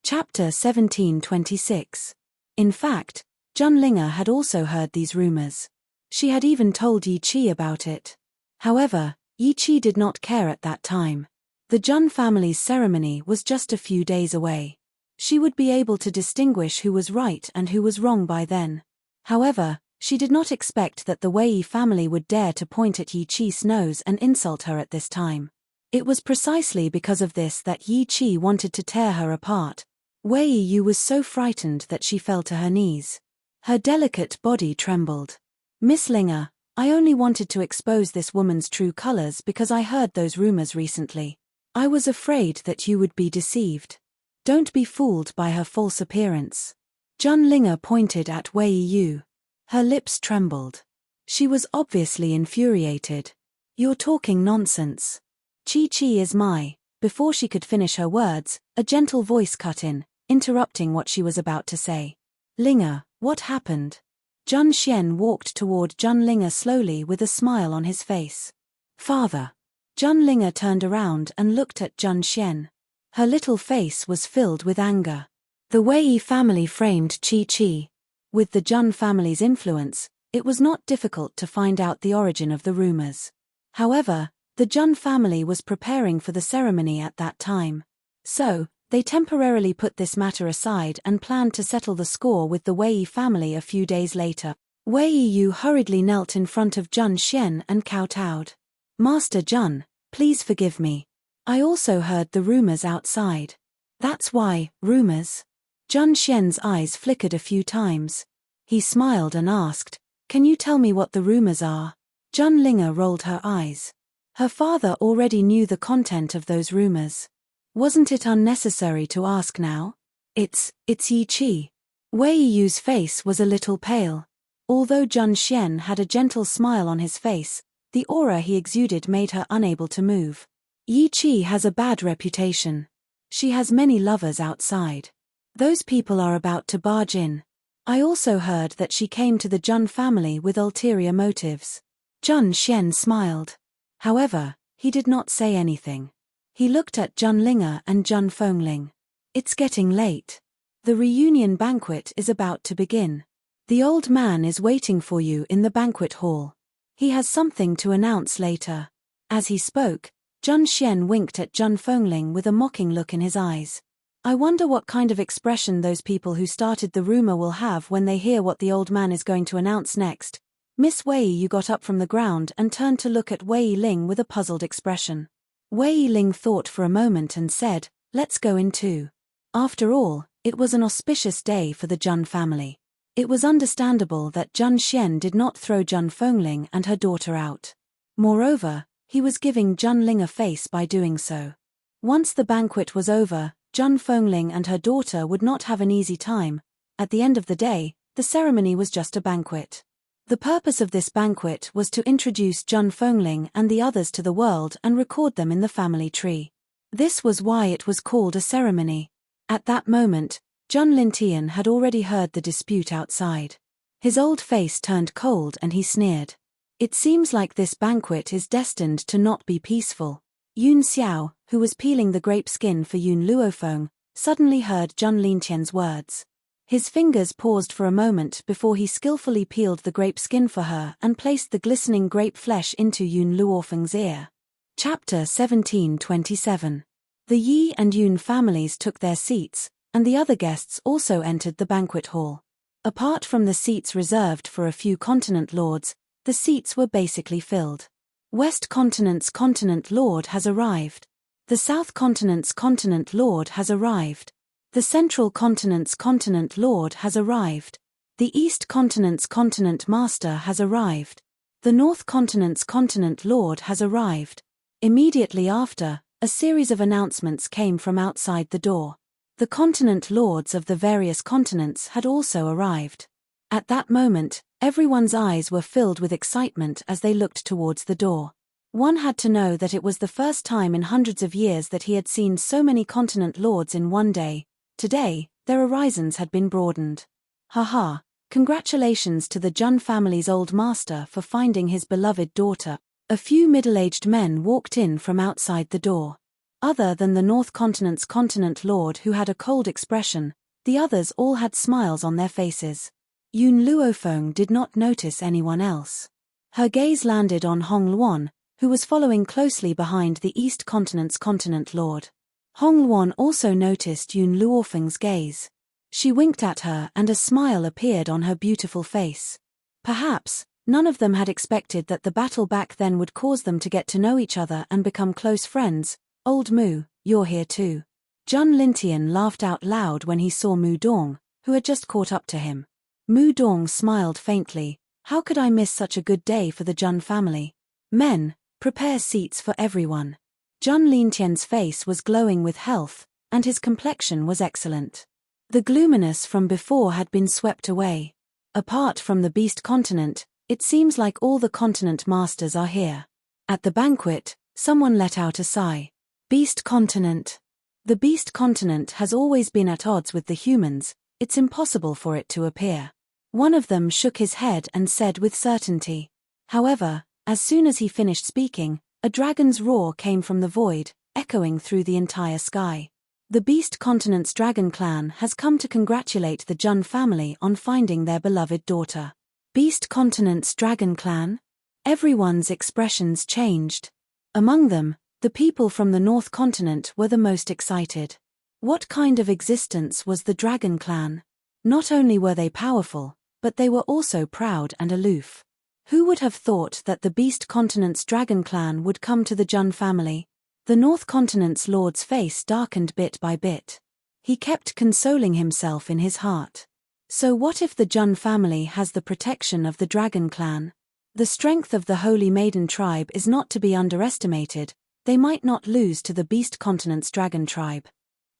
Chapter 1726. In fact, Junlinger had also heard these rumors. She had even told Yi Qi about it. However, Yi Qi did not care at that time. The Jun family's ceremony was just a few days away. She would be able to distinguish who was right and who was wrong by then. However, she did not expect that the Wei family would dare to point at Yi Qi's nose and insult her at this time. It was precisely because of this that Yi Qi wanted to tear her apart. Wei Yu was so frightened that she fell to her knees. Her delicate body trembled. "Miss Linger, I only wanted to expose this woman's true colors because I heard those rumors recently. I was afraid that you would be deceived. Don't be fooled by her false appearance." Junlinger pointed at Wei Yu. Her lips trembled. She was obviously infuriated. "You're talking nonsense. Qi is my..." Before she could finish her words, a gentle voice cut in, interrupting what she was about to say. "Linger, what happened?" Jun Xian walked toward Junlinger slowly with a smile on his face. "Father." Junlinger turned around and looked at Jun Xian. Her little face was filled with anger. The Wei family framed Qi. With the Jun family's influence, it was not difficult to find out the origin of the rumors. However, the Jun family was preparing for the ceremony at that time. So, they temporarily put this matter aside and planned to settle the score with the Wei family a few days later. Wei Yu hurriedly knelt in front of Jun Xian and kowtowed. "Master Jun, please forgive me. I also heard the rumors outside." "That's why, rumors?" Jun Xian's eyes flickered a few times. He smiled and asked, "Can you tell me what the rumors are?" Junlinger rolled her eyes. Her father already knew the content of those rumors. Wasn't it unnecessary to ask now? It's Yi Qi." Wei Yu's face was a little pale. Although Jun Xian had a gentle smile on his face, the aura he exuded made her unable to move. "Yi Qi has a bad reputation. She has many lovers outside. Those people are about to barge in. I also heard that she came to the Jun family with ulterior motives." Jun Xian smiled. However, he did not say anything. He looked at Junlinger and Jun Fengling. "It's getting late. The reunion banquet is about to begin. The old man is waiting for you in the banquet hall. He has something to announce later." As he spoke, Jun Xian winked at Jun Fengling with a mocking look in his eyes. "I wonder what kind of expression those people who started the rumor will have when they hear what the old man is going to announce next." Miss Wei Yu got up from the ground and turned to look at Wei Ling with a puzzled expression. Wei Ling thought for a moment and said, "Let's go in too." After all, it was an auspicious day for the Jun family. It was understandable that Jun Xian did not throw Jun Fengling and her daughter out. Moreover, he was giving Junlinger face by doing so. Once the banquet was over, Jun Fengling and her daughter would not have an easy time. At the end of the day, the ceremony was just a banquet. The purpose of this banquet was to introduce Jun Fengling and the others to the world and record them in the family tree. This was why it was called a ceremony. At that moment, Jun Lintian had already heard the dispute outside. His old face turned cold and he sneered. "It seems like this banquet is destined to not be peaceful." Yun Xiao, who was peeling the grape skin for Yun Luofeng, suddenly heard Jun Lintian's words. His fingers paused for a moment before he skillfully peeled the grape skin for her and placed the glistening grape flesh into Yun Luofeng's ear. Chapter 1727. The Yi and Yun families took their seats, and the other guests also entered the banquet hall. Apart from the seats reserved for a few continent lords, the seats were basically filled. West Continent's continent lord has arrived. The South Continent's continent lord has arrived. The Central Continent's continent lord has arrived. The East Continent's continent master has arrived. The North Continent's continent lord has arrived. Immediately after, a series of announcements came from outside the door. The continent lords of the various continents had also arrived. At that moment, everyone's eyes were filled with excitement as they looked towards the door. One had to know that it was the first time in hundreds of years that he had seen so many continent lords in one day. Today, their horizons had been broadened. Haha, congratulations to the Jun family's old master for finding his beloved daughter. A few middle-aged men walked in from outside the door. Other than the North Continent's continent lord who had a cold expression, the others all had smiles on their faces. Yun Luofeng did not notice anyone else. Her gaze landed on Hong Luan, who was following closely behind the East Continent's continent lord. Hong Luan also noticed Yun Luofeng's gaze. She winked at her and a smile appeared on her beautiful face. Perhaps, none of them had expected that the battle back then would cause them to get to know each other and become close friends. Old Mu, you're here too. Jun Lintian laughed out loud when he saw Mu Dong, who had just caught up to him. Mu Dong smiled faintly. How could I miss such a good day for the Jun family? Men, prepare seats for everyone. Jun Lintian's face was glowing with health, and his complexion was excellent. The gloominess from before had been swept away. Apart from the Beast Continent, it seems like all the continent masters are here. At the banquet, someone let out a sigh. Beast Continent. The Beast Continent has always been at odds with the humans, it's impossible for it to appear. One of them shook his head and said with certainty. However, as soon as he finished speaking, a dragon's roar came from the void, echoing through the entire sky. The Beast Continent's dragon clan has come to congratulate the Jun family on finding their beloved daughter. Beast Continent's dragon clan? Everyone's expressions changed. Among them, the people from the North Continent were the most excited. What kind of existence was the dragon clan? Not only were they powerful, but they were also proud and aloof. Who would have thought that the Beast Continent's dragon clan would come to the Jun family? The North Continent's lord's face darkened bit by bit. He kept consoling himself in his heart. So what if the Jun family has the protection of the dragon clan? The strength of the Holy Maiden tribe is not to be underestimated. They might not lose to the Beast Continent's dragon tribe.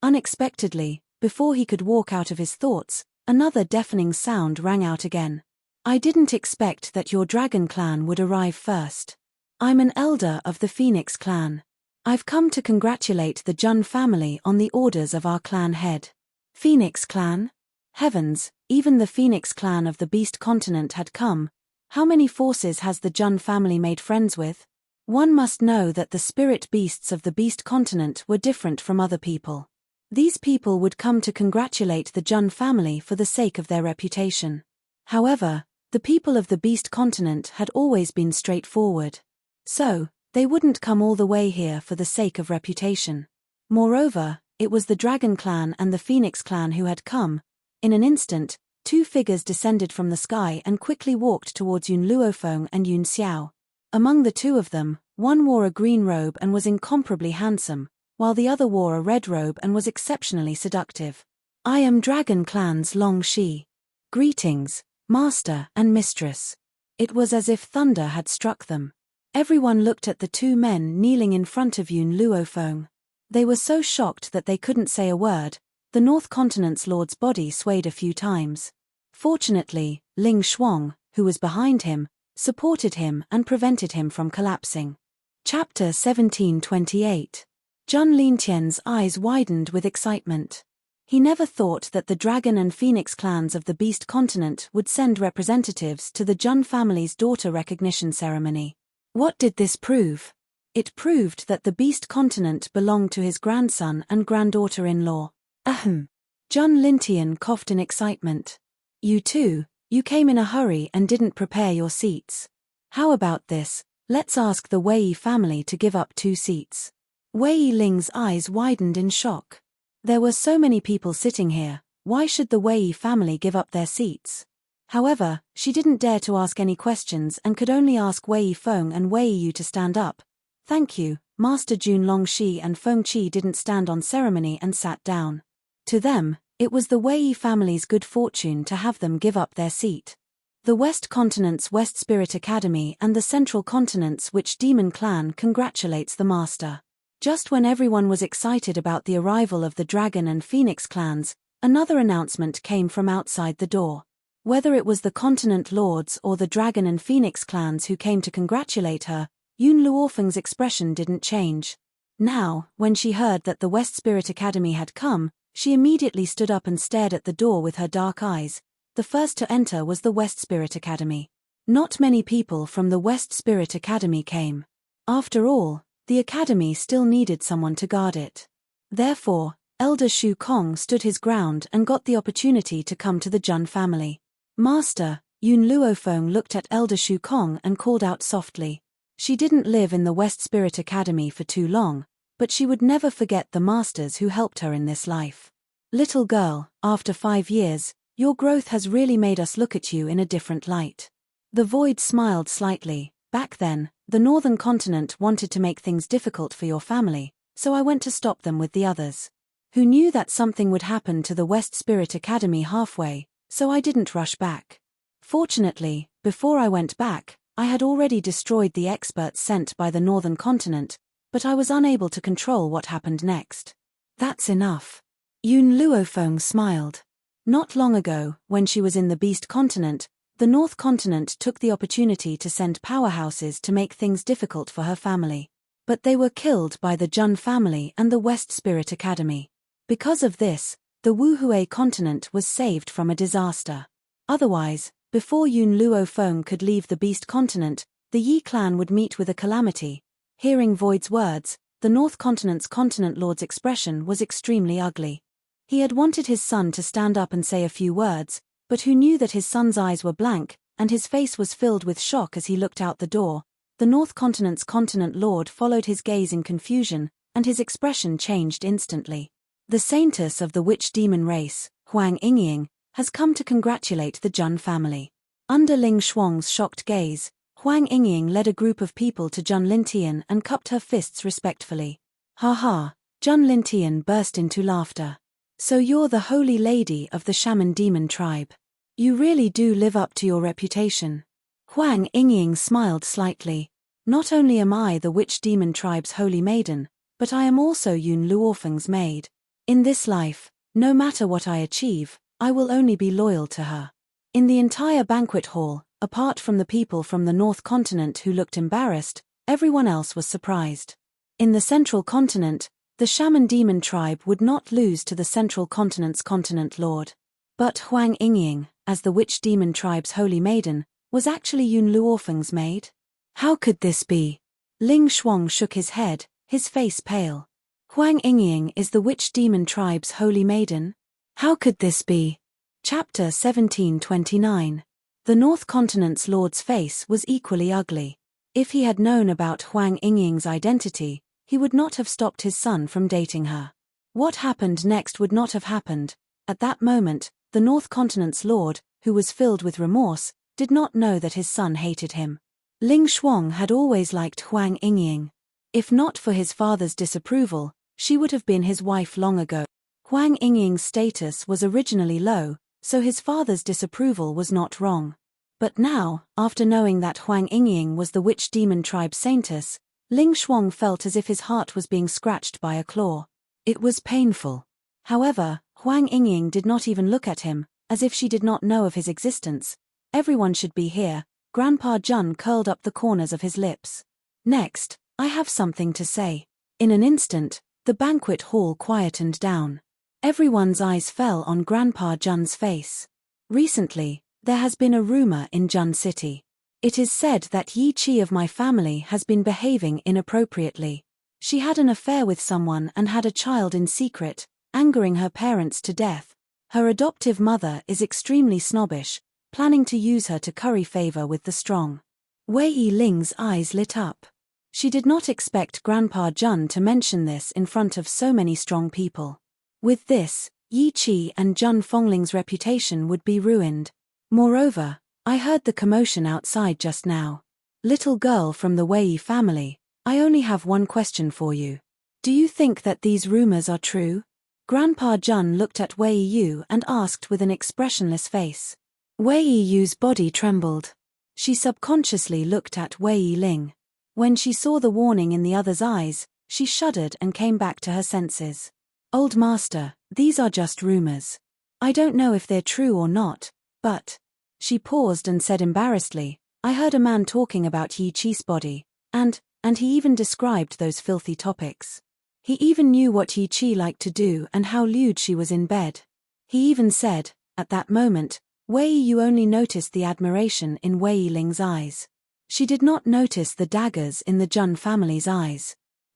Unexpectedly, before he could walk out of his thoughts, another deafening sound rang out again. I didn't expect that your dragon clan would arrive first. I'm an elder of the Phoenix clan. I've come to congratulate the Jun family on the orders of our clan head. Phoenix clan? Heavens, even the Phoenix clan of the Beast Continent had come. How many forces has the Jun family made friends with? One must know that the spirit beasts of the Beast Continent were different from other people. These people would come to congratulate the Jun family for the sake of their reputation. However, the people of the Beast Continent had always been straightforward. So, they wouldn't come all the way here for the sake of reputation. Moreover, it was the Dragon Clan and the Phoenix Clan who had come. In an instant, two figures descended from the sky and quickly walked towards Yun Luofeng and Yun Xiao. Among the two of them, one wore a green robe and was incomparably handsome, while the other wore a red robe and was exceptionally seductive. I am Dragon Clan's Long Shi. Greetings, Master and Mistress. It was as if thunder had struck them. Everyone looked at the two men kneeling in front of Yun Luofeng. They were so shocked that they couldn't say a word. The North Continent's lord's body swayed a few times. Fortunately, Ling Shuang, who was behind him, supported him and prevented him from collapsing. Chapter 1728. Jun Lintian's eyes widened with excitement. He never thought that the Dragon and Phoenix clans of the Beast Continent would send representatives to the Jun family's daughter recognition ceremony. What did this prove? It proved that the Beast Continent belonged to his grandson and granddaughter-in-law. Ahem. Jun Lintian coughed in excitement. You too. You came in a hurry and didn't prepare your seats. How about this? Let's ask the Wei family to give up 2 seats. Wei Ling's eyes widened in shock. There were so many people sitting here, why should the Wei family give up their seats? However, she didn't dare to ask any questions and could only ask Wei Feng and Wei Yu to stand up. Thank you, Master Jun Longxi and Feng Qi didn't stand on ceremony and sat down. To them, it was the Wei family's good fortune to have them give up their seat. The West Continent's West Spirit Academy and the Central Continent's Witch Demon Clan congratulates the Master. Just when everyone was excited about the arrival of the Dragon and Phoenix clans, another announcement came from outside the door. Whether it was the Continent Lords or the Dragon and Phoenix clans who came to congratulate her, Yun Luofeng's expression didn't change. Now, when she heard that the West Spirit Academy had come, she immediately stood up and stared at the door with her dark eyes. The first to enter was the West Spirit Academy. Not many people from the West Spirit Academy came. After all, the academy still needed someone to guard it. Therefore, Elder Shu Kong stood his ground and got the opportunity to come to the Jun family. Master, Yun Luofeng looked at Elder Shu Kong and called out softly. She didn't live in the West Spirit Academy for too long, but she would never forget the masters who helped her in this life. Little girl, after 5 years, your growth has really made us look at you in a different light. The void smiled slightly. Back then, the Northern Continent wanted to make things difficult for your family, so I went to stop them with the others. Who knew that something would happen to the West Spirit Academy halfway, so I didn't rush back. Fortunately, before I went back, I had already destroyed the experts sent by the Northern Continent, but I was unable to control what happened next. That's enough. Yun Luofeng smiled. Not long ago, when she was in the Beast Continent, the North Continent took the opportunity to send powerhouses to make things difficult for her family. But they were killed by the Jun family and the West Spirit Academy. Because of this, the Wuhui continent was saved from a disaster. Otherwise, before Yun Luofeng could leave the Beast Continent, the Yi clan would meet with a calamity. Hearing Void's words, the North Continent's Continent Lord's expression was extremely ugly. He had wanted his son to stand up and say a few words, but who knew that his son's eyes were blank, and his face was filled with shock as he looked out the door. The North Continent's Continent Lord followed his gaze in confusion, and his expression changed instantly. The saintess of the witch-demon race, Huang Yingying, has come to congratulate the Jun family. Under Ling Shuang's shocked gaze, Huang Yingying led a group of people to Jun Lintian and cupped her fists respectfully. Ha ha, Jun Lintian burst into laughter. So you're the holy lady of the shaman demon tribe. You really do live up to your reputation. Huang Yingying smiled slightly. Not only am I the witch demon tribe's holy maiden, but I am also Yun Luofeng's maid. In this life, no matter what I achieve, I will only be loyal to her. In the entire banquet hall, apart from the people from the North Continent who looked embarrassed, everyone else was surprised. In the Central Continent, the shaman demon tribe would not lose to the Central Continent's Continent Lord. But Huang Yingying, as the witch demon tribe's holy maiden, was actually Yun Luofeng's maid? How could this be? Ling Shuang shook his head, his face pale. Huang Yingying is the witch demon tribe's holy maiden? How could this be? Chapter 1729. The North Continent's Lord's face was equally ugly. If he had known about Huang Yingying's identity, he would not have stopped his son from dating her. What happened next would not have happened. At that moment, the North Continent's Lord, who was filled with remorse, did not know that his son hated him. Ling Shuang had always liked Huang Yingying. If not for his father's disapproval, she would have been his wife long ago. Huang Yingying's status was originally low, so his father's disapproval was not wrong. But now, after knowing that Huang Yingying was the witch demon tribe saintess, Ling Shuang felt as if his heart was being scratched by a claw. It was painful. However, Huang Yingying did not even look at him, as if she did not know of his existence. Everyone should be here. Grandpa Jun curled up the corners of his lips. Next, I have something to say. In an instant, the banquet hall quietened down. Everyone's eyes fell on Grandpa Jun's face. Recently, there has been a rumor in Jun City. It is said that Yi Chi of my family has been behaving inappropriately. She had an affair with someone and had a child in secret, angering her parents to death. Her adoptive mother is extremely snobbish, planning to use her to curry favor with the strong. Wei Yiling's eyes lit up. She did not expect Grandpa Jun to mention this in front of so many strong people. With this, Yi Chi and Jun Fongling's reputation would be ruined. Moreover, I heard the commotion outside just now. Little girl from the Wei family, I only have one question for you. Do you think that these rumors are true? Grandpa Jun looked at Wei Yu and asked with an expressionless face. Wei Yu's body trembled. She subconsciously looked at Wei Yiling. When she saw the warning in the other's eyes, she shuddered and came back to her senses. Old master, these are just rumors. I don't know if they're true or not, but... She paused and said embarrassedly, I heard a man talking about Yi Chi's body, and he even described those filthy topics. He even knew what Yi Chi liked to do and how lewd she was in bed. He even said, at that moment, Wei Yu only noticed the admiration in Wei Yiling's eyes. She did not notice the daggers in the Jun family's eyes.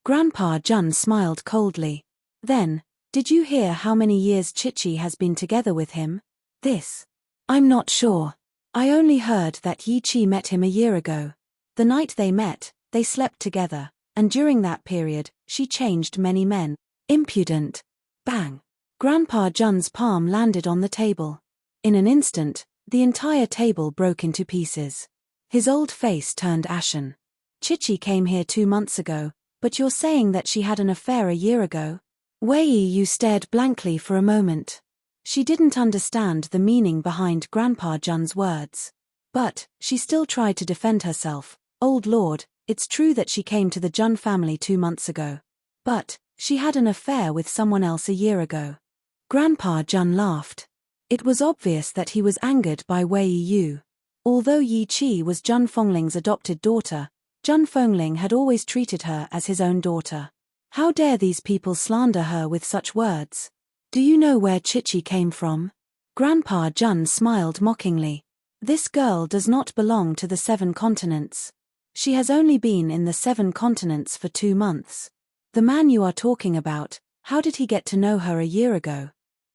Grandpa Jun smiled coldly. Then, did you hear how many years Chichi has been together with him? This. I'm not sure. I only heard that Yi Chi met him a year ago. The night they met, they slept together, and during that period, she changed many men. Impudent. Bang. Grandpa Jun's palm landed on the table. In an instant, the entire table broke into pieces. His old face turned ashen. Chichi came here 2 months ago, but you're saying that she had an affair a year ago? Wei Yu stared blankly for a moment. She didn't understand the meaning behind Grandpa Jun's words. But, she still tried to defend herself. Old Lord, it's true that she came to the Jun family 2 months ago. But, she had an affair with someone else a year ago. Grandpa Jun laughed. It was obvious that he was angered by Wei Yu. Although Yi Chi was Jun Fongling's adopted daughter, Jun Fongling had always treated her as his own daughter. How dare these people slander her with such words? Do you know where Chichi came from? Grandpa Jun smiled mockingly. This girl does not belong to the 7 continents. She has only been in the 7 continents for 2 months. The man you are talking about, how did he get to know her a year ago?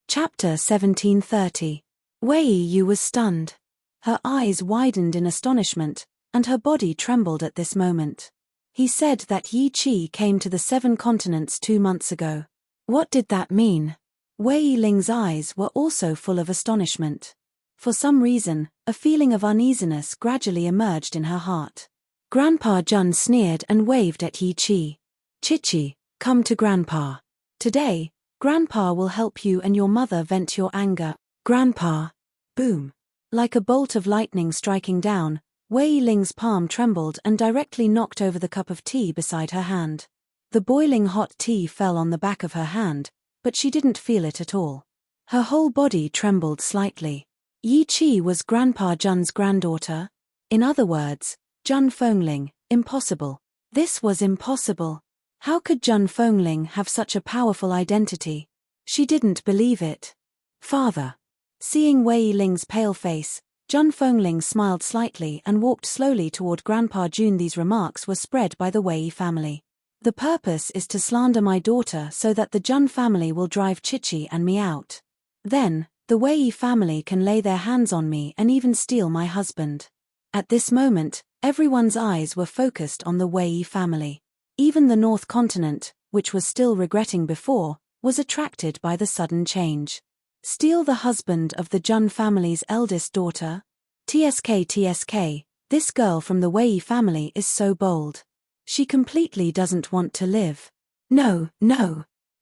Chapter 1730. Wei Yu was stunned. Her eyes widened in astonishment, and her body trembled at this moment. He said that Yi Chi came to the 7 continents 2 months ago. What did that mean? Wei Ling's eyes were also full of astonishment. For some reason, a feeling of uneasiness gradually emerged in her heart. Grandpa Jun sneered and waved at Yi Chi. Chichi, come to Grandpa. Today, Grandpa will help you and your mother vent your anger. Grandpa. Boom. Like a bolt of lightning striking down, Wei Ling's palm trembled and directly knocked over the cup of tea beside her hand. The boiling hot tea fell on the back of her hand, but she didn't feel it at all. Her whole body trembled slightly. Yi Chi was Grandpa Jun's granddaughter? In other words, Jun Fongling, impossible. This was impossible. How could Jun Fongling have such a powerful identity? She didn't believe it. Father. Seeing Wei Ling's pale face, Jun Fongling smiled slightly and walked slowly toward Grandpa Jun. These remarks were spread by the Wei family. The purpose is to slander my daughter so that the Jun family will drive Chichi and me out. Then, the Wei family can lay their hands on me and even steal my husband. At this moment, everyone's eyes were focused on the Wei family. Even the North Continent, which was still regretting before, was attracted by the sudden change. Steal the husband of the Jun family's eldest daughter? TSK, this girl from the Wei family is so bold. She completely doesn't want to live. No.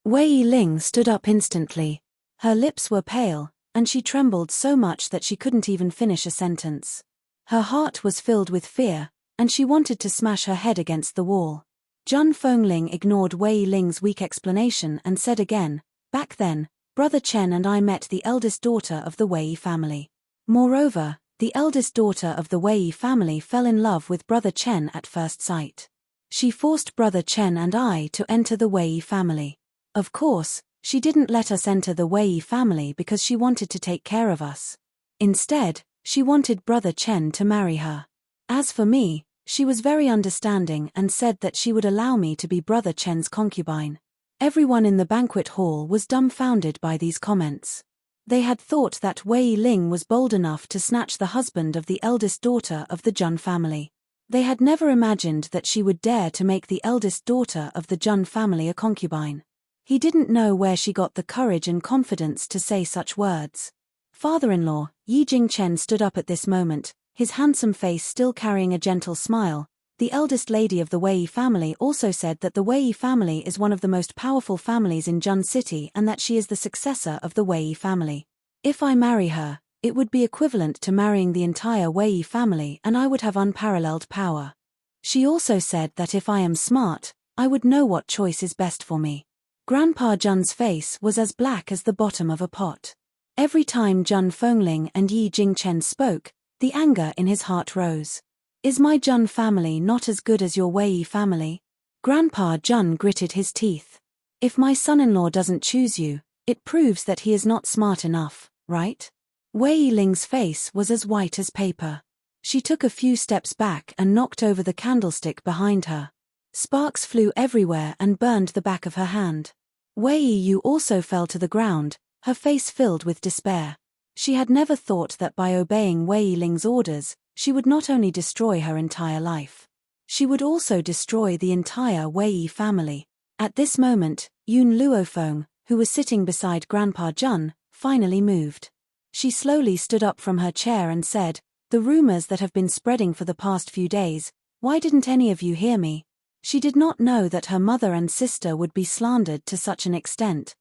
Wei Ling stood up instantly. Her lips were pale, and she trembled so much that she couldn't even finish a sentence. Her heart was filled with fear, and she wanted to smash her head against the wall. Jun Fongling ignored Wei Ling's weak explanation and said again, back then, Brother Chen and I met the eldest daughter of the Wei family. Moreover, the eldest daughter of the Wei family fell in love with Brother Chen at first sight. She forced Brother Chen and I to enter the Wei family. Of course, she didn't let us enter the Wei family because she wanted to take care of us. Instead, she wanted Brother Chen to marry her. As for me, she was very understanding and said that she would allow me to be Brother Chen's concubine. Everyone in the banquet hall was dumbfounded by these comments. They had thought that Wei Ling was bold enough to snatch the husband of the eldest daughter of the Jun family. They had never imagined that she would dare to make the eldest daughter of the Jun family a concubine. He didn't know where she got the courage and confidence to say such words. Father-in-law, Yi Jingchen stood up at this moment, his handsome face still carrying a gentle smile. The eldest lady of the Wei family also said that the Wei family is one of the most powerful families in Jun City and that she is the successor of the Wei family. If I marry her, it would be equivalent to marrying the entire Wei family and I would have unparalleled power. She also said that if I am smart, I would know what choice is best for me. Grandpa Jun's face was as black as the bottom of a pot. Every time Jun Fongling and Yi Jingchen spoke, the anger in his heart rose. Is my Jun family not as good as your Wei family? Grandpa Jun gritted his teeth. If my son-in-law doesn't choose you, it proves that he is not smart enough, right? Wei Ling's face was as white as paper. She took a few steps back and knocked over the candlestick behind her. Sparks flew everywhere and burned the back of her hand. Wei Yu also fell to the ground, her face filled with despair. She had never thought that by obeying Wei Ling's orders, she would not only destroy her entire life. She would also destroy the entire Wei family. At this moment, Yun Luofeng, who was sitting beside Grandpa Jun, finally moved. She slowly stood up from her chair and said, "The rumors that have been spreading for the past few days, why didn't any of you hear me?" She did not know that her mother and sister would be slandered to such an extent.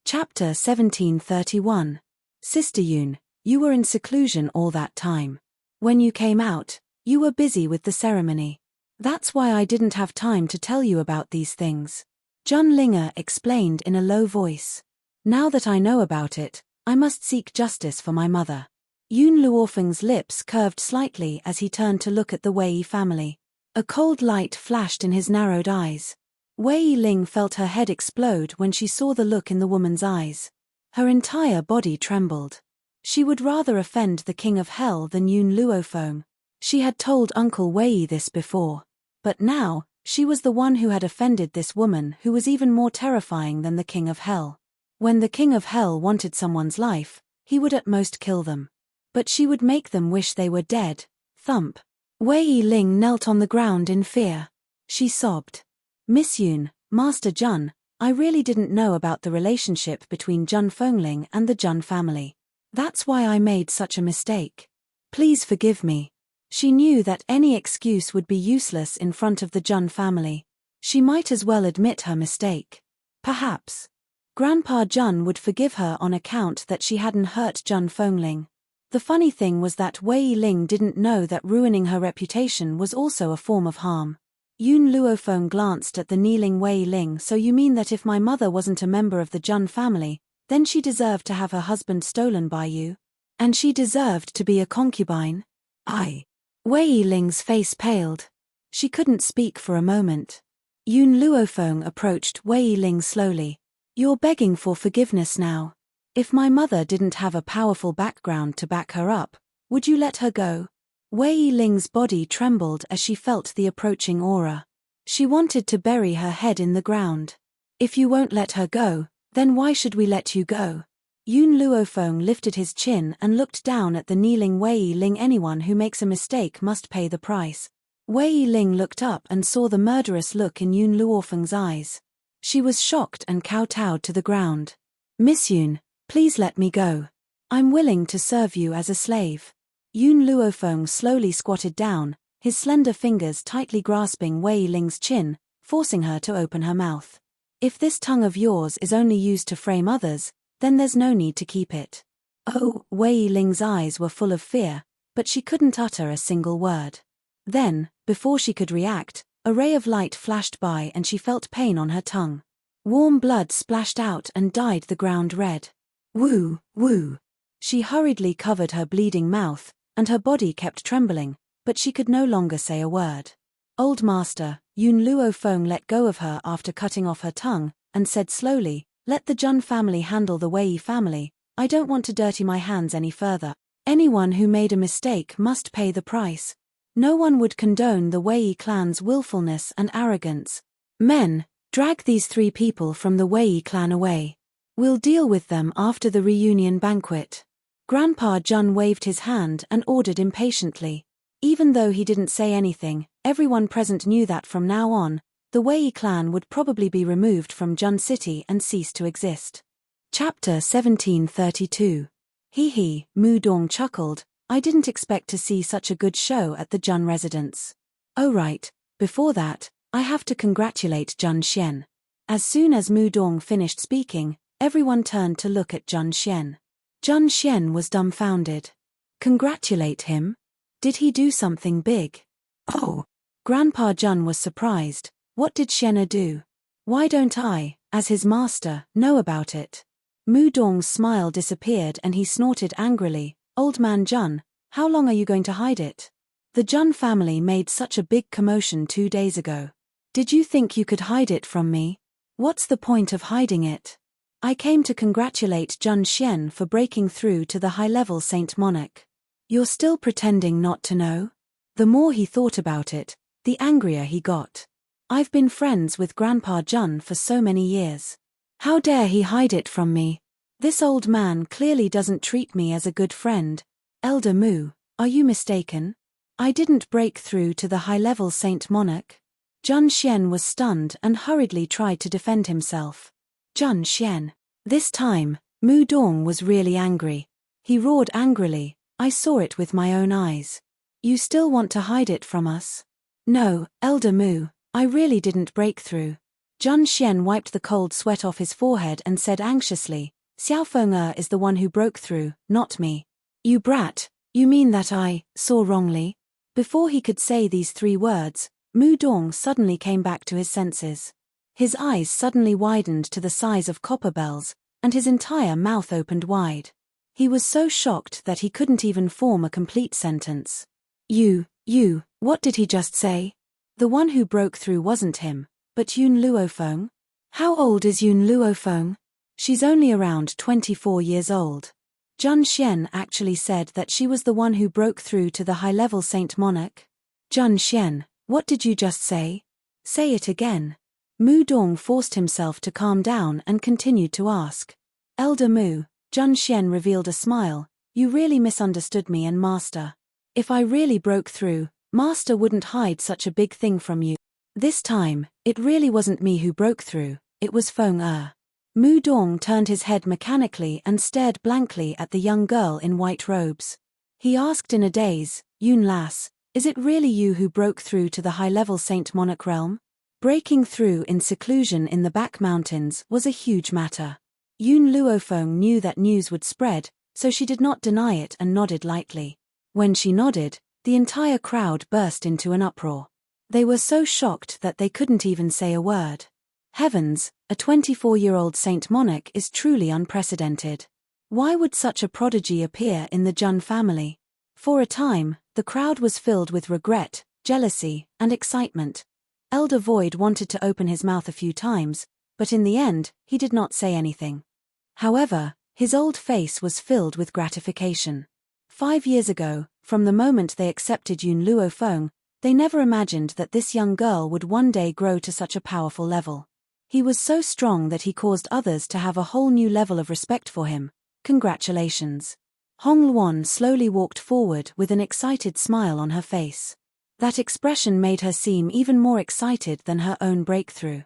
Chapter 1731. Sister Yun, you were in seclusion all that time. When you came out, you were busy with the ceremony. That's why I didn't have time to tell you about these things. Jun Linger explained in a low voice. Now that I know about it, I must seek justice for my mother. Yun Luofeng's lips curved slightly as he turned to look at the Wei family. A cold light flashed in his narrowed eyes. Wei Ling felt her head explode when she saw the look in the woman's eyes. Her entire body trembled. She would rather offend the King of Hell than Yun Luofeng. She had told Uncle Wei this before. But now, she was the one who had offended this woman who was even more terrifying than the King of Hell. When the King of Hell wanted someone's life, he would at most kill them. But she would make them wish they were dead. Thump. Wei Ling knelt on the ground in fear. She sobbed. Miss Yun, Master Jun, I really didn't know about the relationship between Jun Fengling and the Jun family. That's why I made such a mistake. Please forgive me. She knew that any excuse would be useless in front of the Jun family. She might as well admit her mistake. Perhaps Grandpa Jun would forgive her on account that she hadn't hurt Jun Fengling. The funny thing was that Wei Ling didn't know that ruining her reputation was also a form of harm. Yun Luofeng glanced at the kneeling Wei Ling. So you mean that if my mother wasn't a member of the Jun family, then she deserved to have her husband stolen by you? And she deserved to be a concubine? Wei Ling's face paled. She couldn't speak for a moment. Yun Luofeng approached Wei Ling slowly. You're begging for forgiveness now. If my mother didn't have a powerful background to back her up, would you let her go? Wei Ling's body trembled as she felt the approaching aura. She wanted to bury her head in the ground. If you won't let her go, then why should we let you go? Yun Luofeng lifted his chin and looked down at the kneeling Wei Ling. Anyone who makes a mistake must pay the price. Wei Ling looked up and saw the murderous look in Yun Luofeng's eyes. She was shocked and kowtowed to the ground. Miss Yun, please let me go. I'm willing to serve you as a slave. Yun Luofeng slowly squatted down, his slender fingers tightly grasping Wei Ling's chin, forcing her to open her mouth. If this tongue of yours is only used to frame others, then there's no need to keep it. Oh, Wei Ling's eyes were full of fear, but she couldn't utter a single word. Then, before she could react, a ray of light flashed by and she felt pain on her tongue. Warm blood splashed out and dyed the ground red. Woo, woo. She hurriedly covered her bleeding mouth, and her body kept trembling, but she could no longer say a word. Old Master, Yun Luofeng let go of her after cutting off her tongue, and said slowly, let the Jun family handle the Wei family. I don't want to dirty my hands any further. Anyone who made a mistake must pay the price. No one would condone the Wei clan's willfulness and arrogance. Men, drag these 3 people from the Wei clan away. We'll deal with them after the reunion banquet. Grandpa Jun waved his hand and ordered impatiently. Even though he didn't say anything, everyone present knew that from now on, the Wei clan would probably be removed from Jun City and cease to exist. Chapter 1732. Hee, Mu Dong chuckled, I didn't expect to see such a good show at the Jun residence. Oh right, before that, I have to congratulate Jun Xian. As soon as Mu Dong finished speaking, everyone turned to look at Jun Xian. Jun Xian was dumbfounded. Congratulate him? Did he do something big? Oh. Grandpa Jun was surprised. What did Xiena do? Why don't I, as his master, know about it? Mu Dong's smile disappeared and he snorted angrily. Old man Jun, how long are you going to hide it? The Jun family made such a big commotion 2 days ago. Did you think you could hide it from me? What's the point of hiding it? I came to congratulate Jun Xian for breaking through to the high-level Saint Monarch. You're still pretending not to know? The more he thought about it, the angrier he got. I've been friends with Grandpa Jun for so many years. How dare he hide it from me? This old man clearly doesn't treat me as a good friend. Elder Mu, are you mistaken? I didn't break through to the high-level Saint Monarch. Jun Xian was stunned and hurriedly tried to defend himself. Jun Xian. This time, Mu Dong was really angry. He roared angrily, I saw it with my own eyes. You still want to hide it from us? No, Elder Mu, I really didn't break through. Jun Xian wiped the cold sweat off his forehead and said anxiously, Xiao Feng is the one who broke through, not me. You brat, you mean that I saw wrongly? Before he could say these 3 words, Mu Dong suddenly came back to his senses. His eyes suddenly widened to the size of copper bells, and his entire mouth opened wide. He was so shocked that he couldn't even form a complete sentence. What did he just say? The one who broke through wasn't him, but Yun Luofeng? How old is Yun Luofeng? She's only around 24 years old. Jun Xian actually said that she was the one who broke through to the high-level Saint Monarch. Jun Xian, what did you just say? Say it again. Mu Dong forced himself to calm down and continued to ask. Elder Mu, Jun Xian revealed a smile, you really misunderstood me and Master. If I really broke through, Master wouldn't hide such a big thing from you. This time, it really wasn't me who broke through, it was Feng Er. Mu Dong turned his head mechanically and stared blankly at the young girl in white robes. He asked in a daze, Yun Lass, is it really you who broke through to the high-level Saint Monarch realm? Breaking through in seclusion in the back mountains was a huge matter. Yun Luofeng knew that news would spread, so she did not deny it and nodded lightly. When she nodded, the entire crowd burst into an uproar. They were so shocked that they couldn't even say a word. Heavens, a 24-year-old Saint Monarch is truly unprecedented. Why would such a prodigy appear in the Jun family? For a time, the crowd was filled with regret, jealousy, and excitement. Elder Void wanted to open his mouth a few times, but in the end, he did not say anything. However, his old face was filled with gratification. 5 years ago, from the moment they accepted Yun Luofeng, they never imagined that this young girl would one day grow to such a powerful level. He was so strong that he caused others to have a whole new level of respect for him. Congratulations. Hong Luan slowly walked forward with an excited smile on her face. That expression made her seem even more excited than her own breakthrough.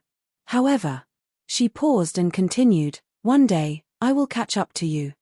However, she paused and continued, one day, I will catch up to you.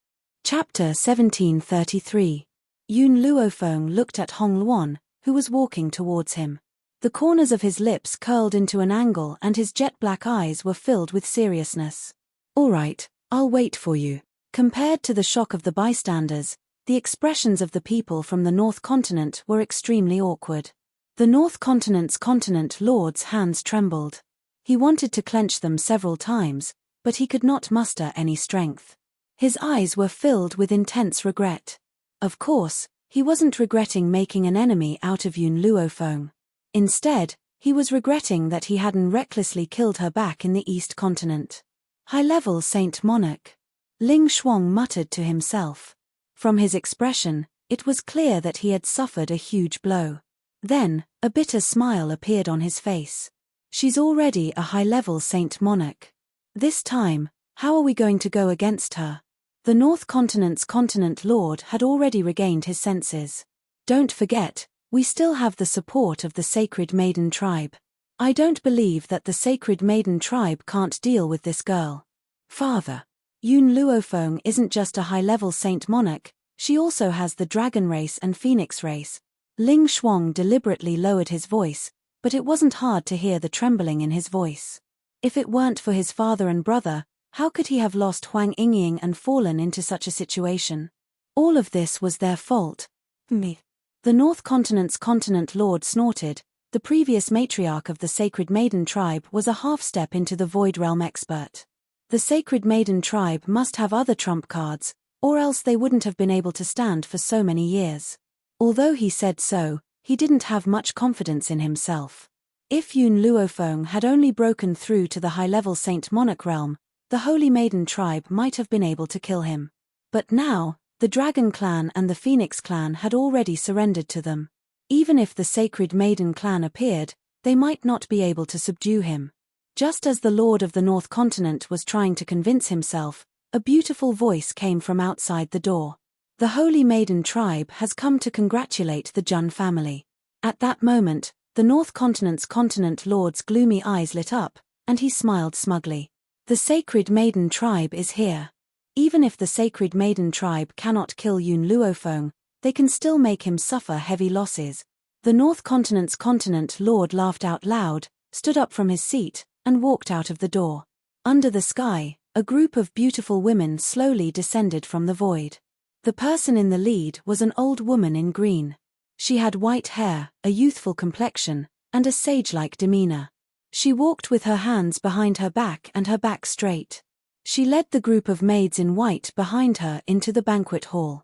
Chapter 1733. Yun Luofeng looked at Hong Luan, who was walking towards him. The corners of his lips curled into an angle and his jet-black eyes were filled with seriousness. All right, I'll wait for you. Compared to the shock of the bystanders, the expressions of the people from the North Continent were extremely awkward. The North Continent's continent lord's hands trembled. He wanted to clench them several times, but he could not muster any strength. His eyes were filled with intense regret. Of course, he wasn't regretting making an enemy out of Yun Luofeng. Instead, he was regretting that he hadn't recklessly killed her back in the East Continent. High-level Saint Monarch. Ling Shuang muttered to himself. From his expression, it was clear that he had suffered a huge blow. Then, a bitter smile appeared on his face. She's already a high-level Saint Monarch. This time, how are we going to go against her? The North Continent's continent lord had already regained his senses. Don't forget, we still have the support of the Sacred Maiden tribe. I don't believe that the Sacred Maiden tribe can't deal with this girl. Father, Yun Luofeng isn't just a high-level Saint Monarch, she also has the Dragon race and Phoenix race. Ling Shuang deliberately lowered his voice, but it wasn't hard to hear the trembling in his voice. If it weren't for his father and brother, how could he have lost Huang Yingying and fallen into such a situation? All of this was their fault. Me. The North Continent's continent lord snorted. The previous matriarch of the Sacred Maiden tribe was a half-step into the Void Realm expert. The Sacred Maiden tribe must have other trump cards, or else they wouldn't have been able to stand for so many years. Although he said so, he didn't have much confidence in himself. If Yun Luofeng had only broken through to the high-level Saint Monarch realm, the Holy Maiden tribe might have been able to kill him. But now, the Dragon clan and the Phoenix clan had already surrendered to them. Even if the Sacred Maiden clan appeared, they might not be able to subdue him. Just as the Lord of the North Continent was trying to convince himself, a beautiful voice came from outside the door. The Holy Maiden tribe has come to congratulate the Jun family. At that moment, the North Continent's continent lord's gloomy eyes lit up, and he smiled smugly. The Sacred Maiden tribe is here. Even if the Sacred Maiden tribe cannot kill Yun Luofeng, they can still make him suffer heavy losses. The North Continent's continent lord laughed out loud, stood up from his seat, and walked out of the door. Under the sky, a group of beautiful women slowly descended from the void. The person in the lead was an old woman in green. She had white hair, a youthful complexion, and a sage-like demeanor. She walked with her hands behind her back and her back straight. She led the group of maids in white behind her into the banquet hall.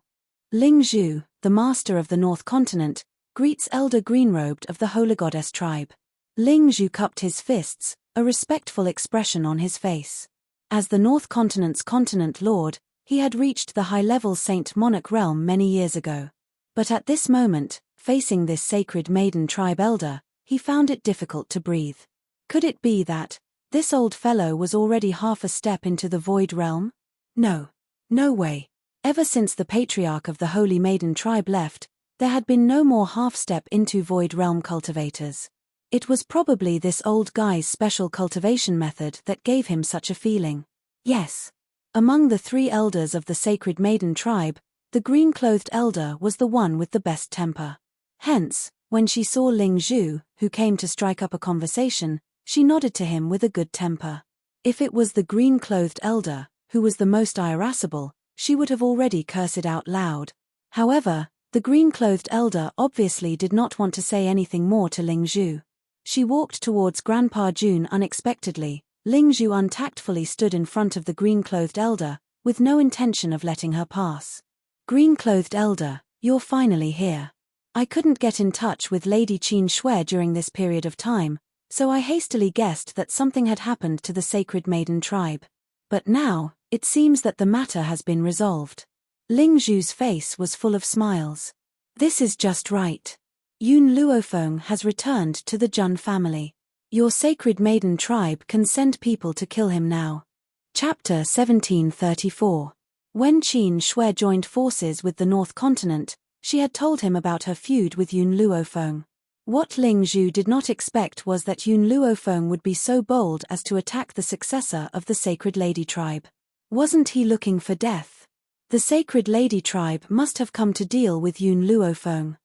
Ling Zhu, the master of the North Continent, greets Elder Greenrobed of the Holy Goddess tribe. Ling Zhu cupped his fists, a respectful expression on his face. As the North Continent's continent lord, he had reached the high-level Saint Monarch realm many years ago. But at this moment, facing this Sacred Maiden tribe elder, he found it difficult to breathe. Could it be that this old fellow was already half a step into the Void Realm? No. No way. Ever since the patriarch of the Holy Maiden tribe left, there had been no more half-step into Void Realm cultivators. It was probably this old guy's special cultivation method that gave him such a feeling. Yes. Among the 3 elders of the Sacred Maiden tribe, the green-clothed elder was the one with the best temper. Hence, when she saw Ling Zhu, who came to strike up a conversation, she nodded to him with a good temper. If it was the green-clothed elder, who was the most irascible, she would have already cursed out loud. However, the green-clothed elder obviously did not want to say anything more to Ling Zhu. She walked towards Grandpa Jun unexpectedly. Ling Zhu untactfully stood in front of the green-clothed elder, with no intention of letting her pass. Green-clothed elder, you're finally here. I couldn't get in touch with Lady Qin Shui during this period of time, so I hastily guessed that something had happened to the Sacred Maiden tribe. But now, it seems that the matter has been resolved. Ling Zhu's face was full of smiles. This is just right. Yun Luofeng has returned to the Jun family. Your Sacred Maiden tribe can send people to kill him now. Chapter 1734. When Qin Shui joined forces with the North Continent, she had told him about her feud with Yun Luofeng. What Ling Zhu did not expect was that Yun Luofeng would be so bold as to attack the successor of the Sacred Lady tribe. Wasn't he looking for death? The Sacred Lady tribe must have come to deal with Yun Luofeng.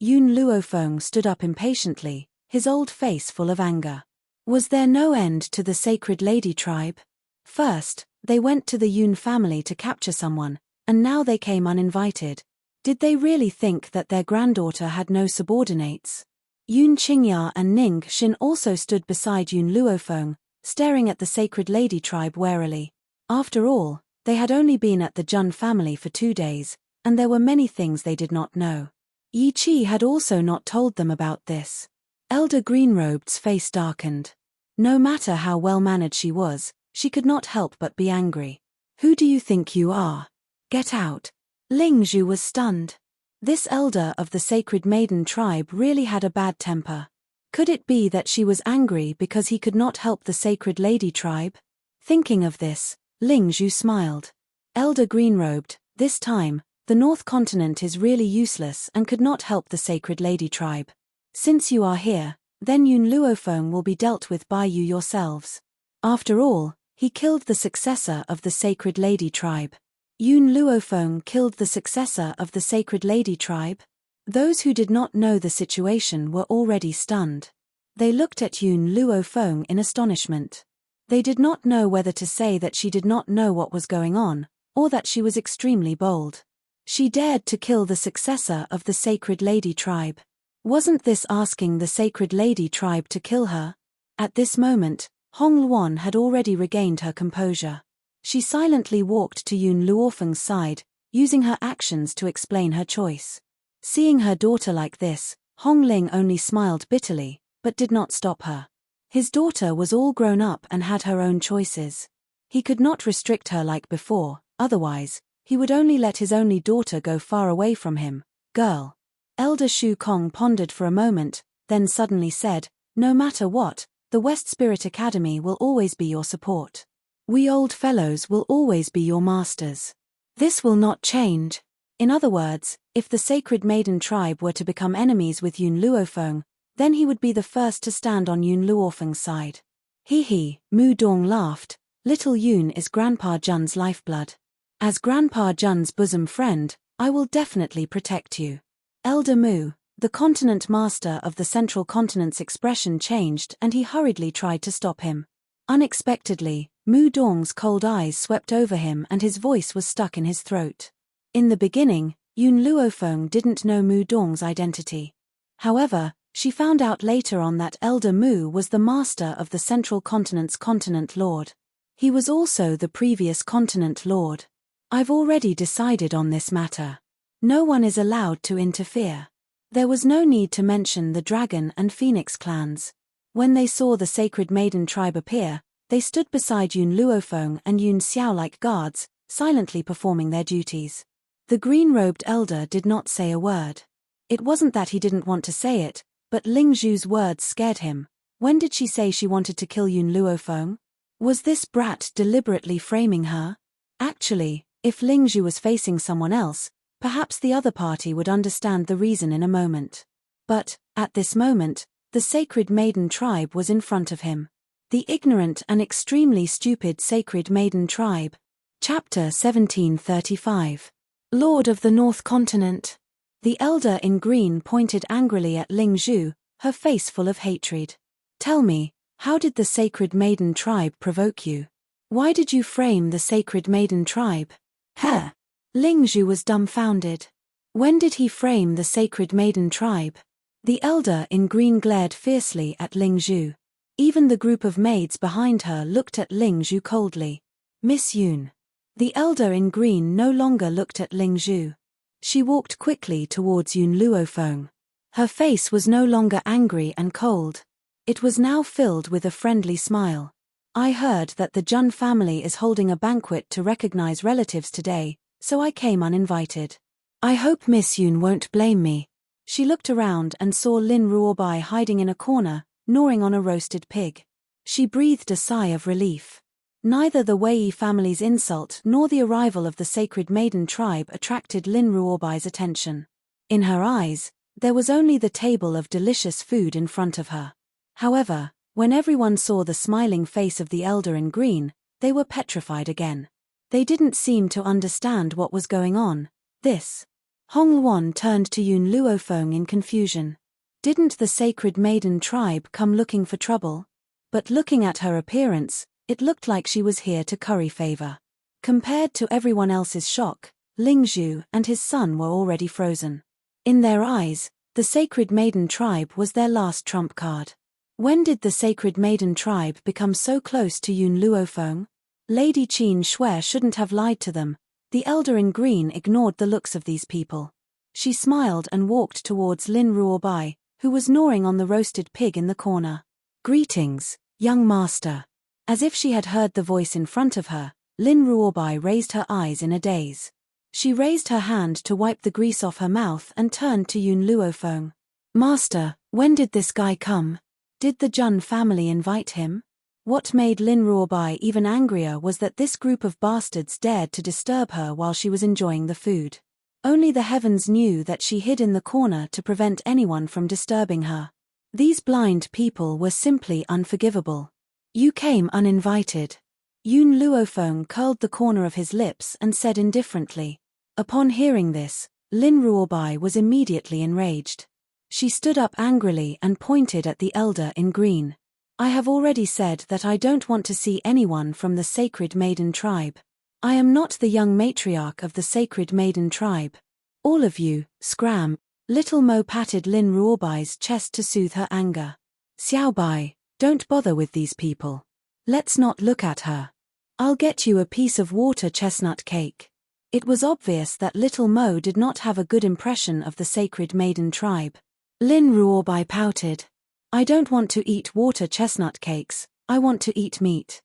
Yun Luofeng stood up impatiently, his old face full of anger. Was there no end to the Sacred Lady tribe? First, they went to the Yun family to capture someone, and now they came uninvited. Did they really think that their granddaughter had no subordinates? Yun Qingya and Ning Xin also stood beside Yun Luofeng, staring at the Sacred Lady tribe warily. After all, they had only been at the Jun family for 2 days, and there were many things they did not know. Yi Qi had also not told them about this. Elder Greenrobed's face darkened. No matter how well-mannered she was, she could not help but be angry. Who do you think you are? Get out. Ling Zhu was stunned. This elder of the Sacred Maiden tribe really had a bad temper. Could it be that she was angry because he could not help the Sacred Lady tribe? Thinking of this, Ling Zhu smiled. Elder Greenrobed, this time, the North Continent is really useless and could not help the Sacred Lady tribe. Since you are here, then Yun Luofeng will be dealt with by you yourselves. After all, he killed the successor of the Sacred Lady tribe. Yun Luofeng killed the successor of the Sacred Lady tribe? Those who did not know the situation were already stunned. They looked at Yun Luofeng in astonishment. They did not know whether to say that she did not know what was going on, or that she was extremely bold. She dared to kill the successor of the Sacred Lady tribe. Wasn't this asking the Sacred Lady tribe to kill her? At this moment, Hong Luan had already regained her composure. She silently walked to Yun Luofeng's side, using her actions to explain her choice. Seeing her daughter like this, Hong Ling only smiled bitterly, but did not stop her. His daughter was all grown up and had her own choices. He could not restrict her like before, otherwise, he would only let his only daughter go far away from him. Girl. Elder Shu Kong pondered for a moment, then suddenly said, "No matter what, the West Spirit Academy will always be your support. We old fellows will always be your masters. This will not change." In other words, if the Sacred Maiden tribe were to become enemies with Yun Luofeng, then he would be the first to stand on Yun Luofeng's side. He, Mu Dong laughed. "Little Yun is Grandpa Jun's lifeblood. As Grandpa Jun's bosom friend, I will definitely protect you." Elder Mu, the continent master of the Central Continent's expression changed and he hurriedly tried to stop him. Unexpectedly, Mu Dong's cold eyes swept over him and his voice was stuck in his throat. In the beginning, Yun Luofeng didn't know Mu Dong's identity. However, she found out later on that Elder Mu was the master of the Central Continent's continent lord. He was also the previous continent lord. "I've already decided on this matter. No one is allowed to interfere." There was no need to mention the Dragon and Phoenix clans. When they saw the Sacred Maiden tribe appear, they stood beside Yun Luofeng and Yun Xiao like guards, silently performing their duties. The green-robed elder did not say a word. It wasn't that he didn't want to say it, but Ling Zhu's words scared him. When did she say she wanted to kill Yun Luofeng? Was this brat deliberately framing her? Actually, if Ling Zhu was facing someone else, perhaps the other party would understand the reason in a moment. But, at this moment, the Sacred Maiden tribe was in front of him. The ignorant and extremely stupid Sacred Maiden tribe. Chapter 1735. Lord of the North Continent. The elder in green pointed angrily at Ling Zhu, her face full of hatred. "Tell me, how did the Sacred Maiden tribe provoke you? Why did you frame the Sacred Maiden tribe?" "Huh?" Ling Zhu was dumbfounded. When did he frame the Sacred Maiden tribe? The elder in green glared fiercely at Ling Zhu. Even the group of maids behind her looked at Ling Zhu coldly. "Miss Yun." The elder in green no longer looked at Ling Zhu. She walked quickly towards Yun Luofeng. Her face was no longer angry and cold. It was now filled with a friendly smile. "I heard that the Jun family is holding a banquet to recognize relatives today, so I came uninvited. I hope Miss Yun won't blame me." She looked around and saw Lin Ruobai hiding in a corner, gnawing on a roasted pig. She breathed a sigh of relief. Neither the Wei family's insult nor the arrival of the Sacred Maiden tribe attracted Lin Ruobai's attention. In her eyes, there was only the table of delicious food in front of her. However, when everyone saw the smiling face of the elder in green, they were petrified again. They didn't seem to understand what was going on. This. Hong Luan turned to Yun Luofeng in confusion. Didn't the Sacred Maiden tribe come looking for trouble? But looking at her appearance, it looked like she was here to curry favor. Compared to everyone else's shock, Ling Zhu and his son were already frozen. In their eyes, the Sacred Maiden tribe was their last trump card. When did the Sacred Maiden tribe become so close to Yun Luofeng? Lady Qin Shui shouldn't have lied to them. The elder in green ignored the looks of these people. She smiled and walked towards Lin Ruobai, who was gnawing on the roasted pig in the corner. "Greetings, young master." As if she had heard the voice in front of her, Lin Ruobai raised her eyes in a daze. She raised her hand to wipe the grease off her mouth and turned to Yun Luofeng. "Master, when did this guy come? Did the Jun family invite him?" What made Lin Ruobai even angrier was that this group of bastards dared to disturb her while she was enjoying the food. Only the heavens knew that she hid in the corner to prevent anyone from disturbing her. These blind people were simply unforgivable. "You came uninvited." Yun Luofeng curled the corner of his lips and said indifferently. Upon hearing this, Lin Ruobai was immediately enraged. She stood up angrily and pointed at the elder in green. "I have already said that I don't want to see anyone from the Sacred Maiden tribe. I am not the young matriarch of the Sacred Maiden tribe. All of you, scram." Little Mo patted Lin Ruobai's chest to soothe her anger. "Xiaobai, don't bother with these people. Let's not look at her. I'll get you a piece of water chestnut cake." It was obvious that Little Mo did not have a good impression of the Sacred Maiden tribe. Lin Ruobai pouted. "I don't want to eat water chestnut cakes, I want to eat meat."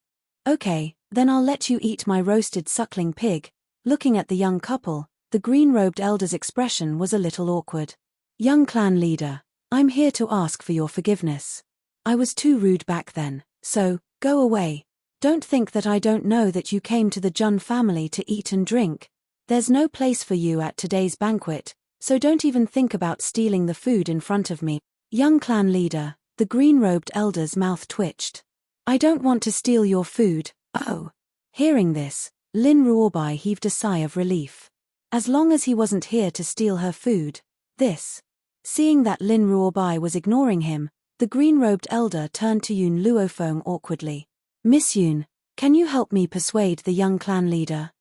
"Okay, then I'll let you eat my roasted suckling pig." Looking at the young couple, the green-robed elder's expression was a little awkward. "Young clan leader, I'm here to ask for your forgiveness. I was too rude back then, so, go away. Don't think that I don't know that you came to the Jun family to eat and drink. There's no place for you at today's banquet, so don't even think about stealing the food in front of me. Young clan leader, the green-robed elder's mouth twitched. I don't want to steal your food, oh. Hearing this, Lin Ruobai heaved a sigh of relief. As long as he wasn't here to steal her food, this. Seeing that Lin Ruobai was ignoring him, the green-robed elder turned to Yun Luofeng awkwardly. Miss Yun, can you help me persuade the young clan leader?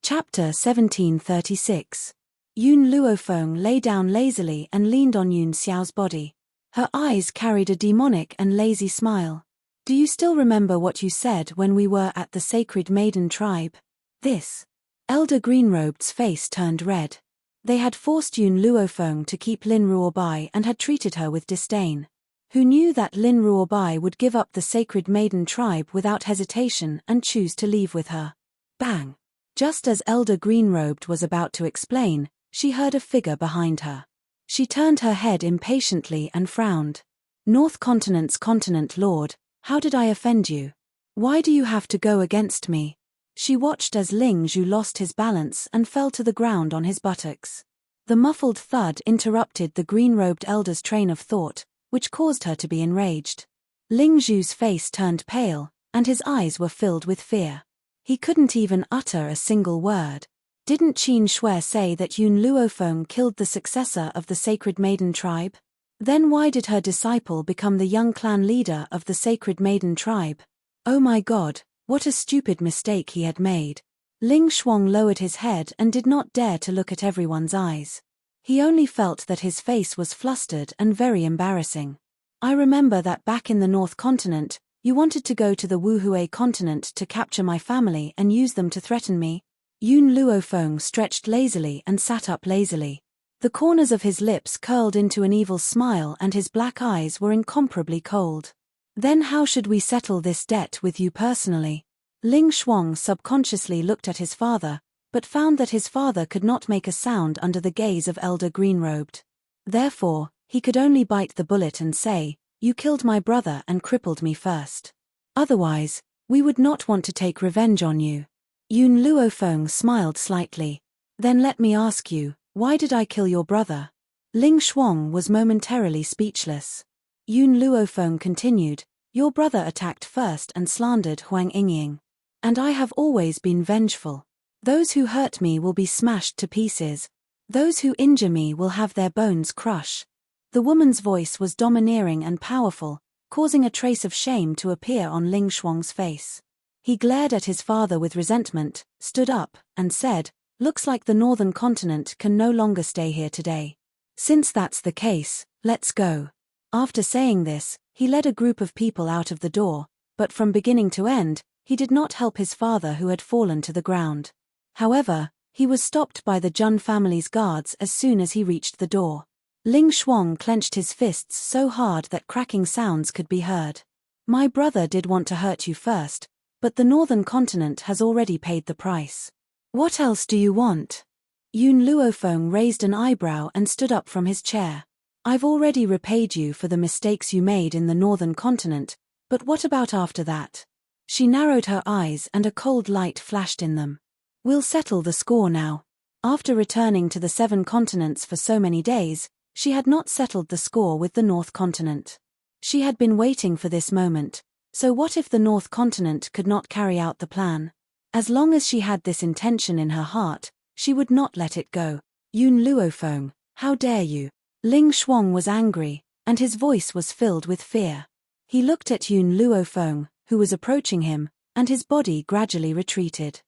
Chapter 1736. Yun Luofeng lay down lazily and leaned on Yun Xiao's body. Her eyes carried a demonic and lazy smile. Do you still remember what you said when we were at the Sacred Maiden tribe? This. Elder Greenrobe's face turned red. They had forced Yun Luofeng to keep Lin Ruobai and had treated her with disdain. Who knew that Lin Ruobai would give up the Sacred Maiden tribe without hesitation and choose to leave with her? Bang! Just as Elder Greenrobed was about to explain, she heard a figure behind her. She turned her head impatiently and frowned. North Continent's Continent Lord, how did I offend you? Why do you have to go against me? She watched as Ling Zhu lost his balance and fell to the ground on his buttocks. The muffled thud interrupted the green-robed elder's train of thought, which caused her to be enraged. Ling Zhu's face turned pale, and his eyes were filled with fear. He couldn't even utter a single word. Didn't Qin Shui say that Yun Luofeng killed the successor of the Sacred Maiden tribe? Then why did her disciple become the young clan leader of the Sacred Maiden tribe? Oh my god, what a stupid mistake he had made. Ling Shuang lowered his head and did not dare to look at everyone's eyes. He only felt that his face was flustered and very embarrassing. I remember that back in the North Continent, you wanted to go to the Wuhui continent to capture my family and use them to threaten me. Yun Luofeng stretched lazily and sat up lazily. The corners of his lips curled into an evil smile and his black eyes were incomparably cold. Then how should we settle this debt with you personally? Ling Shuang subconsciously looked at his father, but found that his father could not make a sound under the gaze of Elder Greenrobed. Therefore, he could only bite the bullet and say, you killed my brother and crippled me first. Otherwise, we would not want to take revenge on you. Yun Luofeng smiled slightly. Then let me ask you, why did I kill your brother? Ling Shuang was momentarily speechless. Yun Luofeng continued, your brother attacked first and slandered Huang Yingying. And I have always been vengeful. Those who hurt me will be smashed to pieces. Those who injure me will have their bones crushed. The woman's voice was domineering and powerful, causing a trace of shame to appear on Ling Shuang's face. He glared at his father with resentment, stood up, and said, looks like the Northern Continent can no longer stay here today. Since that's the case, let's go. After saying this, he led a group of people out of the door, but from beginning to end, he did not help his father who had fallen to the ground. However, he was stopped by the Jun family's guards as soon as he reached the door. Ling Shuang clenched his fists so hard that cracking sounds could be heard. My brother did want to hurt you first, but the Northern Continent has already paid the price. What else do you want? Yun Luofeng raised an eyebrow and stood up from his chair. I've already repaid you for the mistakes you made in the Northern Continent, but what about after that? She narrowed her eyes and a cold light flashed in them. We'll settle the score now. After returning to the 7 continents for so many days, she had not settled the score with the North Continent. She had been waiting for this moment, so what if the North Continent could not carry out the plan? As long as she had this intention in her heart, she would not let it go. Yun Luofeng, how dare you? Ling Shuang was angry, and his voice was filled with fear. He looked at Yun Luofeng, who was approaching him, and his body gradually retreated.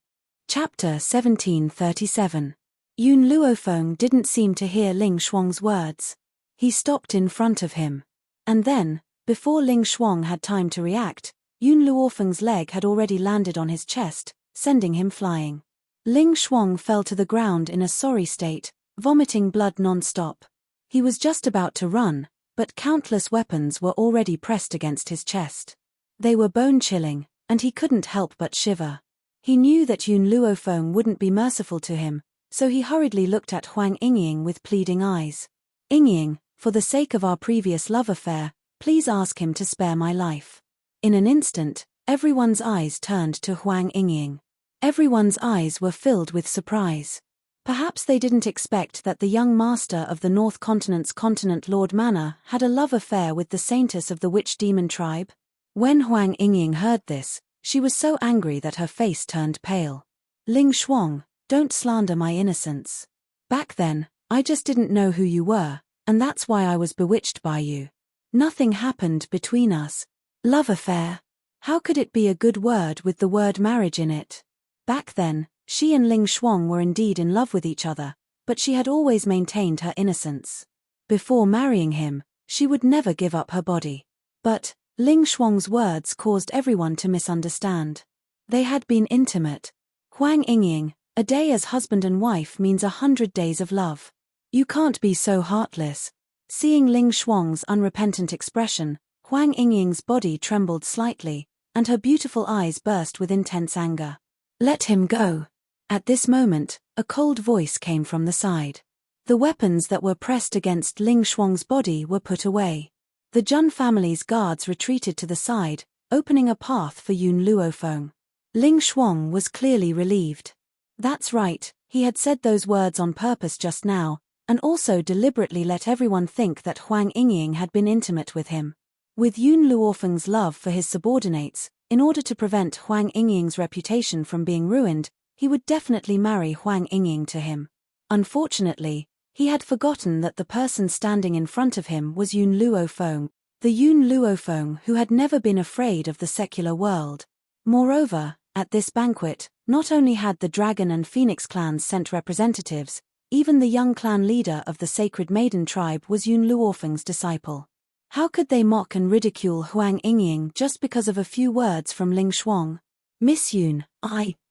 Chapter 1737. Yun Luofeng didn't seem to hear Ling Shuang's words. He stopped in front of him. And then, before Ling Shuang had time to react, Yun Luofeng's leg had already landed on his chest, sending him flying. Ling Shuang fell to the ground in a sorry state, vomiting blood non-stop. He was just about to run, but countless weapons were already pressed against his chest. They were bone-chilling, and he couldn't help but shiver. He knew that Yun Luofeng wouldn't be merciful to him, so he hurriedly looked at Huang Yingying with pleading eyes. Yingying, For the sake of our previous love affair, please ask him to spare my life. In an instant, everyone's eyes turned to Huang Yingying. Everyone's eyes were filled with surprise. Perhaps they didn't expect that the young master of the North Continent's continent Lord Manor had a love affair with the saintess of the witch-demon tribe. When Huang Yingying heard this, she was so angry that her face turned pale. Ling Shuang, don't slander my innocence. Back then, I just didn't know who you were, and that's why I was bewitched by you. Nothing happened between us. Love affair. How could it be a good word with the word marriage in it? Back then, she and Ling Shuang were indeed in love with each other, but she had always maintained her innocence. Before marrying him, she would never give up her body. But Ling Shuang's words caused everyone to misunderstand. They had been intimate. Huang Yingying, a day as husband and wife means 100 days of love. You can't be so heartless. Seeing Ling Shuang's unrepentant expression, Huang Yingying's body trembled slightly, and her beautiful eyes burst with intense anger. Let him go. At this moment, a cold voice came from the side. The weapons that were pressed against Ling Shuang's body were put away. The Jun family's guards retreated to the side, opening a path for Yun Luofeng. Ling Shuang was clearly relieved. That's right, he had said those words on purpose just now, and also deliberately let everyone think that Huang Yingying had been intimate with him. With Yun Luofeng's love for his subordinates, in order to prevent Huang Yingying's reputation from being ruined, he would definitely marry Huang Yingying to him. Unfortunately, he had forgotten that the person standing in front of him was Yun Luofeng, the Yun Luofeng who had never been afraid of the secular world. Moreover, at this banquet, not only had the Dragon and Phoenix clans sent representatives, even the young clan leader of the Sacred Maiden tribe was Yun Luofeng's disciple. How could they mock and ridicule Huang Yingying just because of a few words from Ling Shuang? Miss Yun,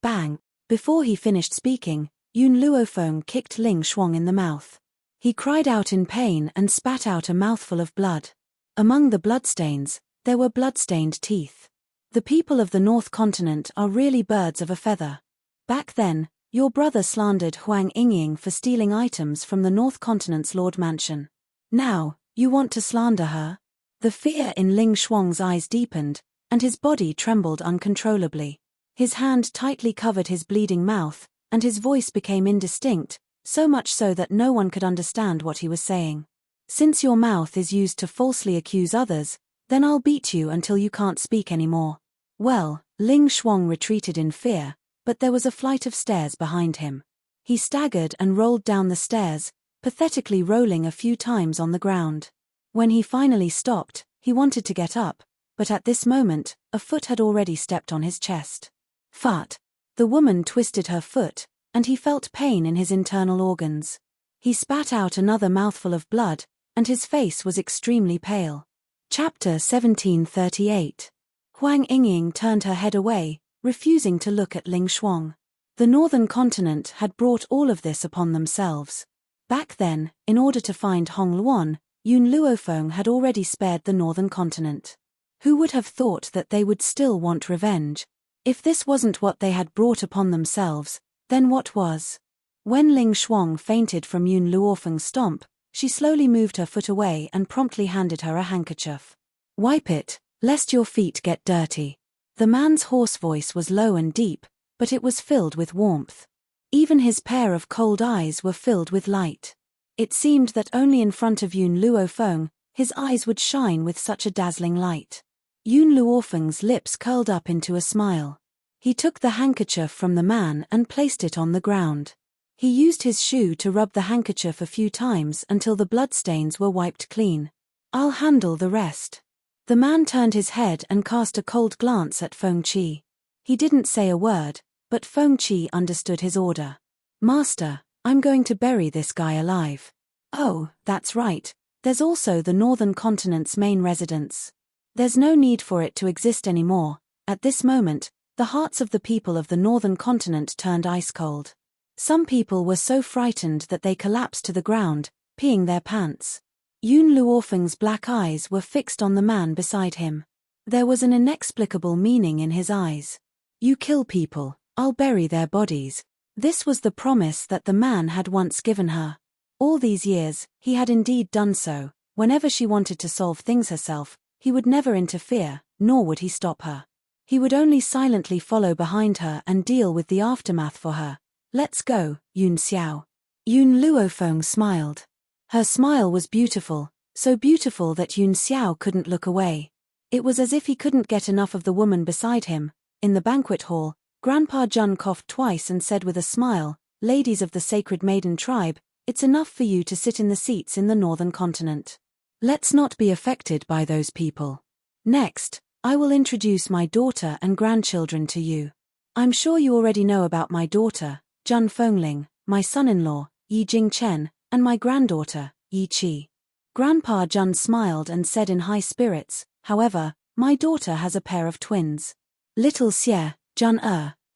bang. Before he finished speaking, Yun Luofeng kicked Ling Shuang in the mouth. He cried out in pain and spat out a mouthful of blood. Among the bloodstains, there were blood-stained teeth. The people of the North Continent are really birds of a feather. Back then, your brother slandered Huang Yingying for stealing items from the North Continent's Lord Mansion. Now, you want to slander her? The fear in Ling Shuang's eyes deepened, and his body trembled uncontrollably. His hand tightly covered his bleeding mouth, and his voice became indistinct, so much so that no one could understand what he was saying. Since your mouth is used to falsely accuse others, then I'll beat you until you can't speak anymore. Well, Ling Shuang retreated in fear, but there was a flight of stairs behind him. He staggered and rolled down the stairs, pathetically rolling a few times on the ground. When he finally stopped, he wanted to get up, but at this moment, a foot had already stepped on his chest. Fart. The woman twisted her foot, and he felt pain in his internal organs. He spat out another mouthful of blood, and his face was extremely pale. Chapter 1738. Huang Yingying turned her head away, refusing to look at Ling Shuang. The Northern Continent had brought all of this upon themselves. Back then, in order to find Hong Luan, Yun Luofeng had already spared the Northern Continent. Who would have thought that they would still want revenge? If this wasn't what they had brought upon themselves, then what was? When Ling Shuang fainted from Yun Luofeng's stomp, she slowly moved her foot away and promptly handed her a handkerchief. Wipe it, lest your feet get dirty. The man's hoarse voice was low and deep, but it was filled with warmth. Even his pair of cold eyes were filled with light. It seemed that only in front of Yun Luofeng, his eyes would shine with such a dazzling light. Yun Luofeng's lips curled up into a smile. He took the handkerchief from the man and placed it on the ground. He used his shoe to rub the handkerchief a few times until the bloodstains were wiped clean. I'll handle the rest. The man turned his head and cast a cold glance at Feng Qi. He didn't say a word, but Feng Qi understood his order. Master, I'm going to bury this guy alive. Oh, that's right. There's also the Northern Continent's main residence. There's no need for it to exist anymore. At this moment, the hearts of the people of the Northern Continent turned ice cold. Some people were so frightened that they collapsed to the ground, peeing their pants. Yun Luofeng's black eyes were fixed on the man beside him. There was an inexplicable meaning in his eyes. You kill people, I'll bury their bodies. This was the promise that the man had once given her. All these years, he had indeed done so, Whenever she wanted to solve things herself, he would never interfere, nor would he stop her. He would only silently follow behind her and deal with the aftermath for her. Let's go, Yun Xiao. Yun Luofeng smiled. Her smile was beautiful, so beautiful that Yun Xiao couldn't look away. It was as if he couldn't get enough of the woman beside him. In the banquet hall, Grandpa Jun coughed twice and said with a smile, "Ladies of the Sacred Maiden tribe, it's enough for you to sit in the seats in the northern continent. Let's not be affected by those people. Next, I will introduce my daughter and grandchildren to you. I'm sure you already know about my daughter, Jun Fengling, my son-in-law, Yi Jingchen, and my granddaughter, Yi Qi." Grandpa Jun smiled and said in high spirits, "However, my daughter has a pair of twins. Little Xie, Jun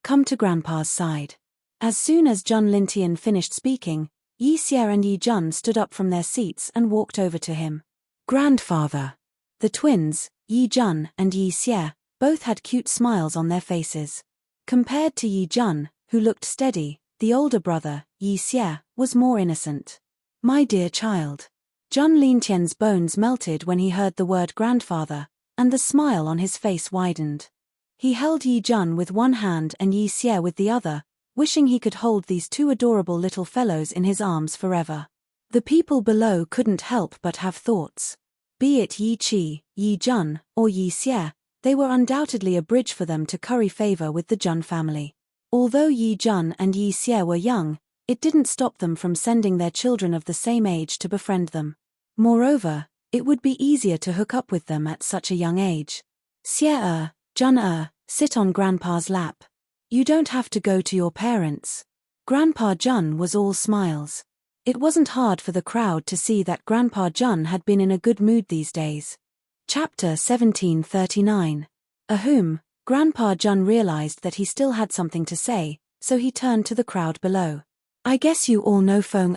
come to Grandpa's side." As soon as Jun Lintian finished speaking, Yi Xie and Yi Jun stood up from their seats and walked over to him. "Grandfather." The twins, Yi Jun and Yi Xie, both had cute smiles on their faces. Compared to Yi Jun, who looked steady, the older brother, Yi Xie, was more innocent. "My dear child." Jun Lintian's bones melted when he heard the word grandfather, and the smile on his face widened. He held Yi Jun with one hand and Yi Xie with the other, wishing he could hold these two adorable little fellows in his arms forever. The people below couldn't help but have thoughts. Be it Yi Qi, Yi Jun, or Yi Xie, they were undoubtedly a bridge for them to curry favor with the Jun family. Although Yi Jun and Yi Xie were young, it didn't stop them from sending their children of the same age to befriend them. Moreover, it would be easier to hook up with them at such a young age. "Xie Jun sit on Grandpa's lap. You don't have to go to your parents." Grandpa Jun was all smiles. It wasn't hard for the crowd to see that Grandpa Jun had been in a good mood these days. Chapter 1739. Grandpa Jun realized that he still had something to say, so he turned to the crowd below. "I guess you all know Feng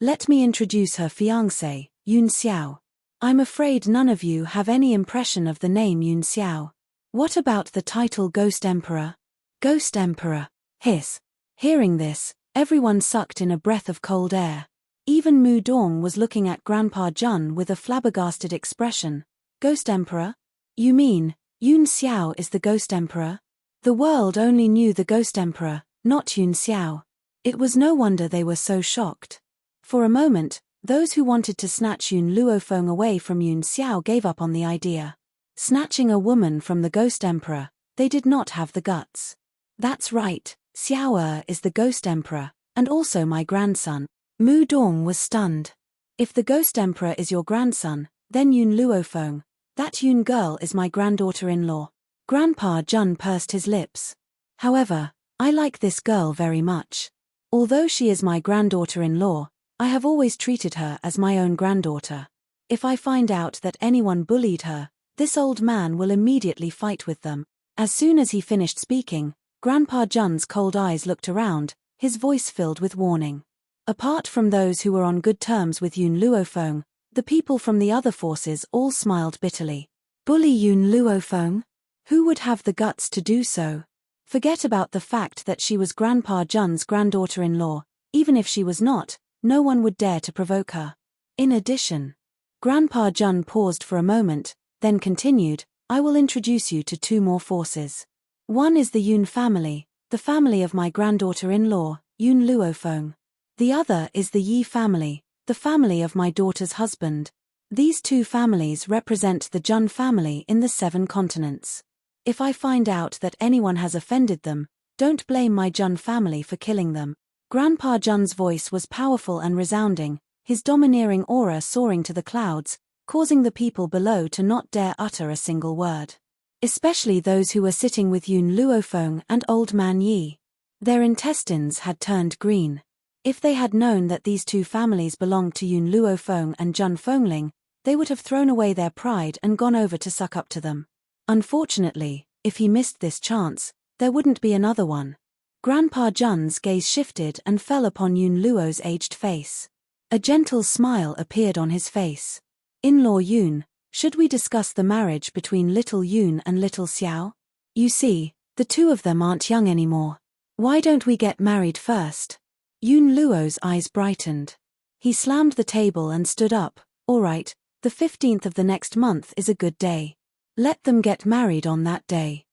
Let me introduce her fiancé, Yun Xiao. I'm afraid none of you have any impression of the name Yun Xiao. What about the title Ghost Emperor?" "Ghost Emperor." Hiss. Hearing this, everyone sucked in a breath of cold air. Even Mu Dong was looking at Grandpa Jun with a flabbergasted expression. "Ghost Emperor? You mean, Yun Xiao is the Ghost Emperor?" The world only knew the Ghost Emperor, not Yun Xiao. It was no wonder they were so shocked. For a moment, those who wanted to snatch Yun Luofeng away from Yun Xiao gave up on the idea. Snatching a woman from the Ghost Emperor, they did not have the guts. "That's right, Xiao is the Ghost Emperor, and also my grandson." Mu Dong was stunned. "If the Ghost Emperor is your grandson, then Yun Luofeng, that Yun girl is my granddaughter-in-law." Grandpa Jun pursed his lips. "However, I like this girl very much. Although she is my granddaughter-in-law, I have always treated her as my own granddaughter. If I find out that anyone bullied her, this old man will immediately fight with them." As soon as he finished speaking, Grandpa Jun's cold eyes looked around, his voice filled with warning. Apart from those who were on good terms with Yun Luofeng, the people from the other forces all smiled bitterly. Bully Yun Luofeng? Who would have the guts to do so? Forget about the fact that she was Grandpa Jun's granddaughter-in-law. Even if she was not, no one would dare to provoke her. In addition, Grandpa Jun paused for a moment, then continued, "I will introduce you to two more forces. One is the Yun family, the family of my granddaughter-in-law, Yun Luofeng. The other is the Yi family, the family of my daughter's husband. These two families represent the Jun family in the 7 continents. If I find out that anyone has offended them, don't blame my Jun family for killing them." Grandpa Jun's voice was powerful and resounding, his domineering aura soaring to the clouds, causing the people below to not dare utter a single word. Especially those who were sitting with Yun Luofeng and Old Man Yi. Their intestines had turned green. If they had known that these two families belonged to Yun Luofeng and Jun Fengling, they would have thrown away their pride and gone over to suck up to them. Unfortunately, if he missed this chance, there wouldn't be another one. Grandpa Jun's gaze shifted and fell upon Yun Luo's aged face. A gentle smile appeared on his face. "In-law Yun, should we discuss the marriage between little Yun and little Xiao? You see, the two of them aren't young anymore. Why don't we get married first?" Yun Luo's eyes brightened. He slammed the table and stood up. "All right, The 15th of the next month is a good day. Let them get married on that day.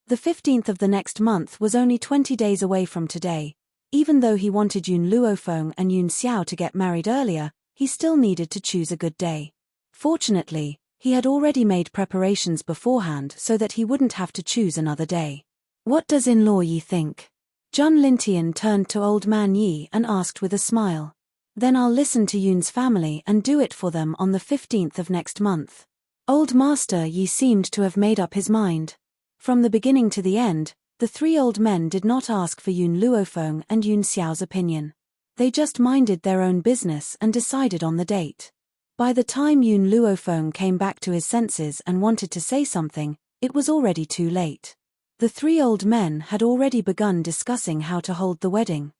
The 15th of the next month was only 20 days away from today. Even though he wanted Yun Luofeng and Yun Xiao to get married earlier, he still needed to choose a good day. Fortunately, he had already made preparations beforehand so that he wouldn't have to choose another day. What does in-law Yi think? Jun Lintian turned to old man Yi and asked with a smile. Then I'll listen to Yun's family and do it for them on the 15th of next month. Old Master Yi seemed to have made up his mind. From the beginning to the end, the three old men did not ask for Yun Luofeng and Yun Xiao's opinion. They just minded their own business and decided on the date. By the time Yun Luofeng came back to his senses and wanted to say something, it was already too late. The three old men had already begun discussing how to hold the wedding.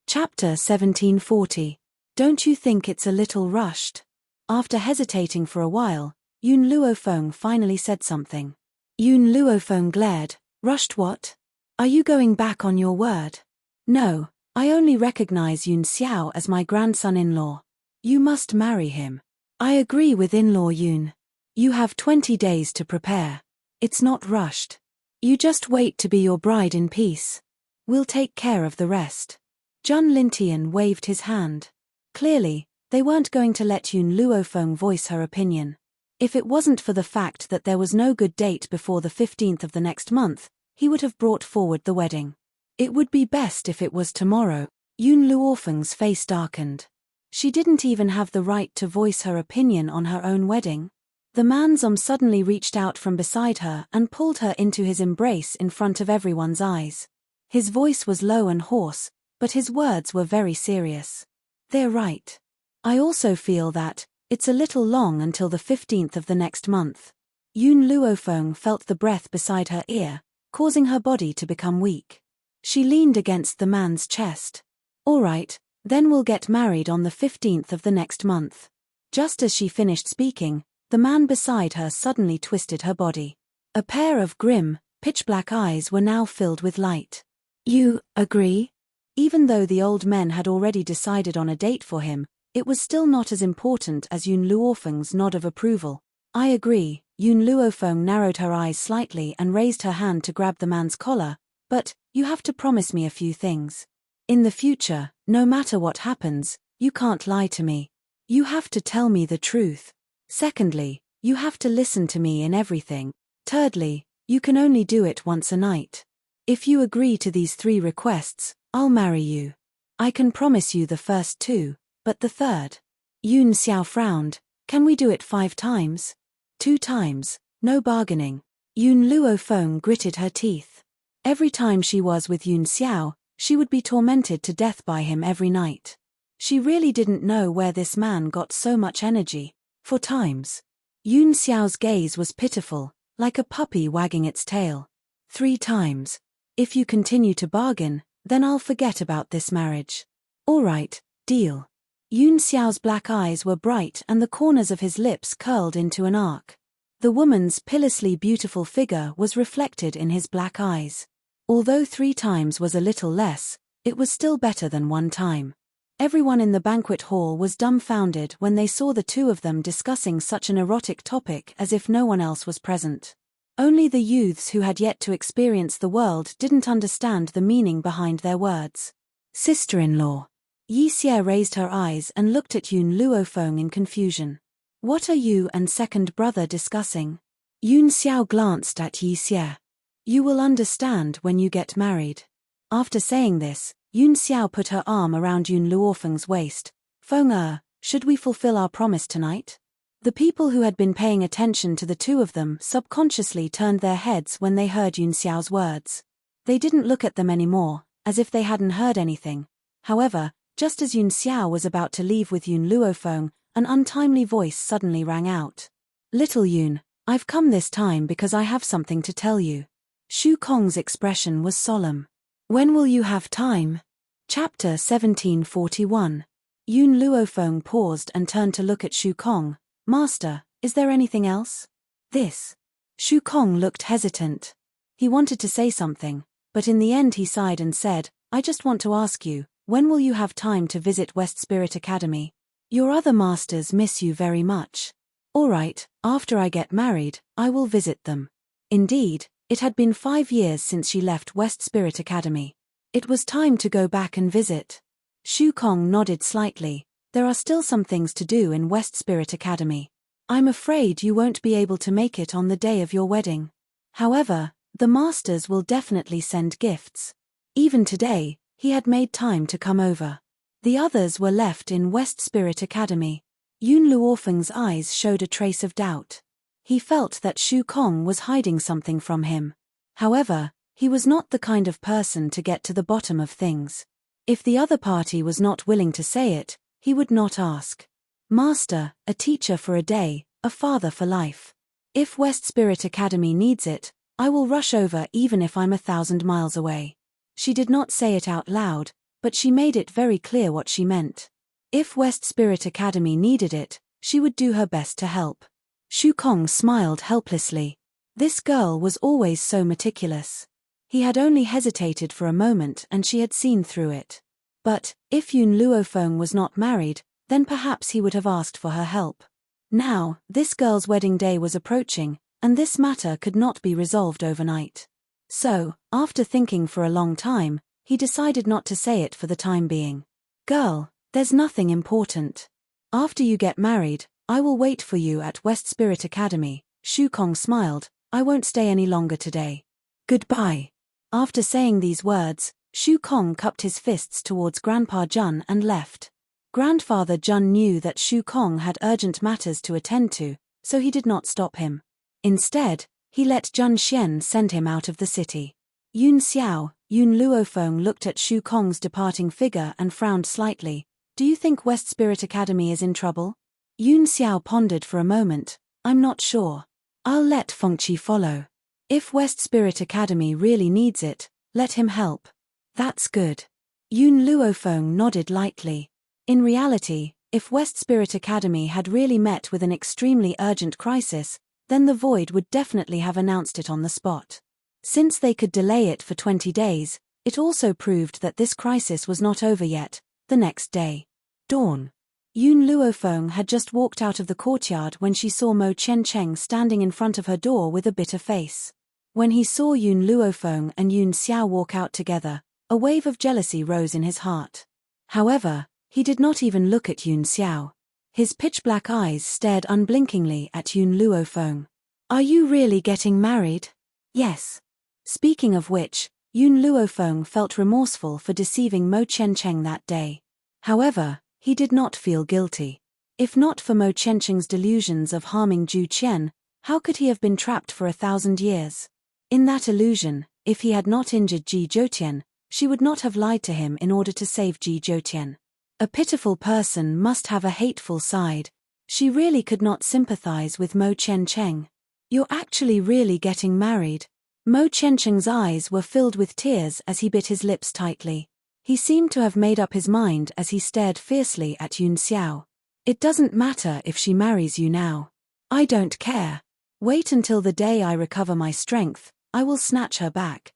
Chapter 1740. Don't you think it's a little rushed? After hesitating for a while, Yun Luofeng finally said something. Yun Luofeng glared. Rushed what? Are you going back on your word? No, I only recognize Yun Xiao as my grandson-in-law. You must marry him. I agree with in-law Yun. You have 20 days to prepare. It's not rushed. You just wait to be your bride in peace. We'll take care of the rest. Jun Lintian waved his hand. Clearly, they weren't going to let Yun Luofeng voice her opinion. If it wasn't for the fact that there was no good date before the 15th of the next month, he would have brought forward the wedding. It would be best if it was tomorrow. Yun Luofeng's face darkened. She didn't even have the right to voice her opinion on her own wedding. The man's arm suddenly reached out from beside her and pulled her into his embrace in front of everyone's eyes. His voice was low and hoarse, but his words were very serious. They're right. I also feel that it's a little long until the 15th of the next month. Yun Luofeng felt the breath beside her ear, causing her body to become weak. She leaned against the man's chest. All right, then we'll get married on the 15th of the next month. Just as she finished speaking, the man beside her suddenly twisted her body. A pair of grim, pitch-black eyes were now filled with light. You agree? Even though the old men had already decided on a date for him, it was still not as important as Yun Luofeng's nod of approval. I agree. Yun Luofeng narrowed her eyes slightly and raised her hand to grab the man's collar, but you have to promise me a few things. In the future, no matter what happens, you can't lie to me. You have to tell me the truth. Secondly, you have to listen to me in everything. Thirdly, you can only do it once a night. If you agree to these 3 requests, I'll marry you. I can promise you the first 2, but the third. Yun Xiao frowned. Can we do it 5 times? 2 times, no bargaining. Yun Luofeng gritted her teeth. Every time she was with Yun Xiao, she would be tormented to death by him every night. She really didn't know where this man got so much energy. 4 times. Yun Xiao's gaze was pitiful, like a puppy wagging its tail. 3 times. If you continue to bargain, then I'll forget about this marriage. All right, deal. Yun Xiao's black eyes were bright and the corners of his lips curled into an arc. The woman's pitilessly beautiful figure was reflected in his black eyes. Although 3 times was a little less, it was still better than 1 time. Everyone in the banquet hall was dumbfounded when they saw the 2 of them discussing such an erotic topic as if no one else was present. Only the youths who had yet to experience the world didn't understand the meaning behind their words. Sister-in-law. Yi Xie raised her eyes and looked at Yun Luofeng in confusion. What are you and second brother discussing? Yun Xiao glanced at Yi Xie. You will understand when you get married. After saying this, Yun Xiao put her arm around Yun Luofeng's waist. Feng should we fulfill our promise tonight? The people who had been paying attention to the 2 of them subconsciously turned their heads when they heard Yun Xiao's words. They didn't look at them anymore, as if they hadn't heard anything. However, just as Yun Xiao was about to leave with Yun Luofeng, an untimely voice suddenly rang out. Little Yun, I've come this time because I have something to tell you. Shu Kong's expression was solemn. When will you have time? Chapter 1741. Yun Luofeng paused and turned to look at Shu Kong. Master, is there anything else? This. Shu Kong looked hesitant. He wanted to say something, but in the end he sighed and said, I just want to ask you, when will you have time to visit West Spirit Academy? Your other masters miss you very much. All right, after I get married, I will visit them. Indeed, it had been 5 years since she left West Spirit Academy. It was time to go back and visit. Shu Kong nodded slightly. There are still some things to do in West Spirit Academy. I'm afraid you won't be able to make it on the day of your wedding. However, the masters will definitely send gifts. Even today, he had made time to come over. The others were left in West Spirit Academy. Yun Luofeng's eyes showed a trace of doubt. He felt that Shu Kong was hiding something from him. However, he was not the kind of person to get to the bottom of things. If the other party was not willing to say it, he would not ask. Master, a teacher for a day, a father for life. If West Spirit Academy needs it, I will rush over even if I'm 1,000 miles away. She did not say it out loud, but she made it very clear what she meant. If West Spirit Academy needed it, she would do her best to help. Shu Kong smiled helplessly. This girl was always so meticulous. He had only hesitated for a moment and she had seen through it. But, if Yun Luofeng was not married, then perhaps he would have asked for her help. Now, this girl's wedding day was approaching, and this matter could not be resolved overnight. So, after thinking for a long time, he decided not to say it for the time being. Girl, there's nothing important. After you get married, I will wait for you at West Spirit Academy. Shu Kong smiled. I won't stay any longer today. Goodbye. After saying these words, Shu Kong cupped his fists towards Grandpa Jun and left. Grandfather Jun knew that Shu Kong had urgent matters to attend to, so he did not stop him. Instead, he let Jun Xian send him out of the city. Yun Xiao, Yun Luofeng looked at Shu Kong's departing figure and frowned slightly. Do you think West Spirit Academy is in trouble? Yun Xiao pondered for a moment. I'm not sure. I'll let Fengqi follow. If West Spirit Academy really needs it, let him help. That's good. Yun Luofeng nodded lightly. In reality, if West Spirit Academy had really met with an extremely urgent crisis, then the Void would definitely have announced it on the spot. Since they could delay it for 20 days, it also proved that this crisis was not over yet. The next day. Dawn. Yun Luofeng had just walked out of the courtyard when she saw Mo Chen standing in front of her door with a bitter face. When he saw Yun Luofeng and Yun Xiao walk out together, a wave of jealousy rose in his heart. However, he did not even look at Yun Xiao. His pitch-black eyes stared unblinkingly at Yun Luofeng. Are you really getting married? Yes. Speaking of which, Yun Luofeng felt remorseful for deceiving Mo Chen that day. However, he did not feel guilty. If not for Mo Chen's delusions of harming Zhu Qian, how could he have been trapped for 1,000 years? In that illusion, if he had not injured Ji Zhoutian, she would not have lied to him in order to save Ji Zhoutian. A pitiful person must have a hateful side. She really could not sympathize with Mo Chen. You're actually really getting married. Mo Chen's eyes were filled with tears as he bit his lips tightly. He seemed to have made up his mind as he stared fiercely at Yun Xiao. It doesn't matter if she marries you now. I don't care. Wait until the day I recover my strength, I will snatch her back.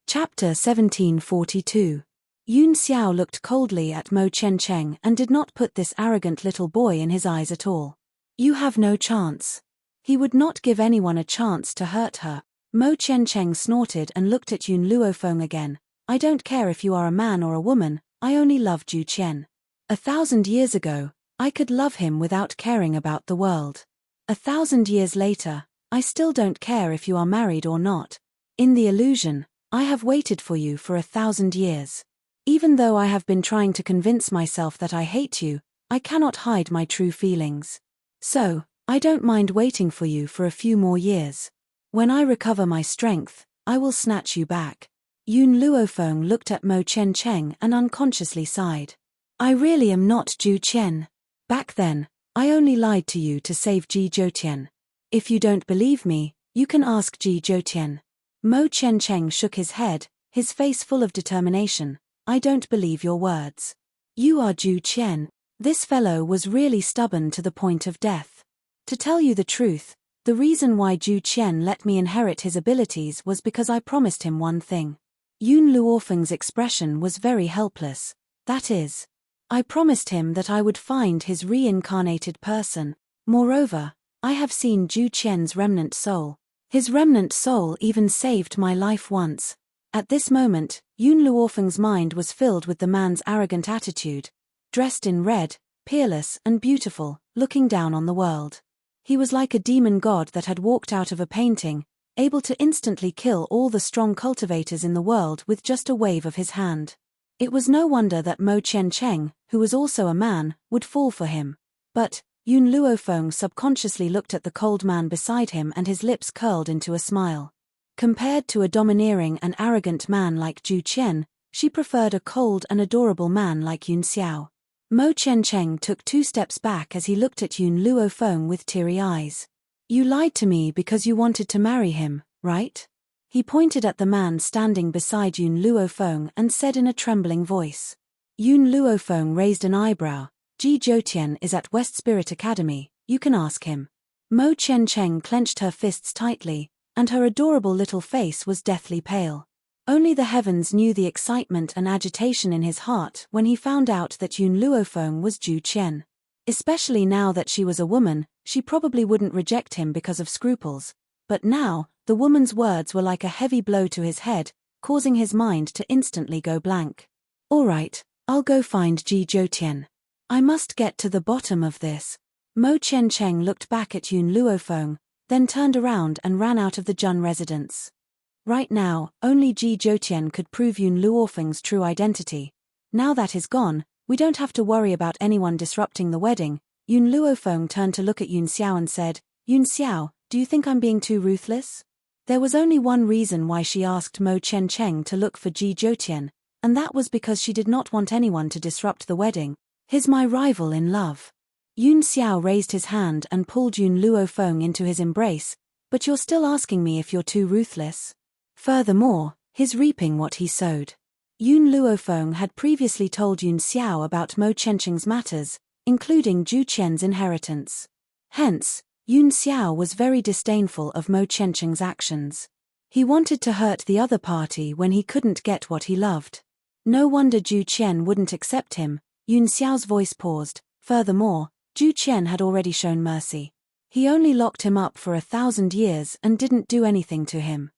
Chapter 1742. Yun Xiao looked coldly at Mo Chen and did not put this arrogant little boy in his eyes at all. You have no chance. He would not give anyone a chance to hurt her. Mo Chen snorted and looked at Yun Luofeng again. I don't care if you are a man or a woman, I only love Zhu Qian. 1,000 years ago, I could love him without caring about the world. 1,000 years later, I still don't care if you are married or not. In the illusion, I have waited for you for 1,000 years. Even though I have been trying to convince myself that I hate you, I cannot hide my true feelings. So, I don't mind waiting for you for a few more years. When I recover my strength, I will snatch you back. Yun Luofeng looked at Mo Chen and unconsciously sighed. I really am not Zhu Qian. Back then, I only lied to you to save Ji Zhoutian. If you don't believe me, you can ask Ji Zhoutian. Mo Chen shook his head, his face full of determination. I don't believe your words. You are Zhu Qian. This fellow was really stubborn to the point of death. To tell you the truth, the reason why Zhu Qian let me inherit his abilities was because I promised him one thing. Yun Luofeng's expression was very helpless. That is, I promised him that I would find his reincarnated person. Moreover, I have seen Zhu Qian's remnant soul. His remnant soul even saved my life once. At this moment, Yun Luofeng's mind was filled with the man's arrogant attitude, dressed in red, peerless and beautiful, looking down on the world. He was like a demon god that had walked out of a painting, able to instantly kill all the strong cultivators in the world with just a wave of his hand. It was no wonder that Mo Qiancheng, who was also a man, would fall for him. But Yun Luofeng subconsciously looked at the cold man beside him and his lips curled into a smile. Compared to a domineering and arrogant man like Zhu Qian, she preferred a cold and adorable man like Yun Xiao. Mo Qiancheng took 2 steps back as he looked at Yun Luofeng with teary eyes. You lied to me because you wanted to marry him, right? He pointed at the man standing beside Yun Luofeng and said in a trembling voice. Yun Luofeng raised an eyebrow. Ji Zhoutian is at West Spirit Academy, you can ask him. Mo Qiancheng clenched her fists tightly, and her adorable little face was deathly pale. Only the heavens knew the excitement and agitation in his heart when he found out that Yun Luofeng was Zhu Qian. Especially now that she was a woman, she probably wouldn't reject him because of scruples. But now, the woman's words were like a heavy blow to his head, causing his mind to instantly go blank. All right, I'll go find Ji Zhoutian. I must get to the bottom of this. Mo Qiancheng looked back at Yun Luofeng, then turned around and ran out of the Jun residence. Right now, only Ji Zhoutian could prove Yun Luofeng's true identity. Now that is gone, we don't have to worry about anyone disrupting the wedding. Yun Luofeng turned to look at Yun Xiao and said, Yun Xiao, do you think I'm being too ruthless? There was only one reason why she asked Mo Qiancheng to look for Ji Zhoutian, and that was because she did not want anyone to disrupt the wedding. He's my rival in love. Yun Xiao raised his hand and pulled Yun Luofeng into his embrace, but you're still asking me if you're too ruthless? Furthermore, he's reaping what he sowed. Yun Luofeng had previously told Yun Xiao about Mo Qiancheng's matters, including Zhu Qian's inheritance. Hence, Yun Xiao was very disdainful of Mo Qiancheng's actions. He wanted to hurt the other party when he couldn't get what he loved. No wonder Zhu Qian wouldn't accept him. Yun Xiao's voice paused. Furthermore, Zhu Qian had already shown mercy. He only locked him up for 1,000 years and didn't do anything to him.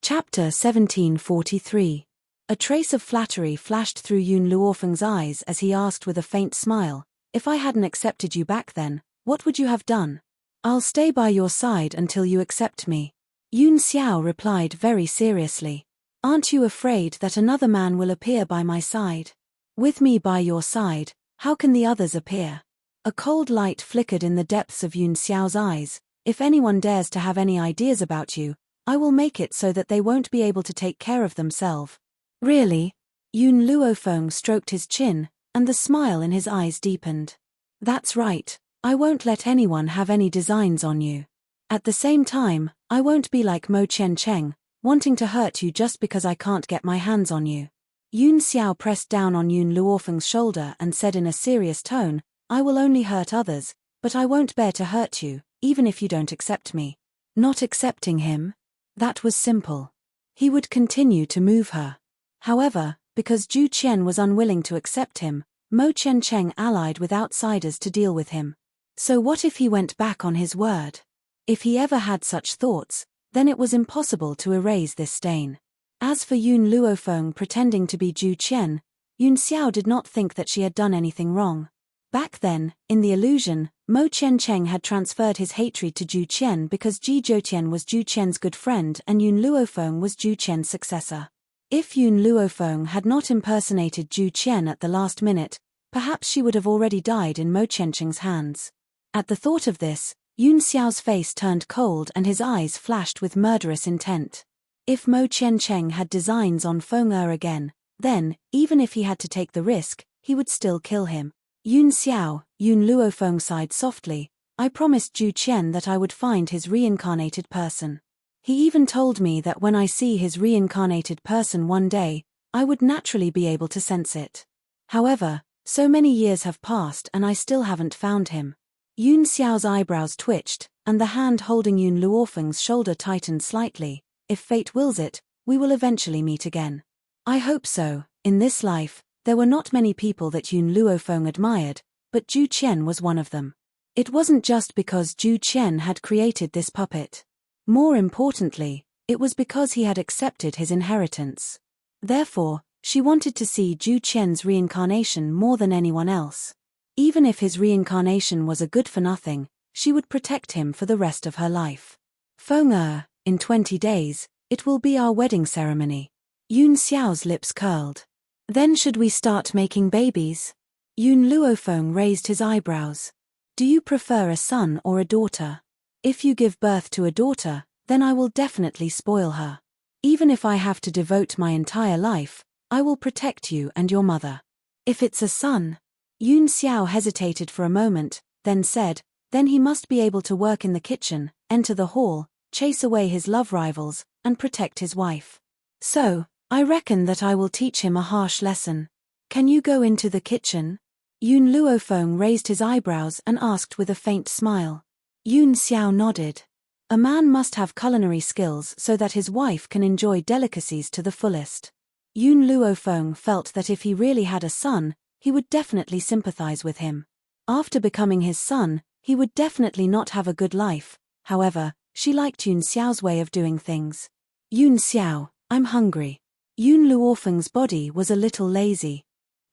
Chapter 1743. A trace of flattery flashed through Yun Luofeng's eyes as he asked with a faint smile, if I hadn't accepted you back then, what would you have done? I'll stay by your side until you accept me. Yun Xiao replied very seriously. Aren't you afraid that another man will appear by my side? With me by your side, how can the others appear? A cold light flickered in the depths of Yun Xiao's eyes. If anyone dares to have any ideas about you, I will make it so that they won't be able to take care of themselves. Really? Yun Luofeng stroked his chin, and the smile in his eyes deepened. That's right, I won't let anyone have any designs on you. At the same time, I won't be like Mo Qiancheng, wanting to hurt you just because I can't get my hands on you. Yun Xiao pressed down on Yun Luofeng's shoulder and said in a serious tone, I will only hurt others, but I won't bear to hurt you, even if you don't accept me. Not accepting him? That was simple. He would continue to move her. However, because Zhu Qian was unwilling to accept him, Mo Qiancheng allied with outsiders to deal with him. So what if he went back on his word? If he ever had such thoughts, then it was impossible to erase this stain. As for Yun Luofeng pretending to be Zhu Qian, Yun Xiao did not think that she had done anything wrong. Back then, in the illusion, Mo Qiancheng had transferred his hatred to Zhu Qian because Ji Zhoutian was Zhu Qian's good friend and Yun Luofeng was Zhu Qian's successor. If Yun Luofeng had not impersonated Zhu Qian at the last minute, perhaps she would have already died in Mo Qiancheng's hands. At the thought of this, Yun Xiao's face turned cold and his eyes flashed with murderous intent. If Mo Qiancheng had designs on Feng Er again, then, even if he had to take the risk, he would still kill him. Yun Xiao, Yun Luofeng sighed softly, I promised Zhu Qian that I would find his reincarnated person. He even told me that when I see his reincarnated person one day, I would naturally be able to sense it. However, so many years have passed and I still haven't found him. Yun Xiao's eyebrows twitched, and the hand holding Yun Luofeng's shoulder tightened slightly. If fate wills it, we will eventually meet again. I hope so. In this life, there were not many people that Yun Luofeng admired, but Zhu Qian was one of them. It wasn't just because Zhu Qian had created this puppet. More importantly, it was because he had accepted his inheritance. Therefore, she wanted to see Zhu Qian's reincarnation more than anyone else. Even if his reincarnation was a good-for-nothing, she would protect him for the rest of her life. Feng in 20 days, it will be our wedding ceremony. Yun Xiao's lips curled. Then should we start making babies? Yun Luofeng raised his eyebrows. Do you prefer a son or a daughter? If you give birth to a daughter, then I will definitely spoil her. Even if I have to devote my entire life, I will protect you and your mother. If it's a son? Yun Xiao hesitated for a moment, then said, then he must be able to work in the kitchen, enter the hall, chase away his love rivals, and protect his wife. So, I reckon that I will teach him a harsh lesson. Can you go into the kitchen? Yun Luofeng raised his eyebrows and asked with a faint smile. Yun Xiao nodded. A man must have culinary skills so that his wife can enjoy delicacies to the fullest. Yun Luofeng felt that if he really had a son, he would definitely sympathize with him. After becoming his son, he would definitely not have a good life. However, she liked Yun Xiao's way of doing things. Yun Xiao, I'm hungry. Yun Luofeng's body was a little lazy.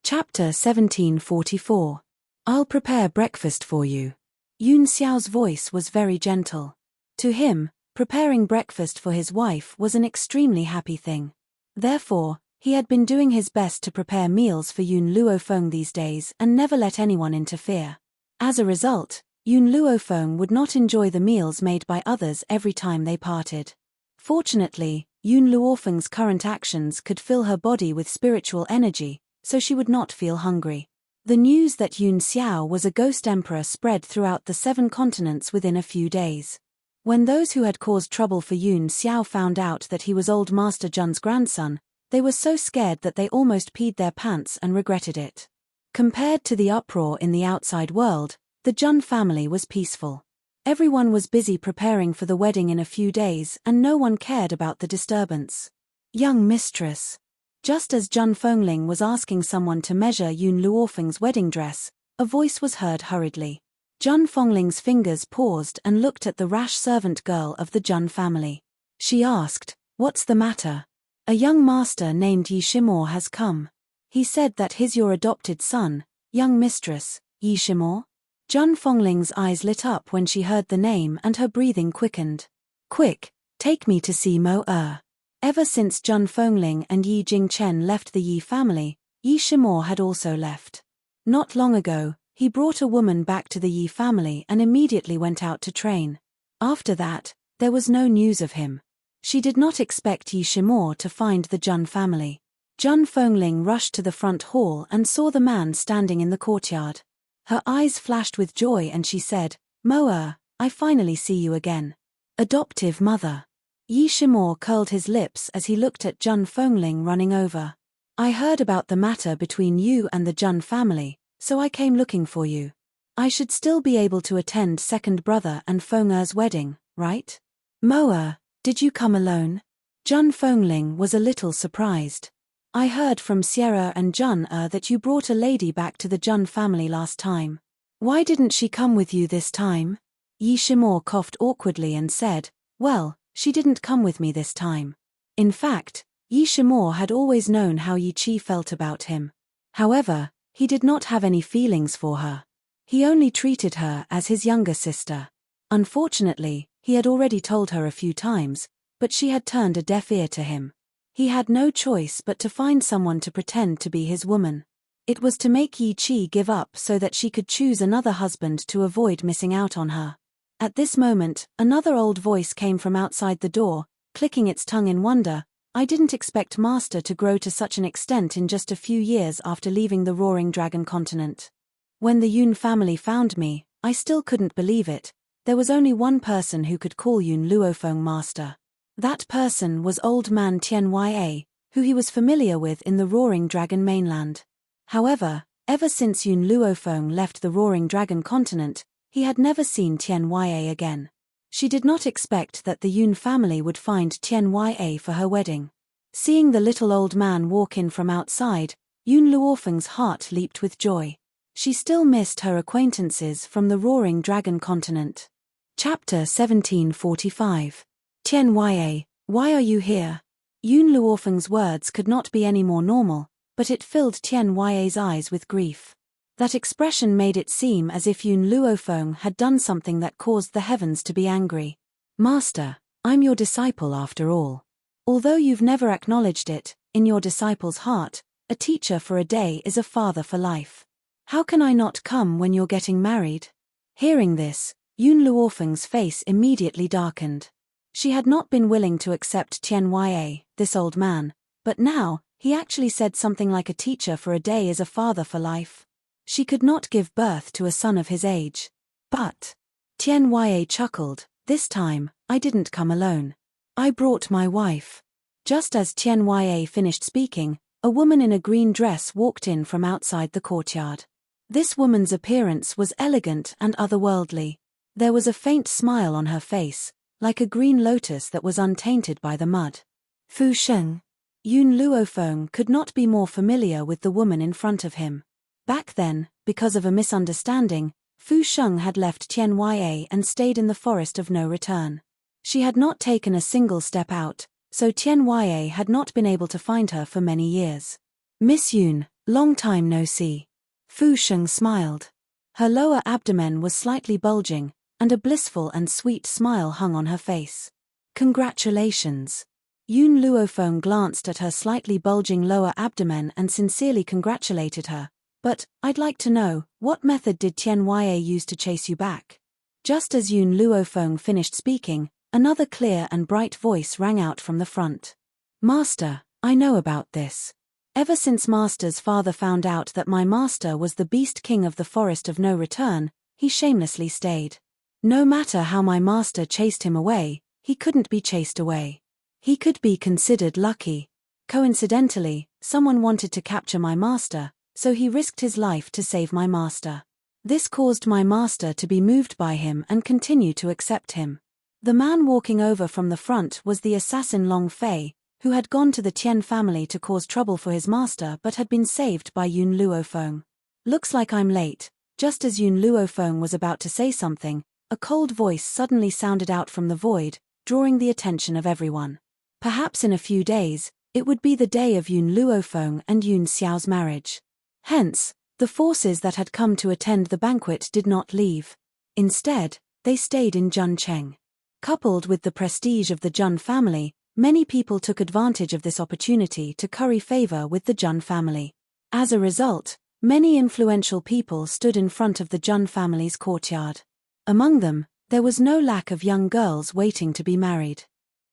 Chapter 1744. I'll prepare breakfast for you. Yun Xiao's voice was very gentle. To him, preparing breakfast for his wife was an extremely happy thing. Therefore, he had been doing his best to prepare meals for Yun Luofeng these days and never let anyone interfere. As a result, Yun Luofeng would not enjoy the meals made by others every time they parted. Fortunately, Yun Luofeng's current actions could fill her body with spiritual energy, so she would not feel hungry. The news that Yun Xiao was a ghost emperor spread throughout the 7 continents within a few days. When those who had caused trouble for Yun Xiao found out that he was old Master Jun's grandson, they were so scared that they almost peed their pants and regretted it. Compared to the uproar in the outside world, the Jun family was peaceful. Everyone was busy preparing for the wedding in a few days and no one cared about the disturbance. Young mistress. Just as Jun Fengling was asking someone to measure Yun Luofeng's wedding dress, a voice was heard hurriedly. Jun Fengling's fingers paused and looked at the rash servant girl of the Jun family. She asked, "What's the matter?" "A young master named Yi Shimo has come. He said that he's your adopted son, young mistress, Yi Shimo." Jun Fengling's eyes lit up when she heard the name and her breathing quickened. "Quick, take me to see Mo-er." Ever since Jun Fengling and Yi Jingchen left the Yi family, Yi Shimo had also left. Not long ago, he brought a woman back to the Yi family and immediately went out to train. After that, there was no news of him. She did not expect Yi Shimo to find the Jun family. Jun Fengling rushed to the front hall and saw the man standing in the courtyard. Her eyes flashed with joy and she said, "Mo-er, I finally see you again. Adoptive mother." Yi Shimo curled his lips as he looked at Jun Fengling running over. "I heard about the matter between you and the Jun family, so I came looking for you. I should still be able to attend second brother and Feng-er's wedding, right?" "Mo-er, did you come alone?" Jun Fengling was a little surprised. "I heard from Sierra and Jun-er that you brought a lady back to the Jun family last time. Why didn't she come with you this time?" Yi Shimo coughed awkwardly and said, "Well, she didn't come with me this time." In fact, Yi Shimo had always known how Yi Qi felt about him. However, he did not have any feelings for her. He only treated her as his younger sister. Unfortunately, he had already told her a few times, but she had turned a deaf ear to him. He had no choice but to find someone to pretend to be his woman. It was to make Yi Qi give up so that she could choose another husband to avoid missing out on her. At this moment, another old voice came from outside the door, clicking its tongue in wonder. "I didn't expect Master to grow to such an extent in just a few years after leaving the Roaring Dragon continent. When the Yun family found me, I still couldn't believe it. There was only one person who could call Yun Luofeng Master. That person was old man Tianya, who he was familiar with in the Roaring Dragon mainland. However, ever since Yun Luofeng left the Roaring Dragon continent, he had never seen Tianya again. She did not expect that the Yun family would find Tianya for her wedding. Seeing the little old man walk in from outside, Yun Luofeng's heart leaped with joy. She still missed her acquaintances from the roaring dragon continent. Chapter 1745. Tianye, why are you here? Yun Luofeng's words could not be any more normal, but it filled Tianye's eyes with grief. That expression made it seem as if Yun Luofeng had done something that caused the heavens to be angry. Master, I'm your disciple after all. Although you've never acknowledged it, in your disciple's heart, a teacher for a day is a father for life. How can I not come when you're getting married? Hearing this, Yun Luofeng's face immediately darkened. She had not been willing to accept Tianye, this old man, but now, he actually said something like a teacher for a day is a father for life. She could not give birth to a son of his age. But Tianye chuckled, this time, I didn't come alone. I brought my wife. Just as Tianye finished speaking, a woman in a green dress walked in from outside the courtyard. This woman's appearance was elegant and otherworldly. There was a faint smile on her face, like a green lotus that was untainted by the mud. Fu Sheng. Yun Luofeng could not be more familiar with the woman in front of him. Back then, because of a misunderstanding, Fu Sheng had left Tianye and stayed in the forest of no return. She had not taken a single step out, so Tianye had not been able to find her for many years. Miss Yun, long time no see. Fu Sheng smiled. Her lower abdomen was slightly bulging, and a blissful and sweet smile hung on her face. Congratulations. Yun Luofeng glanced at her slightly bulging lower abdomen and sincerely congratulated her. But, I'd like to know, what method did Tianye use to chase you back? Just as Yun Luofeng finished speaking, another clear and bright voice rang out from the front. Master, I know about this. Ever since Master's father found out that my master was the beast king of the forest of no return, he shamelessly stayed. No matter how my master chased him away, he couldn't be chased away. He could be considered lucky. Coincidentally, someone wanted to capture my master, so he risked his life to save my master. This caused my master to be moved by him and continue to accept him. The man walking over from the front was the assassin Long Fei, who had gone to the Tian family to cause trouble for his master but had been saved by Yun Luofeng. Looks like I'm late. Just as Yun Luofeng was about to say something, a cold voice suddenly sounded out from the void, drawing the attention of everyone. Perhaps in a few days, it would be the day of Yun Luofeng and Yun Xiao's marriage. Hence, the forces that had come to attend the banquet did not leave. Instead, they stayed in Juncheng. Coupled with the prestige of the Jun family, many people took advantage of this opportunity to curry favor with the Jun family. As a result, many influential people stood in front of the Jun family's courtyard. Among them, there was no lack of young girls waiting to be married.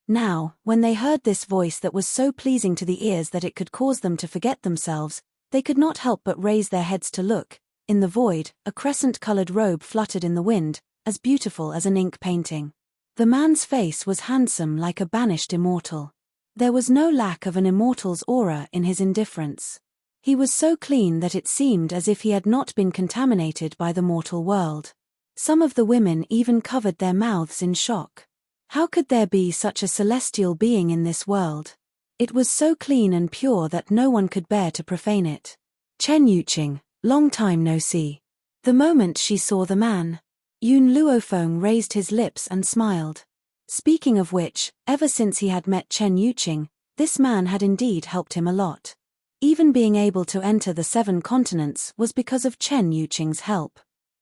Now, when they heard this voice that was so pleasing to the ears that it could cause them to forget themselves, they could not help but raise their heads to look. In the void, a crescent-colored robe fluttered in the wind, as beautiful as an ink painting. The man's face was handsome like a banished immortal. There was no lack of an immortal's aura in his indifference. He was so clean that it seemed as if he had not been contaminated by the mortal world. Some of the women even covered their mouths in shock. How could there be such a celestial being in this world? It was so clean and pure that no one could bear to profane it. Chen Yuqing, long time no see. The moment she saw the man, Yun Luofeng raised his lips and smiled. Speaking of which, ever since he had met Chen Yuqing, this man had indeed helped him a lot. Even being able to enter the 7 continents was because of Chen Yuqing's help.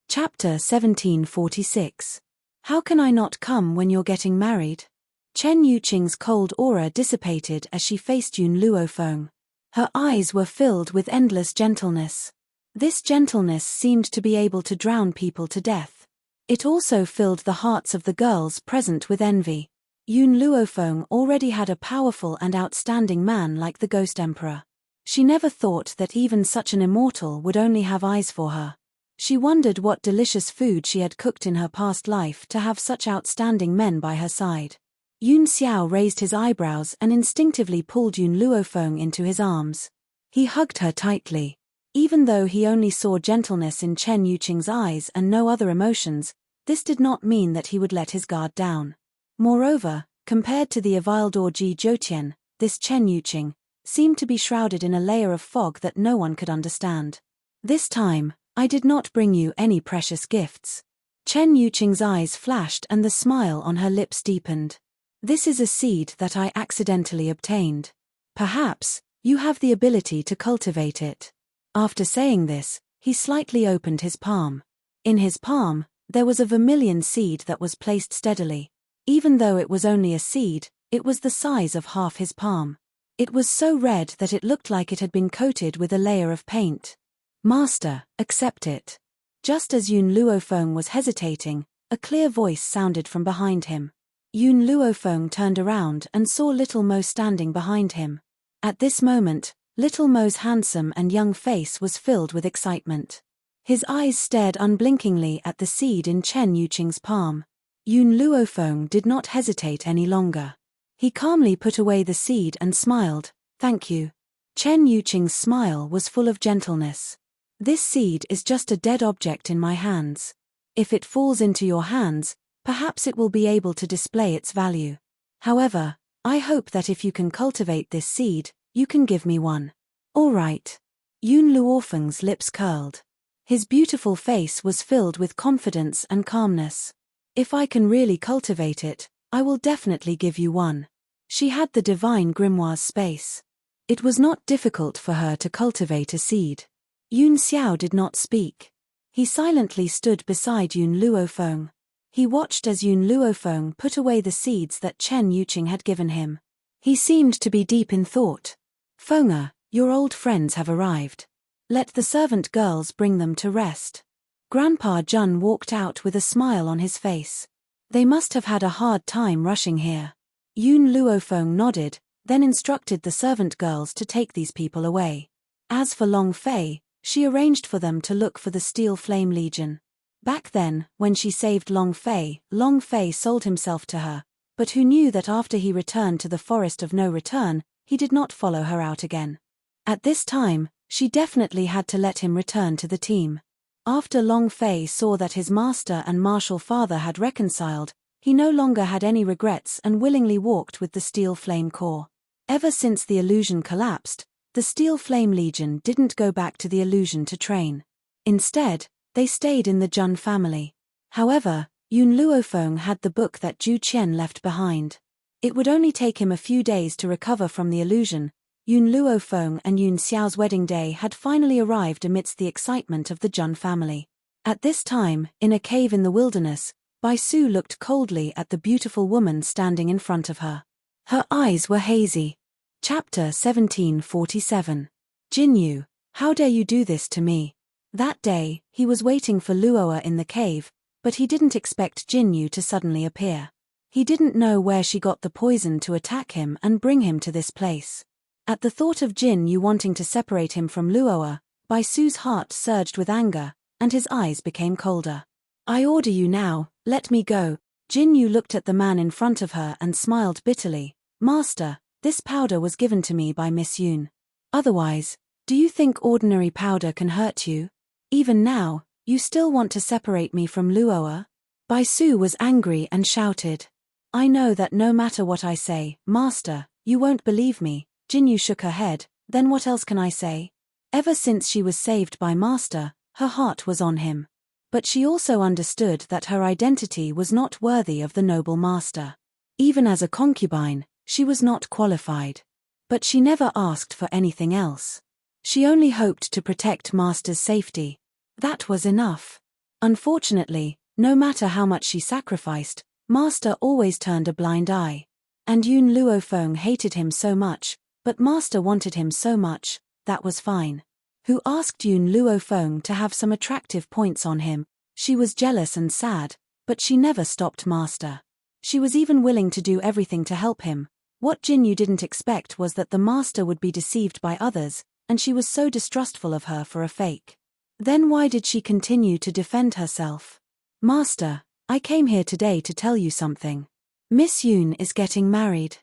Chapter 1746. How can I not come when you're getting married? Chen Yuqing's cold aura dissipated as she faced Yun Luofeng. Her eyes were filled with endless gentleness. This gentleness seemed to be able to drown people to death. It also filled the hearts of the girls present with envy. Yun Luofeng already had a powerful and outstanding man like the Ghost Emperor. She never thought that even such an immortal would only have eyes for her. She wondered what delicious food she had cooked in her past life to have such outstanding men by her side. Yun Xiao raised his eyebrows and instinctively pulled Yun Luofeng into his arms. He hugged her tightly. Even though he only saw gentleness in Chen Yuqing's eyes and no other emotions, this did not mean that he would let his guard down. Moreover, compared to the Avildor Ji Jotian, this Chen Yuqing seemed to be shrouded in a layer of fog that no one could understand. This time, I did not bring you any precious gifts. Chen Yuqing's eyes flashed and the smile on her lips deepened. This is a seed that I accidentally obtained. Perhaps you have the ability to cultivate it. After saying this, he slightly opened his palm. In his palm, there was a vermilion seed that was placed steadily. Even though it was only a seed, it was the size of half his palm. It was so red that it looked like it had been coated with a layer of paint. Master, accept it. Just as Yun Luofeng was hesitating, a clear voice sounded from behind him. Yun Luofeng turned around and saw Little Mo standing behind him. At this moment, Little Mo's handsome and young face was filled with excitement. His eyes stared unblinkingly at the seed in Chen Yuqing's palm. Yun Luofeng did not hesitate any longer. He calmly put away the seed and smiled, "Thank you." Chen Yuqing's smile was full of gentleness. "This seed is just a dead object in my hands. If it falls into your hands, perhaps it will be able to display its value. However, I hope that if you can cultivate this seed, you can give me one." "All right." Yun Luofeng's lips curled. His beautiful face was filled with confidence and calmness. "If I can really cultivate it, I will definitely give you one." She had the divine grimoire's space. It was not difficult for her to cultivate a seed. Yun Xiao did not speak. He silently stood beside Yun Luofeng. He watched as Yun Luofeng put away the seeds that Chen Yuqing had given him. He seemed to be deep in thought. "Feng'er, your old friends have arrived. Let the servant girls bring them to rest." Grandpa Jun walked out with a smile on his face. "They must have had a hard time rushing here." Yun Luofeng nodded, then instructed the servant girls to take these people away. As for Long Fei, she arranged for them to look for the Steel Flame Legion. Back then, when she saved Long Fei sold himself to her, but who knew that after he returned to the Forest of No Return, he did not follow her out again. At this time, she definitely had to let him return to the team. After Long Fei saw that his master and martial father had reconciled, he no longer had any regrets and willingly walked with the Steel Flame Corps. Ever since the illusion collapsed, the Steel Flame Legion didn't go back to the illusion to train. Instead, they stayed in the Jun family. However, Yun Luofeng had the book that Zhu Qian left behind. It would only take him a few days to recover from the illusion. Yun Luofeng and Yun Xiao's wedding day had finally arrived amidst the excitement of the Jun family. At this time, in a cave in the wilderness, Bai Su looked coldly at the beautiful woman standing in front of her. Her eyes were hazy. Chapter 1747. Jinyu, how dare you do this to me? That day, he was waiting for Luo'er in the cave, but he didn't expect Jinyu to suddenly appear. He didn't know where she got the poison to attack him and bring him to this place. At the thought of Jinyu wanting to separate him from Luo'er, Bai Su's heart surged with anger, and his eyes became colder. "I order you now, let me go." Jinyu looked at the man in front of her and smiled bitterly. "Master, this powder was given to me by Miss Yun. Otherwise, do you think ordinary powder can hurt you? Even now, you still want to separate me from Luo'er?" Bai Su was angry and shouted. "I know that no matter what I say, Master, you won't believe me." Jinyu shook her head. "Then what else can I say?" Ever since she was saved by Master, her heart was on him. But she also understood that her identity was not worthy of the noble Master. Even as a concubine, she was not qualified. But she never asked for anything else. She only hoped to protect Master's safety. That was enough. Unfortunately, no matter how much she sacrificed, Master always turned a blind eye. And Yun Luofeng hated him so much, but Master wanted him so much, that was fine. Who asked Yun Luofeng to have some attractive points on him? She was jealous and sad, but she never stopped Master. She was even willing to do everything to help him. What Jinyu didn't expect was that the Master would be deceived by others, and she was so distrustful of her for a fake. Then why did she continue to defend herself? "Master, I came here today to tell you something. Miss Yun is getting married."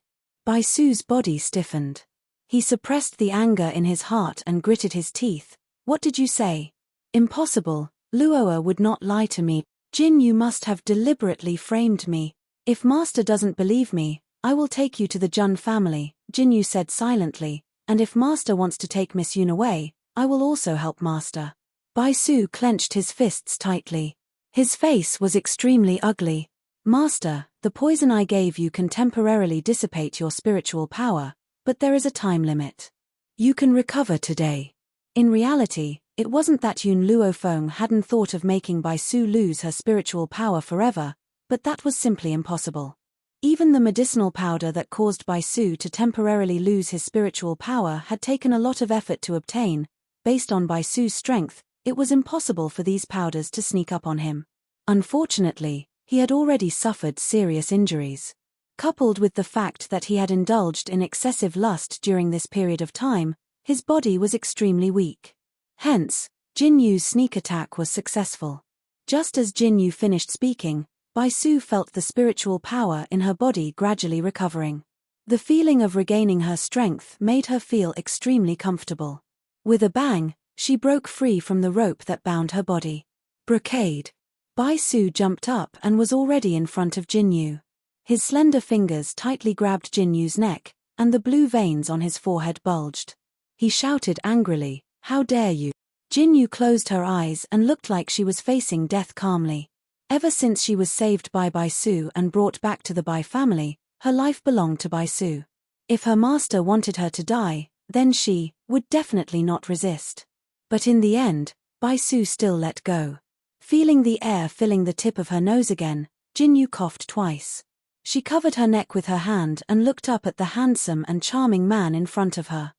Bai Su's body stiffened. He suppressed the anger in his heart and gritted his teeth. "What did you say?" "Impossible, Luo'er would not lie to me. Jinyu must have deliberately framed me. If Master doesn't believe me, I will take you to the Jun family," Jinyu said silently, "and if Master wants to take Miss Yun away, I will also help Master." Bai Su clenched his fists tightly. His face was extremely ugly. Master, the poison I gave you can temporarily dissipate your spiritual power, but there is a time limit. You can recover today. In reality, it wasn't that Yun Luofeng hadn't thought of making Bai Su lose her spiritual power forever, but that was simply impossible. Even the medicinal powder that caused Bai Su to temporarily lose his spiritual power had taken a lot of effort to obtain. Based on Bai Su's strength, it was impossible for these powders to sneak up on him. Unfortunately, he had already suffered serious injuries. Coupled with the fact that he had indulged in excessive lust during this period of time, his body was extremely weak. Hence, Jin Yu's sneak attack was successful. Just as Jin Yu finished speaking, Bai Su felt the spiritual power in her body gradually recovering. The feeling of regaining her strength made her feel extremely comfortable. With a bang, she broke free from the rope that bound her body. Brocade. Bai Su jumped up and was already in front of Jin Yu. His slender fingers tightly grabbed Jin Yu's neck, and the blue veins on his forehead bulged. He shouted angrily, "How dare you!" Jin Yu closed her eyes and looked like she was facing death calmly. Ever since she was saved by Bai Su and brought back to the Bai family, her life belonged to Bai Su. If her master wanted her to die, then she would definitely not resist. But in the end, Bai Su still let go. Feeling the air filling the tip of her nose again, Jin Yu coughed twice. She covered her neck with her hand and looked up at the handsome and charming man in front of her.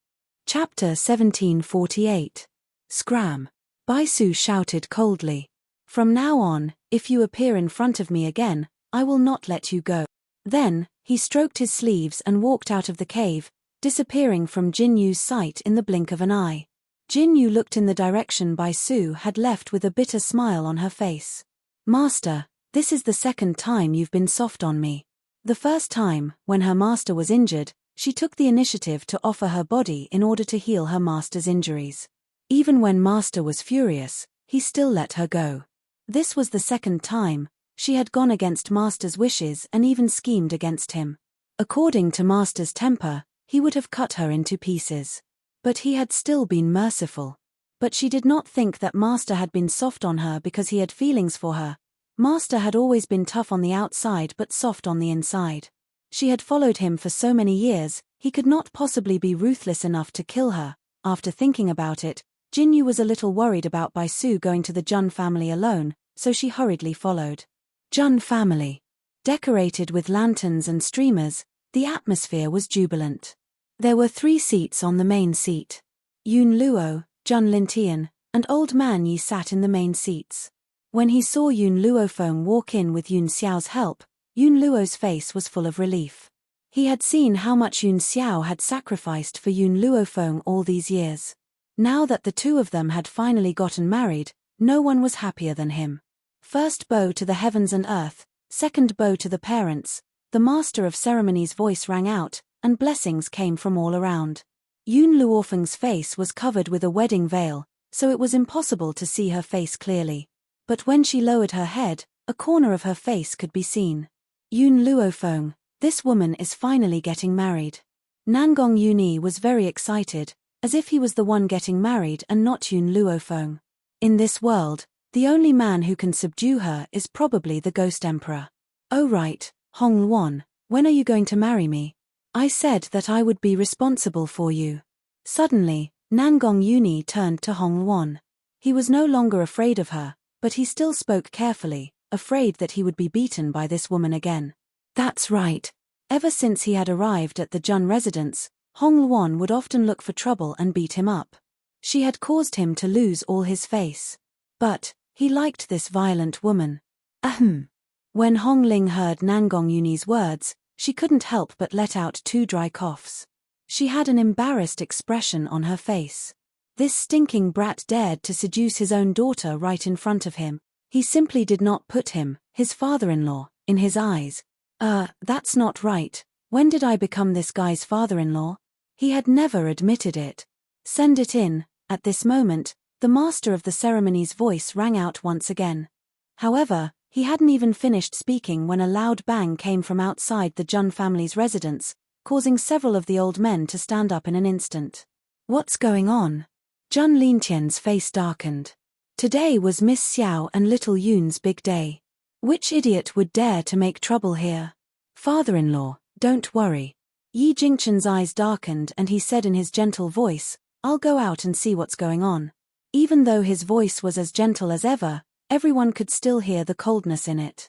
Chapter 1748. Scram. Bai Su shouted coldly. "From now on, if you appear in front of me again, I will not let you go." Then, he stroked his sleeves and walked out of the cave, disappearing from Jin Yu's sight in the blink of an eye. Jin Yu looked in the direction Bai Su had left with a bitter smile on her face. "Master, this is the second time you've been soft on me. The first time, when her master was injured, she took the initiative to offer her body in order to heal her master's injuries. Even when master was furious, he still let her go. This was the second time she had gone against master's wishes and even schemed against him. According to master's temper, he would have cut her into pieces. But he had still been merciful. But she did not think that master had been soft on her because he had feelings for her. Master had always been tough on the outside but soft on the inside. She had followed him for so many years, he could not possibly be ruthless enough to kill her. After thinking about it, Jin Yu was a little worried about Bai Su going to the Jun family alone, so she hurriedly followed. Jun family. Decorated with lanterns and streamers, the atmosphere was jubilant. There were 3 seats on the main seat. Yun Luo, Jun Lintian, and Old Man Yi sat in the main seats. When he saw Yun Luofeng walk in with Yun Xiao's help, Yun Luo's face was full of relief. He had seen how much Yun Xiao had sacrificed for Yun Luofeng all these years. Now that the two of them had finally gotten married, no one was happier than him. First bow to the heavens and earth, second bow to the parents, the master of ceremonies' voice rang out, and blessings came from all around. Yun Luofeng's face was covered with a wedding veil, so it was impossible to see her face clearly. But when she lowered her head, a corner of her face could be seen. Yun Luofeng, this woman is finally getting married. Nangong Yuni was very excited, as if he was the one getting married and not Yun Luofeng. In this world, the only man who can subdue her is probably the Ghost Emperor. "Oh right, Hong Luan, when are you going to marry me? I said that I would be responsible for you." Suddenly, Nangong Yuni turned to Hong Luan. He was no longer afraid of her, but he still spoke carefully, afraid that he would be beaten by this woman again. That's right. Ever since he had arrived at the Jun residence, Hong Luan would often look for trouble and beat him up. She had caused him to lose all his face. But he liked this violent woman. Ahem. When Hong Ling heard Nangong Yuni's words, she couldn't help but let out 2 dry coughs. She had an embarrassed expression on her face. This stinking brat dared to seduce his own daughter right in front of him. He simply did not put him, his father-in-law, in his eyes. That's not right. When did I become this guy's father-in-law? He had never admitted it. Send it in. At this moment, the master of the ceremony's voice rang out once again. However, he hadn't even finished speaking when a loud bang came from outside the Jun family's residence, causing several of the old men to stand up in an instant. What's going on? Jun Lintian's face darkened. Today was Miss Xiao and little Yoon's big day. Which idiot would dare to make trouble here? Father-in-law, don't worry. Yi Jingchen's eyes darkened and he said in his gentle voice, I'll go out and see what's going on. Even though his voice was as gentle as ever, everyone could still hear the coldness in it.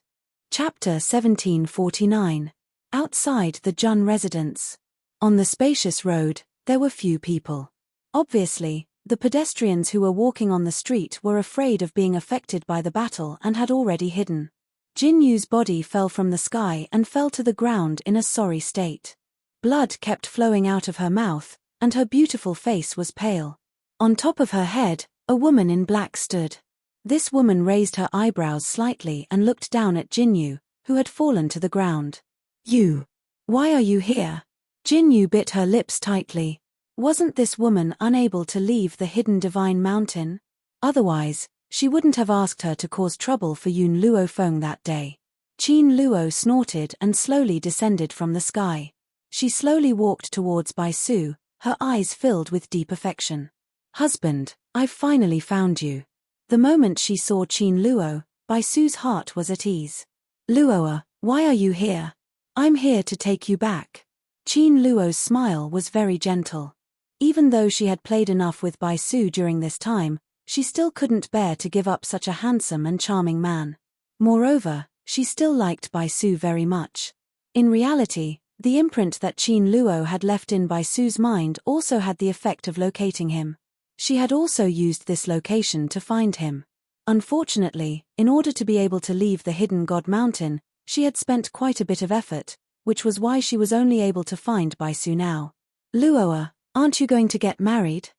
Chapter 1749. Outside the Jun residence. On the spacious road, there were few people. Obviously, the pedestrians who were walking on the street were afraid of being affected by the battle and had already hidden. Jin Yu's body fell from the sky and fell to the ground in a sorry state. Blood kept flowing out of her mouth, and her beautiful face was pale. On top of her head, a woman in black stood. This woman raised her eyebrows slightly and looked down at Jin Yu, who had fallen to the ground. You. Why are you here? Jin Yu bit her lips tightly. Wasn't this woman unable to leave the hidden divine mountain? Otherwise, she wouldn't have asked her to cause trouble for Yun Luo Feng that day. Qin Luo snorted and slowly descended from the sky. She slowly walked towards Bai Su, her eyes filled with deep affection. Husband, I've finally found you. The moment she saw Qin Luo, Bai Su's heart was at ease. Luoa, why are you here? I'm here to take you back. Qin Luo's smile was very gentle. Even though she had played enough with Bai Su during this time, she still couldn't bear to give up such a handsome and charming man. Moreover, she still liked Bai Su very much. In reality, the imprint that Qin Luo had left in Bai Su's mind also had the effect of locating him. She had also used this location to find him. Unfortunately, in order to be able to leave the hidden God Mountain, she had spent quite a bit of effort, which was why she was only able to find Bai Su now. Luoa, aren't you going to get married?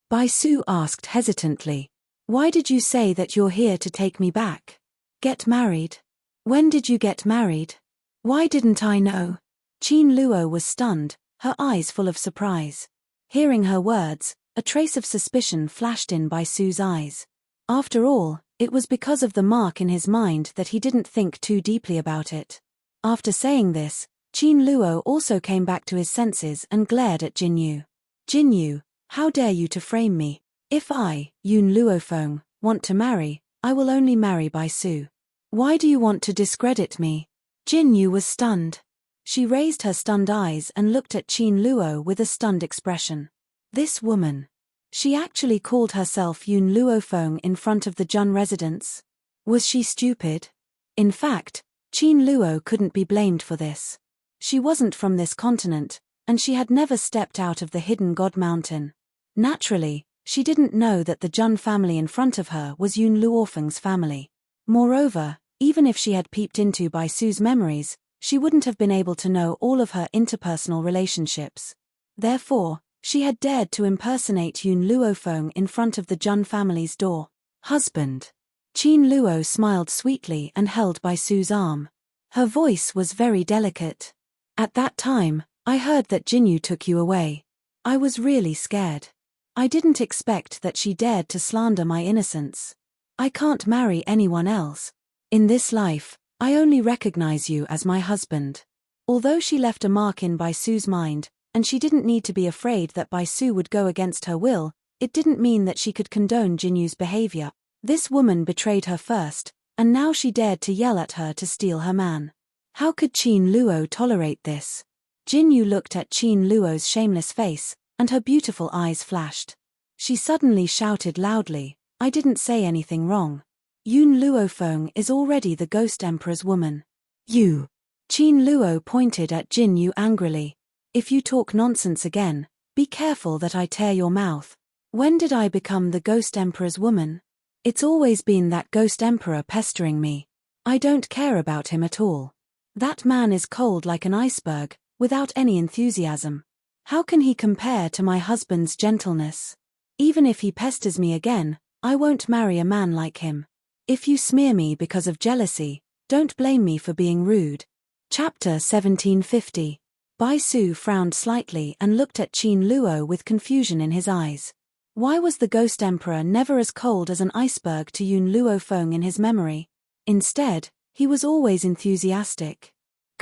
Bai Su asked hesitantly. Why did you say that you're here to take me back? Get married? When did you get married? Why didn't I know? Qin Luo was stunned, her eyes full of surprise. Hearing her words, a trace of suspicion flashed in Bai Su's eyes. After all, it was because of the mark in his mind that he didn't think too deeply about it. After saying this, Qin Luo also came back to his senses and glared at Jin Yu. Jin Yu, how dare you to frame me? If I, Yun Luofeng, want to marry, I will only marry Bai Su. Why do you want to discredit me? Jin Yu was stunned. She raised her stunned eyes and looked at Qin Luo with a stunned expression. This woman. She actually called herself Yun Luofeng in front of the Jun residence. Was she stupid? In fact, Qin Luo couldn't be blamed for this. She wasn't from this continent, and she had never stepped out of the hidden God Mountain. Naturally, she didn't know that the Jun family in front of her was Yun Luofeng's family. Moreover, even if she had peeped into Bai Su's memories, she wouldn't have been able to know all of her interpersonal relationships. Therefore, she had dared to impersonate Yun Luofeng in front of the Jun family's door. Husband. Qin Luo smiled sweetly and held Bai Su's arm. Her voice was very delicate. At that time, I heard that Jinyu took you away. I was really scared. I didn't expect that she dared to slander my innocence. I can't marry anyone else. In this life, I only recognize you as my husband. Although she left a mark in Bai Su's mind, and she didn't need to be afraid that Bai Su would go against her will, it didn't mean that she could condone Jinyu's behavior. This woman betrayed her first, and now she dared to yell at her to steal her man. How could Qin Luo tolerate this? Jinyu looked at Qin Luo's shameless face, and her beautiful eyes flashed. She suddenly shouted loudly, I didn't say anything wrong. Yun Luofeng is already the Ghost Emperor's woman. You. Qin Luo pointed at Jinyu angrily. If you talk nonsense again, be careful that I tear your mouth. When did I become the Ghost Emperor's woman? It's always been that Ghost Emperor pestering me. I don't care about him at all. That man is cold like an iceberg, without any enthusiasm. How can he compare to my husband's gentleness? Even if he pesters me again, I won't marry a man like him. If you smear me because of jealousy, don't blame me for being rude. Chapter 1750. Bai Su frowned slightly and looked at Qin Luo with confusion in his eyes. Why was the Ghost Emperor never as cold as an iceberg to Yun Luofeng in his memory? Instead, he was always enthusiastic.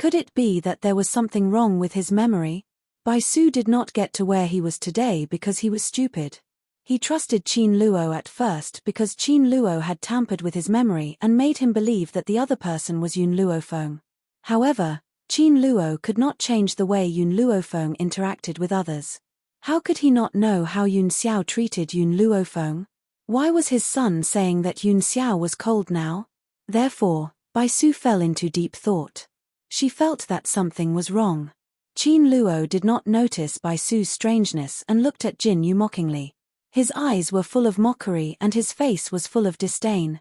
Could it be that there was something wrong with his memory? Bai Su did not get to where he was today because he was stupid. He trusted Qin Luo at first because Qin Luo had tampered with his memory and made him believe that the other person was Yun Luofeng. However, Qin Luo could not change the way Yun Luofeng interacted with others. How could he not know how Yun Xiao treated Yun Luofeng? Why was his son saying that Yun Xiao was cold now? Therefore, Bai Su fell into deep thought. She felt that something was wrong. Qin Luo did not notice Bai Su's strangeness and looked at Jin Yu mockingly. His eyes were full of mockery and his face was full of disdain.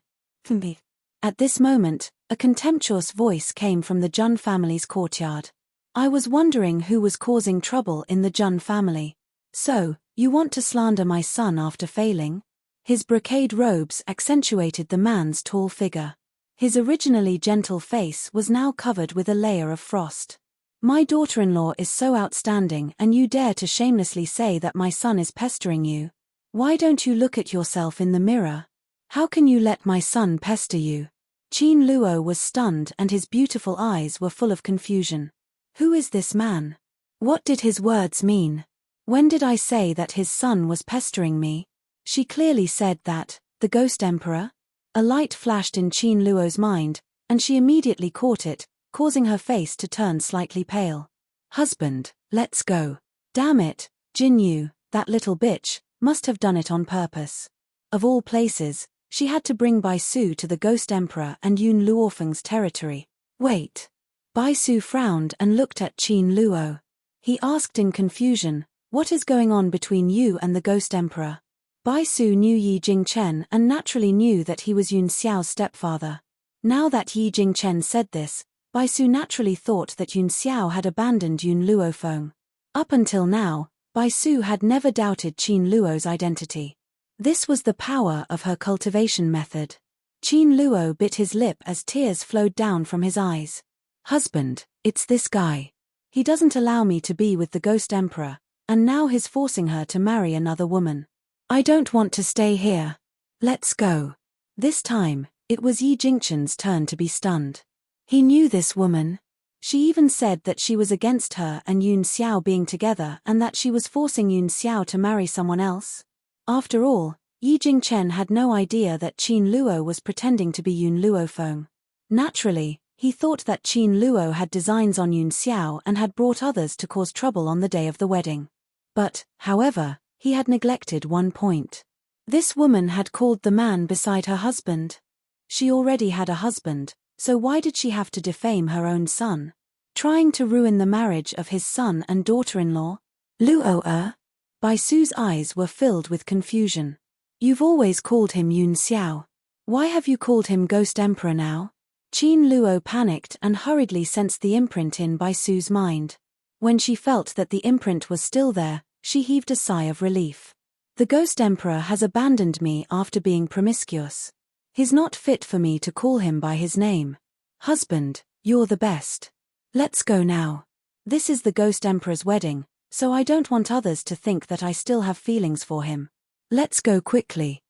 At this moment, a contemptuous voice came from the Jun family's courtyard. I was wondering who was causing trouble in the Jun family. So, you want to slander my son after failing? His brocade robes accentuated the man's tall figure. His originally gentle face was now covered with a layer of frost. My daughter-in-law is so outstanding and you dare to shamelessly say that my son is pestering you? Why don't you look at yourself in the mirror? How can you let my son pester you? Qin Luo was stunned and his beautiful eyes were full of confusion. Who is this man? What did his words mean? When did I say that his son was pestering me? She clearly said that, the Ghost Emperor? A light flashed in Qin Luo's mind, and she immediately caught it, causing her face to turn slightly pale. Husband, let's go. Damn it, Jin Yu, that little bitch, must have done it on purpose. Of all places, she had to bring Bai Su to the Ghost Emperor and Yun Luofeng's territory. Wait. Bai Su frowned and looked at Qin Luo. He asked in confusion, what is going on between you and the Ghost Emperor? Bai Su knew Yi Jingchen and naturally knew that he was Yun Xiao's stepfather. Now that Yi Jingchen said this, Bai Su naturally thought that Yun Xiao had abandoned Yun Luofeng. Up until now, Bai Su had never doubted Qin Luo's identity. This was the power of her cultivation method. Qin Luo bit his lip as tears flowed down from his eyes. Husband, it's this guy. He doesn't allow me to be with the Ghost Emperor, and now he's forcing her to marry another woman. I don't want to stay here. Let's go. This time, it was Yi Jingchen's turn to be stunned. He knew this woman. She even said that she was against her and Yun Xiao being together and that she was forcing Yun Xiao to marry someone else. After all, Yi Jingchen had no idea that Qin Luo was pretending to be Yun Luofeng. Naturally, he thought that Qin Luo had designs on Yun Xiao and had brought others to cause trouble on the day of the wedding. But, however, he had neglected one point. This woman had called the man beside her husband. She already had a husband, so why did she have to defame her own son? Trying to ruin the marriage of his son and daughter-in-law? Luo. Bai Su's eyes were filled with confusion. You've always called him Yun Xiao. Why have you called him Ghost Emperor now? Qin Luo panicked and hurriedly sensed the imprint in Bai Su's mind. When she felt that the imprint was still there, she heaved a sigh of relief. The Ghost Emperor has abandoned me after being promiscuous. He's not fit for me to call him by his name. Husband, you're the best. Let's go now. This is the Ghost Emperor's wedding, so I don't want others to think that I still have feelings for him. Let's go quickly.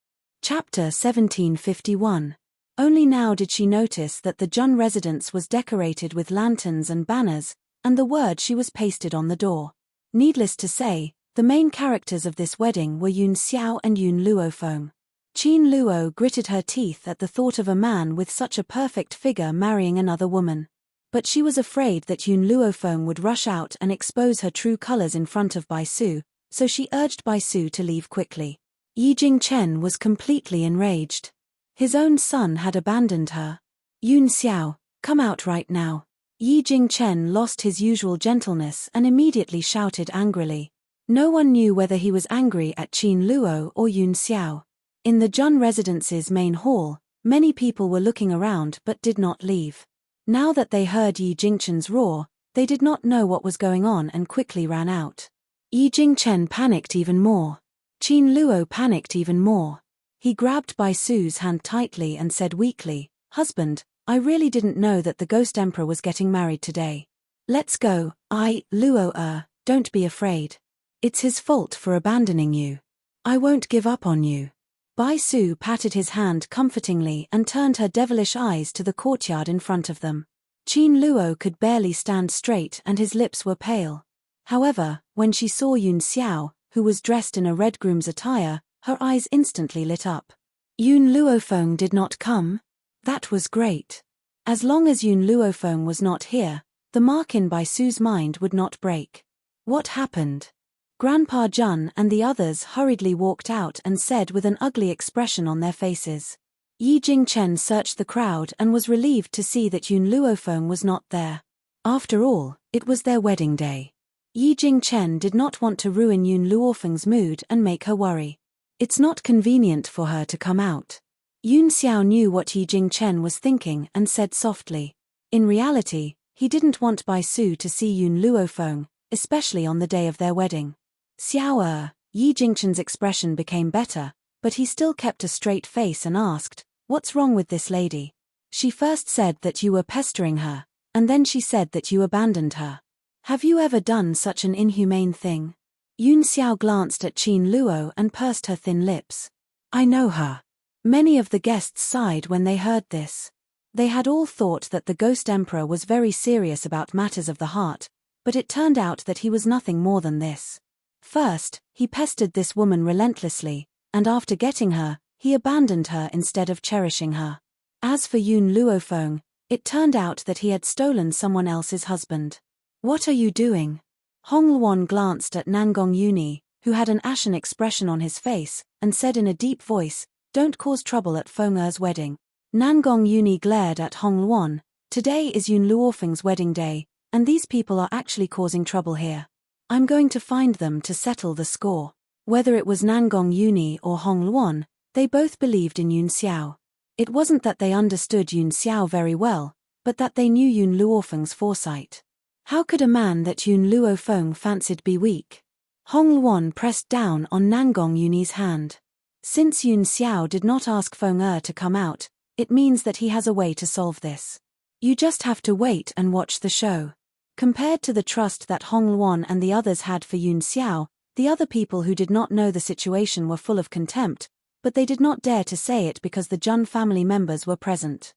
Chapter 1751. Only now did she notice that the Jun residence was decorated with lanterns and banners, and the word she was pasted on the door. Needless to say, the main characters of this wedding were Yun Xiao and Yun Luofeng. Qin Luo gritted her teeth at the thought of a man with such a perfect figure marrying another woman. But she was afraid that Yun Luofeng would rush out and expose her true colors in front of Bai Su, so she urged Bai Su to leave quickly. Yi Jingchen was completely enraged. His own son had abandoned her. Yun Xiao, come out right now. Yi Jingchen lost his usual gentleness and immediately shouted angrily. No one knew whether he was angry at Qin Luo or Yun Xiao. In the Jun residence's main hall, many people were looking around but did not leave. Now that they heard Yi Jingchen's roar, they did not know what was going on and quickly ran out. Yi Jingchen panicked even more. Qin Luo panicked even more. He grabbed Bai Su's hand tightly and said weakly, Husband, I really didn't know that the Ghost Emperor was getting married today. Let's go. Luo, don't be afraid. It's his fault for abandoning you. I won't give up on you. Bai Su patted his hand comfortingly and turned her devilish eyes to the courtyard in front of them. Qin Luo could barely stand straight and his lips were pale. However, when she saw Yun Xiao, who was dressed in a red groom's attire, Her eyes instantly lit up. Yun Luofeng did not come? That was great. As long as Yun Luofeng was not here, the mark in Bai Su's mind would not break. What happened? Grandpa Jun and the others hurriedly walked out and said with an ugly expression on their faces. Yi Jingchen searched the crowd and was relieved to see that Yun Luofeng was not there. After all, it was their wedding day. Yi Jingchen did not want to ruin Yun Luofeng's mood and make her worry. It's not convenient for her to come out. Yun Xiao knew what Yi Jingchen was thinking and said softly. In reality, he didn't want Bai Su to see Yun Luofeng, especially on the day of their wedding. Xiao Yi Jingchen's expression became better, but he still kept a straight face and asked, "What's wrong with this lady? She first said that you were pestering her, and then she said that you abandoned her. Have you ever done such an inhumane thing?" Yun Xiao glanced at Qin Luo and pursed her thin lips. "I know her." Many of the guests sighed when they heard this. They had all thought that the Ghost Emperor was very serious about matters of the heart, but it turned out that he was nothing more than this. First, he pestered this woman relentlessly, and after getting her, he abandoned her instead of cherishing her. As for Yun Luofeng, it turned out that he had stolen someone else's husband. "What are you doing?" Hong Luan glanced at Nangong Yuni, who had an ashen expression on his face, and said in a deep voice, "Don't cause trouble at Feng Er's wedding." Nangong Yuni glared at Hong Luan. "Today is Yun Luofeng's wedding day, and these people are actually causing trouble here. I'm going to find them to settle the score." Whether it was Nangong Yuni or Hong Luan, they both believed in Yun Xiao. It wasn't that they understood Yun Xiao very well, but that they knew Yun Luofeng's foresight. How could a man that Yun Luofeng fancied be weak? Hong Luan pressed down on Nangong Yuni's hand. Since Yun Xiao did not ask Feng Er to come out, it means that he has a way to solve this. You just have to wait and watch the show. Compared to the trust that Hong Luan and the others had for Yun Xiao, the other people who did not know the situation were full of contempt, but they did not dare to say it because the Jun family members were present.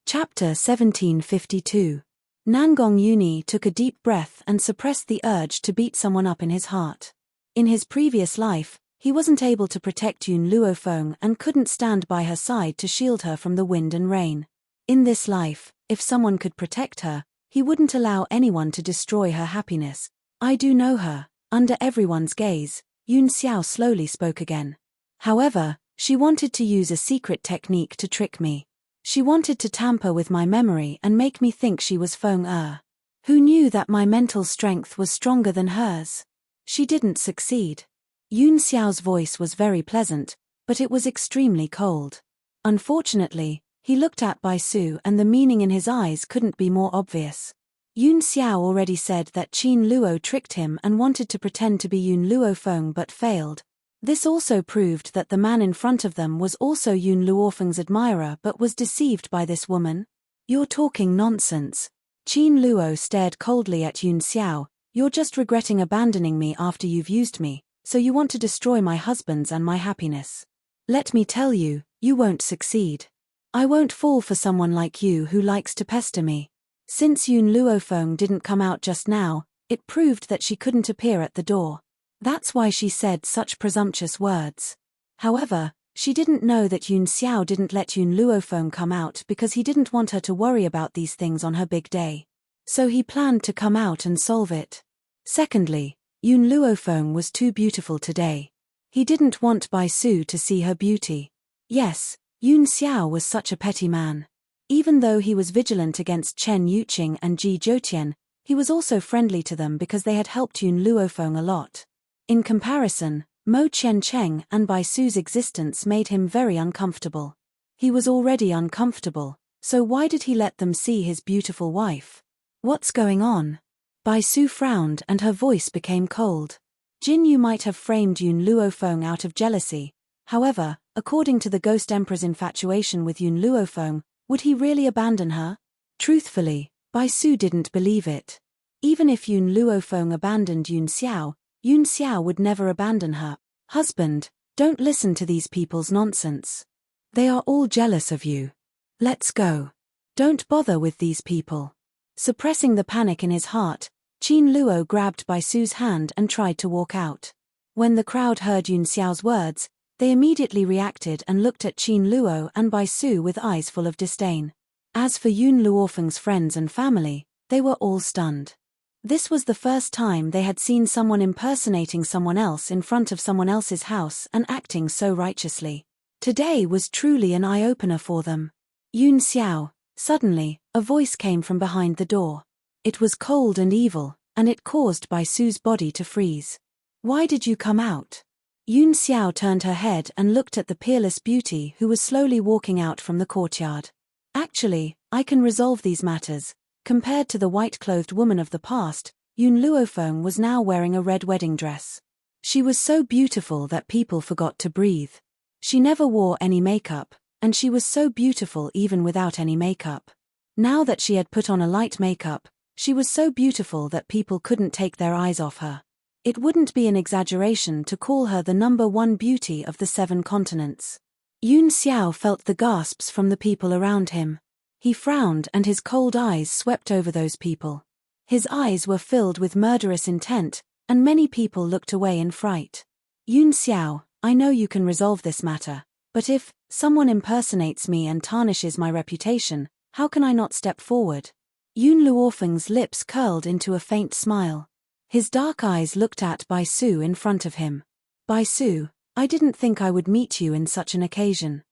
Chapter 1752. Nangong Yuni took a deep breath and suppressed the urge to beat someone up in his heart. In his previous life, he wasn't able to protect Yun Luofeng and couldn't stand by her side to shield her from the wind and rain. In this life, if someone could protect her, he wouldn't allow anyone to destroy her happiness. "I do know her." Under everyone's gaze, Yun Xiao slowly spoke again. "However, she wanted to use a secret technique to trick me. She wanted to tamper with my memory and make me think she was Feng Er. Who knew that my mental strength was stronger than hers? She didn't succeed." Yun Xiao's voice was very pleasant, but it was extremely cold. Unfortunately, he looked at Bai Su and the meaning in his eyes couldn't be more obvious. Yun Xiao already said that Qin Luo tricked him and wanted to pretend to be Yun Luofeng but failed. This also proved that the man in front of them was also Yun Luofeng's admirer but was deceived by this woman. "You're talking nonsense." Qin Luo stared coldly at Yun Xiao. "You're just regretting abandoning me after you've used me, so you want to destroy my husband's and my happiness. Let me tell you, you won't succeed. I won't fall for someone like you who likes to pester me." Since Yun Luofeng didn't come out just now, it proved that she couldn't appear at the door. That's why she said such presumptuous words. However, she didn't know that Yun Xiao didn't let Yun Luofeng come out because he didn't want her to worry about these things on her big day. So he planned to come out and solve it. Secondly, Yun Luofeng was too beautiful today. He didn't want Bai Su to see her beauty. Yes, Yun Xiao was such a petty man. Even though he was vigilant against Chen Yuqing and Ji Zhoutian, he was also friendly to them because they had helped Yun Luofeng a lot. In comparison, Mo Qiancheng and Bai Su's existence made him very uncomfortable. He was already uncomfortable, so why did he let them see his beautiful wife? What's going on? Bai Su frowned and her voice became cold. Jin Yu might have framed Yun Luofeng out of jealousy. However, according to the Ghost Emperor's infatuation with Yun Luofeng, would he really abandon her? Truthfully, Bai Su didn't believe it. Even if Yun Luofeng abandoned Yun Xiao would never abandon her. "Husband, don't listen to these people's nonsense. They are all jealous of you. Let's go. Don't bother with these people." Suppressing the panic in his heart, Qin Luo grabbed Bai Su's hand and tried to walk out. When the crowd heard Yun Xiao's words, They immediately reacted and looked at Qin Luo and Bai Su with eyes full of disdain. As for Yun Luofeng's friends and family, they were all stunned. This was the first time they had seen someone impersonating someone else in front of someone else's house and acting so righteously. Today was truly an eye-opener for them. Yun Xiao, suddenly, a voice came from behind the door. It was cold and evil, and it caused Bai Su's body to freeze. Why did you come out? Yun Xiao turned her head and looked at the peerless beauty who was slowly walking out from the courtyard. Actually, I can resolve these matters. Compared to the white-clothed woman of the past, Yun Luofeng was now wearing a red wedding dress. She was so beautiful that people forgot to breathe. She never wore any makeup, and she was so beautiful even without any makeup. Now that she had put on a light makeup, she was so beautiful that people couldn't take their eyes off her. It wouldn't be an exaggeration to call her the #1 beauty of the 7 continents. Yun Xiao felt the gasps from the people around him. He frowned and his cold eyes swept over those people. His eyes were filled with murderous intent, and many people looked away in fright. Yun Xiao, I know you can resolve this matter, but if someone impersonates me and tarnishes my reputation, how can I not step forward? Yun Luofeng's lips curled into a faint smile. His dark eyes looked at Bai Su in front of him. Bai Su, I didn't think I would meet you in such an occasion.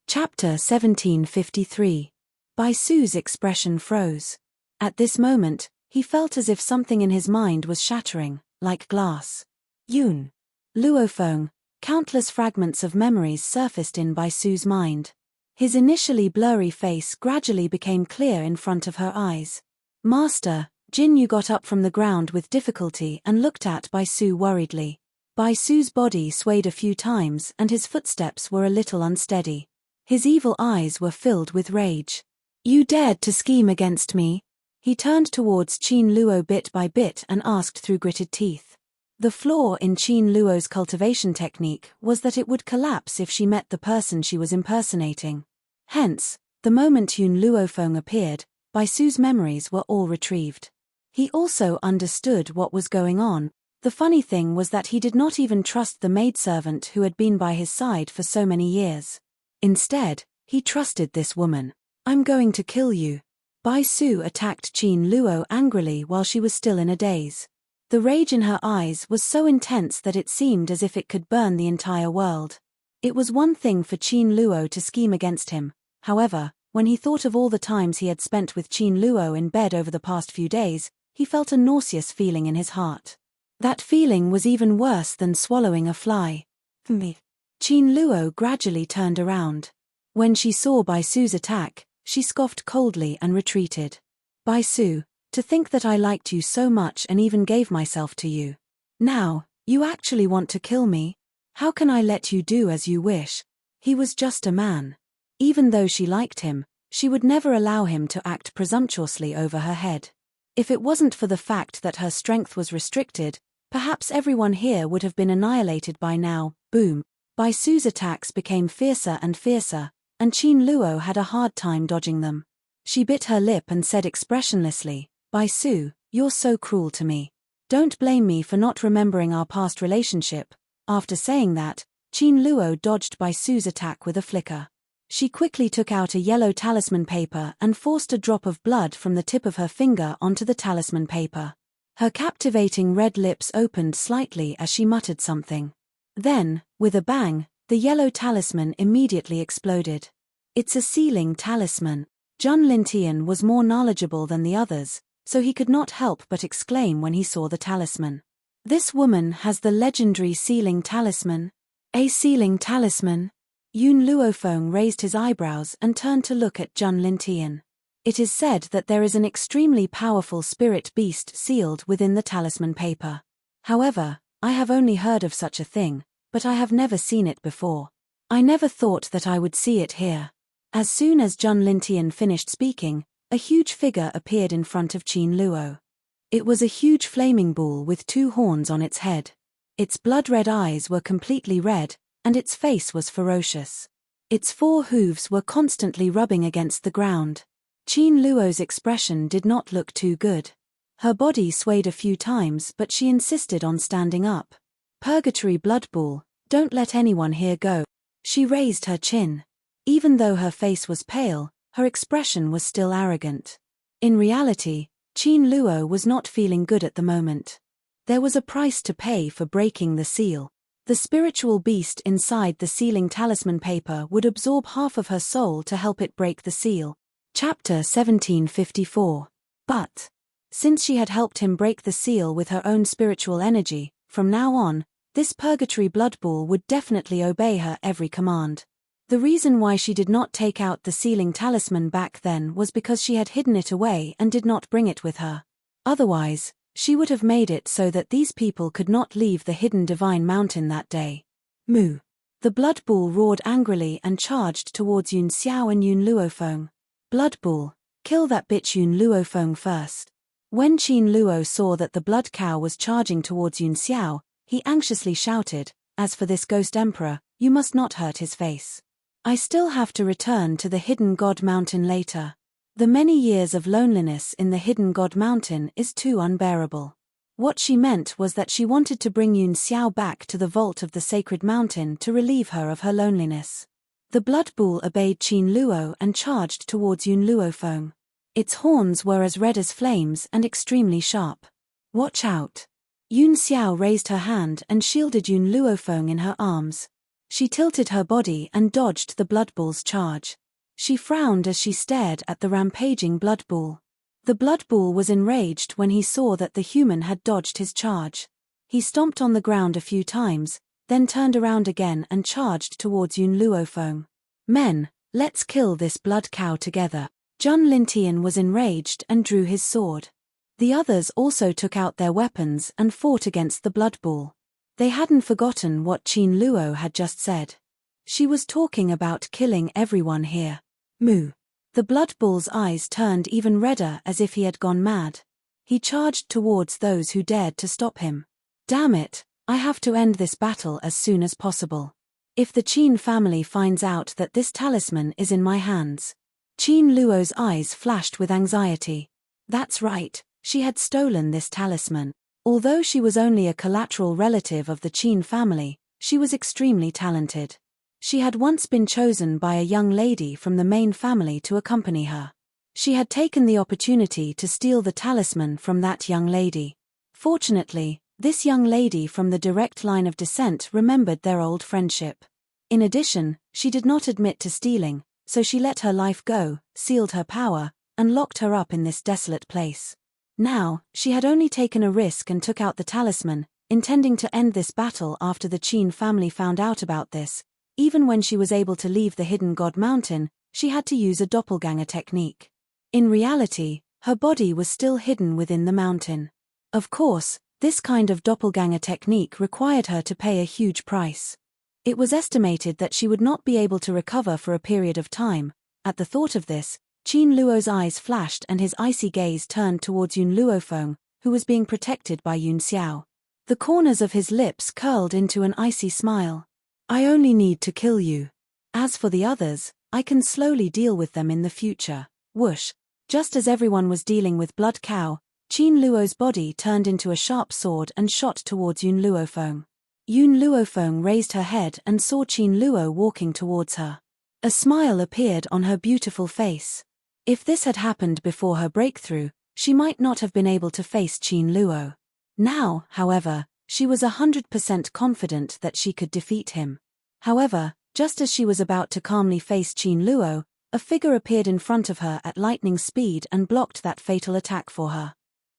Chapter 1753. Bai Su's expression froze. At this moment, he felt as if something in his mind was shattering, like glass. Yun Luofeng, countless fragments of memories surfaced in Bai Su's mind. His initially blurry face gradually became clear in front of her eyes. Master, Jin Yu got up from the ground with difficulty and looked at Bai Su worriedly. Bai Su's body swayed a few times and his footsteps were a little unsteady. His evil eyes were filled with rage. You dared to scheme against me? He turned towards Qin Luo bit by bit and asked through gritted teeth. The flaw in Qin Luo's cultivation technique was that it would collapse if she met the person she was impersonating. Hence, the moment Yun Luofeng appeared, Bai Su's memories were all retrieved. He also understood what was going on. The funny thing was that he did not even trust the maidservant who had been by his side for so many years. Instead, he trusted this woman. I'm going to kill you. Bai Su attacked Qin Luo angrily while she was still in a daze. The rage in her eyes was so intense that it seemed as if it could burn the entire world. It was one thing for Qin Luo to scheme against him. However, when he thought of all the times he had spent with Qin Luo in bed over the past few days, he felt a nauseous feeling in his heart. That feeling was even worse than swallowing a fly. Qin Luo gradually turned around. When she saw Bai Su's attack, she scoffed coldly and retreated. Bai Su, to think that I liked you so much and even gave myself to you. Now, you actually want to kill me? How can I let you do as you wish? He was just a man. Even though she liked him, she would never allow him to act presumptuously over her head. If it wasn't for the fact that her strength was restricted, perhaps everyone here would have been annihilated by now. Boom. Bai Su's attacks became fiercer and fiercer, and Qin Luo had a hard time dodging them. She bit her lip and said expressionlessly, Bai Su, you're so cruel to me. Don't blame me for not remembering our past relationship. After saying that, Qin Luo dodged Bai Su's attack with a flicker. She quickly took out a yellow talisman paper and forced a drop of blood from the tip of her finger onto the talisman paper. Her captivating red lips opened slightly as she muttered something. Then, with a bang, the yellow talisman immediately exploded. It's a sealing talisman. Zhang Lintian was more knowledgeable than the others, so he could not help but exclaim when he saw the talisman. This woman has the legendary sealing talisman. A sealing talisman? Yun Luofeng raised his eyebrows and turned to look at Zhang Lintian. It is said that there is an extremely powerful spirit beast sealed within the talisman paper. However, I have only heard of such a thing, but I have never seen it before. I never thought that I would see it here. As soon as Zhang Lintian finished speaking, a huge figure appeared in front of Qin Luo. It was a huge flaming bull with 2 horns on its head. Its blood-red eyes were completely red, and its face was ferocious. Its 4 hooves were constantly rubbing against the ground. Qin Luo's expression did not look too good. Her body swayed a few times but she insisted on standing up. Purgatory Blood Bull, Don't let anyone here go. She raised her chin. Even though her face was pale, her expression was still arrogant. In reality, Qin Luo was not feeling good at the moment. There was a price to pay for breaking the seal. The spiritual beast inside the sealing talisman paper would absorb half of her soul to help it break the seal. Chapter 1754. But, since she had helped him break the seal with her own spiritual energy, from now on, this purgatory blood ball would definitely obey her every command. The reason why she did not take out the sealing talisman back then was because she had hidden it away and did not bring it with her. Otherwise, she would have made it so that these people could not leave the hidden divine mountain that day. Moo! The blood ball roared angrily and charged towards Yun Xiao and Yun Luofeng. Blood ball, kill that bitch Yun Luofeng first. When Qin Luo saw that the blood cow was charging towards Yun Xiao, he anxiously shouted, "As for this ghost emperor, you must not hurt his face. I still have to return to the hidden god mountain later. The many years of loneliness in the hidden god mountain is too unbearable." What she meant was that she wanted to bring Yun Xiao back to the vault of the sacred mountain to relieve her of her loneliness. The blood bull obeyed Qin Luo and charged towards Yun Luofeng. Its horns were as red as flames and extremely sharp. Watch out! Yun Xiao raised her hand and shielded Yun Luofeng in her arms. She tilted her body and dodged the blood bull's charge. She frowned as she stared at the rampaging blood bull. The blood bull was enraged when he saw that the human had dodged his charge. He stomped on the ground a few times, then turned around again and charged towards Yun Luofeng. "Men, let's kill this blood cow together." Zhun Lintian was enraged and drew his sword. The others also took out their weapons and fought against the blood bull. They hadn't forgotten what Qin Luo had just said. She was talking about killing everyone here. Moo! The blood bull's eyes turned even redder as if he had gone mad. He charged towards those who dared to stop him. "Damn it, I have to end this battle as soon as possible. If the Qin family finds out that this talisman is in my hands." Qin Luo's eyes flashed with anxiety. That's right, she had stolen this talisman. Although she was only a collateral relative of the Qin family, she was extremely talented. She had once been chosen by a young lady from the main family to accompany her. She had taken the opportunity to steal the talisman from that young lady. Fortunately, this young lady from the direct line of descent remembered their old friendship. In addition, she did not admit to stealing, so she let her life go, sealed her power, and locked her up in this desolate place. Now, she had only taken a risk and took out the talisman, intending to end this battle after the Qin family found out about this. Even when she was able to leave the hidden god mountain, she had to use a doppelganger technique. In reality, her body was still hidden within the mountain. Of course, this kind of doppelganger technique required her to pay a huge price. It was estimated that she would not be able to recover for a period of time. At the thought of this, Qin Luo's eyes flashed and his icy gaze turned towards Yun Luofeng, who was being protected by Yun Xiao. The corners of his lips curled into an icy smile. "I only need to kill you. As for the others, I can slowly deal with them in the future." Whoosh! Just as everyone was dealing with blood cow, Qin Luo's body turned into a sharp sword and shot towards Yun Luofeng. Yun Luofeng raised her head and saw Qin Luo walking towards her. A smile appeared on her beautiful face. If this had happened before her breakthrough, she might not have been able to face Qin Luo. Now, however, she was 100% confident that she could defeat him. However, just as she was about to calmly face Qin Luo, a figure appeared in front of her at lightning speed and blocked that fatal attack for her.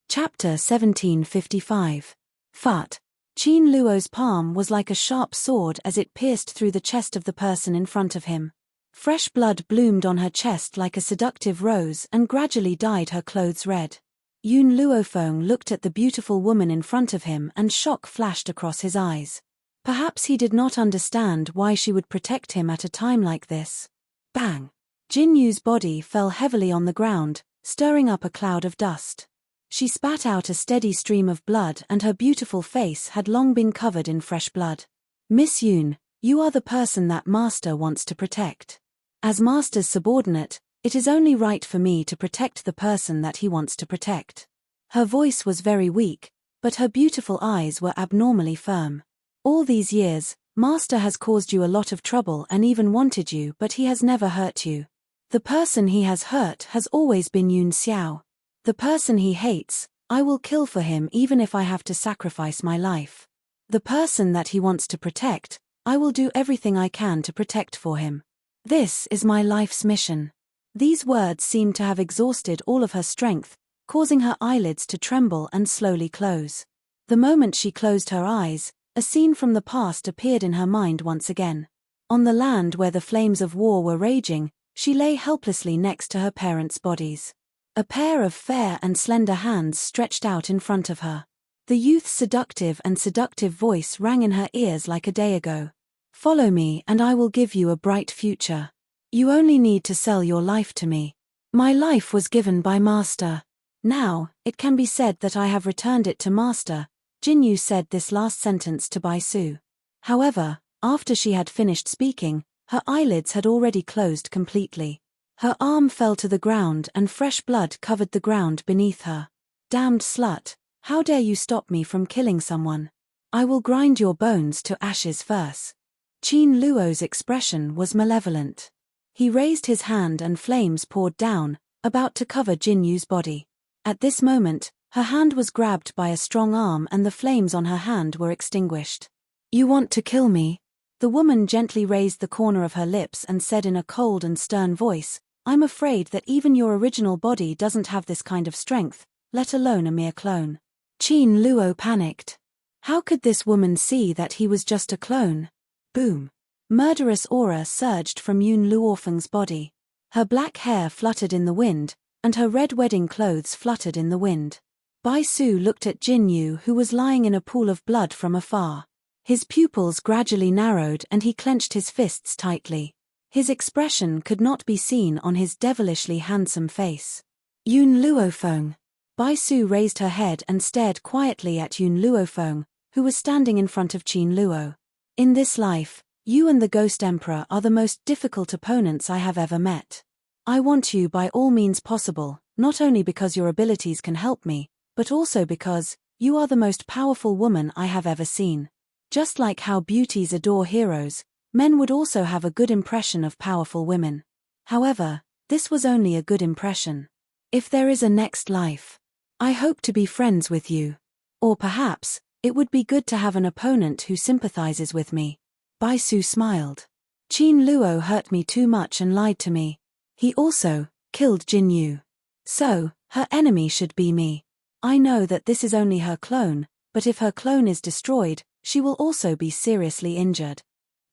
Chapter 1755. Fat. Qin Luo's palm was like a sharp sword as it pierced through the chest of the person in front of him. Fresh blood bloomed on her chest like a seductive rose and gradually dyed her clothes red. Yun Luofeng looked at the beautiful woman in front of him and shock flashed across his eyes. Perhaps he did not understand why she would protect him at a time like this. Bang! Jin Yu's body fell heavily on the ground, stirring up a cloud of dust. She spat out a steady stream of blood and her beautiful face had long been covered in fresh blood. "Miss Yun, you are the person that Master wants to protect. As Master's subordinate, it is only right for me to protect the person that he wants to protect." Her voice was very weak, but her beautiful eyes were abnormally firm. All these years, Master has caused you a lot of trouble and even wanted you, but he has never hurt you. The person he has hurt has always been Yun Xiao. The person he hates, I will kill for him even if I have to sacrifice my life. The person that he wants to protect, I will do everything I can to protect for him. This is my life's mission. These words seemed to have exhausted all of her strength, causing her eyelids to tremble and slowly close. The moment she closed her eyes, a scene from the past appeared in her mind once again. On the land where the flames of war were raging, she lay helplessly next to her parents' bodies. A pair of fair and slender hands stretched out in front of her. The youth's seductive voice rang in her ears like a day ago. Follow me and I will give you a bright future. You only need to sell your life to me. My life was given by Master. Now, it can be said that I have returned it to Master. Jinyu said this last sentence to Bai Su. However, after she had finished speaking, her eyelids had already closed completely. Her arm fell to the ground and fresh blood covered the ground beneath her. Damned slut, how dare you stop me from killing someone? I will grind your bones to ashes first. Qin Luo's expression was malevolent. He raised his hand and flames poured down, about to cover Jinyu's body. At this moment, her hand was grabbed by a strong arm and the flames on her hand were extinguished. You want to kill me? The woman gently raised the corner of her lips and said in a cold and stern voice, I'm afraid that even your original body doesn't have this kind of strength, let alone a mere clone. Qin Luo panicked. How could this woman see that he was just a clone? Boom. Murderous aura surged from Yun Luofeng's body. Her black hair fluttered in the wind, and her red wedding clothes fluttered in the wind. Bai Su looked at Jinyu who was lying in a pool of blood from afar. His pupils gradually narrowed and he clenched his fists tightly. His expression could not be seen on his devilishly handsome face. Yun Luofeng. Bai Su raised her head and stared quietly at Yun Luofeng, who was standing in front of Qin Luo. In this life, you and the Ghost Emperor are the most difficult opponents I have ever met. I want you by all means possible, not only because your abilities can help me, but also because you are the most powerful woman I have ever seen. Just like how beauties adore heroes, men would also have a good impression of powerful women. However, this was only a good impression. If there is a next life, I hope to be friends with you. Or perhaps, it would be good to have an opponent who sympathizes with me. Bai Su smiled. Qin Luo hurt me too much and lied to me. He also killed Jinyu. So, her enemy should be me. I know that this is only her clone, but if her clone is destroyed, she will also be seriously injured.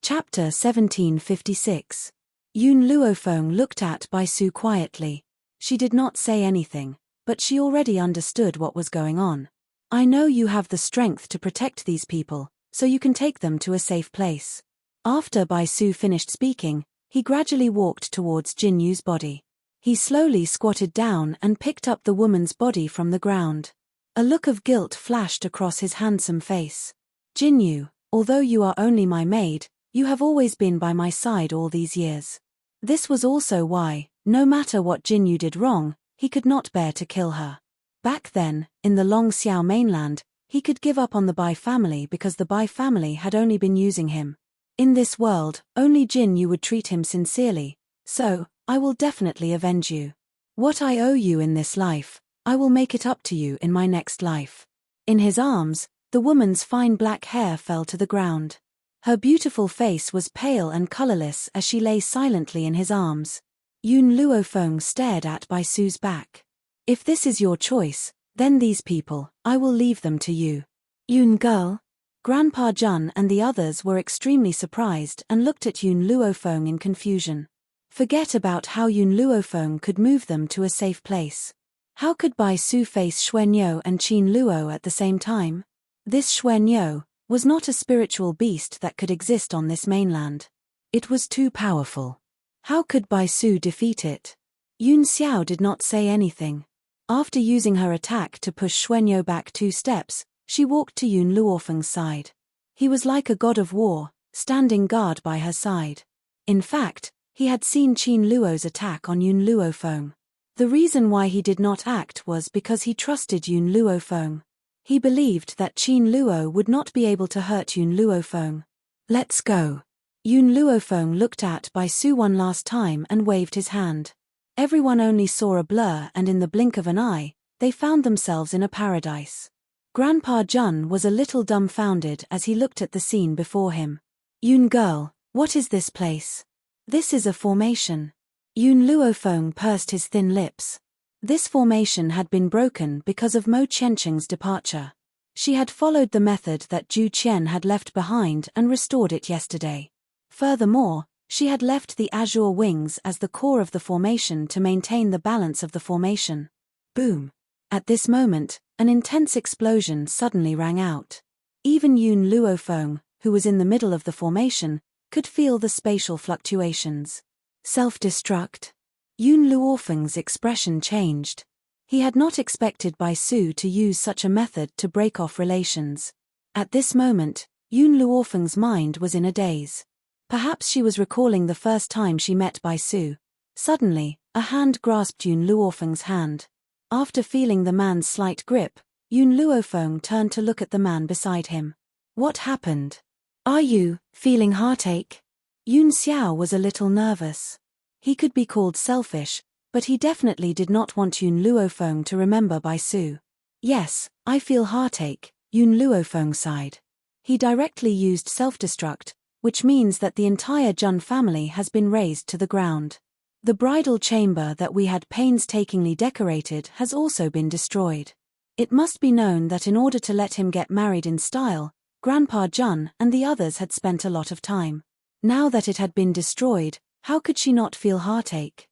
Chapter 1756. Yun Luofeng looked at Bai Su quietly. She did not say anything, but she already understood what was going on. I know you have the strength to protect these people, so you can take them to a safe place. After Bai Su finished speaking, he gradually walked towards Jinyu's body. He slowly squatted down and picked up the woman's body from the ground. A look of guilt flashed across his handsome face. Jinyu, although you are only my maid, you have always been by my side all these years. This was also why, no matter what Jinyu did wrong, he could not bear to kill her. Back then, in the Long Xiao mainland, he could give up on the Bai family because the Bai family had only been using him. In this world, only Jinyu would treat him sincerely, so, I will definitely avenge you. What I owe you in this life, I will make it up to you in my next life. In his arms, the woman's fine black hair fell to the ground. Her beautiful face was pale and colorless as she lay silently in his arms. Yun Luofeng stared at Bai Su's back. If this is your choice, then these people, I will leave them to you. Yun girl? Grandpa Jun and the others were extremely surprised and looked at Yun Luofeng in confusion. Forget about how Yun Luofeng could move them to a safe place. How could Bai Su face Xuanyo and Qin Luo at the same time? This Xuanyo was not a spiritual beast that could exist on this mainland. It was too powerful. How could Bai Su defeat it? Yun Xiao did not say anything. After using her attack to push Xuanyo back 2 steps, she walked to Yun Luofeng's side. He was like a god of war, standing guard by her side. In fact, he had seen Qin Luo's attack on Yun Luofeng. The reason why he did not act was because he trusted Yun Luofeng. He believed that Qin Luo would not be able to hurt Yun Luofeng. Let's go. Yun Luofeng looked at Bai Su one last time and waved his hand. Everyone only saw a blur, and in the blink of an eye, they found themselves in a paradise. Grandpa Jun was a little dumbfounded as he looked at the scene before him. Yun girl, what is this place? This is a formation. Yun Luofeng pursed his thin lips. This formation had been broken because of Mo Qiancheng's departure. She had followed the method that Zhu Qian had left behind and restored it yesterday. Furthermore, she had left the azure wings as the core of the formation to maintain the balance of the formation. Boom! At this moment, an intense explosion suddenly rang out. Even Yun Luofeng, who was in the middle of the formation, could feel the spatial fluctuations. Self-destruct. Yun Luofeng's expression changed. He had not expected Bai Su to use such a method to break off relations. At this moment, Yun Luofeng's mind was in a daze. Perhaps she was recalling the first time she met Bai Su. Suddenly, a hand grasped Yun Luofeng's hand. After feeling the man's slight grip, Yun Luofeng turned to look at the man beside him. What happened? Are you feeling heartache? Yun Xiao was a little nervous. He could be called selfish, but he definitely did not want Yun Luofeng to remember Bai Su. Yes, I feel heartache, Yun Luofeng sighed. He directly used self-destruct, which means that the entire Jun family has been razed to the ground. The bridal chamber that we had painstakingly decorated has also been destroyed. It must be known that in order to let him get married in style, Grandpa Jun and the others had spent a lot of time. Now that it had been destroyed, how could she not feel heartache?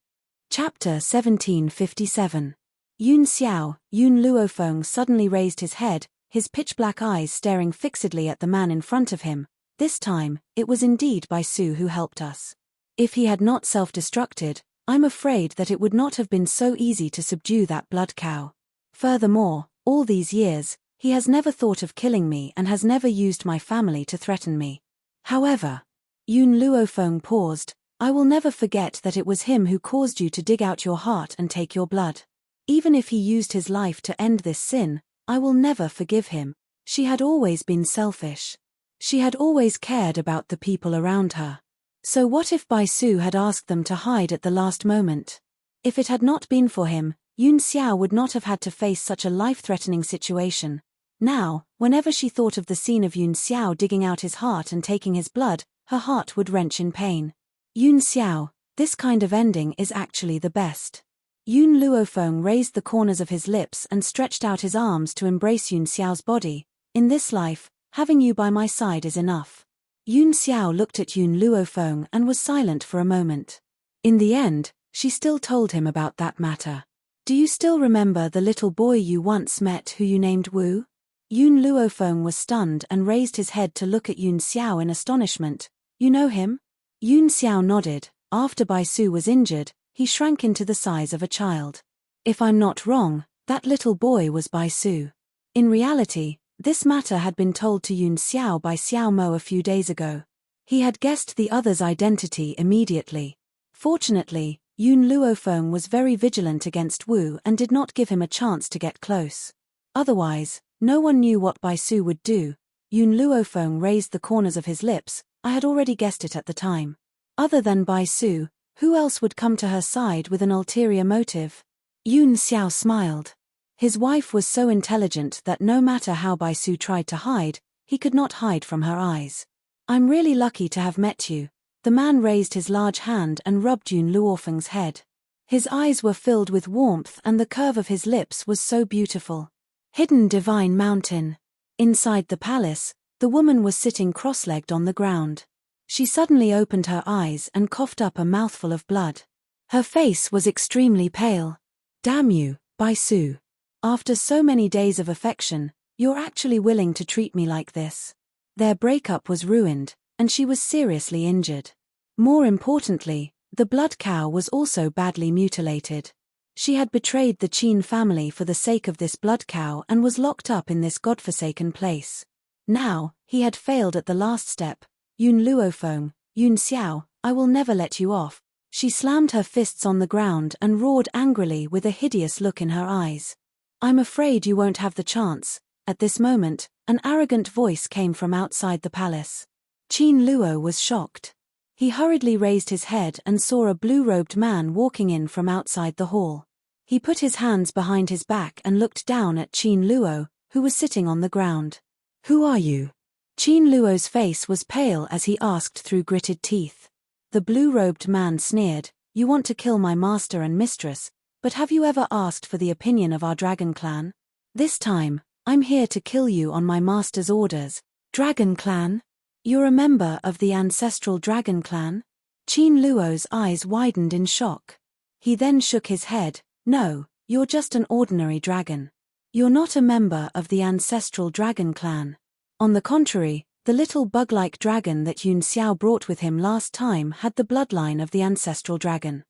Chapter 1757. Yun Xiao, Yun Luofeng suddenly raised his head, his pitch-black eyes staring fixedly at the man in front of him. This time, it was indeed Bai Su who helped us. If he had not self-destructed, I'm afraid that it would not have been so easy to subdue that blood cow. Furthermore, all these years, he has never thought of killing me and has never used my family to threaten me. However, Yun Luofeng paused. I will never forget that it was him who caused you to dig out your heart and take your blood. Even if he used his life to end this sin, I will never forgive him. She had always been selfish. She had always cared about the people around her. So what if Bai Su had asked them to hide at the last moment? If it had not been for him, Yun Xiao would not have had to face such a life-threatening situation. Now, whenever she thought of the scene of Yun Xiao digging out his heart and taking his blood, her heart would wrench in pain. Yun Xiao, this kind of ending is actually the best. Yun Luofeng raised the corners of his lips and stretched out his arms to embrace Yun Xiao's body. In this life, having you by my side is enough. Yun Xiao looked at Yun Luofeng and was silent for a moment. In the end, she still told him about that matter. Do you still remember the little boy you once met who you named Wu? Yun Luofeng was stunned and raised his head to look at Yun Xiao in astonishment. You know him? Yun Xiao nodded. After Bai Su was injured, he shrank into the size of a child. If I'm not wrong, that little boy was Bai Su. In reality, this matter had been told to Yun Xiao by Xiao Mo a few days ago. He had guessed the other's identity immediately. Fortunately, Yun Luofeng was very vigilant against Wu and did not give him a chance to get close. Otherwise, no one knew what Bai Su would do. Yun Luofeng raised the corners of his lips. I had already guessed it at the time. Other than Bai Su, who else would come to her side with an ulterior motive? Yun Xiao smiled. His wife was so intelligent that no matter how Bai Su tried to hide, he could not hide from her eyes. I'm really lucky to have met you. The man raised his large hand and rubbed Yun Luofeng's head. His eyes were filled with warmth and the curve of his lips was so beautiful. Hidden Divine Mountain. Inside the palace, the woman was sitting cross-legged on the ground. She suddenly opened her eyes and coughed up a mouthful of blood. Her face was extremely pale. Damn you, Bai Su. After so many days of affection, you're actually willing to treat me like this. Their breakup was ruined, and she was seriously injured. More importantly, the blood cow was also badly mutilated. She had betrayed the Qin family for the sake of this blood cow and was locked up in this godforsaken place. Now, he had failed at the last step. Yun Luofeng, Yun Xiao, I will never let you off. She slammed her fists on the ground and roared angrily with a hideous look in her eyes. I'm afraid you won't have the chance. At this moment, an arrogant voice came from outside the palace. Qin Luo was shocked. He hurriedly raised his head and saw a blue-robed man walking in from outside the hall. He put his hands behind his back and looked down at Qin Luo, who was sitting on the ground. "Who are you?" Qin Luo's face was pale as he asked through gritted teeth. The blue-robed man sneered, "You want to kill my master and mistress, but have you ever asked for the opinion of our dragon clan? This time, I'm here to kill you on my master's orders." "Dragon clan? You're a member of the ancestral dragon clan?" Qin Luo's eyes widened in shock. He then shook his head. "No, you're just an ordinary dragon. You're not a member of the ancestral dragon clan. On the contrary, the little bug-like dragon that Yun Xiao brought with him last time had the bloodline of the ancestral dragon."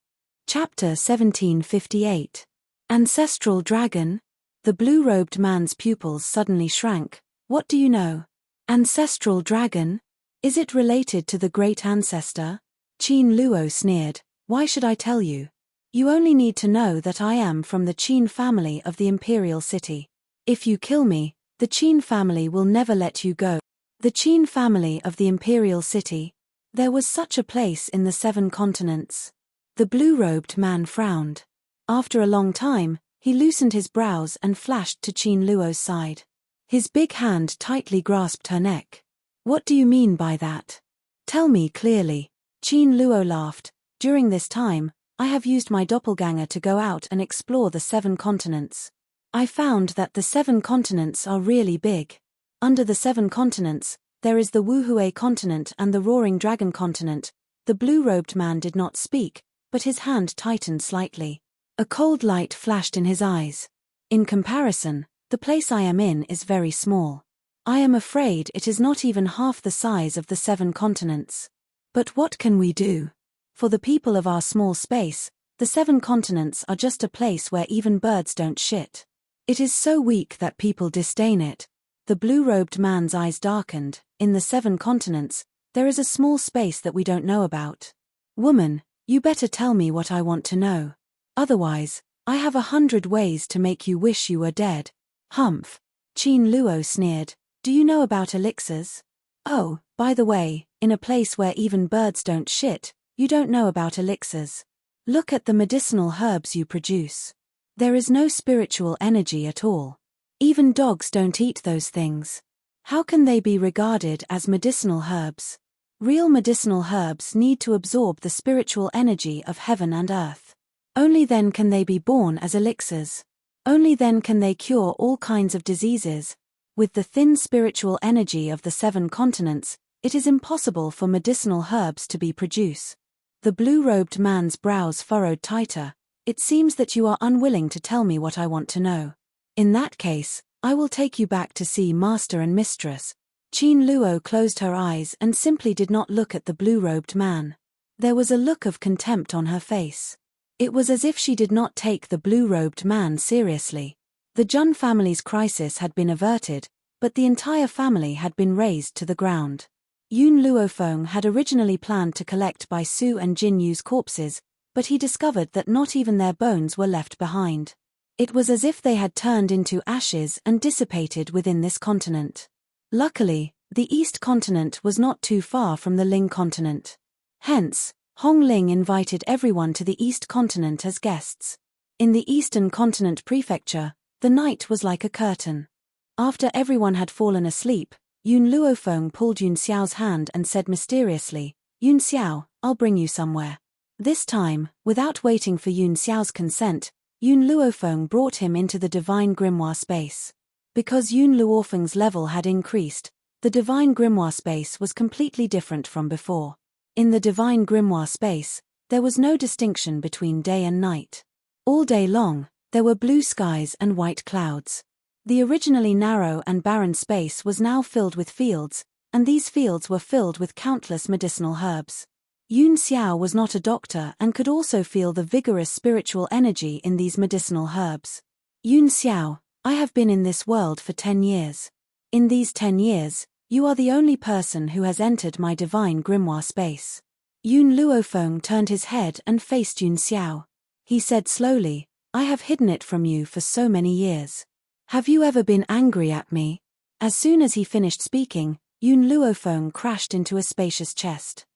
Chapter 1758. Ancestral dragon? The blue-robed man's pupils suddenly shrank. "What do you know? Ancestral dragon? Is it related to the great ancestor?" Qin Luo sneered. "Why should I tell you? You only need to know that I am from the Qin family of the imperial city. If you kill me, the Qin family will never let you go." The Qin family of the imperial city? There was such a place in the 7 continents. The blue-robed man frowned. After a long time, he loosened his brows and flashed to Qin Luo's side. His big hand tightly grasped her neck. "What do you mean by that? Tell me clearly." Qin Luo laughed. "During this time, I have used my doppelganger to go out and explore the 7 continents. I found that the 7 continents are really big. Under the 7 continents, there is the Wuhui continent and the Roaring Dragon continent." The blue-robed man did not speak, but his hand tightened slightly. A cold light flashed in his eyes. "In comparison, the place I am in is very small. I am afraid it is not even half the size of the 7 continents. But what can we do? For the people of our small space, the 7 continents are just a place where even birds don't shit. It is so weak that people disdain it." The blue-robed man's eyes darkened. "In the 7 continents, there is a small space that we don't know about. Woman, you better tell me what I want to know. Otherwise, I have 100 ways to make you wish you were dead." "Humph." Qin Luo sneered. "Do you know about elixirs? Oh, by the way, in a place where even birds don't shit, you don't know about elixirs. Look at the medicinal herbs you produce. There is no spiritual energy at all. Even dogs don't eat those things. How can they be regarded as medicinal herbs? Real medicinal herbs need to absorb the spiritual energy of heaven and earth. Only then can they be born as elixirs. Only then can they cure all kinds of diseases. With the thin spiritual energy of the 7 continents, it is impossible for medicinal herbs to be produced." The blue-robed man's brows furrowed tighter. "It seems that you are unwilling to tell me what I want to know. In that case, I will take you back to see Master and Mistress." Qin Luo closed her eyes and simply did not look at the blue-robed man. There was a look of contempt on her face. It was as if she did not take the blue-robed man seriously. The Jun family's crisis had been averted, but the entire family had been razed to the ground. Yun Luofeng had originally planned to collect Bai Su and Jin Yu's corpses, but he discovered that not even their bones were left behind. It was as if they had turned into ashes and dissipated within this continent. Luckily, the East continent was not too far from the Ling continent. Hence, Hong Ling invited everyone to the East continent as guests. In the Eastern continent prefecture, the night was like a curtain. After everyone had fallen asleep, Yun Luofeng pulled Yun Xiao's hand and said mysteriously, "Yun Xiao, I'll bring you somewhere." This time, without waiting for Yun Xiao's consent, Yun Luofeng brought him into the divine grimoire space. Because Yun Luofeng's level had increased, the divine grimoire space was completely different from before. In the divine grimoire space, there was no distinction between day and night. All day long, there were blue skies and white clouds. The originally narrow and barren space was now filled with fields, and these fields were filled with countless medicinal herbs. Yun Xiao was not a doctor and could also feel the vigorous spiritual energy in these medicinal herbs. "Yun Xiao, I have been in this world for 10 years. In these 10 years, you are the only person who has entered my divine grimoire space." Yun Luofeng turned his head and faced Yun Xiao. He said slowly, "I have hidden it from you for so many years. Have you ever been angry at me?" As soon as he finished speaking, Yun Luofeng crashed into a spacious chest.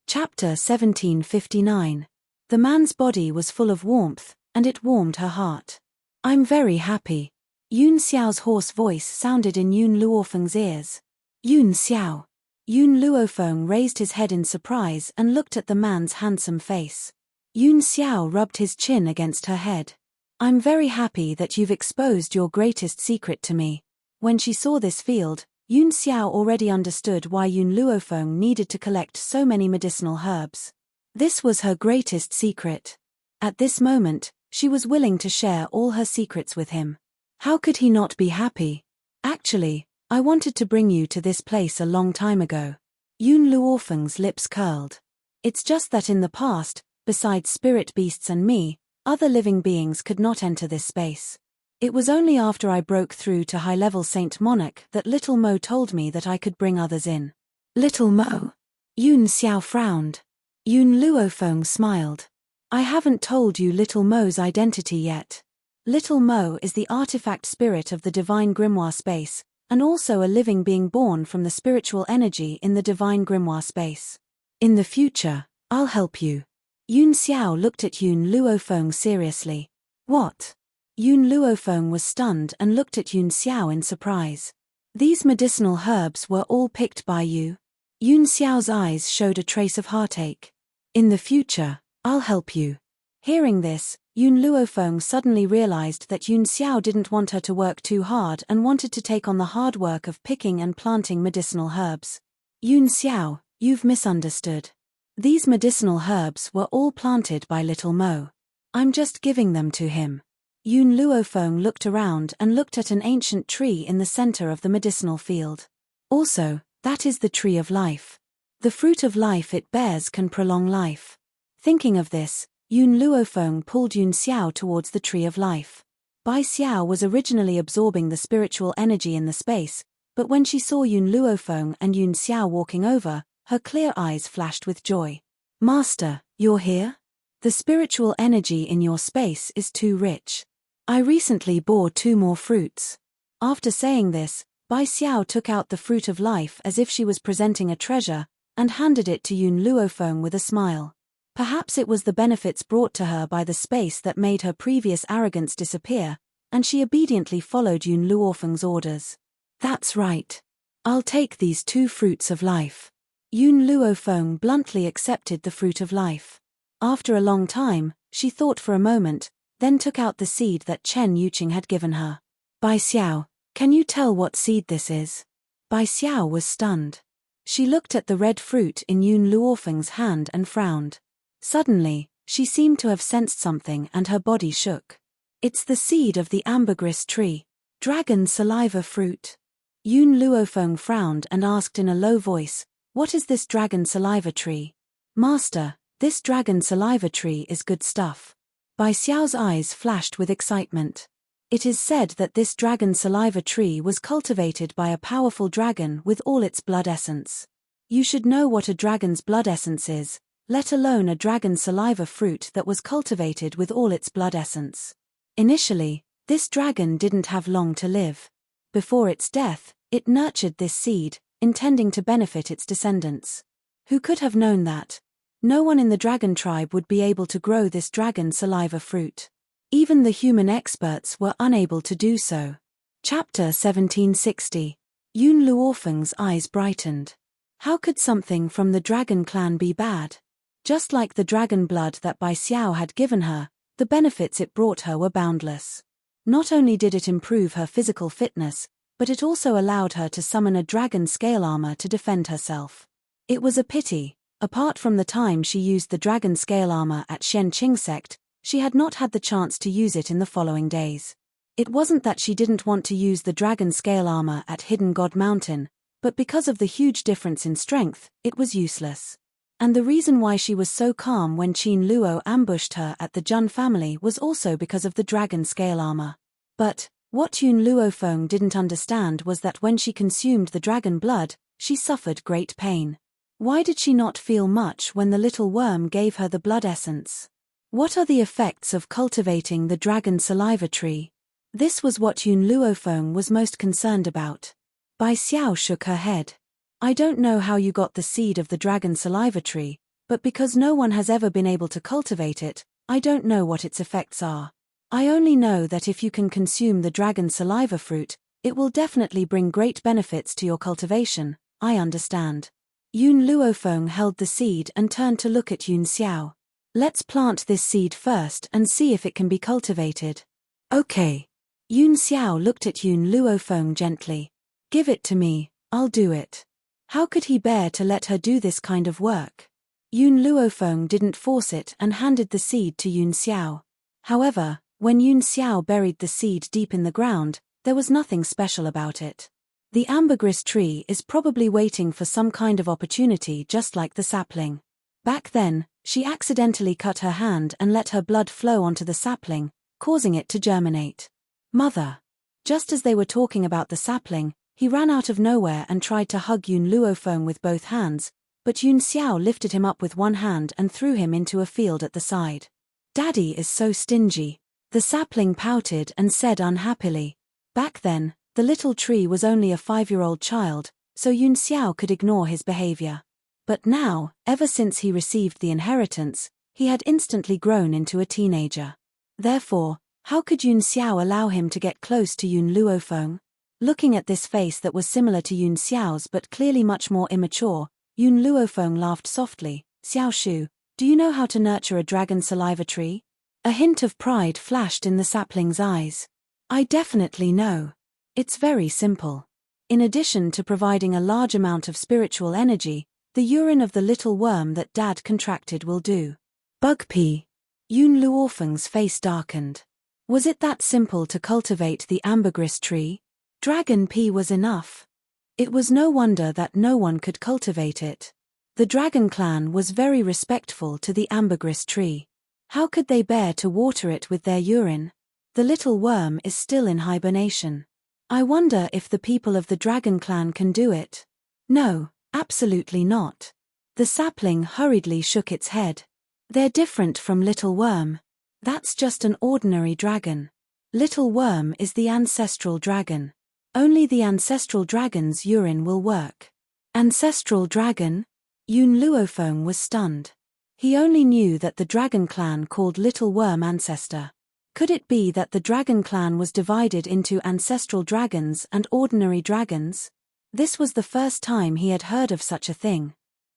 Chapter 1759. The man's body was full of warmth, and it warmed her heart. I'm very happy. Yun Xiao's hoarse voice sounded in Yun Luofeng's ears. Yun Xiao. Yun Luofeng raised his head in surprise and looked at the man's handsome face. Yun Xiao rubbed his chin against her head. I'm very happy that you've exposed your greatest secret to me. When she saw this field, Yun Xiao already understood why Yun Luofeng needed to collect so many medicinal herbs. This was her greatest secret. At this moment, she was willing to share all her secrets with him. How could he not be happy? Actually, I wanted to bring you to this place a long time ago. Yun Luofeng's lips curled. It's just that in the past, besides spirit beasts and me, other living beings could not enter this space. It was only after I broke through to high-level Saint Monarch that Little Mo told me that I could bring others in. Little Mo? Yun Xiao frowned. Yun Luofeng smiled. I haven't told you Little Mo's identity yet. Little Mo is the artifact spirit of the divine grimoire space, and also a living being born from the spiritual energy in the divine grimoire space. In the future, I'll help you. Yun Xiao looked at Yun Luofeng seriously. What? Yun Luofeng was stunned and looked at Yun Xiao in surprise. These medicinal herbs were all picked by you? Yun Xiao's eyes showed a trace of heartache. In the future, I'll help you. Hearing this, Yun Luofeng suddenly realized that Yun Xiao didn't want her to work too hard and wanted to take on the hard work of picking and planting medicinal herbs. Yun Xiao, you've misunderstood. These medicinal herbs were all planted by Little Mo. I'm just giving them to him. Yun Luofeng looked around and looked at an ancient tree in the center of the medicinal field. Also, that is the tree of life. The fruit of life it bears can prolong life. Thinking of this, Yun Luofeng pulled Yun Xiao towards the tree of life. Bai Xiao was originally absorbing the spiritual energy in the space, but when she saw Yun Luofeng and Yun Xiao walking over, her clear eyes flashed with joy. Master, you're here? The spiritual energy in your space is too rich. I recently bore 2 more fruits. After saying this, Bai Xiao took out the fruit of life as if she was presenting a treasure, and handed it to Yun Luofeng with a smile. Perhaps it was the benefits brought to her by the space that made her previous arrogance disappear, and she obediently followed Yun Luofeng's orders. That's right. I'll take these 2 fruits of life. Yun Luofeng bluntly accepted the fruit of life. After a long time, she thought for a moment, then took out the seed that Chen Yuqing had given her. Bai Xiao, can you tell what seed this is? Bai Xiao was stunned. She looked at the red fruit in Yun Luofeng's hand and frowned. Suddenly, she seemed to have sensed something and her body shook. It's the seed of the ambergris tree. Dragon saliva fruit. Yun Luofeng frowned and asked in a low voice, what is this dragon saliva tree? Master, this dragon saliva tree is good stuff. Bai Xiao's eyes flashed with excitement. It is said that this dragon saliva tree was cultivated by a powerful dragon with all its blood essence. You should know what a dragon's blood essence is, let alone a dragon saliva fruit that was cultivated with all its blood essence. Initially, this dragon didn't have long to live. Before its death, it nurtured this seed, intending to benefit its descendants. Who could have known that? No one in the dragon tribe would be able to grow this dragon saliva fruit. Even the human experts were unable to do so. Chapter 1760. Yun Luofeng's eyes brightened. How could something from the dragon clan be bad? Just like the dragon blood that Bai Xiao had given her, the benefits it brought her were boundless. Not only did it improve her physical fitness, but it also allowed her to summon a dragon scale armor to defend herself. It was a pity. Apart from the time she used the dragon scale armor at Shenqing sect, she had not had the chance to use it in the following days. It wasn't that she didn't want to use the dragon scale armor at Hidden God Mountain, but because of the huge difference in strength, it was useless. And the reason why she was so calm when Qin Luo ambushed her at the Jun family was also because of the dragon scale armor. But what Yun Luofeng didn't understand was that when she consumed the dragon blood, she suffered great pain. Why did she not feel much when the little worm gave her the blood essence? What are the effects of cultivating the dragon saliva tree? This was what Yun Luofeng was most concerned about. Bai Xiao shook her head. I don't know how you got the seed of the dragon saliva tree, but because no one has ever been able to cultivate it, I don't know what its effects are. I only know that if you can consume the dragon saliva fruit, it will definitely bring great benefits to your cultivation. I understand. Yun Luofeng held the seed and turned to look at Yun Xiao. Let's plant this seed first and see if it can be cultivated. Okay. Yun Xiao looked at Yun Luofeng gently. Give it to me, I'll do it. How could he bear to let her do this kind of work? Yun Luofeng didn't force it and handed the seed to Yun Xiao. However, when Yun Xiao buried the seed deep in the ground, there was nothing special about it. The ambergris tree is probably waiting for some kind of opportunity, just like the sapling. Back then, she accidentally cut her hand and let her blood flow onto the sapling, causing it to germinate. Mother. Just as they were talking about the sapling, he ran out of nowhere and tried to hug Yun Luofeng with both hands, but Yun Xiao lifted him up with one hand and threw him into a field at the side. Daddy is so stingy. The sapling pouted and said unhappily. Back then, the little tree was only a 5-year-old child, so Yun Xiao could ignore his behavior. But now, ever since he received the inheritance, he had instantly grown into a teenager. Therefore, how could Yun Xiao allow him to get close to Yun Luofeng? Looking at this face that was similar to Yun Xiao's but clearly much more immature, Yun Luofeng laughed softly. Xiao Shu, do you know how to nurture a dragon saliva tree? A hint of pride flashed in the sapling's eyes. I definitely know. It's very simple. In addition to providing a large amount of spiritual energy, the urine of the little worm that Dad contracted will do. Bug pea. Yun Luofeng's face darkened. Was it that simple to cultivate the ambergris tree? Dragon pea was enough. It was no wonder that no one could cultivate it. The dragon clan was very respectful to the ambergris tree. How could they bear to water it with their urine? The little worm is still in hibernation. I wonder if the people of the dragon clan can do it. No, absolutely not. The sapling hurriedly shook its head. They're different from little worm. That's just an ordinary dragon. Little worm is the ancestral dragon. Only the ancestral dragon's urine will work. Ancestral dragon? Yun Luofeng was stunned. He only knew that the dragon clan called Little Worm ancestor. Could it be that the dragon clan was divided into ancestral dragons and ordinary dragons? This was the first time he had heard of such a thing.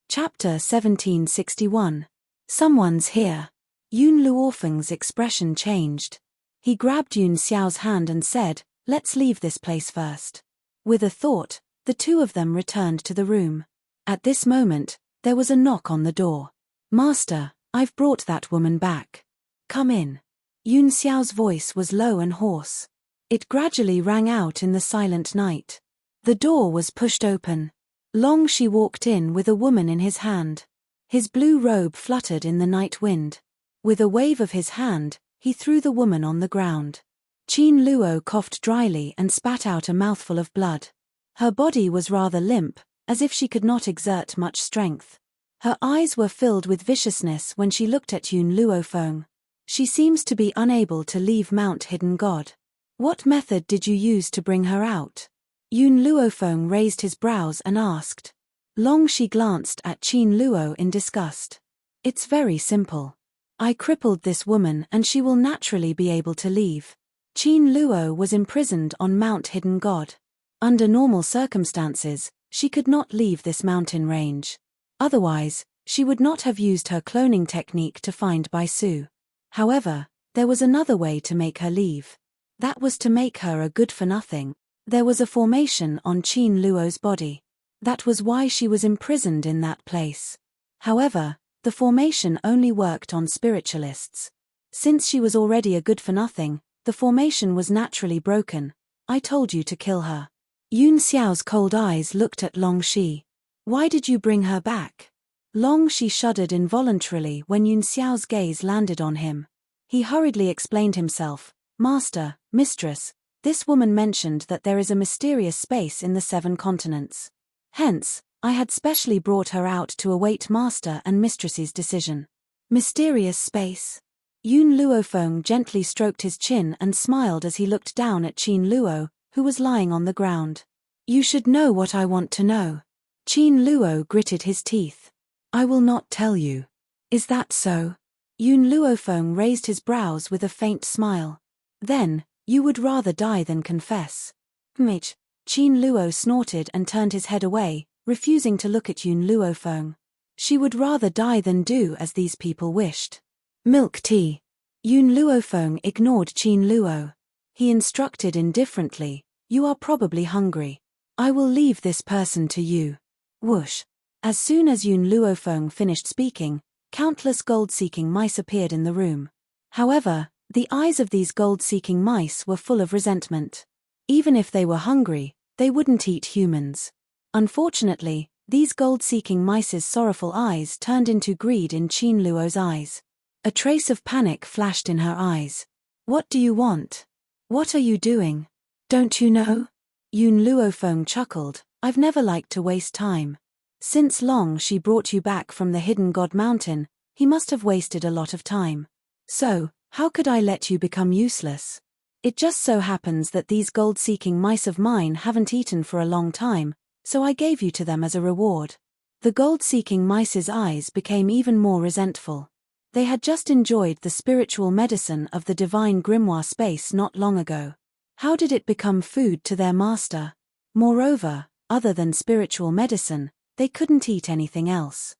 Chapter 1761. Someone's here. Yun Luofeng's expression changed. He grabbed Yun Xiao's hand and said, let's leave this place first. With a thought, the two of them returned to the room. At this moment, there was a knock on the door. Master, I've brought that woman back. Come in. Yun Xiao's voice was low and hoarse. It gradually rang out in the silent night. The door was pushed open. Long Shi walked in with a woman in his hand. His blue robe fluttered in the night wind. With a wave of his hand, he threw the woman on the ground. Qin Luo coughed dryly and spat out a mouthful of blood. Her body was rather limp, as if she could not exert much strength. Her eyes were filled with viciousness when she looked at Yun Luofeng. She seems to be unable to leave Mount Hidden God. What method did you use to bring her out? Yun Luofeng raised his brows and asked. Long Shi glanced at Qin Luo in disgust. It's very simple. I crippled this woman and she will naturally be able to leave. Qin Luo was imprisoned on Mount Hidden God. Under normal circumstances, she could not leave this mountain range. Otherwise, she would not have used her cloning technique to find Bai Su. However, there was another way to make her leave. That was to make her a good-for-nothing. There was a formation on Qin Luo's body. That was why she was imprisoned in that place. However, the formation only worked on spiritualists. Since she was already a good-for-nothing, the formation was naturally broken. I told you to kill her. Yun Xiao's cold eyes looked at Long Shi. Why did you bring her back? Long Shi shuddered involuntarily when Yun Xiao's gaze landed on him. He hurriedly explained himself. Master, Mistress, this woman mentioned that there is a mysterious space in the 7 continents. Hence, I had specially brought her out to await Master and Mistress's decision. Mysterious space? Yun Luofeng gently stroked his chin and smiled as he looked down at Qin Luo, who was lying on the ground. You should know what I want to know. Qin Luo gritted his teeth. I will not tell you. Is that so? Yun Luofeng raised his brows with a faint smile. Then, you would rather die than confess. Qin Luo snorted and turned his head away, refusing to look at Yun Luofeng. She would rather die than do as these people wished. Milk tea. Yun Luofeng ignored Qin Luo. He instructed indifferently, you are probably hungry. I will leave this person to you. Whoosh. As soon as Yun Luofeng finished speaking, countless gold-seeking mice appeared in the room. However, the eyes of these gold-seeking mice were full of resentment. Even if they were hungry, they wouldn't eat humans. Unfortunately, these gold-seeking mice's sorrowful eyes turned into greed in Qin Luo's eyes. A trace of panic flashed in her eyes. What do you want? What are you doing? Don't you know? Yun Luofeng chuckled, I've never liked to waste time. Since Long Shi brought you back from the Hidden God Mountain, he must have wasted a lot of time. So, how could I let you become useless? It just so happens that these gold-seeking mice of mine haven't eaten for a long time, so I gave you to them as a reward. The gold-seeking mice's eyes became even more resentful. They had just enjoyed the spiritual medicine of the divine grimoire space not long ago. How did it become food to their master? Moreover, other than spiritual medicine, they couldn't eat anything else.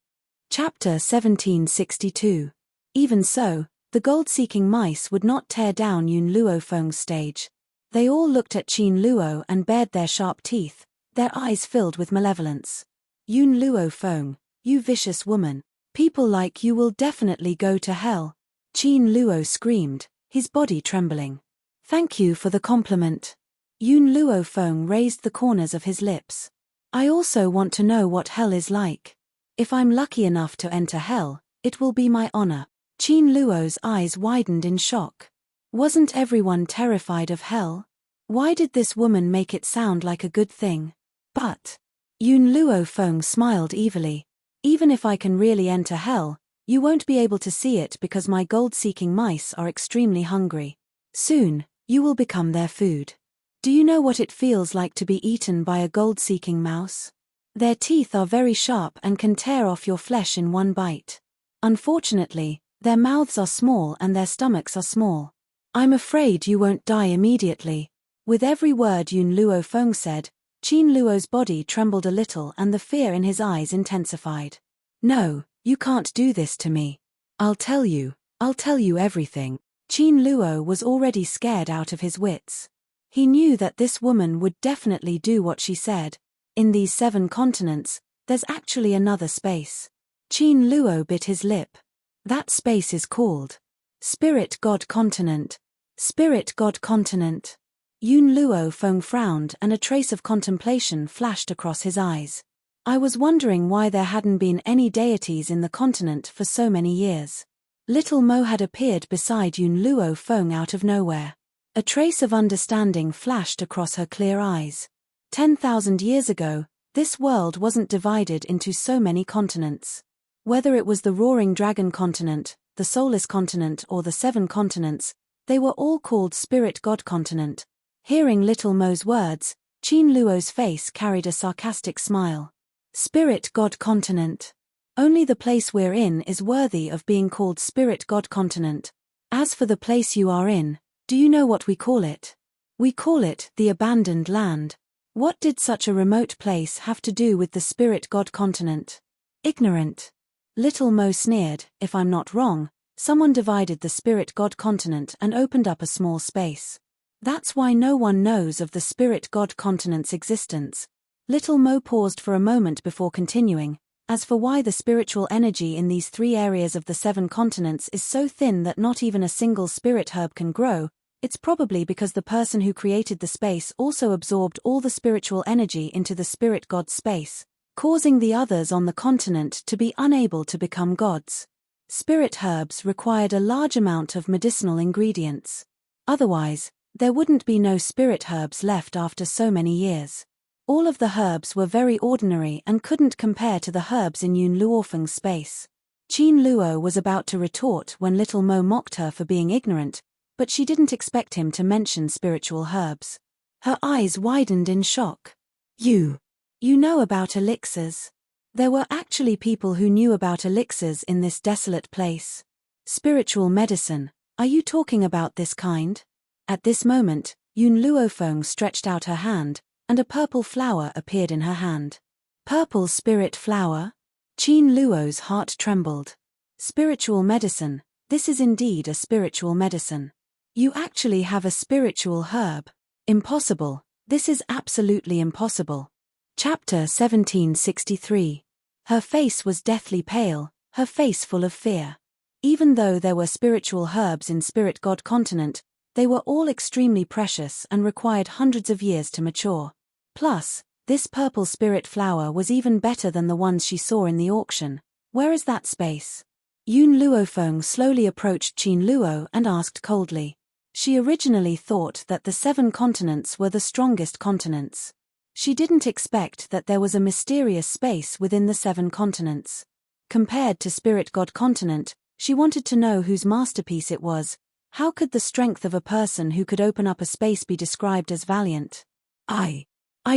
Chapter 1762. Even so, the gold-seeking mice would not tear down Yun Luofeng's stage. They all looked at Qin Luo and bared their sharp teeth, their eyes filled with malevolence. Yun Luofeng, you vicious woman. People like you will definitely go to hell. Qin Luo screamed, his body trembling. Thank you for the compliment. Yun Luofeng raised the corners of his lips. I also want to know what hell is like. If I'm lucky enough to enter hell, it will be my honor. Qin Luo's eyes widened in shock. Wasn't everyone terrified of hell? Why did this woman make it sound like a good thing? But Yun Luofeng smiled evilly. Even if I can really enter hell, you won't be able to see it because my gold-seeking mice are extremely hungry. Soon, you will become their food. Do you know what it feels like to be eaten by a gold-seeking mouse? Their teeth are very sharp and can tear off your flesh in one bite. Unfortunately, their mouths are small and their stomachs are small. I'm afraid you won't die immediately. With every word Yun Luofeng said, Qin Luo's body trembled a little and the fear in his eyes intensified. No, you can't do this to me. I'll tell you everything. Qin Luo was already scared out of his wits. He knew that this woman would definitely do what she said. In these 7 continents, there's actually another space. Qin Luo bit his lip. That space is called Spirit God Continent. Spirit God Continent. Yun Luofeng frowned and a trace of contemplation flashed across his eyes. I was wondering why there hadn't been any deities in the continent for so many years. Little Mo had appeared beside Yun Luofeng out of nowhere. A trace of understanding flashed across her clear eyes. 10,000 years ago, this world wasn't divided into so many continents. Whether it was the Roaring Dragon Continent, the Soulless Continent or the 7 continents, they were all called Spirit God Continent. Hearing Little Mo's words, Qin Luo's face carried a sarcastic smile. Spirit God Continent. Only the place we're in is worthy of being called Spirit God Continent. As for the place you are in, do you know what we call it? We call it the Abandoned Land. What did such a remote place have to do with the Spirit God Continent? Ignorant. Little Mo sneered, if I'm not wrong, someone divided the Spirit God Continent and opened up a small space. That's why no one knows of the Spirit God Continent's existence. Little Mo paused for a moment before continuing. As for why the spiritual energy in these 3 areas of the 7 continents is so thin that not even a single spirit herb can grow, it's probably because the person who created the space also absorbed all the spiritual energy into the Spirit God space, causing the others on the continent to be unable to become gods. Spirit herbs required a large amount of medicinal ingredients. Otherwise, there wouldn't be no spirit herbs left after so many years. All of the herbs were very ordinary and couldn't compare to the herbs in Yun Luofeng's space. Qin Luo was about to retort when Little Mo mocked her for being ignorant, but she didn't expect him to mention spiritual herbs. Her eyes widened in shock. You You know about elixirs. There were actually people who knew about elixirs in this desolate place. Spiritual medicine, are you talking about this kind? At this moment, Yun Luofeng stretched out her hand, and a purple flower appeared in her hand. Purple spirit flower? Qin Luo's heart trembled. Spiritual medicine, this is indeed a spiritual medicine. You actually have a spiritual herb. Impossible, this is absolutely impossible. Chapter 1763. Her face was deathly pale, her face full of fear. Even though there were spiritual herbs in Spirit God continent, they were all extremely precious and required hundreds of years to mature. Plus, this purple spirit flower was even better than the ones she saw in the auction. Where is that space? Yun Luofeng slowly approached Qin Luo and asked coldly. She originally thought that the 7 continents were the strongest continents. She didn't expect that there was a mysterious space within the 7 continents. Compared to Spirit God continent, she wanted to know whose masterpiece it was. How could the strength of a person who could open up a space be described as valiant? I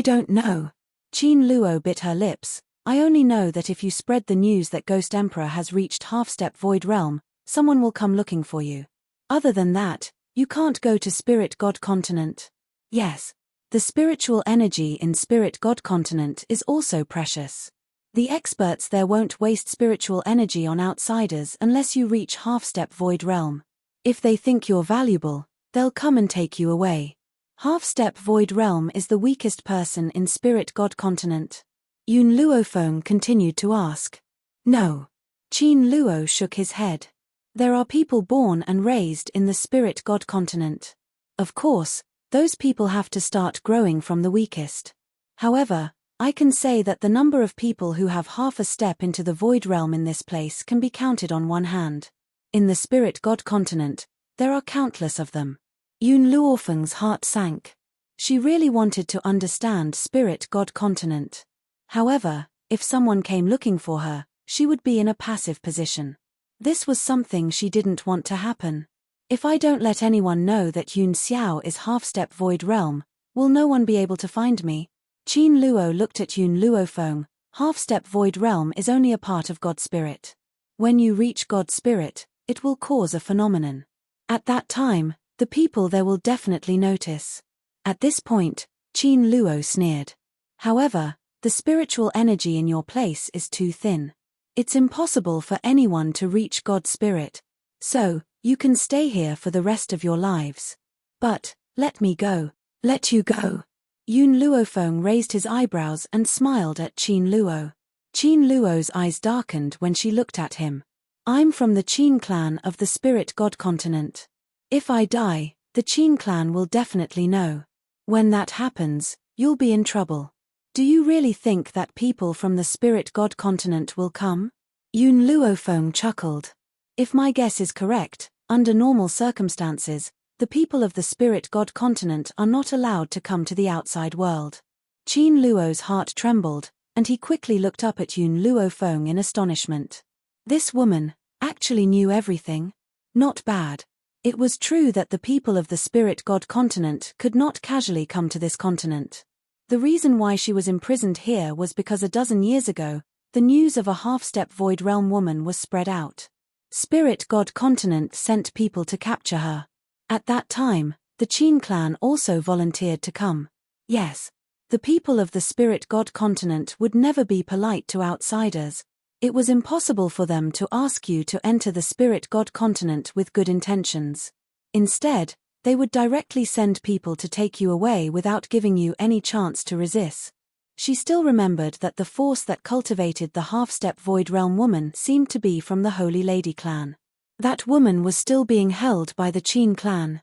don't know. Qin Luo bit her lips. I only know that if you spread the news that Ghost Emperor has reached Half-Step Void Realm, someone will come looking for you. Other than that, you can't go to Spirit God continent. Yes. The spiritual energy in Spirit God continent is also precious. The experts there won't waste spiritual energy on outsiders unless you reach Half-Step Void Realm. If they think you're valuable, they'll come and take you away. Half-Step Void Realm is the weakest person in Spirit God continent. Yun Luofeng continued to ask. No. Qin Luo shook his head. There are people born and raised in the Spirit God continent. Of course, those people have to start growing from the weakest. However, I can say that the number of people who have half a step into the void realm in this place can be counted on one hand. In the Spirit God continent, there are countless of them. Yun Luofeng's heart sank. She really wanted to understand Spirit God continent. However, if someone came looking for her, she would be in a passive position. This was something she didn't want to happen. If I don't let anyone know that Yun Xiao is half-step void realm, will no one be able to find me? Qin Luo looked at Yun Luofeng. Half-step void realm is only a part of God Spirit. When you reach God Spirit, it will cause a phenomenon. At that time, the people there will definitely notice. At this point, Qin Luo sneered. However, the spiritual energy in your place is too thin. It's impossible for anyone to reach God Spirit. So, you can stay here for the rest of your lives. But, let me go. Let you go. Yun Luofeng raised his eyebrows and smiled at Qin Luo. Qin Luo's eyes darkened when she looked at him. I'm from the Qin clan of the Spirit God continent. If I die, the Qin clan will definitely know. When that happens, you'll be in trouble. Do you really think that people from the Spirit God continent will come? Yun Luofeng chuckled. If my guess is correct, under normal circumstances, the people of the Spirit God continent are not allowed to come to the outside world. Qin Luo's heart trembled, and he quickly looked up at Yun Luofeng in astonishment. This woman actually knew everything. Not bad. It was true that the people of the Spirit God continent could not casually come to this continent. The reason why she was imprisoned here was because a dozen years ago, the news of a half-step void realm woman was spread out. Spirit God continent sent people to capture her. At that time, the Qin clan also volunteered to come. Yes, the people of the Spirit God continent would never be polite to outsiders. It was impossible for them to ask you to enter the Spirit God continent with good intentions. Instead, they would directly send people to take you away without giving you any chance to resist. She still remembered that the force that cultivated the half-step void realm woman seemed to be from the Holy Lady clan. That woman was still being held by the Qin clan.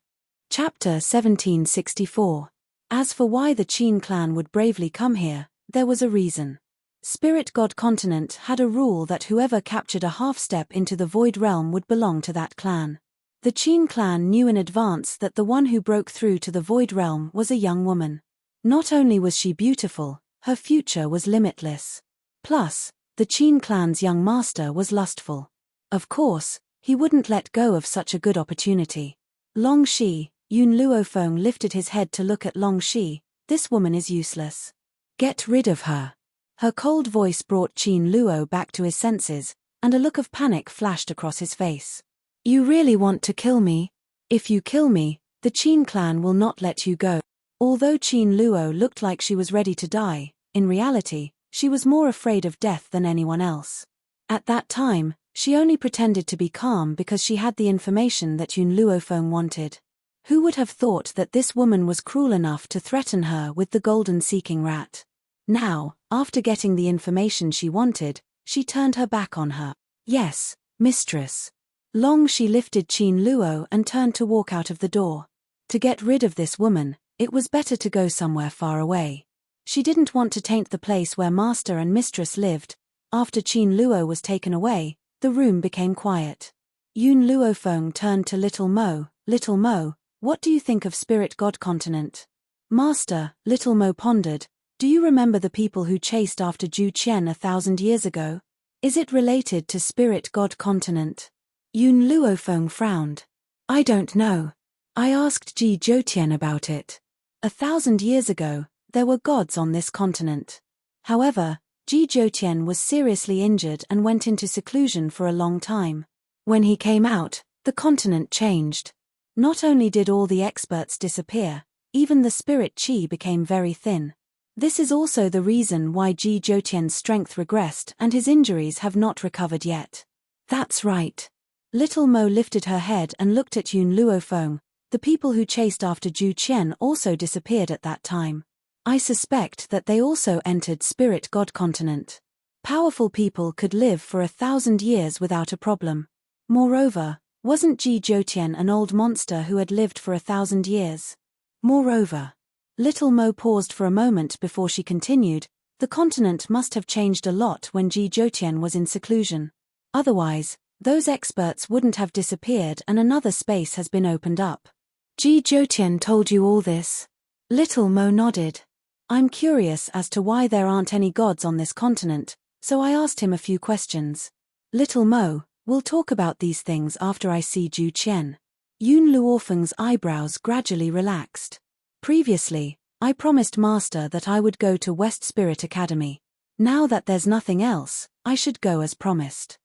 Chapter 1764. As for why the Qin clan would bravely come here, there was a reason. Spirit God continent had a rule that whoever captured a half-step into the void realm would belong to that clan. The Qin clan knew in advance that the one who broke through to the void realm was a young woman. Not only was she beautiful, her future was limitless. Plus, the Qin clan's young master was lustful. Of course, he wouldn't let go of such a good opportunity. Long Shi, Yun Luofeng lifted his head to look at Long Shi. This woman is useless. Get rid of her. Her cold voice brought Qin Luo back to his senses, and a look of panic flashed across his face. You really want to kill me? If you kill me, the Qin clan will not let you go. Although Qin Luo looked like she was ready to die, in reality, she was more afraid of death than anyone else. At that time, she only pretended to be calm because she had the information that Yun Luofeng wanted. Who would have thought that this woman was cruel enough to threaten her with the golden-seeking rat? Now, after getting the information she wanted, she turned her back on her. Yes, mistress. Long she lifted Qin Luo and turned to walk out of the door. To get rid of this woman, it was better to go somewhere far away. She didn't want to taint the place where master and mistress lived. After Qin Luo was taken away, the room became quiet. Yun Luofeng turned to Little Mo. Little Mo, what do you think of Spirit God Continent? Master, Little Mo pondered. Do you remember the people who chased after Zhu Qian 1,000 years ago? Is it related to Spirit God Continent? Yun Luofeng frowned. I don't know. I asked Ji Zhoutian about it. 1,000 years ago, there were gods on this continent. However, Ji Zhoutian was seriously injured and went into seclusion for a long time. When he came out, the continent changed. Not only did all the experts disappear, even the spirit qi became very thin. This is also the reason why Ji Zhoutian's strength regressed and his injuries have not recovered yet. That's right. Little Mo lifted her head and looked at Yun Luofeng. The people who chased after Zhu Qian also disappeared at that time. I suspect that they also entered Spirit God Continent. Powerful people could live for 1,000 years without a problem. Moreover, wasn't Ji Zhoutian an old monster who had lived for 1,000 years? Moreover, Little Mo paused for a moment before she continued, the continent must have changed a lot when Ji Zhoutian was in seclusion. Otherwise, those experts wouldn't have disappeared and another space has been opened up. Ji Zhoutian told you all this? Little Mo nodded. I'm curious as to why there aren't any gods on this continent, so I asked him a few questions. Little Mo, we'll talk about these things after I see Zhu Qian. Yun Luofeng's eyebrows gradually relaxed. Previously, I promised Master that I would go to West Spirit Academy. Now that there's nothing else, I should go as promised.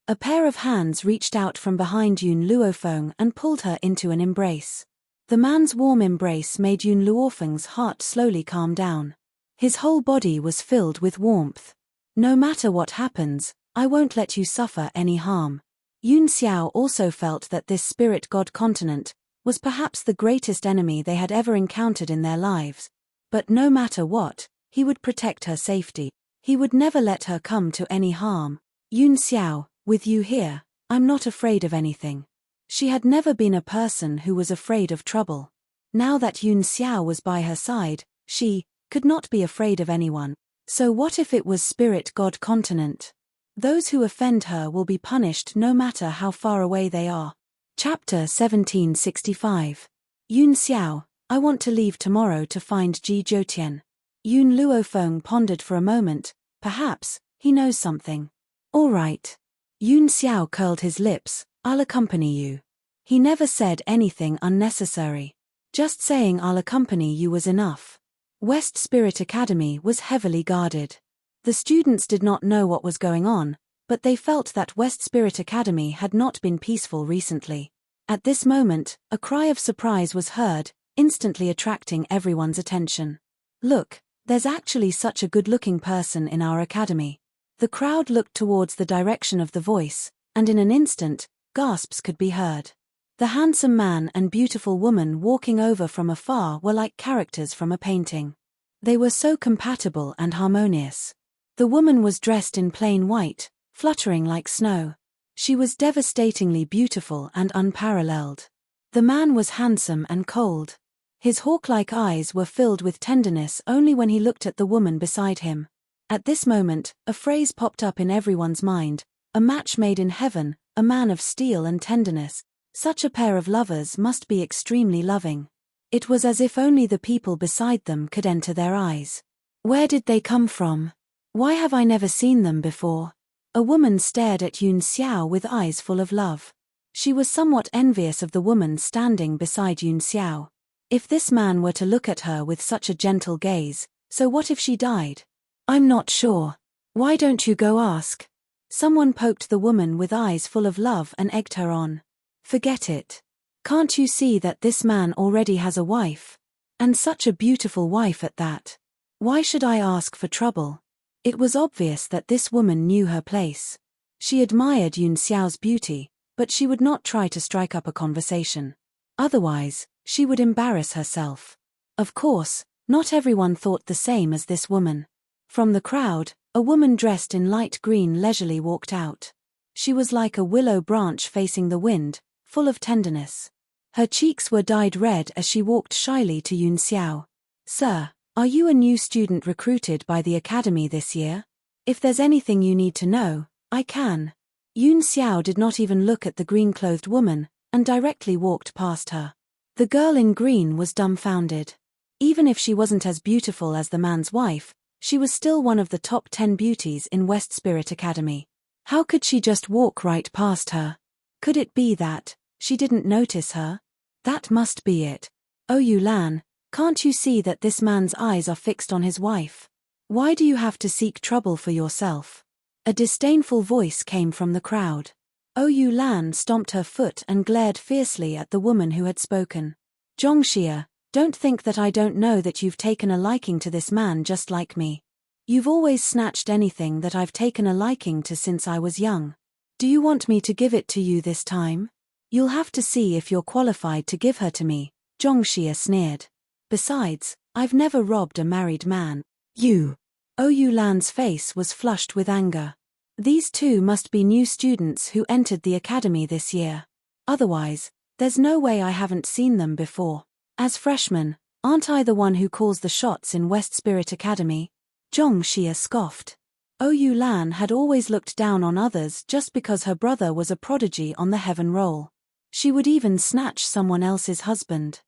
A pair of hands reached out from behind Yun Luofeng and pulled her into an embrace. The man's warm embrace made Yun Luofeng's heart slowly calm down. His whole body was filled with warmth. No matter what happens, I won't let you suffer any harm. Yun Xiao also felt that this spirit god continent was perhaps the greatest enemy they had ever encountered in their lives. But no matter what, he would protect her safety. He would never let her come to any harm. Yun Xiao, with you here, I'm not afraid of anything. She had never been a person who was afraid of trouble. Now that Yun Xiao was by her side, she could not be afraid of anyone. So what if it was Spirit God Continent? Those who offend her will be punished no matter how far away they are. Chapter 1765. Yun Xiao, I want to leave tomorrow to find Ji Zhoutian. Yun Luofeng pondered for a moment. Perhaps he knows something. All right. Yun Xiao curled his lips. I'll accompany you. He never said anything unnecessary. Just saying I'll accompany you was enough. West Spirit Academy was heavily guarded. The students did not know what was going on, but they felt that West Spirit Academy had not been peaceful recently. At this moment, a cry of surprise was heard, instantly attracting everyone's attention. Look, there's actually such a good-looking person in our academy. The crowd looked towards the direction of the voice, and in an instant, gasps could be heard. The handsome man and beautiful woman walking over from afar were like characters from a painting. They were so compatible and harmonious. The woman was dressed in plain white, fluttering like snow. She was devastatingly beautiful and unparalleled. The man was handsome and cold. His hawk-like eyes were filled with tenderness only when he looked at the woman beside him. At this moment, a phrase popped up in everyone's mind, a match made in heaven, a man of steel and tenderness. Such a pair of lovers must be extremely loving. It was as if only the people beside them could enter their eyes. Where did they come from? Why have I never seen them before? A woman stared at Yun Xiao with eyes full of love. She was somewhat envious of the woman standing beside Yun Xiao. If this man were to look at her with such a gentle gaze, So what if she died? I'm not sure. Why don't you go ask? Someone poked the woman with eyes full of love and egged her on. Forget it. Can't you see that this man already has a wife? And such a beautiful wife at that. Why should I ask for trouble? It was obvious that this woman knew her place. She admired Yun Xiao's beauty, but she would not try to strike up a conversation. Otherwise, she would embarrass herself. Of course, not everyone thought the same as this woman. From the crowd, a woman dressed in light green leisurely walked out. She was like a willow branch facing the wind, full of tenderness. Her cheeks were dyed red as she walked shyly to Yun Xiao. Sir, are you a new student recruited by the academy this year? If there's anything you need to know, I can. Yun Xiao did not even look at the green-clothed woman, and directly walked past her. The girl in green was dumbfounded. Even if she wasn't as beautiful as the man's wife, she was still one of the top 10 beauties in West Spirit Academy. How could she just walk right past her? Could it be that she didn't notice her? That must be it. Oh Yulan, can't you see that this man's eyes are fixed on his wife? Why do you have to seek trouble for yourself? A disdainful voice came from the crowd. Oh Yulan stomped her foot and glared fiercely at the woman who had spoken. Zhongxia, don't think that I don't know that you've taken a liking to this man just like me. You've always snatched anything that I've taken a liking to since I was young. Do you want me to give it to you this time? You'll have to see if you're qualified to give her to me, Zhongxia sneered. Besides, I've never robbed a married man. You. Oh Yulan's face was flushed with anger. These two must be new students who entered the academy this year. Otherwise, there's no way I haven't seen them before. As freshmen, aren't I the one who calls the shots in West Spirit Academy? Zhongxia scoffed. Oh Yulan had always looked down on others just because her brother was a prodigy on the heaven roll. She would even snatch someone else's husband.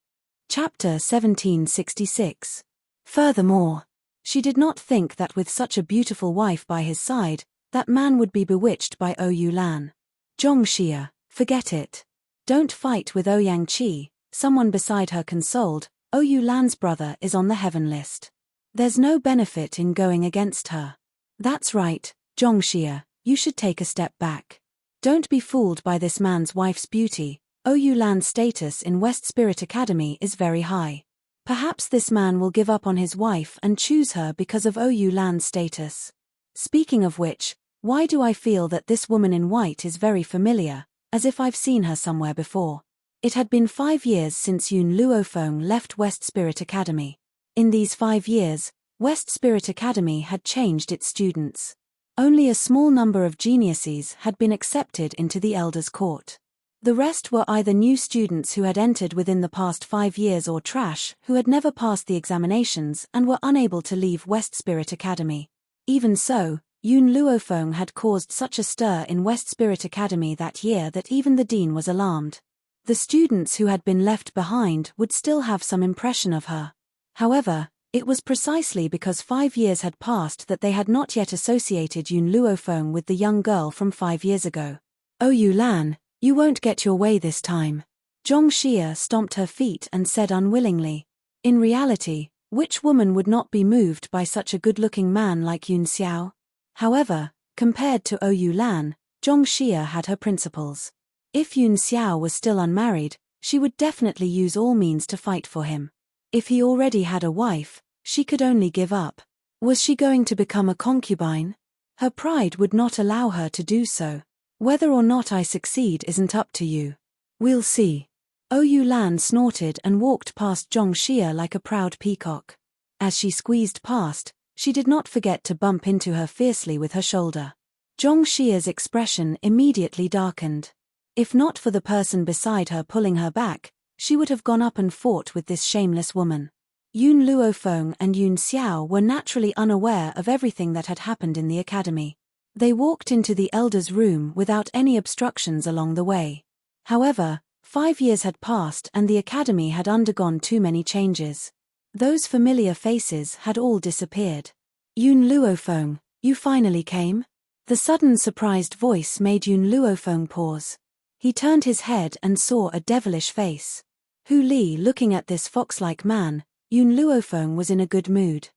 Chapter 1766. Furthermore, she did not think that with such a beautiful wife by his side, that man would be bewitched by Oh Yulan. Zhongxia, forget it. Don't fight with Ouyang Qi, someone beside her consoled. Oh Yulan's brother is on the heaven list. There's no benefit in going against her. That's right, Zhongxia, you should take a step back. Don't be fooled by this man's wife's beauty. Oh Yulan's status in West Spirit Academy is very high. Perhaps this man will give up on his wife and choose her because of Oh Yulan's status. Speaking of which, why do I feel that this woman in white is very familiar, as if I've seen her somewhere before? It had been 5 years since Yun Luofeng left West Spirit Academy. In these 5 years, West Spirit Academy had changed its students. Only a small number of geniuses had been accepted into the Elder's Court. The rest were either new students who had entered within the past 5 years or trash who had never passed the examinations and were unable to leave West Spirit Academy. Even so, Yun Luofeng had caused such a stir in West Spirit Academy that year that even the dean was alarmed. The students who had been left behind would still have some impression of her. However, it was precisely because 5 years had passed that they had not yet associated Yun Luofeng with the young girl from 5 years ago. Oh Yulan, you won't get your way this time. Zhongxia stomped her feet and said unwillingly. In reality, which woman would not be moved by such a good-looking man like Yun Xiao? However, compared to Oh Yulan, Zhongxia had her principles. If Yun Xiao was still unmarried, she would definitely use all means to fight for him. If he already had a wife, she could only give up. Was she going to become a concubine? Her pride would not allow her to do so. Whether or not I succeed isn't up to you. We'll see. Oh Yulan snorted and walked past Zhongxia like a proud peacock. As she squeezed past, she did not forget to bump into her fiercely with her shoulder. Zhongxia's expression immediately darkened. If not for the person beside her pulling her back, she would have gone up and fought with this shameless woman. Yun Luofeng and Yun Xiao were naturally unaware of everything that had happened in the academy. They walked into the elder's room without any obstructions along the way. However, 5 years had passed and the academy had undergone too many changes. Those familiar faces had all disappeared. Yun Luofeng, you finally came? The sudden surprised voice made Yun Luofeng pause. He turned his head and saw a devilish face. Hu Li looking at this fox-like man, Yun Luofeng was in a good mood.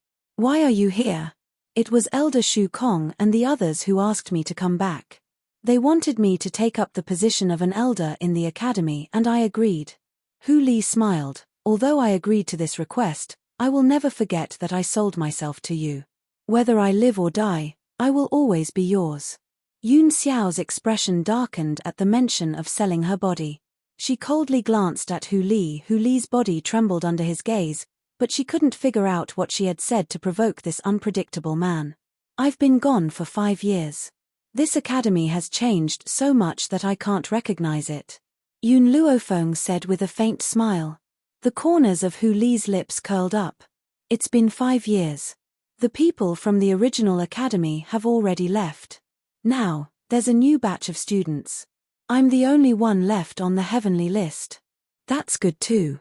Why are you here? It was Elder Shu Kong and the others who asked me to come back. They wanted me to take up the position of an elder in the academy and I agreed. Hu Li smiled. Although I agreed to this request, I will never forget that I sold myself to you. Whether I live or die, I will always be yours. Yun Xiao's expression darkened at the mention of selling her body. She coldly glanced at Hu Li. Hu Li's body trembled under his gaze, but she couldn't figure out what she had said to provoke this unpredictable man. I've been gone for 5 years. This academy has changed so much that I can't recognize it. Yun Luofeng said with a faint smile. The corners of Hu Li's lips curled up. It's been 5 years. The people from the original academy have already left. Now, there's a new batch of students. I'm the only one left on the heavenly list. That's good too.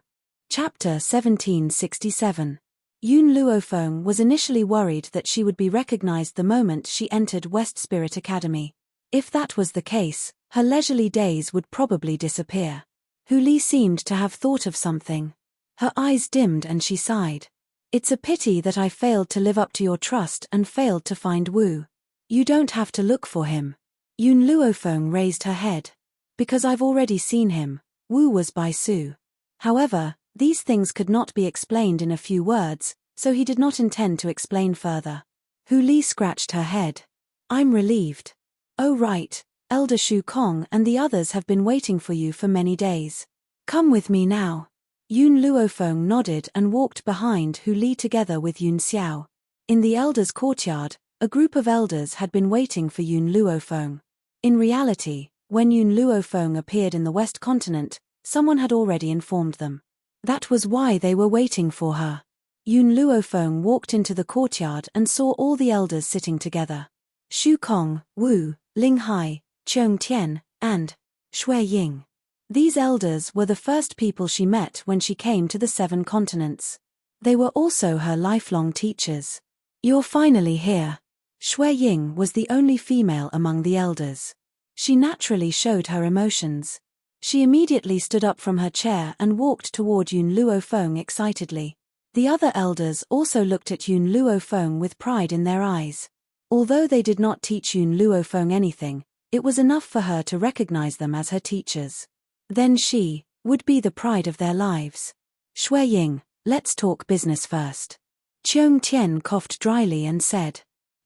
Chapter 1767. Yun Luofeng was initially worried that she would be recognized the moment she entered West Spirit Academy. If that was the case, her leisurely days would probably disappear. Hu Li seemed to have thought of something. Her eyes dimmed and she sighed. It's a pity that I failed to live up to your trust and failed to find Wu. You don't have to look for him. Yun Luofeng raised her head. Because I've already seen him. Wu was by Su. However, these things could not be explained in a few words, so he did not intend to explain further. Hu Li scratched her head. I'm relieved. Oh right, Elder Shu Kong and the others have been waiting for you for many days. Come with me now. Yun Luofeng nodded and walked behind Hu Li together with Yun Xiao. In the elders' courtyard, a group of elders had been waiting for Yun Luofeng. In reality, when Yun Luofeng appeared in the West Continent, someone had already informed them. That was why they were waiting for her. Yun Luofeng walked into the courtyard and saw all the elders sitting together. Shu Kong, Wu, Ling Hai, Cheung Tian, and Shui Ying. These elders were the first people she met when she came to the 7 continents. They were also her lifelong teachers. You're finally here. Shui Ying was the only female among the elders. She naturally showed her emotions. She immediately stood up from her chair and walked toward Yun Luofeng excitedly. The other elders also looked at Yun Luofeng with pride in their eyes. Although they did not teach Yun Luofeng anything, it was enough for her to recognize them as her teachers. Then she would be the pride of their lives. Shui Ying, let's talk business first. Cheung Tian coughed dryly and said.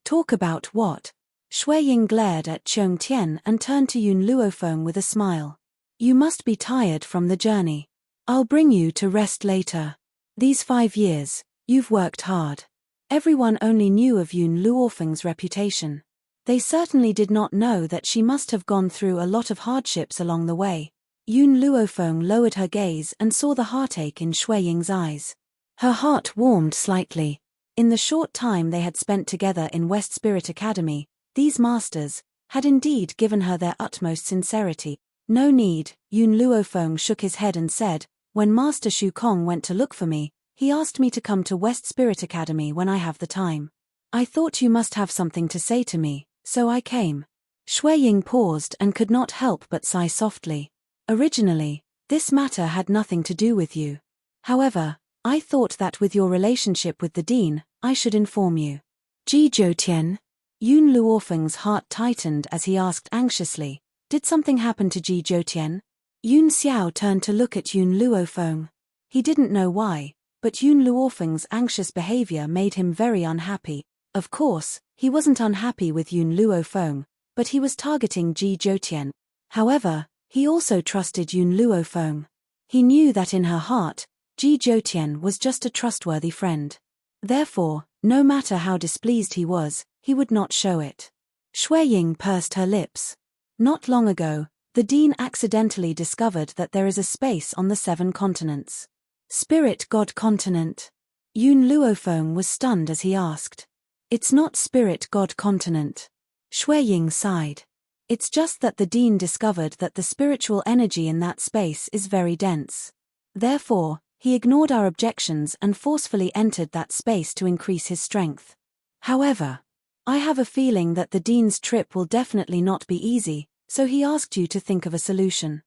Talk about what? Shui Ying glared at Cheung Tian and turned to Yun Luofeng with a smile. You must be tired from the journey. I'll bring you to rest later. These 5 years, you've worked hard. Everyone only knew of Yun Luofeng's reputation. They certainly did not know that she must have gone through a lot of hardships along the way. Yun Luofeng lowered her gaze and saw the heartache in Shui Ying's eyes. Her heart warmed slightly. In the short time they had spent together in West Spirit Academy, these masters had indeed given her their utmost sincerity. No need, Yun Luofeng shook his head and said, when Master Shu Kong went to look for me, he asked me to come to West Spirit Academy when I have the time. I thought you must have something to say to me, so I came. Shui Ying paused and could not help but sigh softly. Originally, this matter had nothing to do with you. However, I thought that with your relationship with the Dean, I should inform you. Ji Zhou Yun Luofeng's heart tightened as he asked anxiously, did something happen to Ji Zhou? Yun Xiao turned to look at Yun Luofeng. He didn't know why, but Yun Luofeng's anxious behavior made him very unhappy. Of course, he wasn't unhappy with Yun Luofeng, but he was targeting Ji Zhou. However, he also trusted Yun Luofeng. He knew that in her heart, Ji Zhou was just a trustworthy friend. Therefore, no matter how displeased he was, he would not show it. Shui Ying pursed her lips. Not long ago, the Dean accidentally discovered that there is a space on the 7 continents. Spirit God Continent. Yun Luofeng was stunned as he asked. It's not Spirit God Continent. Shui Ying sighed. It's just that the Dean discovered that the spiritual energy in that space is very dense. Therefore, he ignored our objections and forcefully entered that space to increase his strength. However, I have a feeling that the Dean's trip will definitely not be easy, so he asked you to think of a solution.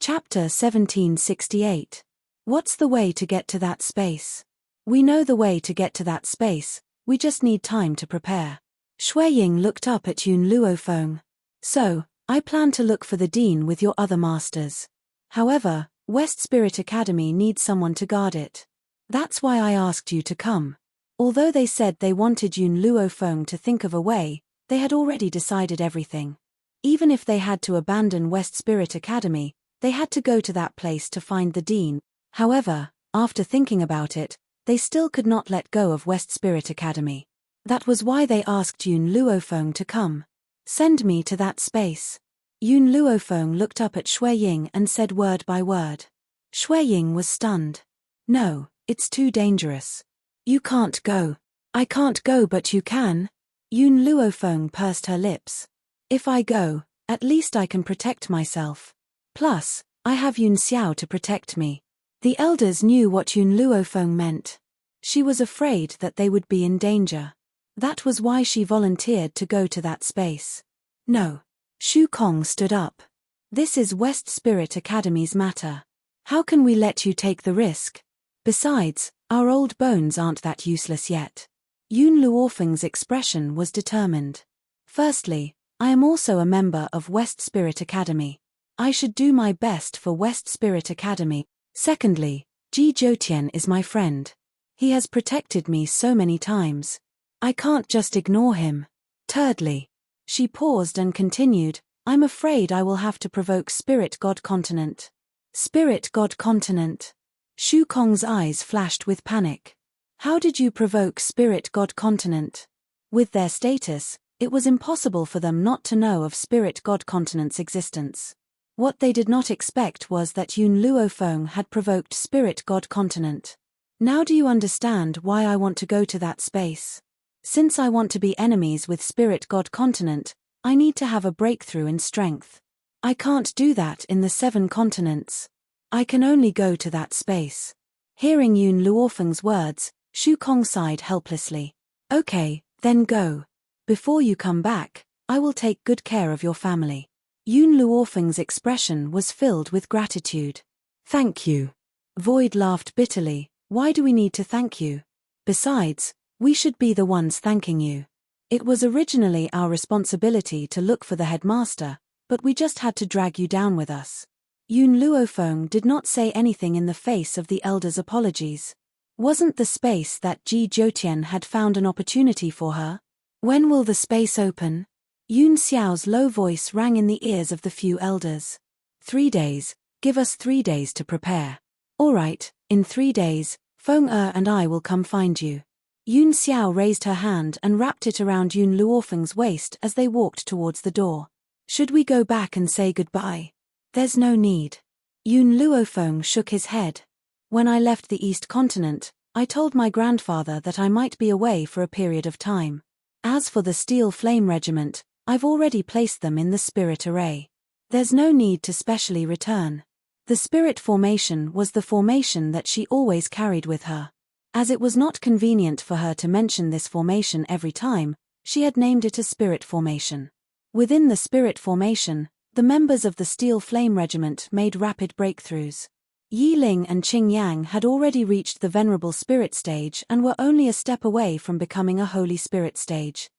Chapter 1768. What's the way to get to that space? We know the way to get to that space, We just need time to prepare. Shui Ying looked up at Yun Luofeng. So, I plan to look for the dean with your other masters. However, West Spirit Academy needs someone to guard it. That's why I asked you to come. Although they said they wanted Yun Luofeng to think of a way, they had already decided everything. Even if they had to abandon West Spirit Academy, they had to go to that place to find the dean. However, after thinking about it, they still could not let go of West Spirit Academy. That was why they asked Yun Luofeng to come. Send me to that space. Yun Luofeng looked up at Shui Ying and said word by word. Shui Ying was stunned. No, it's too dangerous. You can't go. I can't go, but you can. Yun Luofeng pursed her lips. If I go, at least I can protect myself. Plus, I have Yun Xiao to protect me. The elders knew what Yun Luofeng meant. She was afraid that they would be in danger. That was why she volunteered to go to that space. No. Shu Kong stood up. This is West Spirit Academy's matter. How can we let you take the risk? Besides, our old bones aren't that useless yet. Yun Luofeng's expression was determined. Firstly, I am also a member of West Spirit Academy. I should do my best for West Spirit Academy. Secondly, Ji Zhoutian is my friend. He has protected me so many times. I can't just ignore him. Thirdly, she paused and continued, I'm afraid I will have to provoke Spirit God Continent. Spirit God Continent. Shu Kong's eyes flashed with panic. How did you provoke Spirit God Continent? With their status, it was impossible for them not to know of Spirit God Continent's existence. What they did not expect was that Yun Luofeng had provoked Spirit God Continent. Now do you understand why I want to go to that space? Since I want to be enemies with Spirit God Continent, I need to have a breakthrough in strength. I can't do that in the 7 continents. I can only go to that space. Hearing Yun Luofeng's words, Shu Kong sighed helplessly. Okay, then go. Before you come back, I will take good care of your family. Yun Luofeng's expression was filled with gratitude. Thank you. Void laughed bitterly. Why do we need to thank you? Besides, we should be the ones thanking you. It was originally our responsibility to look for the headmaster, but we just had to drag you down with us. Yun Luofeng did not say anything in the face of the elder's apologies. Wasn't the space that Ji Zhoutian had found an opportunity for her? When will the space open? Yun Xiao's low voice rang in the ears of the few elders. 3 days, give us 3 days to prepare. All right, in 3 days, Feng and I will come find you. Yun Xiao raised her hand and wrapped it around Yun Luofeng's waist as they walked towards the door. Should we go back and say goodbye? There's no need. Yun Luofeng shook his head. When I left the East Continent, I told my grandfather that I might be away for a period of time. As for the Steel Flame Regiment, I've already placed them in the Spirit Array. There's no need to specially return. The Spirit Formation was the formation that she always carried with her. As it was not convenient for her to mention this formation every time, she had named it a Spirit Formation. Within the Spirit Formation, the members of the Steel Flame Regiment made rapid breakthroughs. Yi Ling and Qing Yang had already reached the Venerable Spirit stage and were only a step away from becoming a Holy Spirit stage.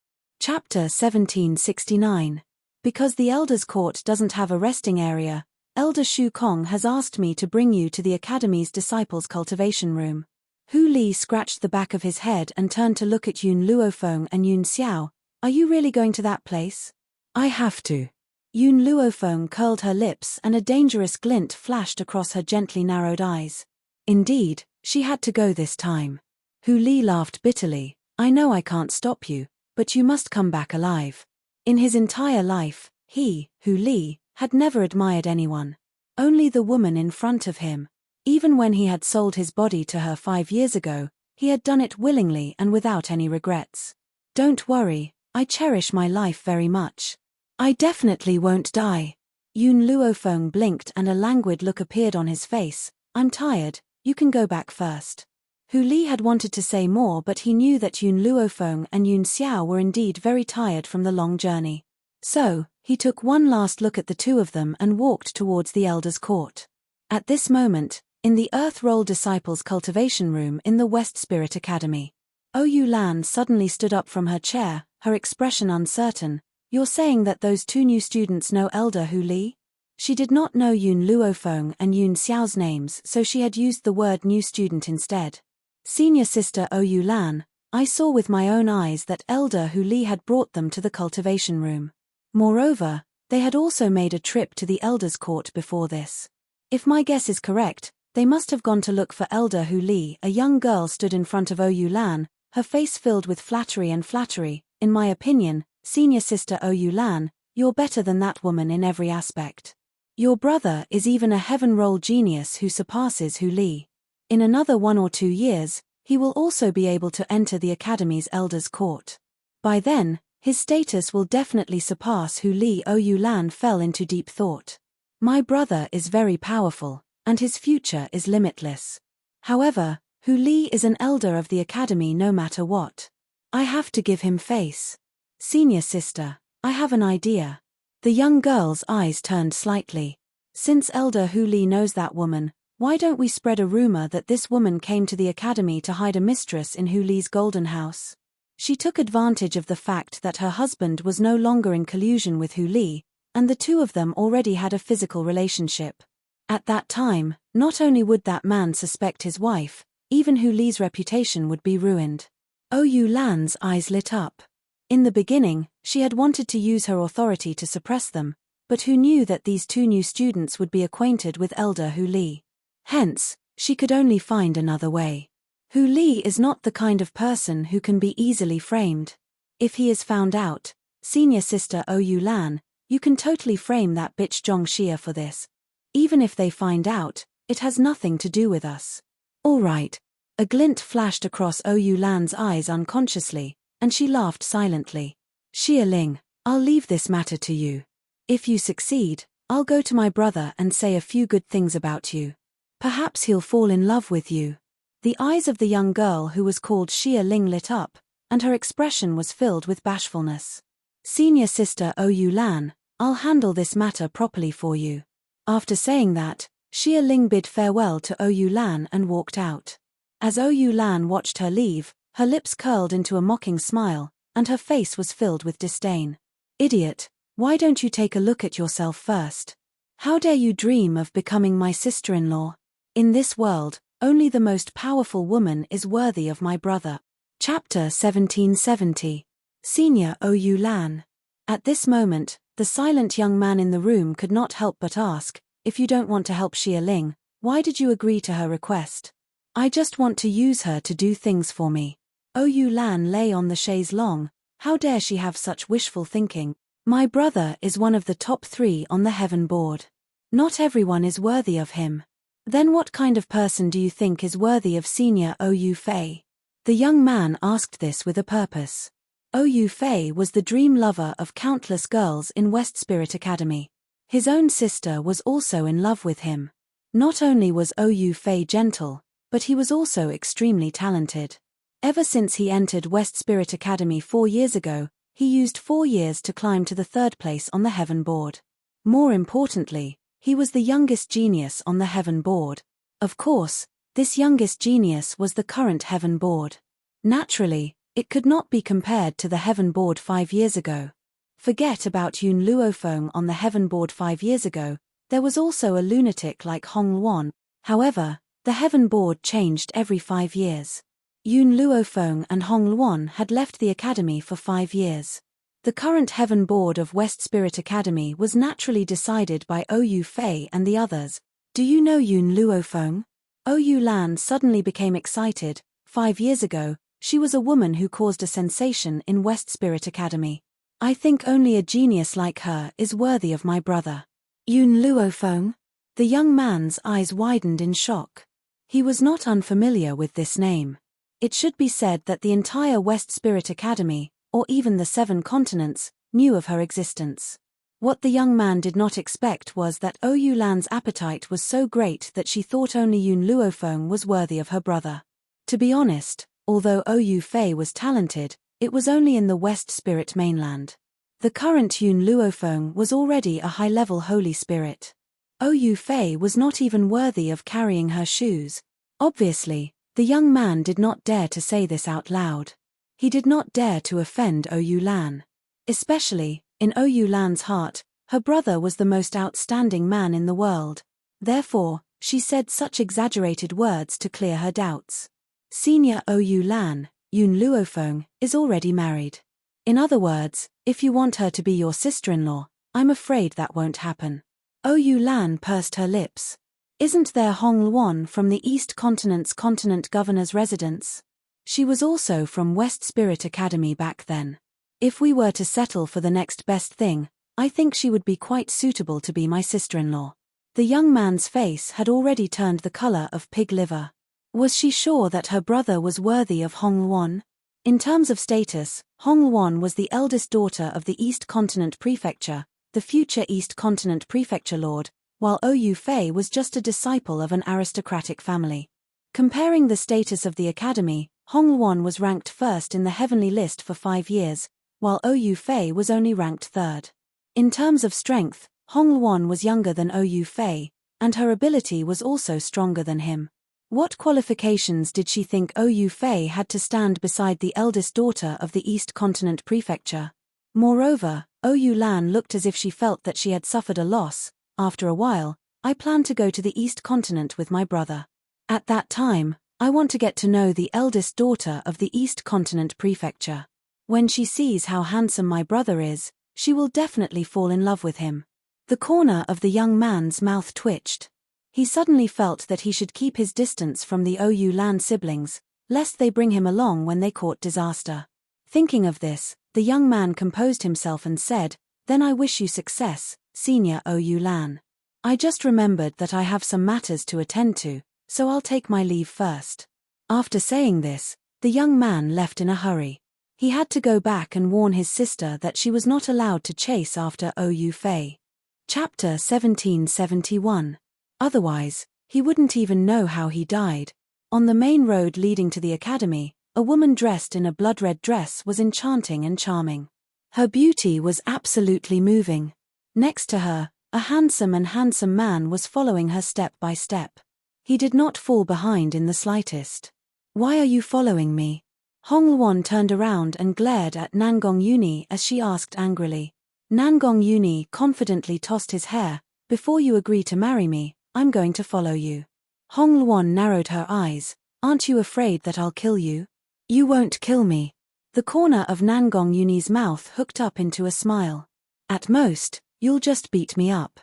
Chapter 1769. Because the Elder's Court doesn't have a resting area, Elder Shu Kong has asked me to bring you to the Academy's Disciples' Cultivation Room. Hu Li scratched the back of his head and turned to look at Yun Luofeng and Yun Xiao. Are you really going to that place? I have to. Yun Luofeng curled her lips and a dangerous glint flashed across her gently narrowed eyes. Indeed, she had to go this time. Hu Li laughed bitterly. I know I can't stop you, but you must come back alive. In his entire life, he, Hu Li, had never admired anyone. Only the woman in front of him. Even when he had sold his body to her 5 years ago, he had done it willingly and without any regrets. Don't worry, I cherish my life very much. I definitely won't die. Yun Luofeng blinked and a languid look appeared on his face. I'm tired, you can go back first. Hu Li had wanted to say more, but he knew that Yun Luofeng and Yun Xiao were indeed very tired from the long journey. So, he took one last look at the two of them and walked towards the Elder's Court. At this moment, in the Earth Roll Disciples Cultivation Room in the West Spirit Academy, Ou Lan suddenly stood up from her chair, her expression uncertain. You're saying that those two new students know Elder Hu Li? She did not know Yun Luofeng and Yun Xiao's names, so she had used the word new student instead. Senior sister Ou Lan, I saw with my own eyes that Elder Hu Li had brought them to the cultivation room. Moreover, they had also made a trip to the Elder's Court before this. If my guess is correct, they must have gone to look for Elder Hu Li. A young girl stood in front of Ou Lan, her face filled with flattery and flattery. In my opinion, senior sister Ou Lan, you're better than that woman in every aspect. Your brother is even a heaven-roll genius who surpasses Hu Li. In another 1 or 2 years, he will also be able to enter the Academy's Elder's Court. By then, his status will definitely surpass Hu Li. Ou Lan fell into deep thought. My brother is very powerful, and his future is limitless. However, Hu Li is an elder of the Academy no matter what. I have to give him face. Senior sister, I have an idea. The young girl's eyes turned slightly. Since Elder Hu Li knows that woman, why don't we spread a rumor that this woman came to the Academy to hide a mistress in Hu Li's golden house? She took advantage of the fact that her husband was no longer in collusion with Hu Li, and the two of them already had a physical relationship. At that time, not only would that man suspect his wife, even Hu Li's reputation would be ruined. Ou Lan's eyes lit up. In the beginning, she had wanted to use her authority to suppress them, but who knew that these two new students would be acquainted with Elder Hu Li? Hence, she could only find another way. Hu Li is not the kind of person who can be easily framed. If he is found out, senior sister Ou Lan, you can totally frame that bitch Zhong Xia for this. Even if they find out, it has nothing to do with us. All right. A glint flashed across Ou Lan's eyes unconsciously, and she laughed silently. Xia Ling, I'll leave this matter to you. If you succeed, I'll go to my brother and say a few good things about you. Perhaps he'll fall in love with you. The eyes of the young girl who was called Xia Ling lit up, and her expression was filled with bashfulness. Senior sister Ou Lan, I'll handle this matter properly for you. After saying that, Xia Ling bid farewell to Ou Lan and walked out. As Ou Lan watched her leave, her lips curled into a mocking smile, and her face was filled with disdain. Idiot, why don't you take a look at yourself first? How dare you dream of becoming my sister-in-law? In this world, only the most powerful woman is worthy of my brother. Chapter 1770. Senior Ou Lan. At this moment, the silent young man in the room could not help but ask, if you don't want to help Xia Ling, why did you agree to her request? I just want to use her to do things for me. Ou Lan lay on the chaise longue. How dare she have such wishful thinking? My brother is one of the top 3 on the heaven board. Not everyone is worthy of him. Then what kind of person do you think is worthy of senior Ou Fei? The young man asked this with a purpose. Ou Fei was the dream lover of countless girls in West Spirit Academy. His own sister was also in love with him. Not only was Ou Fei gentle, but he was also extremely talented. Ever since he entered West Spirit Academy 4 years ago, he used 4 years to climb to the 3rd place on the heaven board. More importantly, he was the youngest genius on the heaven board. Of course, this youngest genius was the current heaven board. Naturally, it could not be compared to the heaven board 5 years ago. Forget about Yun Luofeng on the heaven board 5 years ago, there was also a lunatic like Hong Luan. However, the heaven board changed every 5 years. Yun Luofeng and Hong Luan had left the academy for 5 years. The current heaven board of West Spirit Academy was naturally decided by Ou Fei and the others. Do you know Yun Luofeng? Ou Lan suddenly became excited. 5 years ago, she was a woman who caused a sensation in West Spirit Academy. I think only a genius like her is worthy of my brother. Yun Luofeng? The young man's eyes widened in shock. He was not unfamiliar with this name. It should be said that the entire West Spirit Academy, or even the 7 continents, knew of her existence. What the young man did not expect was that Ou Lan's appetite was so great that she thought only Yun Luofeng was worthy of her brother. To be honest, although Ou Fei was talented, it was only in the West Spirit mainland. The current Yun Luofeng was already a high-level holy spirit. Ou Fei was not even worthy of carrying her shoes. Obviously, The young man did not dare to say this out loud. He did not dare to offend Ou Lan. Especially, in Ou Lan's heart, her brother was the most outstanding man in the world. Therefore, she said such exaggerated words to clear her doubts. Senior Ou Lan, Yun Luofeng, is already married. In other words, if you want her to be your sister-in-law, I'm afraid that won't happen. Ou Lan pursed her lips. Isn't there Hong Luan from the East Continent's continent governor's residence? She was also from West Spirit Academy back then. If we were to settle for the next best thing, I think she would be quite suitable to be my sister-in-law. The young man's face had already turned the color of pig liver. Was she sure that her brother was worthy of Hong Luan? In terms of status, Hong Luan was the eldest daughter of the East Continent Prefecture, the future East Continent Prefecture Lord, while Ou Fei was just a disciple of an aristocratic family. Comparing the status of the academy, Hong Luan was ranked first in the heavenly list for 5 years, while Ou Fei was only ranked third. In terms of strength, Hong Luan was younger than Ou Fei, and her ability was also stronger than him. What qualifications did she think Ou Fei had to stand beside the eldest daughter of the East Continent Prefecture? Moreover, Ou Lan looked as if she felt that she had suffered a loss. After a while, I plan to go to the East Continent with my brother. At that time, I want to get to know the eldest daughter of the East Continent Prefecture. When she sees how handsome my brother is, she will definitely fall in love with him. The corner of the young man's mouth twitched. He suddenly felt that he should keep his distance from the Ou Lan siblings, lest they bring him along when they court disaster. Thinking of this, the young man composed himself and said, "Then I wish you success, Senior Ou Lan. I just remembered that I have some matters to attend to, so I'll take my leave first." After saying this, the young man left in a hurry. He had to go back and warn his sister that she was not allowed to chase after Ou Fei. Chapter 1771. Otherwise, he wouldn't even know how he died. On the main road leading to the academy, a woman dressed in a blood-red dress was enchanting and charming. Her beauty was absolutely moving. Next to her, a handsome man was following her step by step. He did not fall behind in the slightest. "Why are you following me?" Hong Luan turned around and glared at Nangong Yuni as she asked angrily. Nangong Yuni confidently tossed his hair. "Before you agree to marry me, I'm going to follow you." Hong Luan narrowed her eyes. "Aren't you afraid that I'll kill you?" "You won't kill me." The corner of Nangong Yuni's mouth hooked up into a smile. "At most, you'll just beat me up.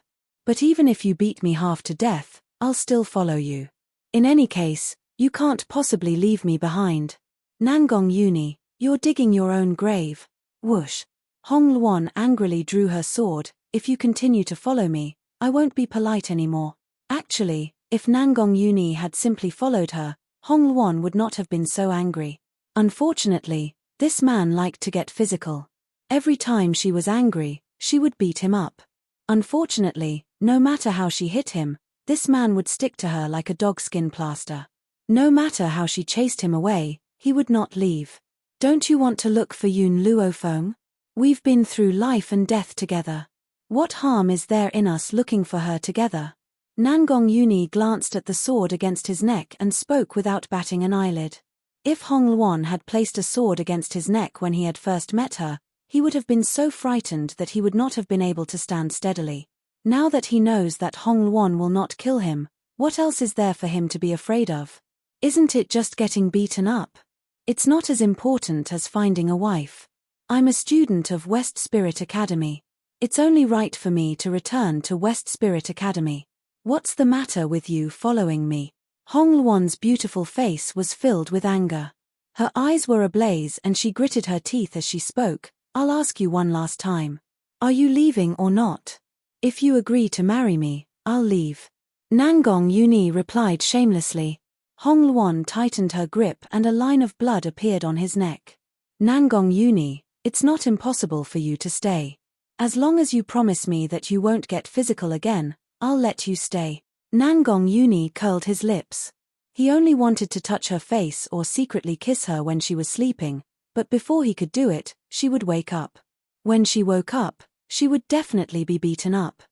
But even if you beat me half to death, I'll still follow you. In any case, you can't possibly leave me behind. Nangong Yuni, you're digging your own grave." Whoosh. Hong Luan angrily drew her sword. "If you continue to follow me, I won't be polite anymore." Actually, if Nangong Yuni had simply followed her, Hong Luan would not have been so angry. Unfortunately, this man liked to get physical. Every time she was angry, she would beat him up. Unfortunately, no matter how she hit him, this man would stick to her like a dogskin plaster. No matter how she chased him away, he would not leave. "Don't you want to look for Yun Luofeng? We've been through life and death together. What harm is there in us looking for her together?" Nangong Yuni glanced at the sword against his neck and spoke without batting an eyelid. If Hong Luan had placed a sword against his neck when he had first met her, he would have been so frightened that he would not have been able to stand steadily. Now that he knows that Hong Luan will not kill him, what else is there for him to be afraid of? Isn't it just getting beaten up? It's not as important as finding a wife. I'm a student of West Spirit Academy. It's only right for me to return to West Spirit Academy. What's the matter with you following me? Hong Luan's beautiful face was filled with anger. Her eyes were ablaze and she gritted her teeth as she spoke. "I'll ask you one last time. Are you leaving or not? If you agree to marry me, I'll leave." Nangong Yuni replied shamelessly. Hong Luan tightened her grip and a line of blood appeared on his neck. "Nangong Yuni, it's not impossible for you to stay. As long as you promise me that you won't get physical again, I'll let you stay." Nangong Yuni curled his lips. He only wanted to touch her face or secretly kiss her when she was sleeping, but before he could do it, she would wake up. When she woke up, she would definitely be beaten up.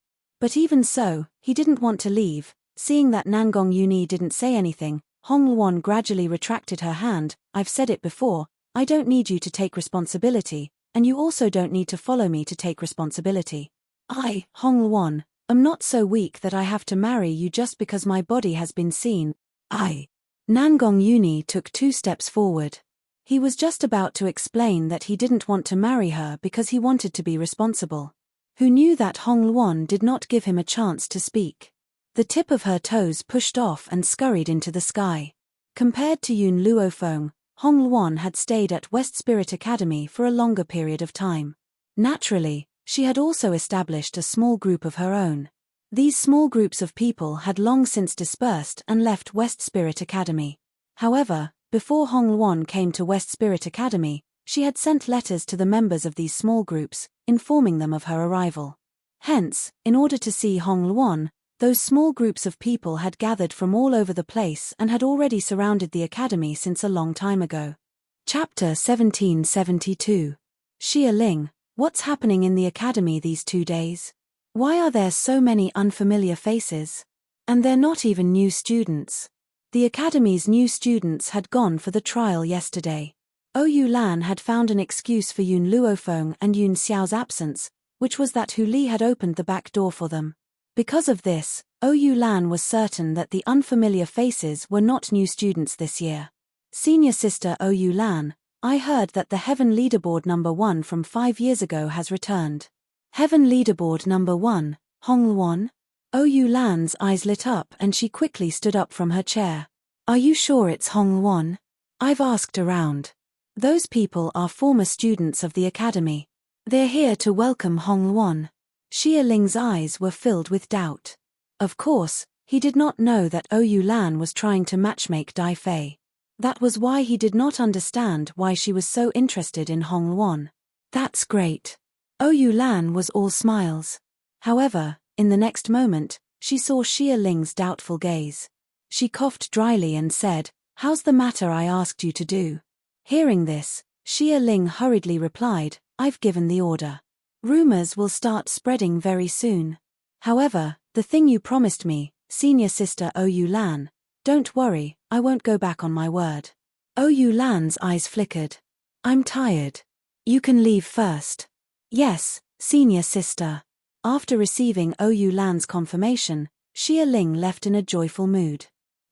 But even so, he didn't want to leave. Seeing that Nangong Yuni didn't say anything, Hong-won gradually retracted her hand. I've said it before, I don't need you to take responsibility, and you also don't need to follow me to take responsibility. I, Hong-won, am not so weak that I have to marry you just because my body has been seen. Nangong Yuni took 2 steps forward. He was just about to explain that he didn't want to marry her because he wanted to be responsible. Who knew that Hong-won did not give him a chance to speak. The tip of her toes pushed off and scurried into the sky. Compared to Yoon Luofeng, Hong-won had stayed at West Spirit Academy for a longer period of time. Naturally, she had also established a small group of her own. These small groups of people had long since dispersed and left West Spirit Academy. However, before Hong-won came to West Spirit Academy, she had sent letters to the members of these small groups, informing them of her arrival. Hence, in order to see Hong-won, those small groups of people had gathered from all over the place and had already surrounded the academy since a long time ago. Chapter 1772. Xia Ling, what's happening in the academy these 2 days? Why are there so many unfamiliar faces? And they're not even new students. The academy's new students had gone for the trial yesterday. Ou Lan had found an excuse for Yoon Luofeng and Yoon Xiao's absence, which was that Hu Li had opened the back door for them. Because of this, Ou Lan was certain that the unfamiliar faces were not new students this year. Senior sister Ou Lan, I heard that the Heaven Leaderboard number 1 from 5 years ago has returned. Heaven Leaderboard number 1, Hong-won? Ou Lan's eyes lit up and she quickly stood up from her chair. Are you sure it's Hong-won? I've asked around. Those people are former students of the academy. They're here to welcome Hong-won. Xia Ling's eyes were filled with doubt. Of course, he did not know that Ou Lan was trying to matchmake Dai Fei. That was why he did not understand why she was so interested in Hong-won. That's great. Ou Lan was all smiles. However, in the next moment, she saw Xia Ling's doubtful gaze. She coughed dryly and said, "How's the matter I asked you to do?" Hearing this, Xia Ling hurriedly replied, "I've given the order. Rumors will start spreading very soon. However, the thing you promised me, senior sister Ou Lan, don't worry, I won't go back on my word." Ou Lan's eyes flickered. "I'm tired. You can leave first." "Yes, senior sister." After receiving Ou Lan's confirmation, Xia Ling left in a joyful mood.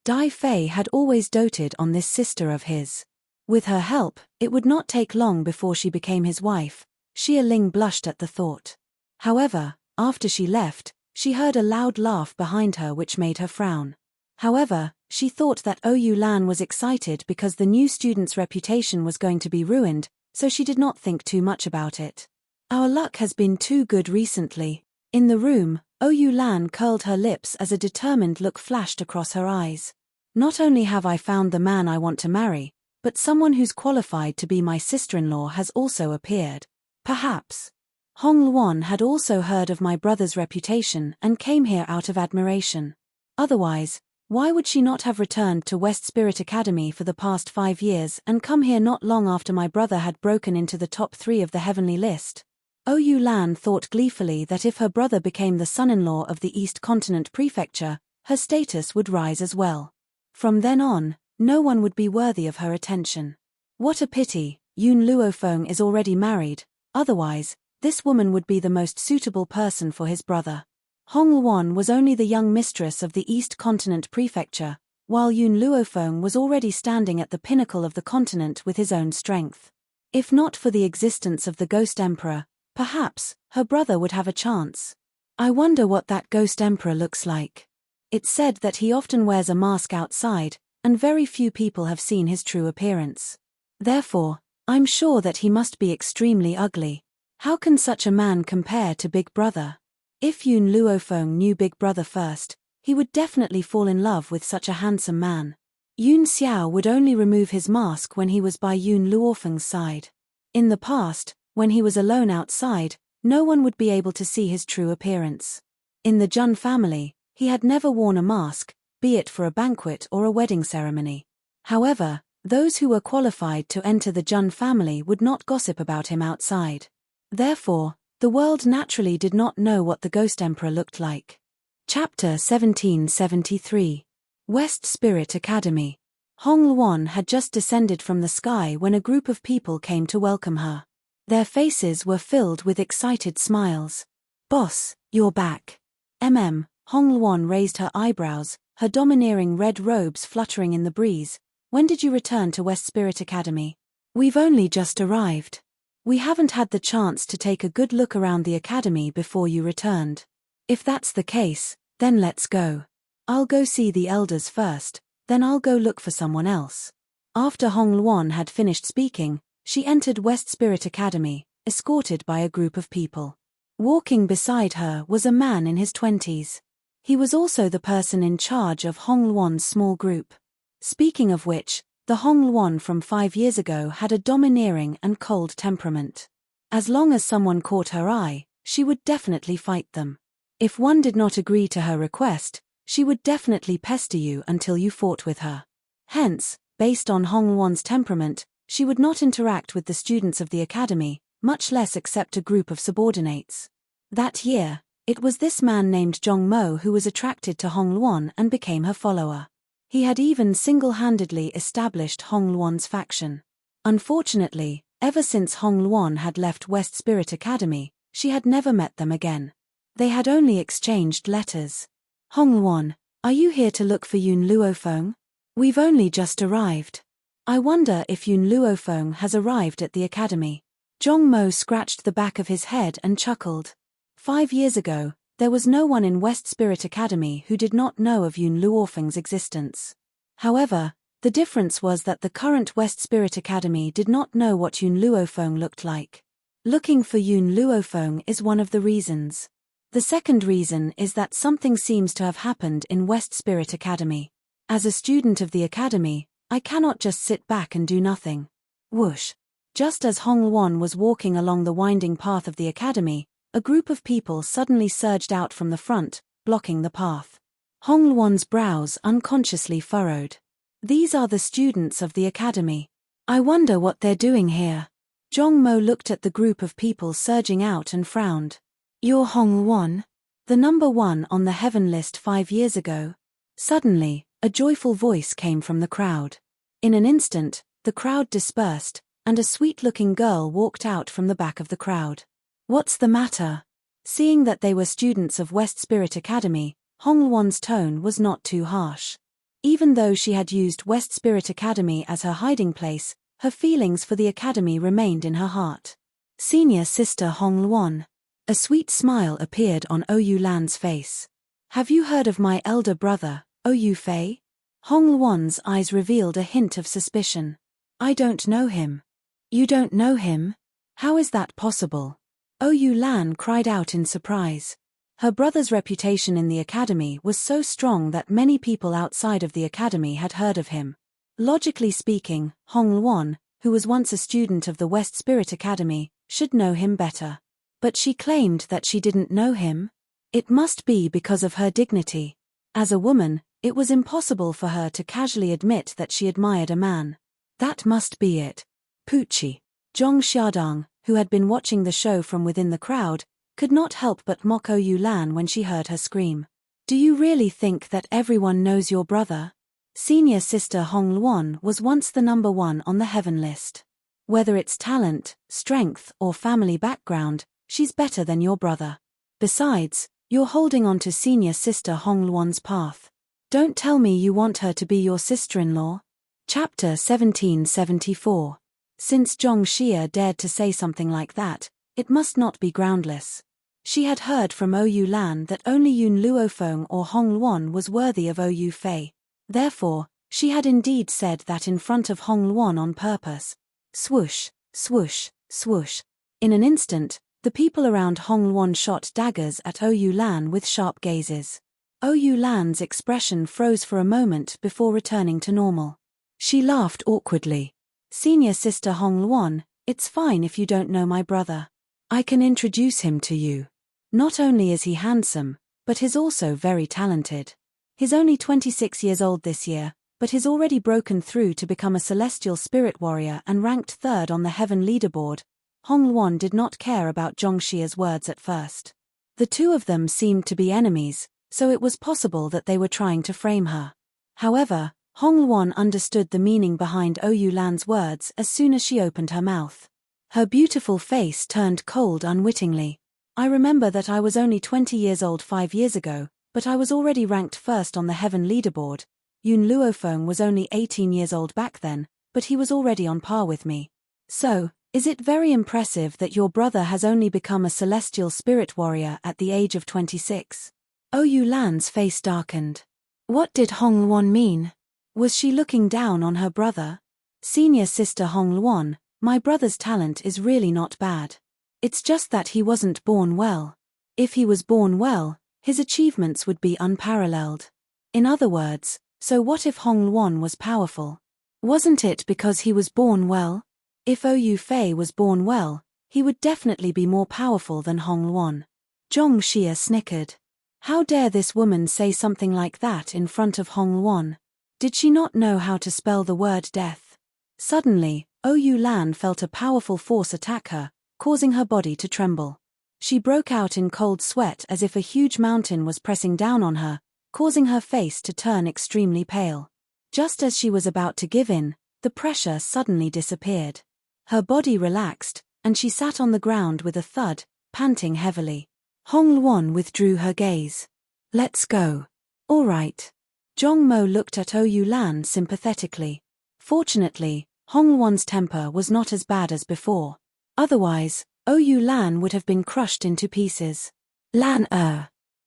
Dai Fei had always doted on this sister of his. With her help, it would not take long before she became his wife. Xia Ling blushed at the thought. However, after she left, she heard a loud laugh behind her which made her frown. However, she thought that Ou Lan was excited because the new student's reputation was going to be ruined, so she did not think too much about it. Our luck has been too good recently. In the room, Ou Lan curled her lips as a determined look flashed across her eyes. Not only have I found the man I want to marry, but someone who's qualified to be my sister-in-law has also appeared. Perhaps. Hong-won had also heard of my brother's reputation and came here out of admiration. Otherwise, why would she not have returned to West Spirit Academy for the past 5 years and come here not long after my brother had broken into the top 3 of the heavenly list? Ou Lan thought gleefully that if her brother became the son-in-law of the East Continent Prefecture, her status would rise as well. From then on, no one would be worthy of her attention. What a pity, Yoon Luofeng is already married, otherwise, this woman would be the most suitable person for his brother. Hong-won was only the young mistress of the East Continent Prefecture, while Yoon Luofeng was already standing at the pinnacle of the continent with his own strength. If not for the existence of the Ghost Emperor, perhaps, her brother would have a chance. I wonder what that Ghost Emperor looks like. It's said that he often wears a mask outside, and very few people have seen his true appearance. Therefore, I'm sure that he must be extremely ugly. How can such a man compare to Big Brother? If Yoon Luofeng knew Big Brother first, he would definitely fall in love with such a handsome man. Yoon Xiao would only remove his mask when he was by Yoon Luofeng's side. In the past, when he was alone outside, no one would be able to see his true appearance. In the Jun family, he had never worn a mask, be it for a banquet or a wedding ceremony. However, those who were qualified to enter the Jun family would not gossip about him outside. Therefore, the world naturally did not know what the Ghost Emperor looked like. Chapter 1773. West Spirit Academy. Hong Luan had just descended from the sky when a group of people came to welcome her. Their faces were filled with excited smiles. "Boss, you're back." Hong Luan raised her eyebrows, her domineering red robes fluttering in the breeze. "When did you return to West Spirit Academy?" "We've only just arrived. We haven't had the chance to take a good look around the academy before you returned." "If that's the case, then let's go. I'll go see the elders first, then I'll go look for someone else." After Hong Luan had finished speaking, she entered West Spirit Academy, escorted by a group of people. Walking beside her was a man in his 20s. He was also the person in charge of Hong Luan's small group. Speaking of which, the Hong Luan from 5 years ago had a domineering and cold temperament. As long as someone caught her eye, she would definitely fight them. If one did not agree to her request, she would definitely pester you until you fought with her. Hence, based on Hong Luan's temperament, she would not interact with the students of the academy, much less accept a group of subordinates. That year, it was this man named Zhong Mo who was attracted to Hong Luan and became her follower. He had even single-handedly established Hong Luan's faction. Unfortunately, ever since Hong Luan had left West Spirit Academy, she had never met them again. They had only exchanged letters. "Hong Luan, are you here to look for Yun Luofeng? We've only just arrived. I wonder if Yun Luofeng has arrived at the academy." Zhong Mo scratched the back of his head and chuckled. 5 years ago, there was no one in West Spirit Academy who did not know of Yun Luofeng's existence. However, the difference was that the current West Spirit Academy did not know what Yun Luofeng looked like. Looking for Yun Luofeng is one of the reasons. The second reason is that something seems to have happened in West Spirit Academy. As a student of the academy, I cannot just sit back and do nothing. Whoosh! Just as Hong Luan was walking along the winding path of the academy, a group of people suddenly surged out from the front, blocking the path. Hong Luan's brows unconsciously furrowed. "These are the students of the academy. I wonder what they're doing here." Zhong Mo looked at the group of people surging out and frowned. "You're Hong Luan? The number 1 on the heaven list 5 years ago?" Suddenly, a joyful voice came from the crowd. In an instant, the crowd dispersed, and a sweet-looking girl walked out from the back of the crowd. "What's the matter?" Seeing that they were students of West Spirit Academy, Hong Luan's tone was not too harsh. Even though she had used West Spirit Academy as her hiding place, her feelings for the academy remained in her heart. "Senior sister Hong Luan." A sweet smile appeared on Ou Lan's face. "Have you heard of my elder brother, Ou Fei?" Hong Luan's eyes revealed a hint of suspicion. "I don't know him." "You don't know him? How is that possible?" Ou Lan cried out in surprise. Her brother's reputation in the academy was so strong that many people outside of the academy had heard of him. Logically speaking, Hong Luan, who was once a student of the West Spirit Academy, should know him better. But she claimed that she didn't know him? It must be because of her dignity. As a woman, it was impossible for her to casually admit that she admired a man. That must be it. Poochie. Zhong Xiaodong, who had been watching the show from within the crowd, could not help but mock Ou Lan when she heard her scream. "Do you really think that everyone knows your brother?" Senior sister Hong Luan was once the number 1 on the heaven list. Whether it's talent, strength, or family background, she's better than your brother. Besides, you're holding on to senior sister Hong Luan's path. Don't tell me you want her to be your sister-in-law. Chapter 1774. Since Zhong Xia dared to say something like that, it must not be groundless. She had heard from Ou Lan that only Yun Luofeng or Hong Luan was worthy of Ou Fei. Therefore, she had indeed said that in front of Hong Luan on purpose. Swoosh, swoosh, swoosh. In an instant, the people around Hong Luan shot daggers at Ou Lan with sharp gazes. Ou Lan's expression froze for a moment before returning to normal. She laughed awkwardly. "Senior sister Hong Luan, it's fine if you don't know my brother. I can introduce him to you. Not only is he handsome, but he's also very talented. He's only 26 years old this year, but he's already broken through to become a celestial spirit warrior and ranked 3rd on the heaven leaderboard." Hong Luan did not care about Zhong Xia's words at first. The two of them seemed to be enemies, so it was possible that they were trying to frame her. However, Hong Luon understood the meaning behind Oyu Lan's words as soon as she opened her mouth. Her beautiful face turned cold unwittingly. I remember that I was only 20 years old 5 years ago, but I was already ranked first on the heaven leaderboard. Yun Luofeng was only 18 years old back then, but he was already on par with me. So, is it very impressive that your brother has only become a celestial spirit warrior at the age of 26? Oyu Lan's face darkened. What did Hong Luon mean? Was she looking down on her brother? Senior sister Hong Luon, my brother's talent is really not bad. It's just that he wasn't born well. If he was born well, his achievements would be unparalleled. In other words, so what if Hong Luon was powerful? Wasn't it because he was born well? If Oyu Fei was born well, he would definitely be more powerful than Hong Luon. Zhong Xia snickered. How dare this woman say something like that in front of Hong Luon? Did she not know how to spell the word death? Suddenly, Oyu Lan felt a powerful force attack her, causing her body to tremble. She broke out in cold sweat as if a huge mountain was pressing down on her, causing her face to turn extremely pale. Just as she was about to give in, the pressure suddenly disappeared. Her body relaxed, and she sat on the ground with a thud, panting heavily. Hong Luon withdrew her gaze. Let's go. All right. Zhong Mo looked at Oyu Lan sympathetically. Fortunately, Hong Luon's temper was not as bad as before. Otherwise, Oyu Lan would have been crushed into pieces. Lan.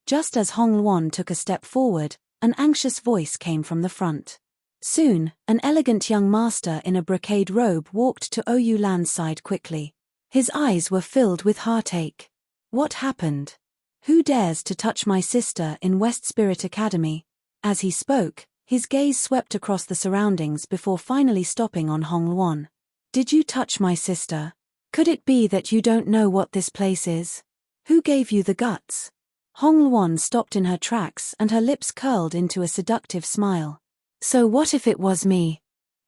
Just as Hong Luon took a step forward, an anxious voice came from the front. Soon, an elegant young master in a brocade robe walked to Oyu Lan's side quickly. His eyes were filled with heartache. What happened? Who dares to touch my sister in West Spirit Academy? As he spoke, his gaze swept across the surroundings before finally stopping on Hong Luon. Did you touch my sister? Could it be that you don't know what this place is? Who gave you the guts? Hong Luon stopped in her tracks and her lips curled into a seductive smile. So what if it was me?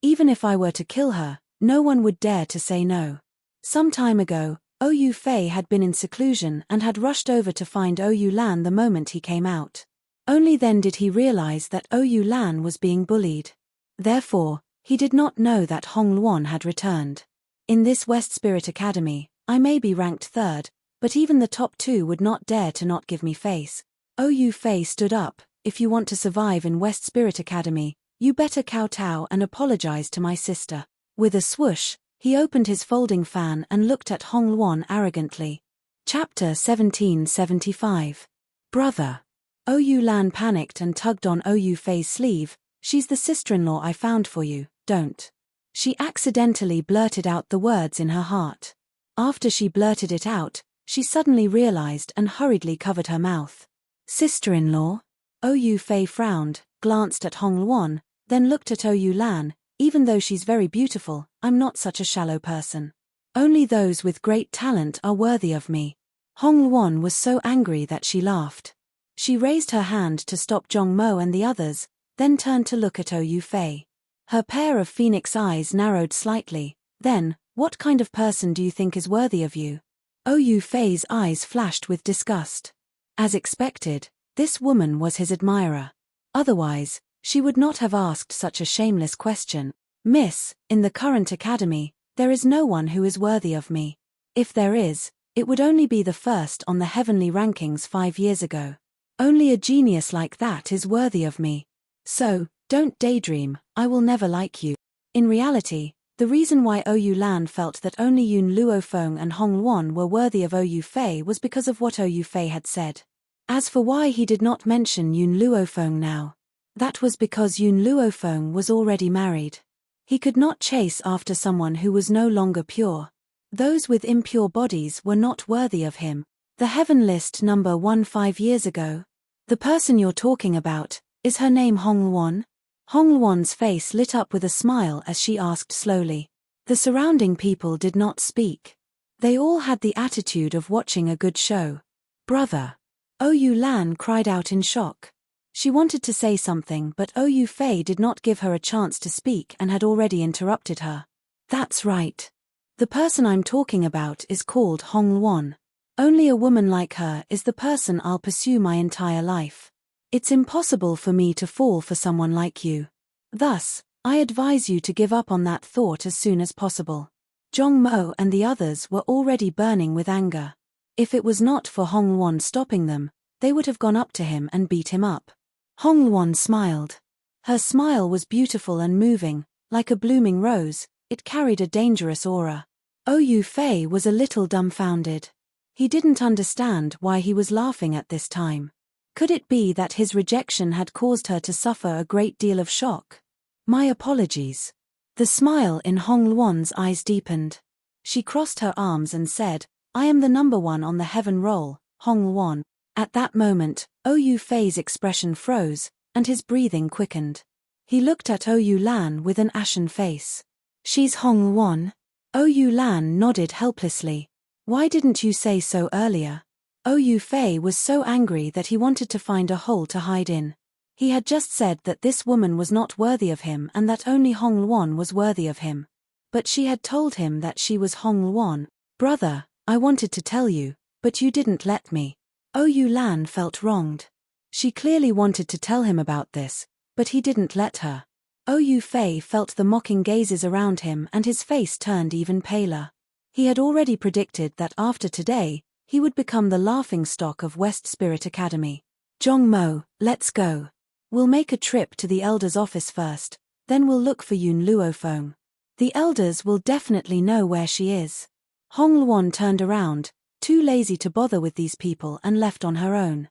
Even if I were to kill her, no one would dare to say no. Some time ago, Oyu Fei had been in seclusion and had rushed over to find Oyu Lan the moment he came out. Only then did he realize that Oyu Lan was being bullied. Therefore, he did not know that Hong Luon had returned. In this West Spirit Academy, I may be ranked third, but even the top 2 would not dare to not give me face. Oyu Fei stood up. If you want to survive in West Spirit Academy, you better kowtow and apologize to my sister. With a swoosh, he opened his folding fan and looked at Hong Luon arrogantly. Chapter 1775. Brother. Oyu Lan panicked and tugged on Oyu Fei's sleeve. She's the sister-in-law I found for you, don't. She accidentally blurted out the words in her heart. After she blurted it out, she suddenly realized and hurriedly covered her mouth. Sister-in-law? Oyu Fei frowned, glanced at Hong Luon, then looked at Oyu Lan. Even though she's very beautiful, I'm not such a shallow person. Only those with great talent are worthy of me. Hong Luon was so angry that she laughed. She raised her hand to stop Zhong Mo and the others, then turned to look at Oyu Fei. Her pair of phoenix eyes narrowed slightly. Then, what kind of person do you think is worthy of you? Oyu Fei's eyes flashed with disgust. As expected, this woman was his admirer. Otherwise, she would not have asked such a shameless question. Miss, in the current academy, there is no one who is worthy of me. If there is, it would only be the first on the heavenly rankings 5 years ago. Only a genius like that is worthy of me. So, don't daydream, I will never like you. In reality, the reason why Oyu Lan felt that only Yun Luofeng and Hong Luon were worthy of Oyu Fei was because of what Oyu Fei had said. As for why he did not mention Yun Luofeng now, that was because Yun Luofeng was already married. He could not chase after someone who was no longer pure. Those with impure bodies were not worthy of him. The heaven list number 1 5 years ago. The person you're talking about, is her name Hong Luon? Hong Luon's face lit up with a smile as she asked slowly. The surrounding people did not speak. They all had the attitude of watching a good show. Brother. Oyu Lan cried out in shock. She wanted to say something but Oyu Fei did not give her a chance to speak and had already interrupted her. That's right. The person I'm talking about is called Hong Luon. Only a woman like her is the person I'll pursue my entire life. It's impossible for me to fall for someone like you. Thus, I advise you to give up on that thought as soon as possible. Zhong Mo and the others were already burning with anger. If it was not for Hong Luan stopping them, they would have gone up to him and beat him up. Hong Luan smiled. Her smile was beautiful and moving, like a blooming rose. It carried a dangerous aura. Oyu Fei was a little dumbfounded. He didn't understand why he was laughing at this time. Could it be that his rejection had caused her to suffer a great deal of shock? My apologies. The smile in Hong Luan's eyes deepened. She crossed her arms and said, I am the number one on the heaven roll, Hong Luan. At that moment, Oyu Fei's expression froze, and his breathing quickened. He looked at Oyu Lan with an ashen face. She's Hong Luan? Oyu Lan nodded helplessly. Why didn't you say so earlier? Oyu Fei was so angry that he wanted to find a hole to hide in. He had just said that this woman was not worthy of him and that only Hong Luan was worthy of him. But she had told him that she was Hong Luan. Brother, I wanted to tell you, but you didn't let me. Oyu Lan felt wronged. She clearly wanted to tell him about this, but he didn't let her. Oyu Fei felt the mocking gazes around him and his face turned even paler. He had already predicted that after today, he would become the laughingstock of West Spirit Academy. Zhong Mo, let's go. We'll make a trip to the Elder's office first, then we'll look for Yun Luofeng. The Elders will definitely know where she is. Hong Luan turned around, too lazy to bother with these people, and left on her own.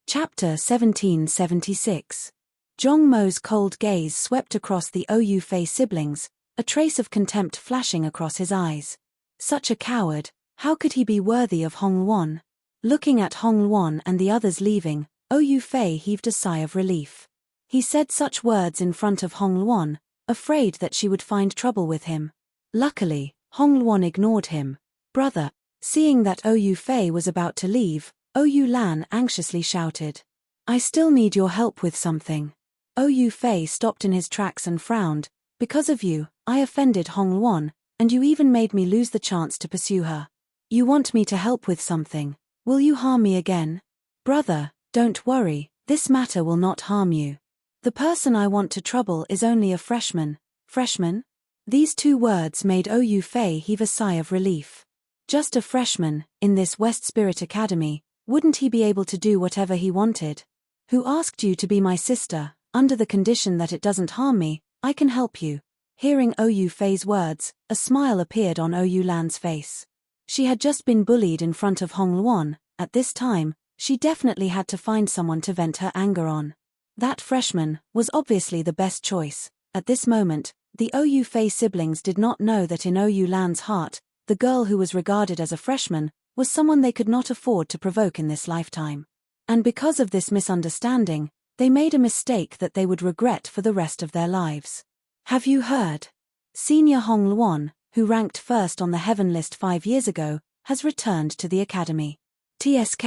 Chapter 1776. Zhong Mo's cold gaze swept across the Oyu Fei siblings, a trace of contempt flashing across his eyes. Such a coward, how could he be worthy of Hong Luan? Looking at Hong Luan and the others leaving, Oyu Fei heaved a sigh of relief. He said such words in front of Hong Luan, afraid that she would find trouble with him. Luckily, Hong Luan ignored him. Brother, seeing that Oyu Fei was about to leave, Oyu Lan anxiously shouted. I still need your help with something. Oyu Fei stopped in his tracks and frowned. Because of you, I offended Hong Luan, and you even made me lose the chance to pursue her. You want me to help with something. Will you harm me again? Brother, don't worry, this matter will not harm you. The person I want to trouble is only a freshman. Freshman? These two words made Oyu Fei heave a sigh of relief. Just a freshman, in this West Spirit Academy, wouldn't he be able to do whatever he wanted? Who asked you to be my sister? Under the condition that it doesn't harm me, I can help you. Hearing Oyu Fei's words, a smile appeared on Oyu Lan's face. She had just been bullied in front of Hong Luan. At this time, she definitely had to find someone to vent her anger on. That freshman was obviously the best choice. At this moment, the Oyu Fei siblings did not know that in Oyu Lan's heart, the girl who was regarded as a freshman was someone they could not afford to provoke in this lifetime. And because of this misunderstanding, they made a mistake that they would regret for the rest of their lives. Have you heard? Senior Hong Luan, who ranked first on the Heaven list 5 years ago, has returned to the academy. TSK,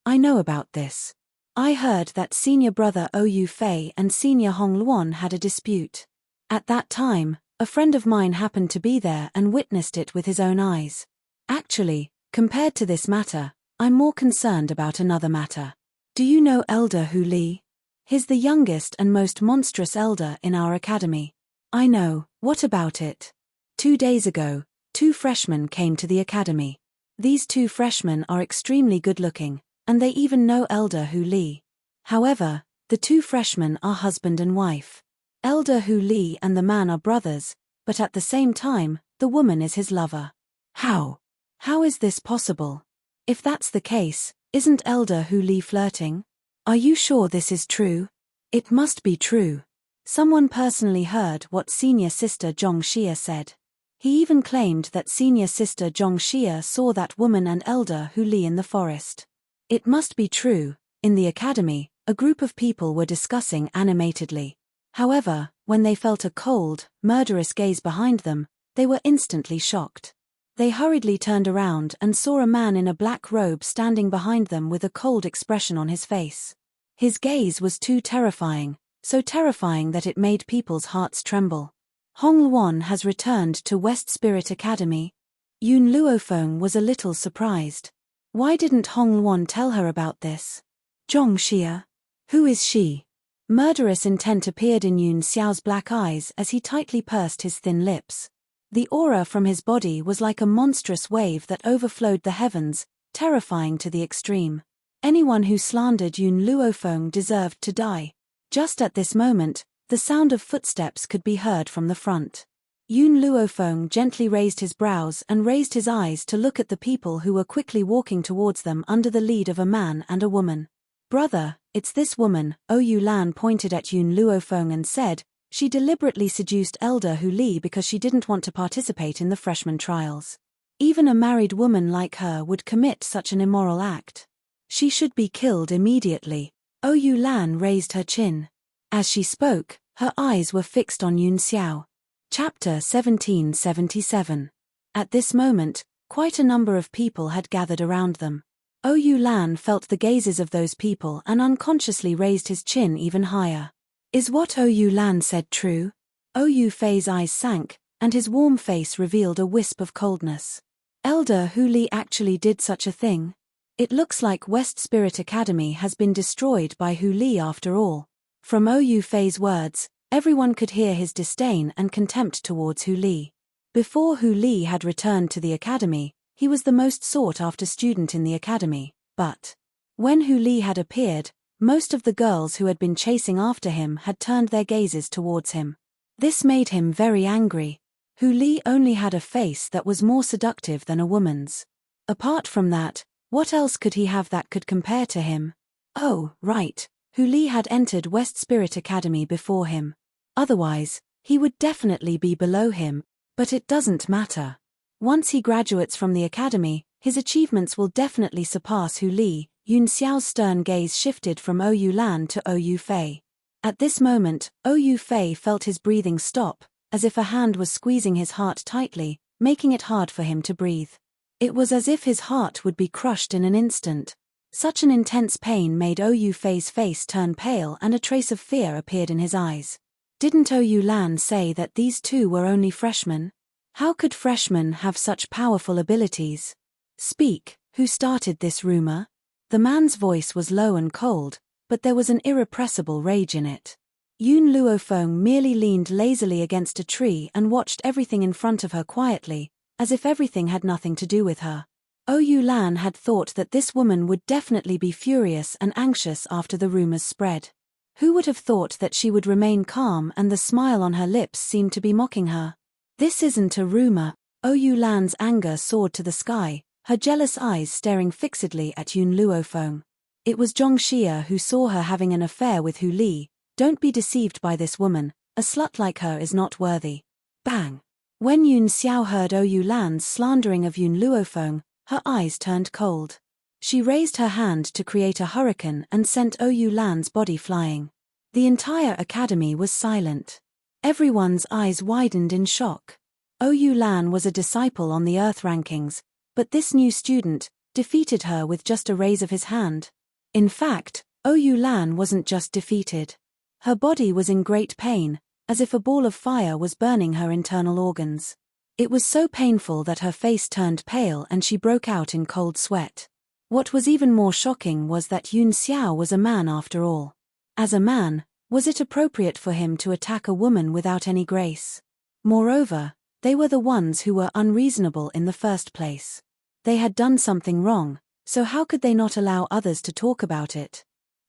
I know about this. I heard that senior brother Oyu Fei and senior Hong Luan had a dispute. At that time, a friend of mine happened to be there and witnessed it with his own eyes. Actually, compared to this matter, I'm more concerned about another matter. Do you know Elder Hu Li? He's the youngest and most monstrous elder in our academy. I know, what about it? 2 days ago, 2 freshmen came to the academy. These 2 freshmen are extremely good-looking, and they even know Elder Hu Li. However, the 2 freshmen are husband and wife. Elder Hu Li and the man are brothers, but at the same time, the woman is his lover. How? How is this possible? If that's the case, isn't Elder Hu Li flirting? Are you sure this is true? It must be true. Someone personally heard what senior sister Zhong Xia said. He even claimed that senior sister Zhong Xia saw that woman and Elder Hu Li in the forest. It must be true. In the academy, a group of people were discussing animatedly. However, when they felt a cold, murderous gaze behind them, they were instantly shocked. They hurriedly turned around and saw a man in a black robe standing behind them with a cold expression on his face. His gaze was too terrifying, so terrifying that it made people's hearts tremble. Hong Luan has returned to West Spirit Academy. Yun Luofeng was a little surprised. Why didn't Hong Luan tell her about this? Zhong Xia? Who is she? Murderous intent appeared in Yun Xiao's black eyes as he tightly pursed his thin lips. The aura from his body was like a monstrous wave that overflowed the heavens, terrifying to the extreme. Anyone who slandered Yun Luofeng deserved to die. Just at this moment, the sound of footsteps could be heard from the front. Yun Luofeng gently raised his brows and raised his eyes to look at the people who were quickly walking towards them under the lead of a man and a woman. "Brother, it's this woman," Ou Lan pointed at Yun Luofeng and said. She deliberately seduced Elder Hu Li because she didn't want to participate in the freshman trials. Even a married woman like her would commit such an immoral act. She should be killed immediately. Ou Lan raised her chin. As she spoke, her eyes were fixed on Yun Xiao. Chapter 1777. At this moment, quite a number of people had gathered around them. Ou Lan felt the gazes of those people and unconsciously raised his chin even higher. Is what Ou Lan said true? Ou Fei's eyes sank, and his warm face revealed a wisp of coldness. Elder Hu Li actually did such a thing? It looks like West Spirit Academy has been destroyed by Hu Li after all. From Ou Fei's words, everyone could hear his disdain and contempt towards Hu Li. Before Hu Li had returned to the academy, he was the most sought-after student in the academy, but when Hu Li had appeared, most of the girls who had been chasing after him had turned their gazes towards him. This made him very angry. Hu Li only had a face that was more seductive than a woman's. Apart from that, what else could he have that could compare to him? Oh, right, Hu Li had entered West Spirit Academy before him. Otherwise, he would definitely be below him, but it doesn't matter. Once he graduates from the academy, his achievements will definitely surpass Hu Li. Yun Xiao's stern gaze shifted from Ou Lan to Ou Fei. At this moment, Ou Fei felt his breathing stop, as if a hand was squeezing his heart tightly, making it hard for him to breathe. It was as if his heart would be crushed in an instant. Such an intense pain made Ou Fei's face turn pale and a trace of fear appeared in his eyes. Didn't Ou Lan say that these two were only freshmen? How could freshmen have such powerful abilities? Speak, who started this rumor? The man's voice was low and cold, but there was an irrepressible rage in it. Yun Luofeng merely leaned lazily against a tree and watched everything in front of her quietly, as if everything had nothing to do with her. Ou Lan had thought that this woman would definitely be furious and anxious after the rumors spread. Who would have thought that she would remain calm, and the smile on her lips seemed to be mocking her? This isn't a rumor. Ou Lan's anger soared to the sky, her jealous eyes staring fixedly at Yun Luofeng. It was Zhongxia who saw her having an affair with Hu Li. Don't be deceived by this woman, a slut like her is not worthy. Bang! When Yun Xiao heard Ou Lan's slandering of Yun Luofeng, her eyes turned cold. She raised her hand to create a hurricane and sent Ou Lan's body flying. The entire academy was silent. Everyone's eyes widened in shock. Ou Lan was a disciple on the Earth rankings, but this new student defeated her with just a raise of his hand. In fact, Ou Lan wasn't just defeated. Her body was in great pain, as if a ball of fire was burning her internal organs. It was so painful that her face turned pale and she broke out in cold sweat. What was even more shocking was that Yun Xiao was a man after all. As a man, was it appropriate for him to attack a woman without any grace? Moreover, they were the ones who were unreasonable in the first place. They had done something wrong, so how could they not allow others to talk about it?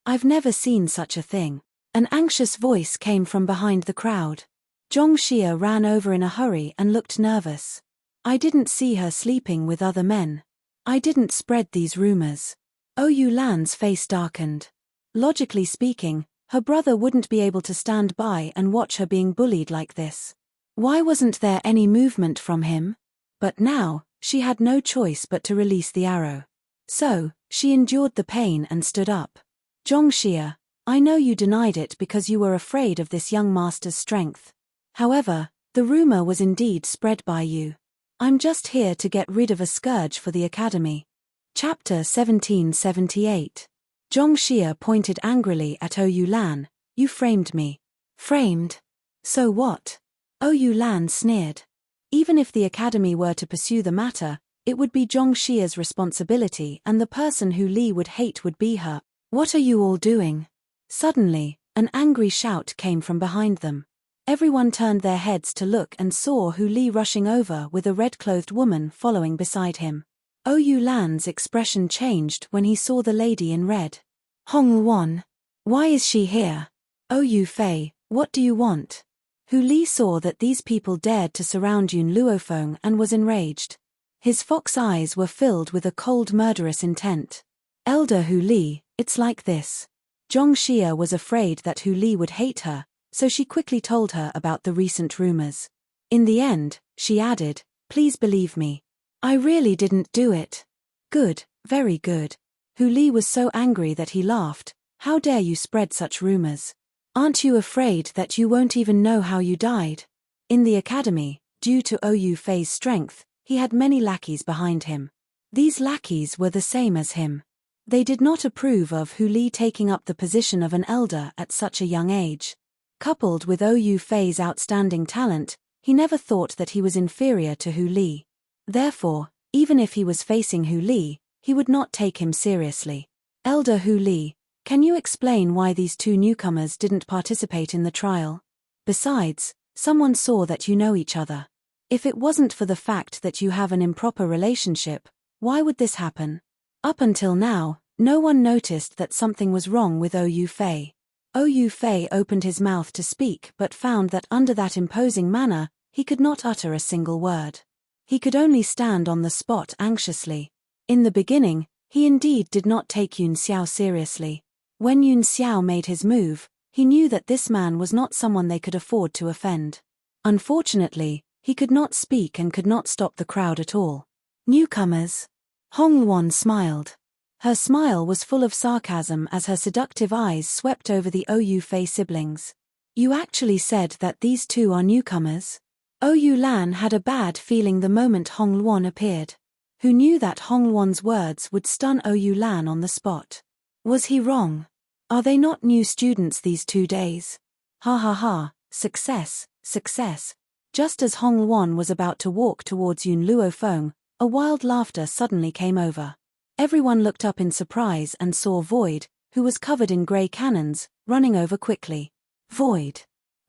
I've never seen such a thing. An anxious voice came from behind the crowd. Zhongxia ran over in a hurry and looked nervous. I didn't see her sleeping with other men. I didn't spread these rumors. Ou Lan's face darkened. Logically speaking, her brother wouldn't be able to stand by and watch her being bullied like this. Why wasn't there any movement from him? But now, she had no choice but to release the arrow. So, she endured the pain and stood up. Zhongxia, I know you denied it because you were afraid of this young master's strength. However, the rumor was indeed spread by you. I'm just here to get rid of a scourge for the academy. Chapter 1778. Zhongxia pointed angrily at Ou Lan. You framed me. Framed? So what? Ou Lan sneered. Even if the academy were to pursue the matter, it would be Zhongxia's responsibility and the person who Li would hate would be her. What are you all doing? Suddenly, An angry shout came from behind them. Everyone turned their heads to look and saw Hu Li rushing over with a red-clothed woman following beside him. Yu Lan's expression changed when he saw the lady in red. Hong Luan. Why is she here? Yu Fei, what do you want? Hu Li saw that these people dared to surround Yun Luofeng and was enraged. His fox eyes were filled with a cold murderous intent. Elder Hu Li, it's like this. Zhong Xia was afraid that Hu Li would hate her, so she quickly told her about the recent rumors. In the end, she added, please believe me. I really didn't do it. Good, very good. Hu Li was so angry that he laughed. How dare you spread such rumors? Aren't you afraid that you won't even know how you died? In the academy, due to Yu Fei's strength, he had many lackeys behind him. These lackeys were the same as him. They did not approve of Hu Li taking up the position of an elder at such a young age. Coupled with Yu Fei's outstanding talent, he never thought that he was inferior to Hu Li. Therefore, even if he was facing Hu Li, he would not take him seriously. Elder Hu Li, can you explain why these two newcomers didn't participate in the trial? Besides, someone saw that you know each other. If it wasn't for the fact that you have an improper relationship, why would this happen? Up until now, no one noticed that something was wrong with Yu Fei. Yu Fei opened his mouth to speak but found that under that imposing manner, he could not utter a single word. He could only stand on the spot anxiously. In the beginning, he indeed did not take Yun Xiao seriously. When Yun Xiao made his move, he knew that this man was not someone they could afford to offend. Unfortunately, he could not speak and could not stop the crowd at all. Newcomers. Hong Luan smiled. Her smile was full of sarcasm as her seductive eyes swept over the Yu Fei siblings. You actually said that these two are newcomers? Yu Lan had a bad feeling the moment Hong Luan appeared. Who knew that Hong Luan's words would stun Yu Lan on the spot? Was he wrong? Are they not new students these 2 days? Ha ha ha, success, success. Just as Hong Luan was about to walk towards Yun Luofeng, a wild laughter suddenly came over. Everyone looked up in surprise and saw Void, who was covered in grey cannons, running over quickly. Void.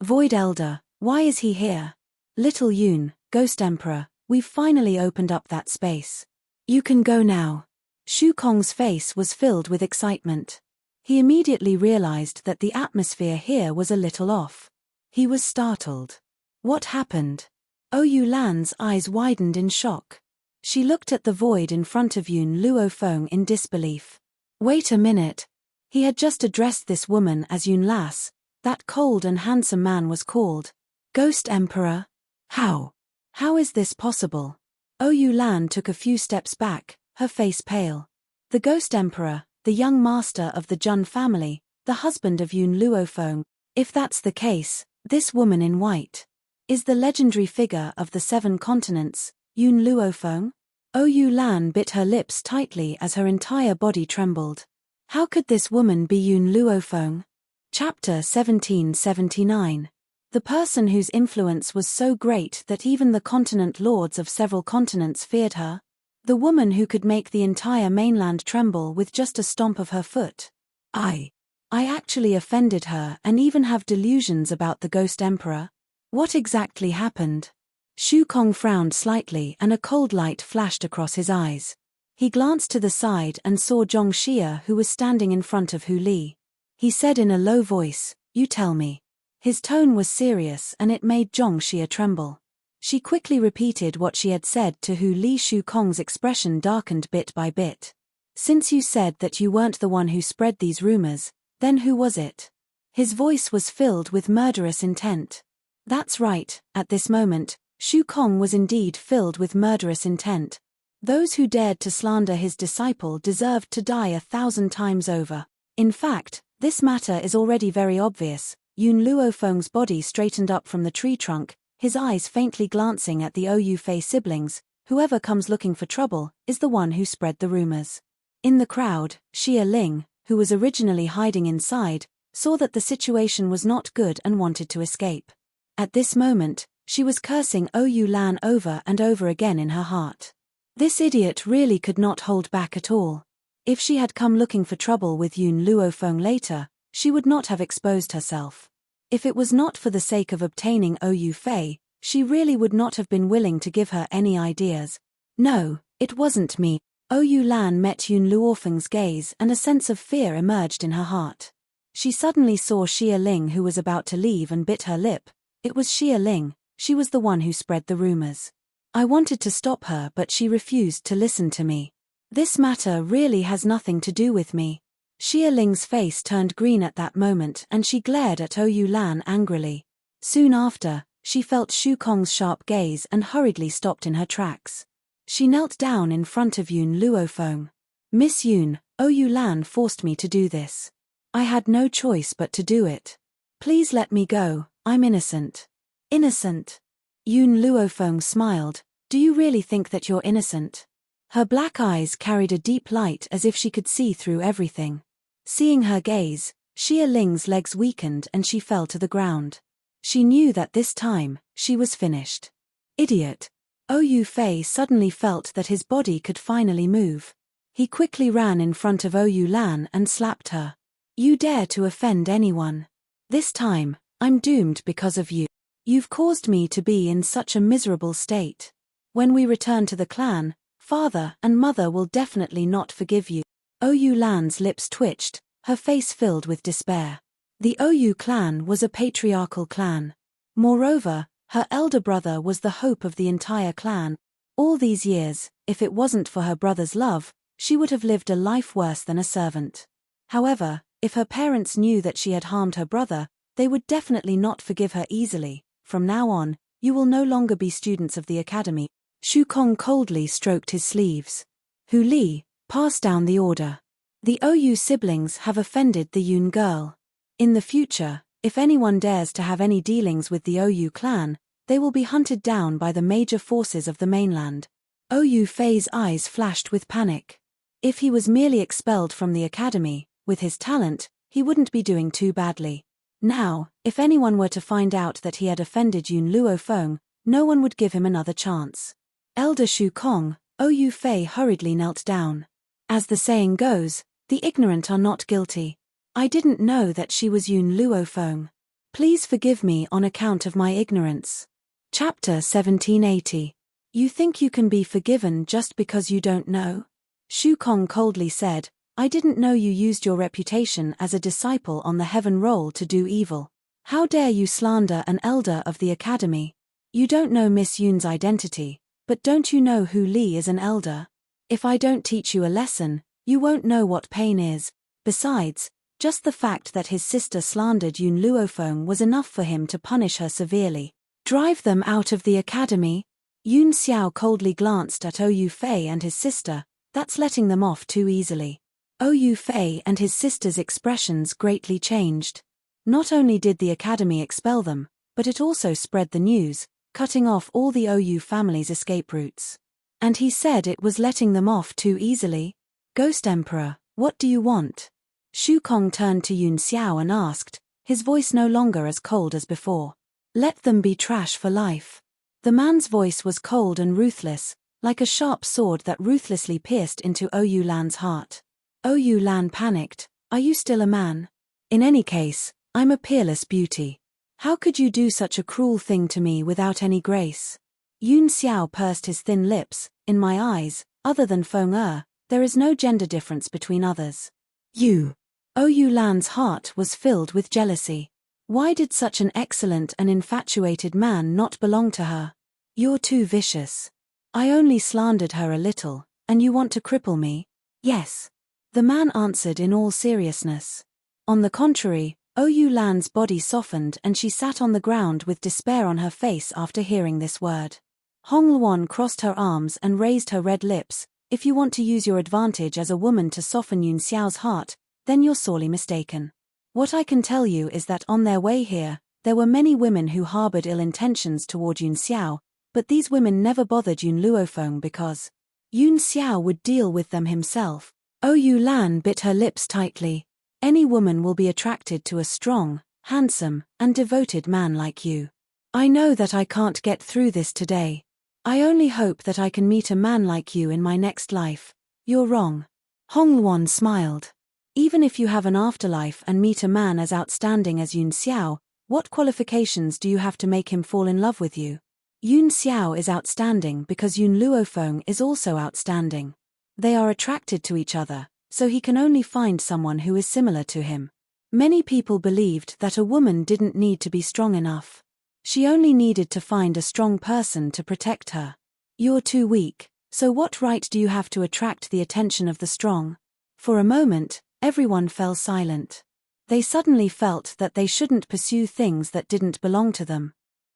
Void Elder, why is he here? Little Yun, Ghost Emperor, we've finally opened up that space. You can go now. Shu Kong's face was filled with excitement. He immediately realized that the atmosphere here was a little off. He was startled. What happened? Yu Lan's eyes widened in shock. She looked at the void in front of Yun Luofeng in disbelief. Wait a minute. He had just addressed this woman as Yun Las. That cold and handsome man was called Ghost Emperor. How? How is this possible? Yu Lan took a few steps back, her face pale. The Ghost Emperor, the young master of the Jun family, the husband of Yun Luofeng. If that's the case, this woman in white is the legendary figure of the 7 continents, Yun Luofeng? Yu Lan bit her lips tightly as her entire body trembled. How could this woman be Yun Luofeng? Chapter 1779. The person whose influence was so great that even the continent lords of several continents feared her. The woman who could make the entire mainland tremble with just a stomp of her foot. I actually offended her and even have delusions about the Ghost Emperor. What exactly happened? Shu Kong frowned slightly and a cold light flashed across his eyes. He glanced to the side and saw Zhong Xia, who was standing in front of Hu Li. He said in a low voice, "You tell me." His tone was serious and it made Zhong Xia tremble. She quickly repeated what she had said to Hu Li. Shu Kong's expression darkened bit by bit. Since you said that you weren't the one who spread these rumors, then who was it? His voice was filled with murderous intent. That's right, at this moment, Shu Kong was indeed filled with murderous intent. Those who dared to slander his disciple deserved to die 1,000 times over. In fact, this matter is already very obvious. Yun Luofeng's body straightened up from the tree trunk, his eyes faintly glancing at the Yu Fei siblings. Whoever comes looking for trouble is the one who spread the rumors. In the crowd, Xia Ling, who was originally hiding inside, saw that the situation was not good and wanted to escape. At this moment, she was cursing Yu Lan over and over again in her heart. This idiot really could not hold back at all. If she had come looking for trouble with Yun Luofeng later, she would not have exposed herself. If it was not for the sake of obtaining Ou Fei, she really would not have been willing to give her any ideas. No, it wasn't me. Ou Lan met Yun Luofeng's gaze and a sense of fear emerged in her heart. She suddenly saw Xia Ling, who was about to leave, and bit her lip. It was Xia Ling, she was the one who spread the rumors. I wanted to stop her, but she refused to listen to me. This matter really has nothing to do with me. Xia Ling's face turned green at that moment and she glared at Ou Lan angrily. Soon after, she felt Shu Kong's sharp gaze and hurriedly stopped in her tracks. She knelt down in front of Yun Luofeng. Miss Yun, Ou Lan forced me to do this. I had no choice but to do it. Please let me go, I'm innocent. Innocent? Yun Luofeng smiled. Do you really think that you're innocent? Her black eyes carried a deep light as if she could see through everything. Seeing her gaze, Xia Ling's legs weakened and she fell to the ground. She knew that this time, she was finished. Idiot! Ou Fei suddenly felt that his body could finally move. He quickly ran in front of Ou Lan and slapped her. You dare to offend anyone. This time, I'm doomed because of you. You've caused me to be in such a miserable state. When we return to the clan, father and mother will definitely not forgive you. Ou Lan's lips twitched, her face filled with despair. The Ou clan was a patriarchal clan. Moreover, her elder brother was the hope of the entire clan. All these years, if it wasn't for her brother's love, she would have lived a life worse than a servant. However, if her parents knew that she had harmed her brother, they would definitely not forgive her easily. From now on, you will no longer be students of the academy. Shu Kong coldly stroked his sleeves. Hu Li, pass down the order. The Ou siblings have offended the Yun girl. In the future, if anyone dares to have any dealings with the Ou clan, they will be hunted down by the major forces of the mainland. Ou Fei's eyes flashed with panic. If he was merely expelled from the academy, with his talent, he wouldn't be doing too badly. Now, if anyone were to find out that he had offended Yun Luofeng, no one would give him another chance. Elder Shu Kong, Ou Fei hurriedly knelt down. As the saying goes, the ignorant are not guilty. I didn't know that she was Yun Luofeng. Please forgive me on account of my ignorance. Chapter 1780. You think you can be forgiven just because you don't know? Shu Kong coldly said, I didn't know you used your reputation as a disciple on the heaven roll to do evil. How dare you slander an elder of the academy? You don't know Miss Yun's identity, but don't you know Hu Li is an elder? If I don't teach you a lesson, you won't know what pain is. Besides, just the fact that his sister slandered Yun Luofeng was enough for him to punish her severely. Drive them out of the academy? Yun Xiao coldly glanced at Ou Fei and his sister. That's letting them off too easily. Ou Fei and his sister's expressions greatly changed. Not only did the academy expel them, but it also spread the news, cutting off all the Ou family's escape routes. And he said it was letting them off too easily? Ghost Emperor, what do you want? Shu Kong turned to Yun Xiao and asked, his voice no longer as cold as before. Let them be trash for life. The man's voice was cold and ruthless, like a sharp sword that ruthlessly pierced into Ou Lan's heart. Ou Lan panicked. Are you still a man? In any case, I'm a peerless beauty. How could you do such a cruel thing to me without any grace? Yun Xiao pursed his thin lips. In my eyes, other than Feng there is no gender difference between others. You. Ou Lan's heart was filled with jealousy. Why did such an excellent and infatuated man not belong to her? You're too vicious. I only slandered her a little, and you want to cripple me? Yes. The man answered in all seriousness. On the contrary, Ou Lan's body softened and she sat on the ground with despair on her face after hearing this word. Hong Luan crossed her arms and raised her red lips. If you want to use your advantage as a woman to soften Yun Xiao's heart, then you're sorely mistaken. What I can tell you is that on their way here, there were many women who harbored ill intentions toward Yun Xiao, but these women never bothered Yun Luofeng because Yun Xiao would deal with them himself. Ou Lan bit her lips tightly. Any woman will be attracted to a strong, handsome, and devoted man like you. I know that I can't get through this today. I only hope that I can meet a man like you in my next life. You're wrong. Hong Luan smiled. Even if you have an afterlife and meet a man as outstanding as Yun Xiao, what qualifications do you have to make him fall in love with you? Yun Xiao is outstanding because Yun Luofeng is also outstanding. They are attracted to each other, so he can only find someone who is similar to him. Many people believed that a woman didn't need to be strong enough. She only needed to find a strong person to protect her. You're too weak, so what right do you have to attract the attention of the strong? For a moment, everyone fell silent. They suddenly felt that they shouldn't pursue things that didn't belong to them.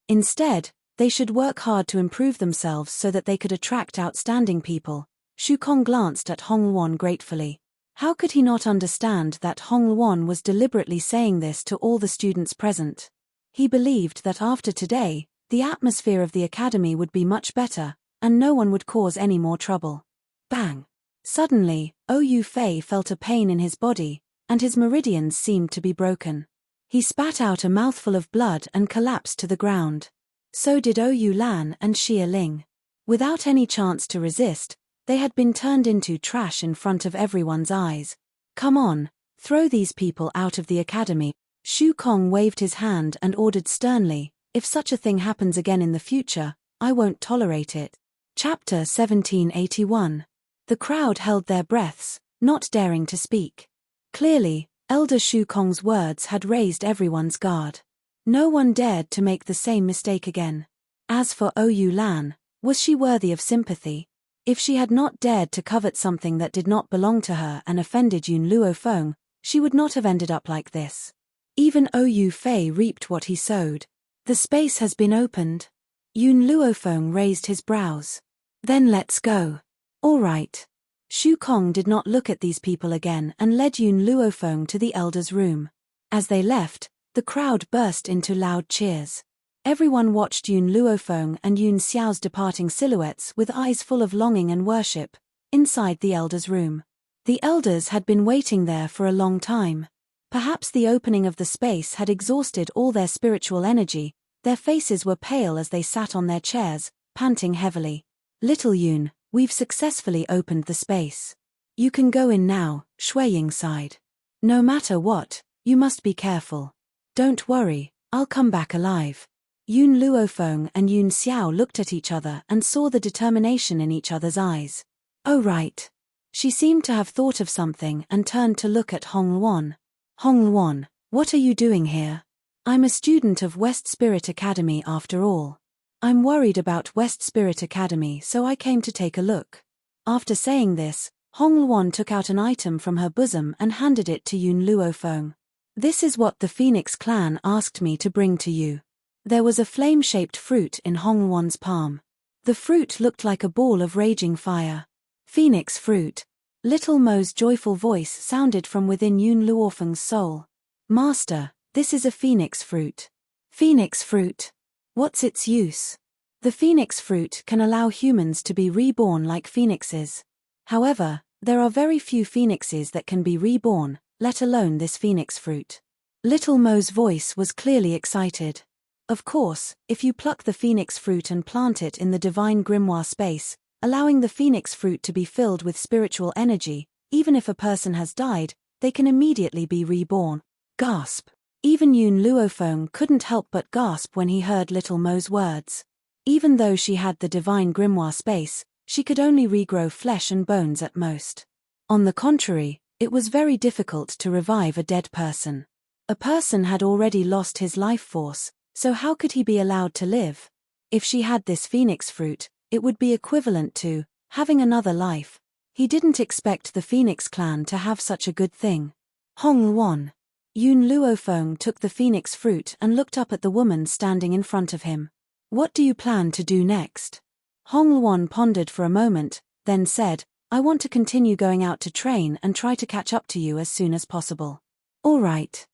Instead, they should work hard to improve themselves so that they could attract outstanding people. Shu Kong glanced at Hong Luan gratefully. How could he not understand that Hong Luan was deliberately saying this to all the students present? He believed that after today, the atmosphere of the academy would be much better, and no one would cause any more trouble. Bang! Suddenly, Oyu Fei felt a pain in his body, and his meridians seemed to be broken. He spat out a mouthful of blood and collapsed to the ground. So did Oyu Lan and Xia Ling. Without any chance to resist, they had been turned into trash in front of everyone's eyes. Come on, throw these people out of the academy. Shu Kong waved his hand and ordered sternly, if such a thing happens again in the future, I won't tolerate it. Chapter 1781. The crowd held their breaths, not daring to speak. Clearly, Elder Shu Kong's words had raised everyone's guard. No one dared to make the same mistake again. As for Oyu Lan, was she worthy of sympathy? If she had not dared to covet something that did not belong to her and offended Yun Luofeng, she would not have ended up like this. Even Oyu Fei reaped what he sowed. The space has been opened. Yun Luofeng raised his brows. Then let's go. All right. Shu Kong did not look at these people again and led Yun Luofeng to the elder's room. As they left, the crowd burst into loud cheers. Everyone watched Yun Luofeng and Yun Xiao's departing silhouettes with eyes full of longing and worship, inside the elder's room. The elders had been waiting there for a long time. Perhaps the opening of the space had exhausted all their spiritual energy. Their faces were pale as they sat on their chairs, panting heavily. Little Yun, we've successfully opened the space. You can go in now, Shuiying sighed. No matter what, you must be careful. Don't worry, I'll come back alive. Yun Luofeng and Yun Xiao looked at each other and saw the determination in each other's eyes. Oh right. She seemed to have thought of something and turned to look at Hong Luan. Hong Luan, what are you doing here? I'm a student of West Spirit Academy after all. I'm worried about West Spirit Academy, so I came to take a look. After saying this, Hong Luan took out an item from her bosom and handed it to Yun Luofeng. This is what the Phoenix clan asked me to bring to you. There was a flame-shaped fruit in Hong Luan's palm. The fruit looked like a ball of raging fire. Phoenix fruit. Little Mo's joyful voice sounded from within Yun Luofeng's soul. Master, this is a phoenix fruit. Phoenix fruit. What's its use? The phoenix fruit can allow humans to be reborn like phoenixes. However, there are very few phoenixes that can be reborn, let alone this phoenix fruit. Little Mo's voice was clearly excited. Of course, if you pluck the phoenix fruit and plant it in the divine grimoire space, allowing the phoenix fruit to be filled with spiritual energy, even if a person has died, they can immediately be reborn. Gasp. Even Yun Luofeng couldn't help but gasp when he heard Little Mo's words. Even though she had the divine grimoire space, she could only regrow flesh and bones at most. On the contrary, it was very difficult to revive a dead person. A person had already lost his life force, so how could he be allowed to live? If she had this phoenix fruit, it would be equivalent to having another life. He didn't expect the Phoenix clan to have such a good thing. Hong Luan. Yun Luofeng took the phoenix fruit and looked up at the woman standing in front of him. What do you plan to do next? Hong Luan pondered for a moment, then said, I want to continue going out to train and try to catch up to you as soon as possible. All right.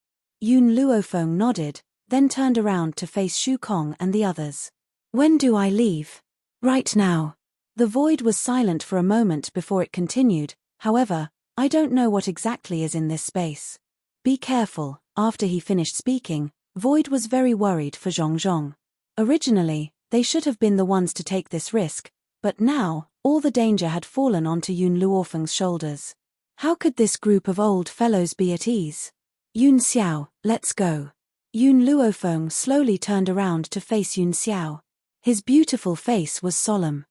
Yun Luofeng nodded, then turned around to face Shu Kong and the others. When do I leave? Right now. The void was silent for a moment before it continued, however, I don't know what exactly is in this space. Be careful. After he finished speaking, Void was very worried for Zhongzhong. Originally, they should have been the ones to take this risk, but now, all the danger had fallen onto Yun Luofeng's shoulders. How could this group of old fellows be at ease? Yun Xiao, let's go. Yun Luofeng slowly turned around to face Yun Xiao. His beautiful face was solemn.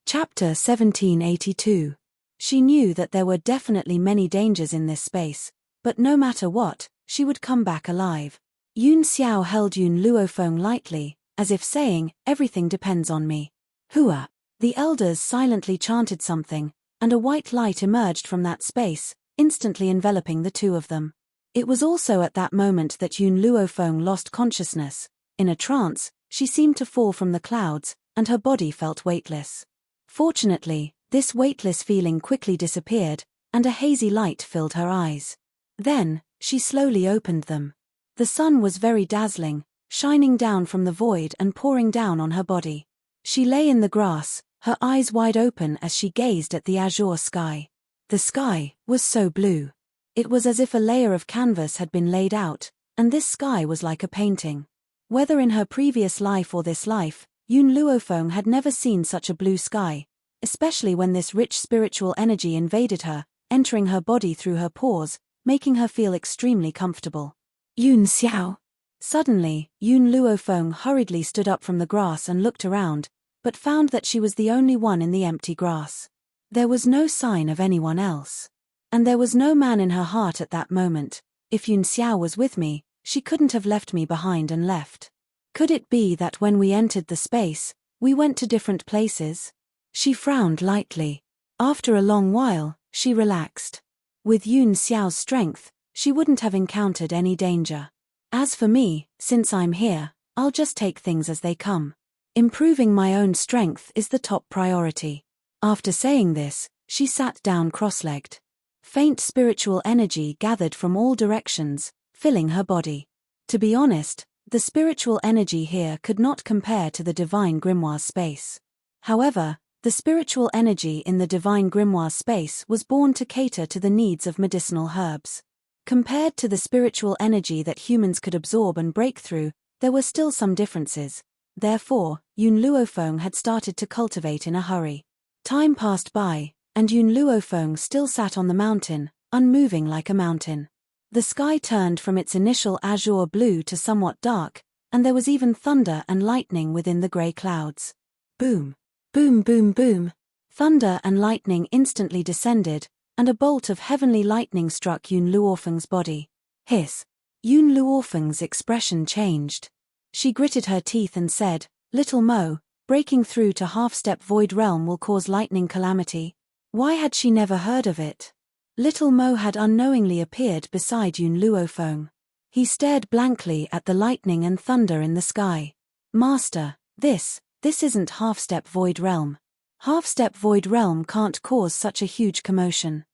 Chapter 1782. She knew that there were definitely many dangers in this space, but no matter what, she would come back alive. Yun Xiao held Yun Luofeng lightly, as if saying, everything depends on me. Hua. The elders silently chanted something, and a white light emerged from that space, instantly enveloping the two of them. It was also at that moment that Yun Luofeng lost consciousness. In a trance, she seemed to fall from the clouds, and her body felt weightless. Fortunately, this weightless feeling quickly disappeared, and a hazy light filled her eyes. Then, she slowly opened them. The sun was very dazzling, shining down from the void and pouring down on her body. She lay in the grass, her eyes wide open as she gazed at the azure sky. The sky was so blue. It was as if a layer of canvas had been laid out, and this sky was like a painting. Whether in her previous life or this life, Yun Luofeng had never seen such a blue sky, especially when this rich spiritual energy invaded her, entering her body through her pores, making her feel extremely comfortable. Yun Xiao. Suddenly, Yun Luofeng hurriedly stood up from the grass and looked around, but found that she was the only one in the empty grass. There was no sign of anyone else. And there was no man in her heart at that moment. If Yun Xiao was with me, she couldn't have left me behind and left. Could it be that when we entered the space, we went to different places? She frowned lightly. After a long while, she relaxed. With Yun Xiao's strength, she wouldn't have encountered any danger. As for me, since I'm here, I'll just take things as they come. Improving my own strength is the top priority. After saying this, she sat down cross-legged. Faint spiritual energy gathered from all directions, filling her body. To be honest, the spiritual energy here could not compare to the divine grimoire space. However, the spiritual energy in the divine grimoire space was born to cater to the needs of medicinal herbs. Compared to the spiritual energy that humans could absorb and break through, there were still some differences. Therefore, Yun Luofeng had started to cultivate in a hurry. Time passed by, and Yun Luofeng still sat on the mountain, unmoving like a mountain. The sky turned from its initial azure blue to somewhat dark, and there was even thunder and lightning within the grey clouds. Boom! Boom boom boom! Thunder and lightning instantly descended, and a bolt of heavenly lightning struck Yun Luofeng's body. Hiss! Yun Luofeng's expression changed. She gritted her teeth and said, "Little Mo, breaking through to half-step void realm will cause lightning calamity." Why had she never heard of it? Little Mo had unknowingly appeared beside Yun Luofeng. He stared blankly at the lightning and thunder in the sky. "Master, this isn't half-step void realm. Half-step void realm can't cause such a huge commotion.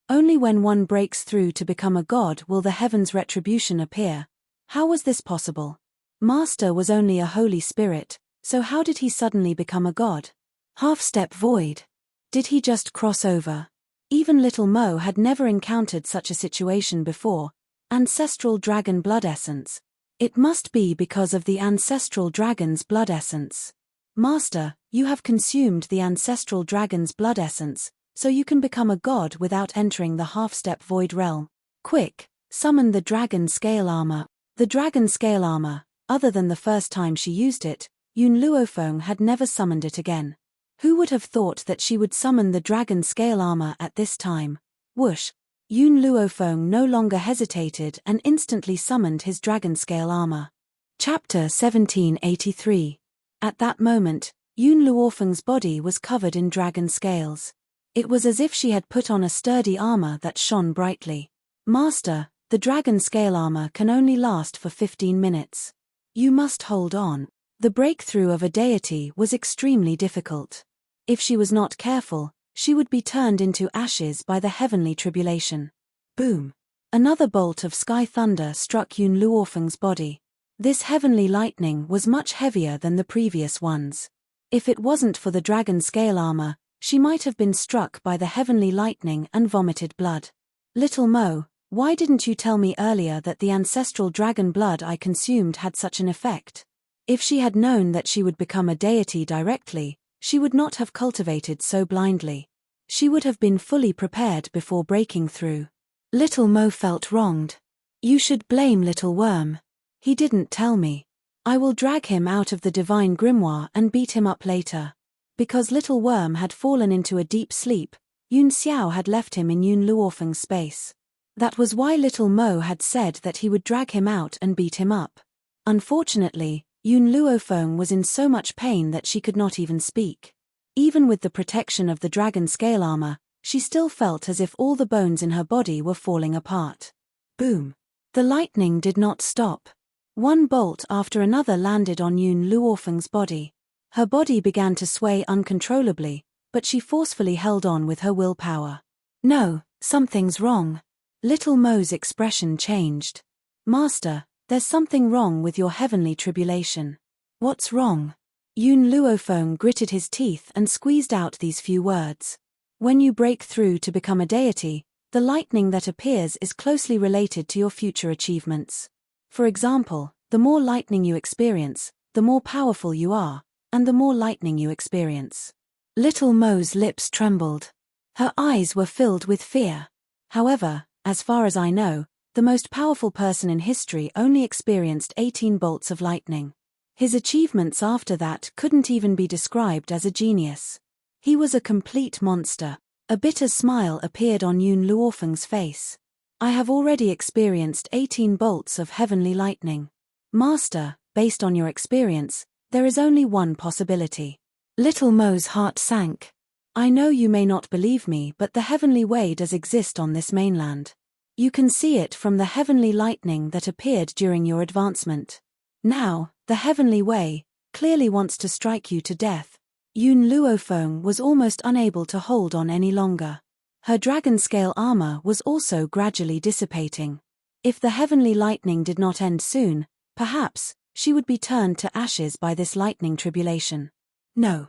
Only when one breaks through to become a god will the heaven's retribution appear. How was this possible? Master was only a holy spirit, so how did he suddenly become a god? Half-step void. Did he just cross over? Even little Mo had never encountered such a situation before. Ancestral dragon blood essence. It must be because of the ancestral dragon's blood essence. Master, you have consumed the ancestral dragon's blood essence, so you can become a god without entering the half-step void realm. Quick, summon the dragon scale armor. The dragon scale armor. Other than the first time she used it, Yun Luofeng had never summoned it again. Who would have thought that she would summon the dragon scale armor at this time? Whoosh! Yun Luofeng no longer hesitated and instantly summoned his dragon scale armor. Chapter 1783. At that moment, Yun Luofeng's body was covered in dragon scales. It was as if she had put on a sturdy armor that shone brightly. Master, the dragon scale armor can only last for 15 minutes. You must hold on. The breakthrough of a deity was extremely difficult. If she was not careful, she would be turned into ashes by the heavenly tribulation. Boom! Another bolt of sky thunder struck Yun Luofeng's body. This heavenly lightning was much heavier than the previous ones. If it wasn't for the dragon scale armor, she might have been struck by the heavenly lightning and vomited blood. Little Mo, why didn't you tell me earlier that the ancestral dragon blood I consumed had such an effect? If she had known that she would become a deity directly, she would not have cultivated so blindly. She would have been fully prepared before breaking through. Little Mo felt wronged. You should blame Little Worm. He didn't tell me. I will drag him out of the divine grimoire and beat him up later. Because Little Worm had fallen into a deep sleep, Yun Xiao had left him in Yun Luofeng's space. That was why Little Mo had said that he would drag him out and beat him up. Unfortunately, Yun Luofeng was in so much pain that she could not even speak. Even with the protection of the dragon scale armor, she still felt as if all the bones in her body were falling apart. Boom! The lightning did not stop. One bolt after another landed on Yun Luofeng's body. Her body began to sway uncontrollably, but she forcefully held on with her willpower. No, something's wrong. Little Mo's expression changed. Master, there's something wrong with your heavenly tribulation. What's wrong? Yun Luofeng gritted his teeth and squeezed out these few words. When you break through to become a deity, the lightning that appears is closely related to your future achievements. For example, the more lightning you experience, the more powerful you are, and the more lightning you experience. Little Mo's lips trembled. Her eyes were filled with fear. However, as far as I know, the most powerful person in history only experienced 18 bolts of lightning. His achievements after that couldn't even be described as a genius. He was a complete monster. A bitter smile appeared on Yun Luofeng's face. I have already experienced 18 bolts of heavenly lightning. Master, based on your experience, there is only one possibility. Little Mo's heart sank. I know you may not believe me, but the heavenly way does exist on this mainland. You can see it from the heavenly lightning that appeared during your advancement. Now, the heavenly way clearly wants to strike you to death. Yun Luofeng was almost unable to hold on any longer. Her dragon-scale armor was also gradually dissipating. If the heavenly lightning did not end soon, perhaps she would be turned to ashes by this lightning tribulation. No.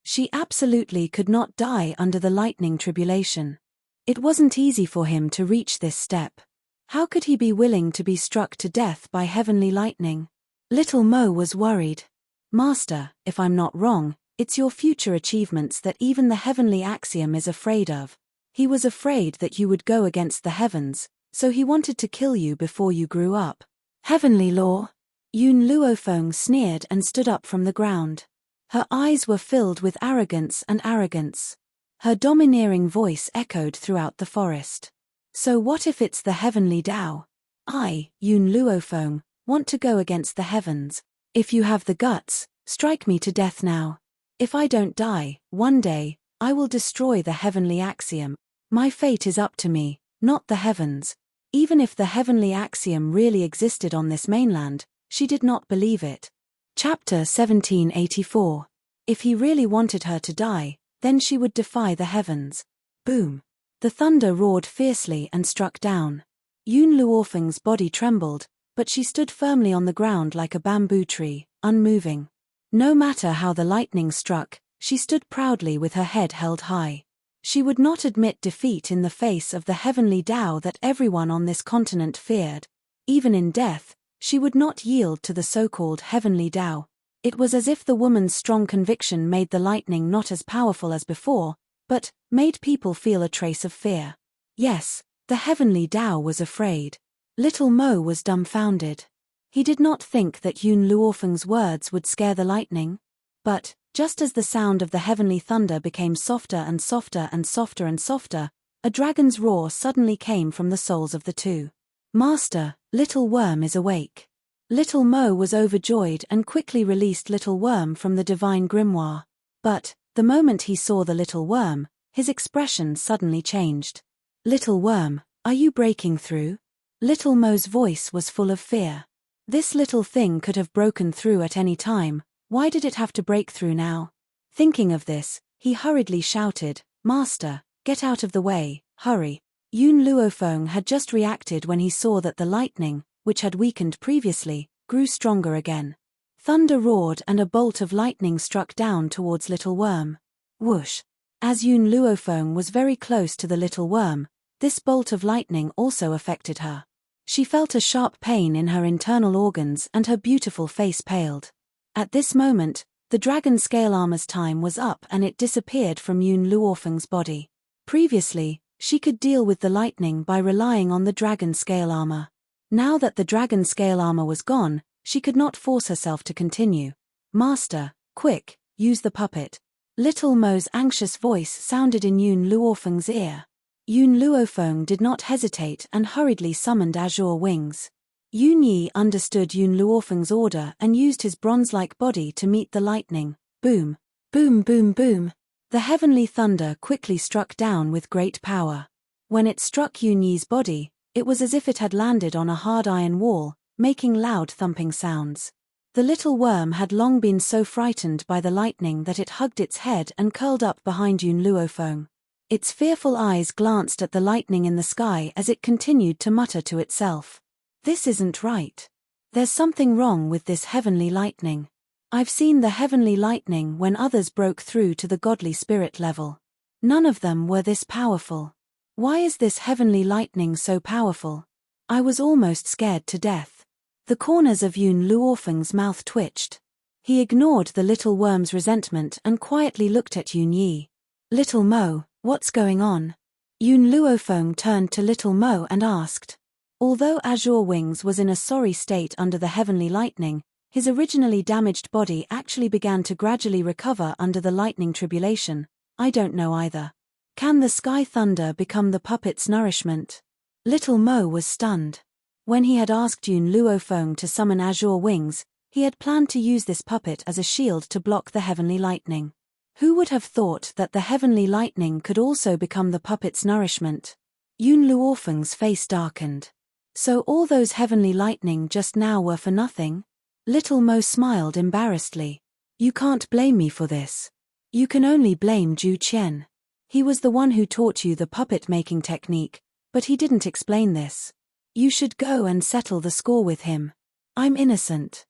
She absolutely could not die under the lightning tribulation. It wasn't easy for him to reach this step. How could he be willing to be struck to death by heavenly lightning? Little Mo was worried. Master, if I'm not wrong, it's your future achievements that even the heavenly axiom is afraid of. He was afraid that you would go against the heavens, so he wanted to kill you before you grew up. Heavenly law? Yun Luofeng sneered and stood up from the ground. Her eyes were filled with arrogance and arrogance. Her domineering voice echoed throughout the forest. So what if it's the heavenly Tao? I, Yun Luofeng, want to go against the heavens. If you have the guts, strike me to death now. If I don't die, one day, I will destroy the heavenly axiom. My fate is up to me, not the heavens. Even if the heavenly axiom really existed on this mainland, she did not believe it. Chapter 1784. If he really wanted her to die, then she would defy the heavens. Boom! The thunder roared fiercely and struck down. Yun Luofeng's body trembled, but she stood firmly on the ground like a bamboo tree, unmoving. No matter how the lightning struck, she stood proudly with her head held high. She would not admit defeat in the face of the heavenly Tao that everyone on this continent feared. Even in death, she would not yield to the so-called heavenly Tao. It was as if the woman's strong conviction made the lightning not as powerful as before, but made people feel a trace of fear. Yes, the heavenly Tao was afraid. Little Mo was dumbfounded. He did not think that Yun Luofeng's words would scare the lightning. But, just as the sound of the heavenly thunder became softer and softer and softer and softer, a dragon's roar suddenly came from the souls of the two. Master, Little Worm is awake. Little Mo was overjoyed and quickly released Little Worm from the divine grimoire. But, the moment he saw the little worm, his expression suddenly changed. Little Worm, are you breaking through? Little Mo's voice was full of fear. This little thing could have broken through at any time, why did it have to break through now? Thinking of this, he hurriedly shouted, Master, get out of the way, hurry. Yun Luofeng had just reacted when he saw that the lightning, which had weakened previously, grew stronger again. Thunder roared and a bolt of lightning struck down towards Little Worm. Whoosh! As Yun Luofeng was very close to the little worm, this bolt of lightning also affected her. She felt a sharp pain in her internal organs and her beautiful face paled. At this moment, The dragon scale armor's time was up and it disappeared from Yun Luofeng's body. Previously, she could deal with the lightning by relying on the dragon scale armor. Now that the dragon scale armor was gone, she could not force herself to continue. "Master, quick, use the puppet." Little Mo's anxious voice sounded in Yun Luofeng's ear. Yun Luofeng did not hesitate and hurriedly summoned azure wings. Yun Yi understood Yun Luofeng's order and used his bronze-like body to meet the lightning. Boom! Boom boom boom! The heavenly thunder quickly struck down with great power. When it struck Yun Yi's body, it was as if it had landed on a hard iron wall, making loud thumping sounds. The little worm had long been so frightened by the lightning that it hugged its head and curled up behind Yun Luofeng. Its fearful eyes glanced at the lightning in the sky as it continued to mutter to itself. "This isn't right. There's something wrong with this heavenly lightning. I've seen the heavenly lightning when others broke through to the godly spirit level. None of them were this powerful. Why is this heavenly lightning so powerful? I was almost scared to death." The corners of Yun Luofeng's mouth twitched. He ignored the little worm's resentment and quietly looked at Yun Yi. "Little Mo, what's going on?" Yun Luofeng turned to Little Mo and asked. Although Azure Wings was in a sorry state under the heavenly lightning, his originally damaged body actually began to gradually recover under the lightning tribulation. "I don't know either. Can the sky thunder become the puppet's nourishment?" Little Mo was stunned. When he had asked Yun Luofeng to summon Azure Wings, he had planned to use this puppet as a shield to block the heavenly lightning. Who would have thought that the heavenly lightning could also become the puppet's nourishment? Yun Luofeng's face darkened. So all those heavenly lightning just now were for nothing? Little Mo smiled embarrassedly. "You can't blame me for this. You can only blame Zhu Qian. He was the one who taught you the puppet-making technique, but he didn't explain this. You should go and settle the score with him. I'm innocent."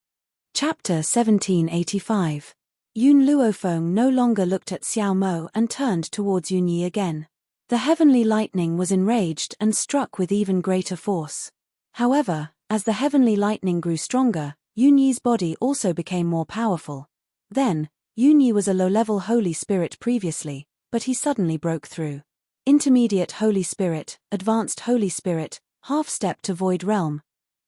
Chapter 1785. Yun Luofeng no longer looked at Xiao Mo and turned towards Yun Yi again. The heavenly lightning was enraged and struck with even greater force. However, as the heavenly lightning grew stronger, Yun Yi's body also became more powerful. Then, Yun Yi was a low-level Holy Spirit previously, but he suddenly broke through. Intermediate Holy Spirit, Advanced Holy Spirit, half-step to Void Realm.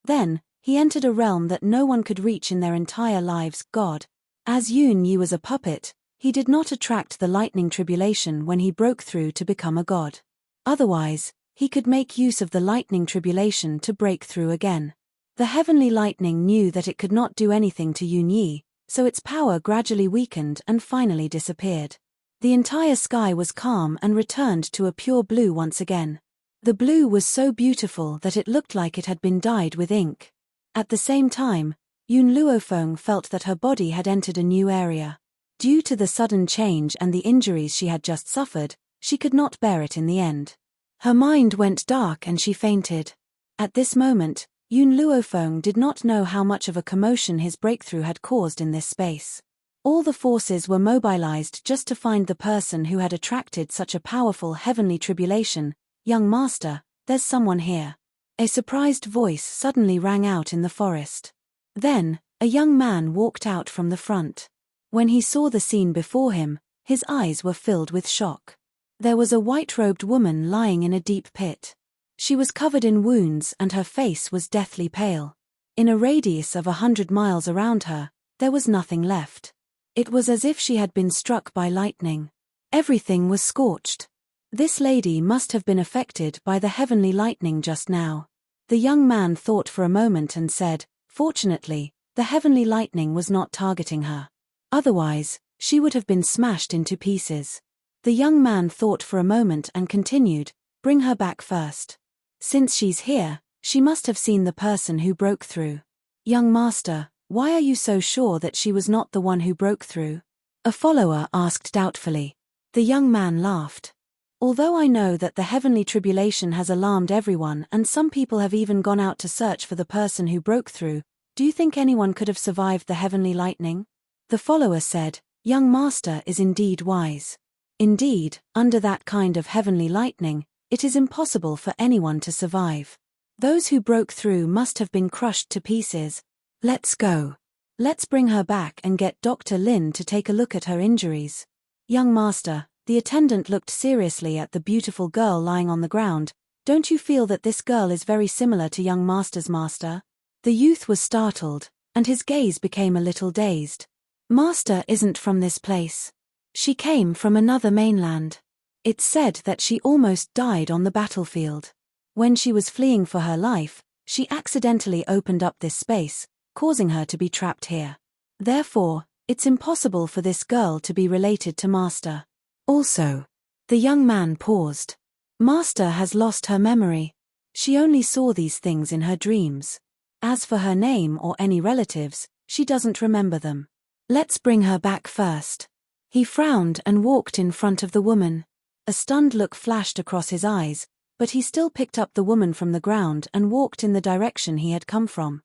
Then, he entered a realm that no one could reach in their entire lives, God. As Yun Yi was a puppet, he did not attract the lightning tribulation when he broke through to become a god. Otherwise, he could make use of the lightning tribulation to break through again. The heavenly lightning knew that it could not do anything to Yun Yi, so its power gradually weakened and finally disappeared. The entire sky was calm and returned to a pure blue once again. The blue was so beautiful that it looked like it had been dyed with ink. At the same time, Yun Luofeng felt that her body had entered a new area. Due to the sudden change and the injuries she had just suffered, she could not bear it in the end. Her mind went dark and she fainted. At this moment, Yun Luofeng did not know how much of a commotion his breakthrough had caused in this space. All the forces were mobilized just to find the person who had attracted such a powerful heavenly tribulation. "Young master, there's someone here." A surprised voice suddenly rang out in the forest. Then, a young man walked out from the front. When he saw the scene before him, his eyes were filled with shock. There was a white-robed woman lying in a deep pit. She was covered in wounds and her face was deathly pale. In a radius of 100 miles around her, there was nothing left. It was as if she had been struck by lightning. Everything was scorched. This lady must have been affected by the heavenly lightning just now. The young man thought for a moment and said, "Fortunately, the heavenly lightning was not targeting her. Otherwise, she would have been smashed into pieces." The young man thought for a moment and continued, "Bring her back first. Since she's here, she must have seen the person who broke through." "Young master, why are you so sure that she was not the one who broke through?" a follower asked doubtfully. The young man laughed. "Although I know that the heavenly tribulation has alarmed everyone and some people have even gone out to search for the person who broke through, do you think anyone could have survived the heavenly lightning?" The follower said, "Young master is indeed wise. Indeed, under that kind of heavenly lightning, it is impossible for anyone to survive. Those who broke through must have been crushed to pieces. Let's go." Let's bring her back and get Dr. Lin to take a look at her injuries. Young master, the attendant looked seriously at the beautiful girl lying on the ground. Don't you feel that this girl is very similar to young master's master? The youth was startled, and his gaze became a little dazed. Master isn't from this place. She came from another mainland. It's said that she almost died on the battlefield. When she was fleeing for her life, she accidentally opened up this space, causing her to be trapped here. Therefore, it's impossible for this girl to be related to Master. Also, the young man paused. Master has lost her memory. She only saw these things in her dreams. As for her name or any relatives, she doesn't remember them. Let's bring her back first. He frowned and walked in front of the woman. A stunned look flashed across his eyes, but he still picked up the woman from the ground and walked in the direction he had come from.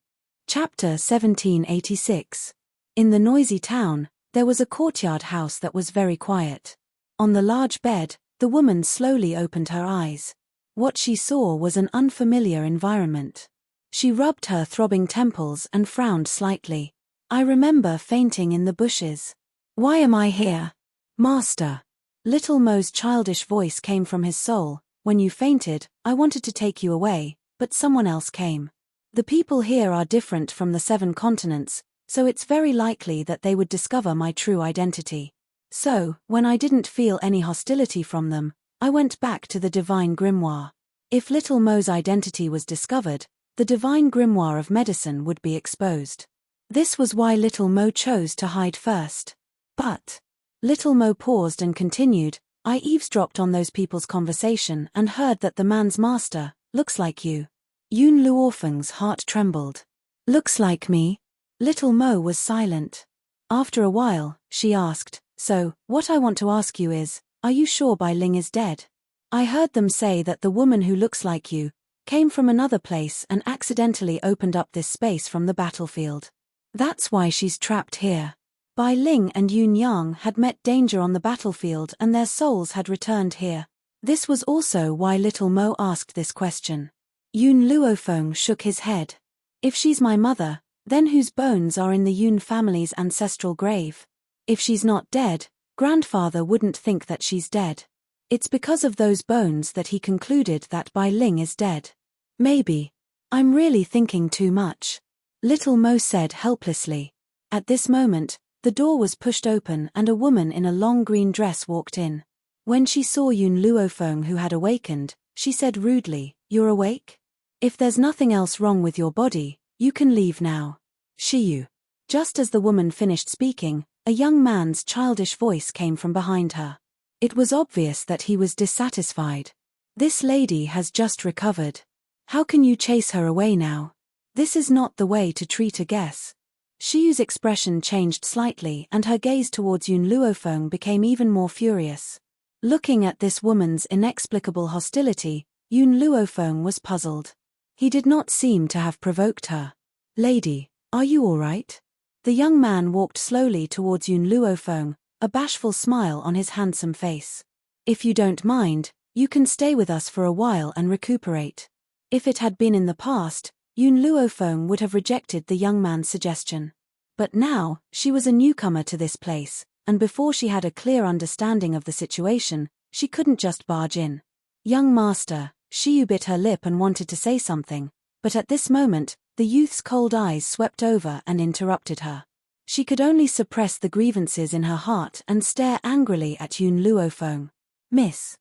Chapter 1786. In the noisy town, there was a courtyard house that was very quiet. On the large bed, the woman slowly opened her eyes. What she saw was an unfamiliar environment. She rubbed her throbbing temples and frowned slightly. I remember fainting in the bushes. Why am I here? Master. Little Mo's childish voice came from his soul. When you fainted, I wanted to take you away, but someone else came. The people here are different from the 7 continents, so it's very likely that they would discover my true identity. So, when I didn't feel any hostility from them, I went back to the divine grimoire. If Little Mo's identity was discovered, the divine grimoire of medicine would be exposed. This was why Little Mo chose to hide first. But Little Mo paused and continued, I eavesdropped on those people's conversation and heard that the man's master looks like you. Yun Luorfeng's heart trembled. Looks like me? Little Mo was silent. After a while, she asked, so, what I want to ask you is, are you sure Bai Ling is dead? I heard them say that the woman who looks like you came from another place and accidentally opened up this space from the battlefield. That's why she's trapped here. Bai Ling and Yun Yang had met danger on the battlefield and their souls had returned here. This was also why Little Mo asked this question. Yun Luofeng shook his head. If she's my mother, then whose bones are in the Yun family's ancestral grave? If she's not dead, grandfather wouldn't think that she's dead. It's because of those bones that he concluded that Bai Ling is dead. Maybe. I'm really thinking too much. Little Mo said helplessly. At this moment, the door was pushed open and a woman in a long green dress walked in. When she saw Yun Luofeng who had awakened, she said rudely, You're awake? If there's nothing else wrong with your body, you can leave now. Shiyu. Just as the woman finished speaking, a young man's childish voice came from behind her. It was obvious that he was dissatisfied. This lady has just recovered. How can you chase her away now? This is not the way to treat a guest. Shiyu's expression changed slightly and her gaze towards Yun Luofeng became even more furious. Looking at this woman's inexplicable hostility, Yun Luofeng was puzzled. He did not seem to have provoked her. Lady, are you all right? The young man walked slowly towards Yun Luofeng, a bashful smile on his handsome face. If you don't mind, you can stay with us for a while and recuperate. If it had been in the past, Yun Luofeng would have rejected the young man's suggestion. But now, she was a newcomer to this place, and before she had a clear understanding of the situation, she couldn't just barge in. Young master, Shiyu bit her lip and wanted to say something, but at this moment, the youth's cold eyes swept over and interrupted her. She could only suppress the grievances in her heart and stare angrily at Yun Luofeng. Miss.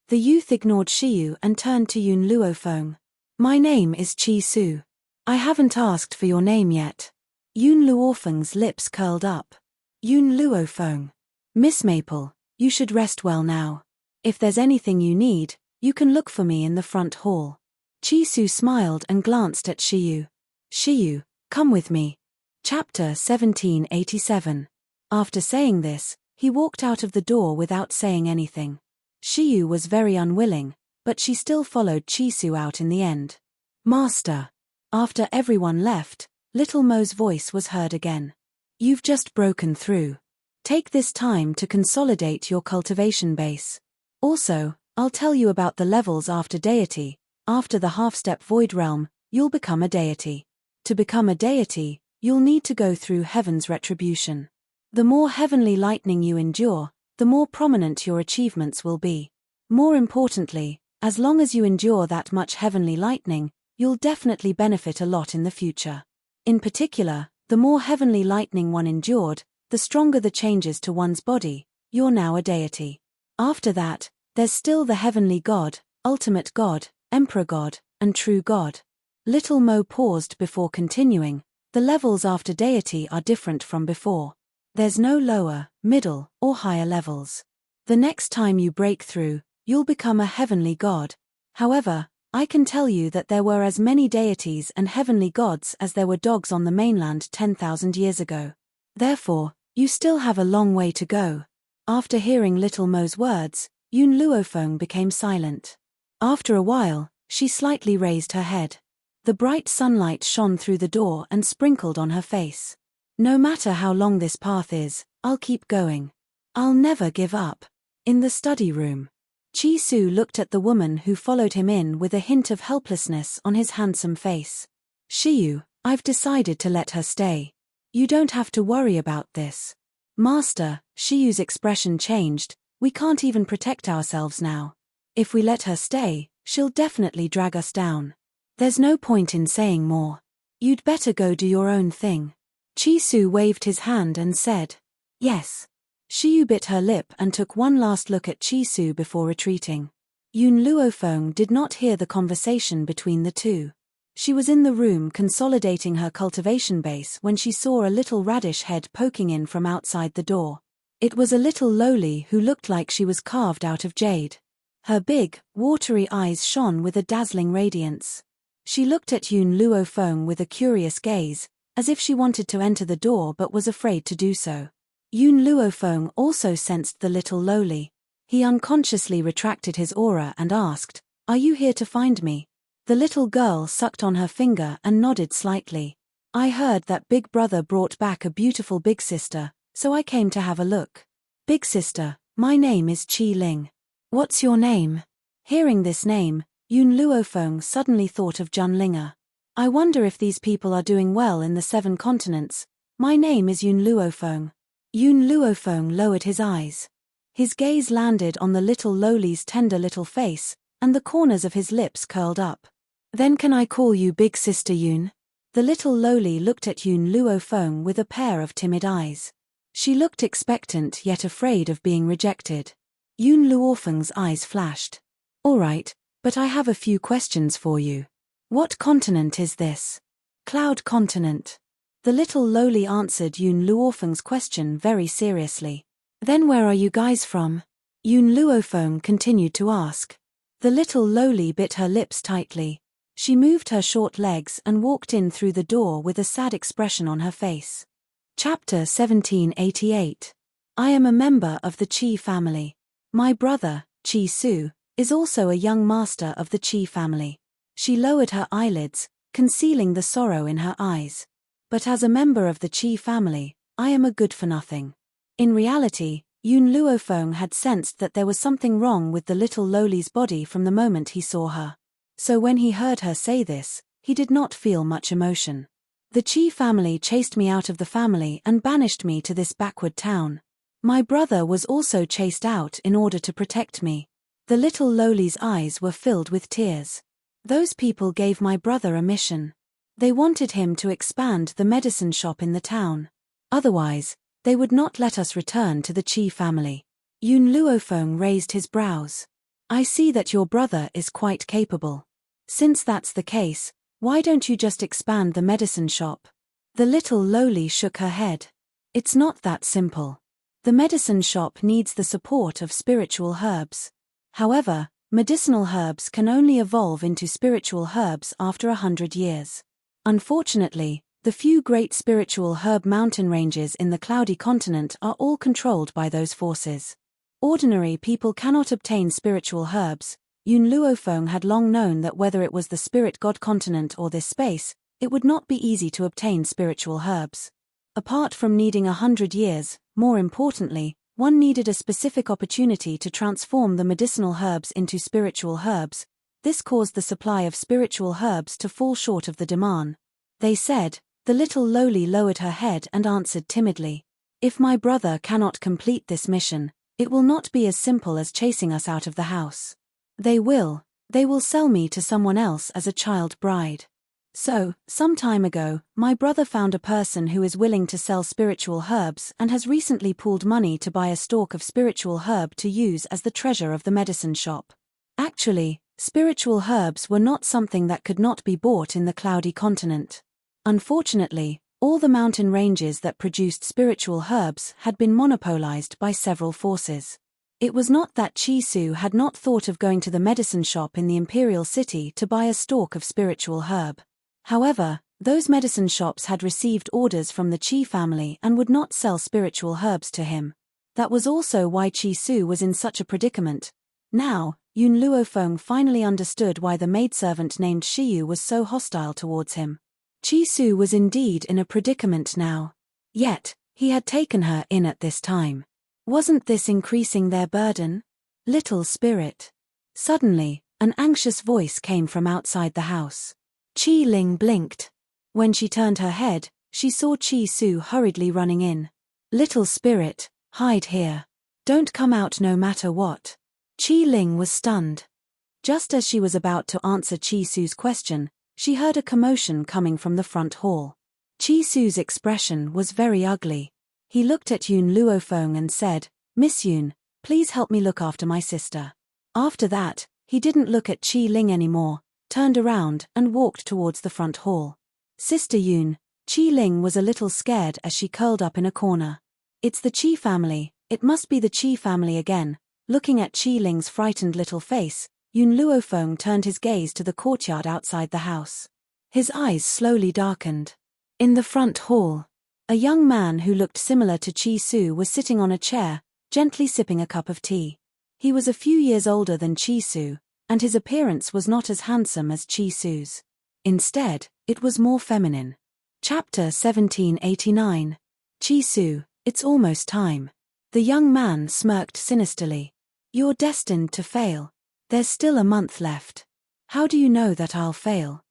The youth ignored Shiyu and turned to Yun Luofeng. My name is Chi Su. I haven't asked for your name yet. Yun Luofeng's lips curled up. Yun Luofeng. Miss Maple, you should rest well now. If there's anything you need, you can look for me in the front hall. Chi Su smiled and glanced at Shiyu. Shiyu, come with me. Chapter 1787. After saying this, he walked out of the door without saying anything. Shiyu was very unwilling, but she still followed Chi Su out in the end. Master. After everyone left, Little Mo's voice was heard again. You've just broken through. Take this time to consolidate your cultivation base. Also, I'll tell you about the levels after deity. After the half-step void realm, you'll become a deity. To become a deity, you'll need to go through heaven's retribution. The more heavenly lightning you endure, the more prominent your achievements will be. More importantly, as long as you endure that much heavenly lightning, you'll definitely benefit a lot in the future. In particular, the more heavenly lightning one endured, the stronger the changes to one's body. You're now a deity. After that, there's still the heavenly God, ultimate God, emperor God, and true God. Little Mo paused before continuing. The levels after deity are different from before. There's no lower, middle, or higher levels. The next time you break through, you'll become a heavenly God. However, I can tell you that there were as many deities and heavenly gods as there were dogs on the mainland 10,000 years ago. Therefore, you still have a long way to go. After hearing Little Mo's words, Yun Luofeng became silent. After a while, she slightly raised her head. The bright sunlight shone through the door and sprinkled on her face. No matter how long this path is, I'll keep going. I'll never give up. In the study room, Chi Su looked at the woman who followed him in with a hint of helplessness on his handsome face. Shiyu, I've decided to let her stay. You don't have to worry about this. Master, Shiyu's expression changed. We can't even protect ourselves now. If we let her stay, she'll definitely drag us down. There's no point in saying more. You'd better go do your own thing. Chi Su waved his hand and said, yes. Shiyu bit her lip and took one last look at Chi Su before retreating. Yun Luofeng did not hear the conversation between the two. She was in the room consolidating her cultivation base when she saw a little radish head poking in from outside the door. It was a little lowly who looked like she was carved out of jade. Her big, watery eyes shone with a dazzling radiance. She looked at Yun Luofeng with a curious gaze, as if she wanted to enter the door but was afraid to do so. Yun Luofeng also sensed the little lowly. He unconsciously retracted his aura and asked, "Are you here to find me?" The little girl sucked on her finger and nodded slightly. "I heard that Big Brother brought back a beautiful big sister, so I came to have a look." "Big sister, my name is Chi Ling." "What's your name?" Hearing this name, Yun Luofeng suddenly thought of Junlinger. "I wonder if these people are doing well in the 7 continents. My name is Yun Luofeng." Yun Luofeng lowered his eyes. His gaze landed on the little lowly's tender little face, and the corners of his lips curled up. "Then can I call you Big Sister Yun?" The little lowly looked at Yun Luofeng with a pair of timid eyes. She looked expectant yet afraid of being rejected. Yun Luofeng's eyes flashed. "All right, but I have a few questions for you. What continent is this?" "Cloud continent." The little lowly answered Yun Luofeng's question very seriously. "Then where are you guys from?" Yun Luofeng continued to ask. The little lowly bit her lips tightly. She moved her short legs and walked in through the door with a sad expression on her face. Chapter 1788. I am a member of the Qi family. My brother, Chi Su, is also a young master of the Qi family. She lowered her eyelids, concealing the sorrow in her eyes. But as a member of the Qi family, I am a good-for-nothing. In reality, Yun Luofeng had sensed that there was something wrong with the little lowly's body from the moment he saw her. So when he heard her say this, he did not feel much emotion. "The Qi family chased me out of the family and banished me to this backward town. My brother was also chased out in order to protect me." The little lowly's eyes were filled with tears. "Those people gave my brother a mission. They wanted him to expand the medicine shop in the town. Otherwise, they would not let us return to the Qi family." Yun Luofeng raised his brows. "I see that your brother is quite capable. Since that's the case, why don't you just expand the medicine shop?" The little lowly shook her head. "It's not that simple. The medicine shop needs the support of spiritual herbs. However, medicinal herbs can only evolve into spiritual herbs after 100 years. Unfortunately, the few great spiritual herb mountain ranges in the cloudy continent are all controlled by those forces. Ordinary people cannot obtain spiritual herbs." Yun Luofeng had long known that whether it was the spirit god continent or this space, it would not be easy to obtain spiritual herbs. Apart from needing 100 years, more importantly, one needed a specific opportunity to transform the medicinal herbs into spiritual herbs. This caused the supply of spiritual herbs to fall short of the demand. They said, The little lowly lowered her head and answered timidly. If my brother cannot complete this mission, it will not be as simple as chasing us out of the house. They will sell me to someone else as a child bride. So, some time ago, my brother found a person who is willing to sell spiritual herbs and has recently pooled money to buy a stalk of spiritual herb to use as the treasure of the medicine shop. Actually, spiritual herbs were not something that could not be bought in the cloudy continent. Unfortunately, all the mountain ranges that produced spiritual herbs had been monopolized by several forces. It was not that Chi-Su had not thought of going to the medicine shop in the imperial city to buy a stalk of spiritual herb. However, those medicine shops had received orders from the Chi family and would not sell spiritual herbs to him. That was also why Chi-Su was in such a predicament. Now, Yun Luofeng finally understood why the maidservant named Shiyu was so hostile towards him. Chi-Su was indeed in a predicament now. Yet, he had taken her in at this time. Wasn't this increasing their burden? Little spirit. Suddenly, an anxious voice came from outside the house. Chi Ling blinked. When she turned her head, she saw Chi-Su hurriedly running in. Little spirit, hide here. Don't come out no matter what. Chi Ling was stunned. Just as she was about to answer Chi-Su's question, she heard a commotion coming from the front hall. Chi-Su's expression was very ugly. He looked at Yun Luofeng and said, "Miss Yun, please help me look after my sister." After that, he didn't look at Chi Ling anymore, turned around and walked towards the front hall. Sister Yun, Chi Ling was a little scared as she curled up in a corner. It's the Chi family, it must be the Chi family again. Looking at Chi Ling's frightened little face, Yun Luofeng turned his gaze to the courtyard outside the house. His eyes slowly darkened. In the front hall, a young man who looked similar to Chi-Su was sitting on a chair, gently sipping a cup of tea. He was a few years older than Chi-Su, and his appearance was not as handsome as Chi-Su's. Instead, it was more feminine. Chapter 1789. Chi-Su, it's almost time. The young man smirked sinisterly. You're destined to fail. There's still a month left. How do you know that I'll fail?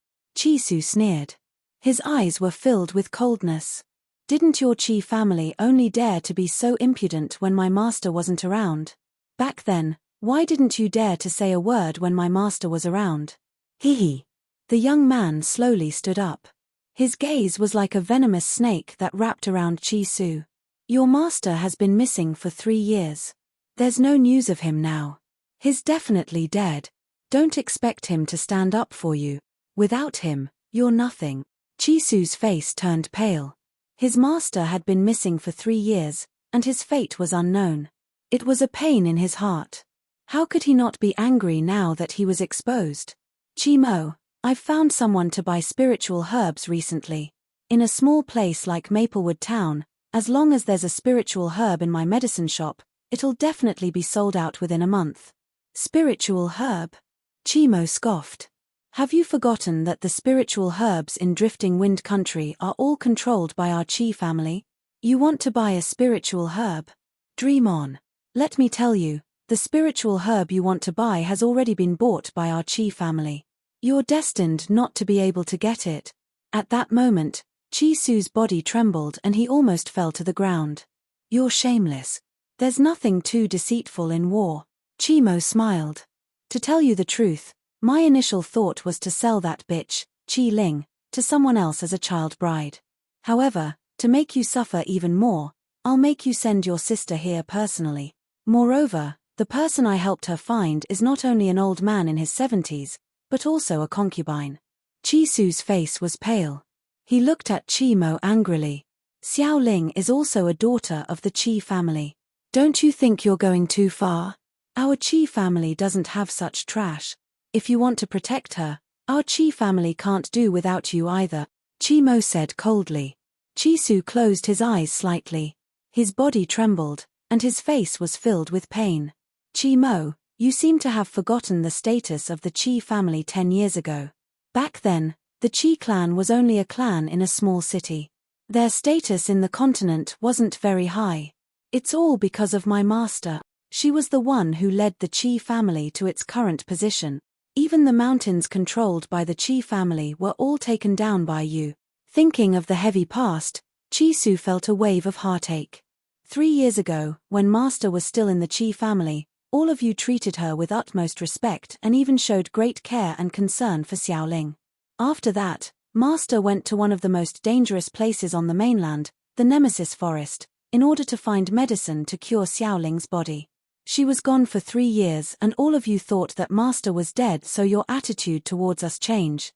Chi-Su sneered. His eyes were filled with coldness. Didn't your Chi family only dare to be so impudent when my master wasn't around? Back then, why didn't you dare to say a word when my master was around? Hee. The young man slowly stood up. His gaze was like a venomous snake that wrapped around Chi-Su. Your master has been missing for 3 years. There's no news of him now. He's definitely dead. Don't expect him to stand up for you. Without him, you're nothing. Chi-Su's face turned pale. His master had been missing for 3 years, and his fate was unknown. It was a pain in his heart. How could he not be angry now that he was exposed? Chi-Mo, I've found someone to buy spiritual herbs recently. In a small place like Maplewood Town, as long as there's a spiritual herb in my medicine shop, it'll definitely be sold out within a month. Spiritual herb? Chi-Mo scoffed. Have you forgotten that the spiritual herbs in Drifting Wind Country are all controlled by our Chi family? You want to buy a spiritual herb? Dream on. Let me tell you, the spiritual herb you want to buy has already been bought by our Chi family. You're destined not to be able to get it. At that moment, Chi-Su's body trembled and he almost fell to the ground. You're shameless. There's nothing too deceitful in war. Chi-Mo smiled. To tell you the truth, my initial thought was to sell that bitch, Chi Ling, to someone else as a child bride. However, to make you suffer even more, I'll make you send your sister here personally. Moreover, the person I helped her find is not only an old man in his 70s, but also a concubine. Chi-Su's face was pale. He looked at Chi-Mo angrily. Xiao Ling is also a daughter of the Chi family. Don't you think you're going too far? Our Chi family doesn't have such trash. If you want to protect her, our Chi family can't do without you either, Chi-Mo said coldly. Chi-Su closed his eyes slightly. His body trembled, and his face was filled with pain. Chi-Mo, you seem to have forgotten the status of the Chi family 10 years ago. Back then, the Chi clan was only a clan in a small city. Their status in the continent wasn't very high. It's all because of my master. She was the one who led the Chi family to its current position. Even the mountains controlled by the Chi family were all taken down by you. Thinking of the heavy past, Chi-Su felt a wave of heartache. 3 years ago, when Master was still in the Chi family, all of you treated her with utmost respect and even showed great care and concern for Xiaoling. After that, Master went to one of the most dangerous places on the mainland, the Nemesis Forest, in order to find medicine to cure Xiaoling's body. She was gone for 3 years and all of you thought that Master was dead, so your attitude towards us changed.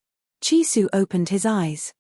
Chi-Su opened his eyes.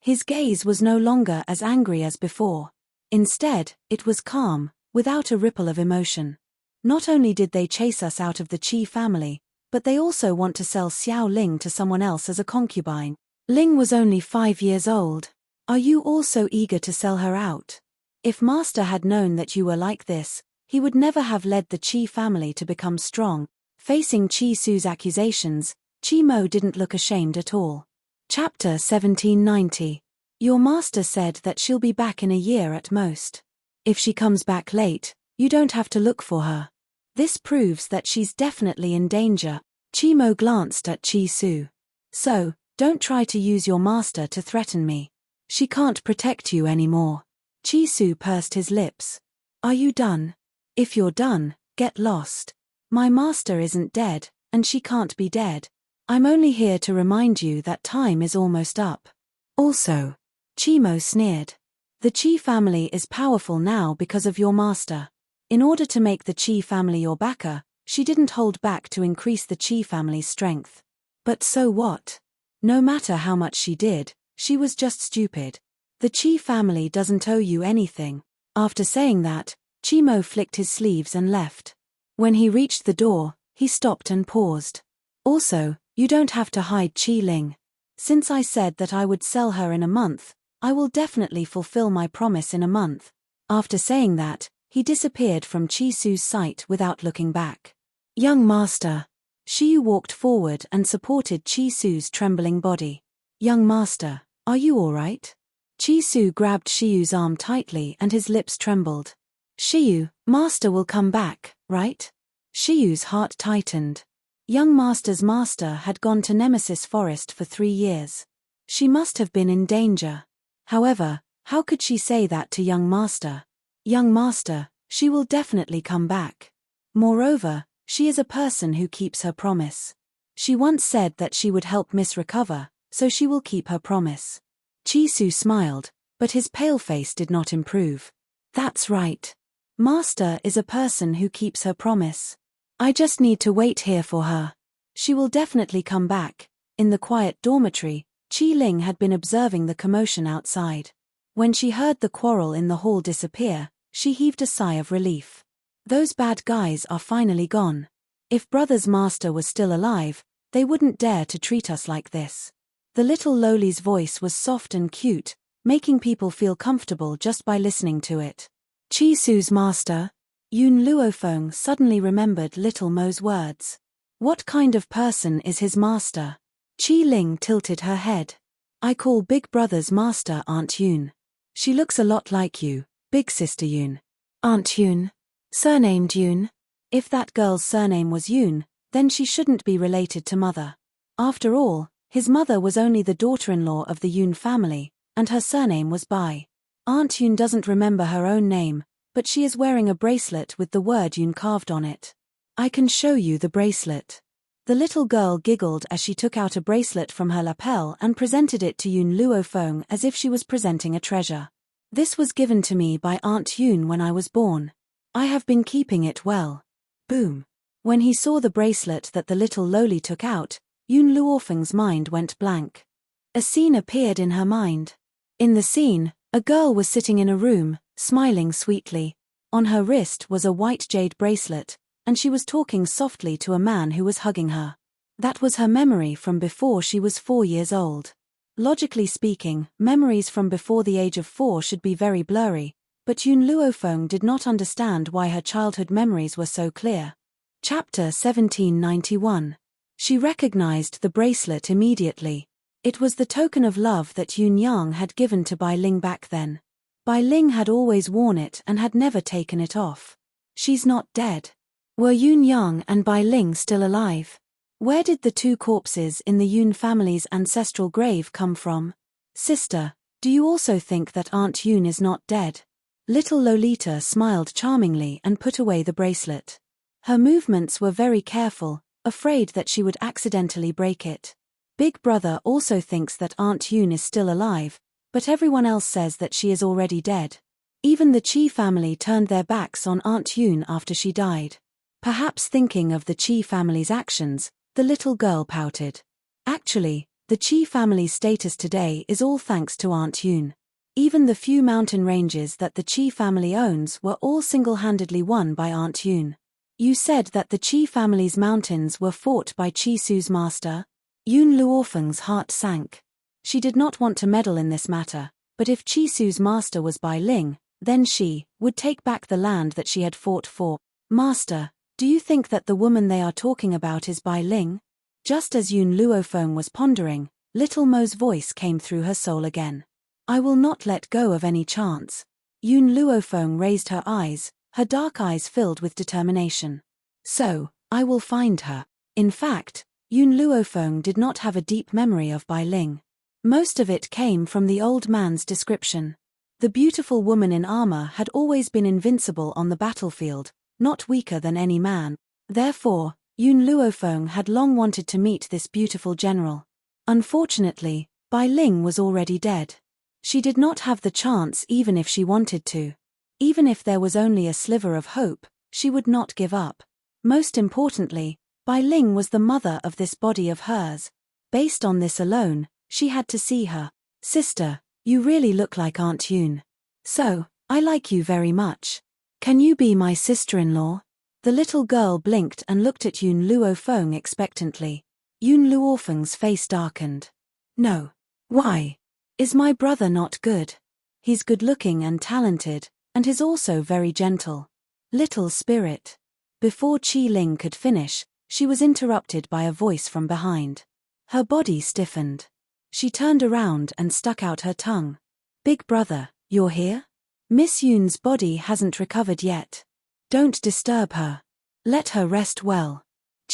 His gaze was no longer as angry as before. Instead, it was calm, without a ripple of emotion. Not only did they chase us out of the Qi family, but they also want to sell Xiao Ling to someone else as a concubine. Ling was only 5 years old. Are you also eager to sell her out? If Master had known that you were like this, he would never have led the Qi family to become strong. Facing Chi-Su's accusations, Chi-Mo didn't look ashamed at all. Chapter 1790. Your master said that she'll be back in a year at most. If she comes back late, you don't have to look for her. This proves that she's definitely in danger. Chi-Mo glanced at Chi-Su. So, don't try to use your master to threaten me. She can't protect you anymore. Chi-Su pursed his lips. Are you done? If you're done, get lost. My master isn't dead, and she can't be dead. I'm only here to remind you that time is almost up. Also, Chi-Mo sneered. The Qi family is powerful now because of your master. In order to make the Qi family your backer, she didn't hold back to increase the Qi family's strength. But so what? No matter how much she did, she was just stupid. The Qi family doesn't owe you anything. After saying that, Chi-Mo flicked his sleeves and left. When he reached the door, he stopped and paused. Also, you don't have to hide Qi Ling. Since I said that I would sell her in a month, I will definitely fulfill my promise in a month. After saying that, he disappeared from Chi-Su's sight without looking back. Young master. Shiyu walked forward and supported Chi-Su's trembling body. Young master, are you all right? Chi-Su grabbed Shiyu's arm tightly and his lips trembled. Shiyu, master will come back, right? Shiyu's heart tightened. Young master's master had gone to Nemesis Forest for 3 years. She must have been in danger. However, how could she say that to young master? Young master, she will definitely come back. Moreover, she is a person who keeps her promise. She once said that she would help Miss recover, so she will keep her promise. Chi-Su smiled, but his pale face did not improve. That's right. Master is a person who keeps her promise. I just need to wait here for her. She will definitely come back. In the quiet dormitory, Qi Ling had been observing the commotion outside. When she heard the quarrel in the hall disappear, she heaved a sigh of relief. Those bad guys are finally gone. If brother's master was still alive, they wouldn't dare to treat us like this. The little lowly's voice was soft and cute, making people feel comfortable just by listening to it. Chi-Su's master? Yun Luofeng suddenly remembered Little Mo's words. What kind of person is his master? Qi Ling tilted her head. I call Big Brother's master Aunt Yun. She looks a lot like you, Big Sister Yun. Aunt Yun? Surnamed Yun? If that girl's surname was Yun, then she shouldn't be related to mother. After all, his mother was only the daughter-in-law of the Yun family, and her surname was Bai. Aunt Yun doesn't remember her own name, but she is wearing a bracelet with the word Yun carved on it. I can show you the bracelet. The little girl giggled as she took out a bracelet from her lapel and presented it to Yun Luofeng as if she was presenting a treasure. This was given to me by Aunt Yun when I was born. I have been keeping it well. Boom. When he saw the bracelet that the little lowly took out, Yun Luofeng's mind went blank. A scene appeared in her mind. In the scene, a girl was sitting in a room, smiling sweetly. On her wrist was a white jade bracelet, and she was talking softly to a man who was hugging her. That was her memory from before she was 4 years old. Logically speaking, memories from before the age of 4 should be very blurry, but Yun Luofeng did not understand why her childhood memories were so clear. Chapter 1791. She recognized the bracelet immediately. It was the token of love that Yun Yang had given to Bai Ling back then. Bai Ling had always worn it and had never taken it off. She's not dead. Were Yun Yang and Bai Ling still alive? Where did the 2 corpses in the Yun family's ancestral grave come from? Sister, Do you also think that Aunt Yoon is not dead? Little Lolita smiled charmingly and put away the bracelet. Her movements were very careful, afraid that she would accidentally break it. Big Brother also thinks that Aunt Yoon is still alive, but everyone else says that she is already dead. Even the Chi family turned their backs on Aunt Yoon after she died. Perhaps thinking of the Chi family's actions, the little girl pouted. Actually, the Chi family's status today is all thanks to Aunt Yoon. Even the few mountain ranges that the Chi family owns were all single-handedly won by Aunt Yoon. You said that the Chi family's mountains were fought by Chi Su's master? Yoon Luofeng's heart sank. She did not want to meddle in this matter, but if Chi Su's master was Bai Ling, then she would take back the land that she had fought for. Master, do you think that the woman they are talking about is Bai Ling? Just as Yoon Luofeng was pondering, Little Mo's voice came through her soul again. I will not let go of any chance. Yoon Luofeng raised her eyes, her dark eyes filled with determination. So, I will find her. In fact, Yoon Luofeng did not have a deep memory of Bai Ling. Most of it came from the old man's description. The beautiful woman in armor had always been invincible on the battlefield, not weaker than any man. Therefore, Yoon Luofeng had long wanted to meet this beautiful general. Unfortunately, Bai Ling was already dead. She did not have the chance even if she wanted to. Even if there was only a sliver of hope, she would not give up. Most importantly, Bai Ling was the mother of this body of hers. Based on this alone, she had to see her. Sister, you really look like Aunt Yoon. So, I like you very much. Can you be my sister-in-law? The little girl blinked and looked at Yoon Luofeng expectantly. Yoon Luofeng's face darkened. No. Why? Is my brother not good? He's good-looking and talented, and he's also very gentle. Little spirit. Before Qi Ling could finish, she was interrupted by a voice from behind. Her body stiffened. She turned around and stuck out her tongue. Big brother, you're here? Miss Yoon's body hasn't recovered yet. Don't disturb her. Let her rest well.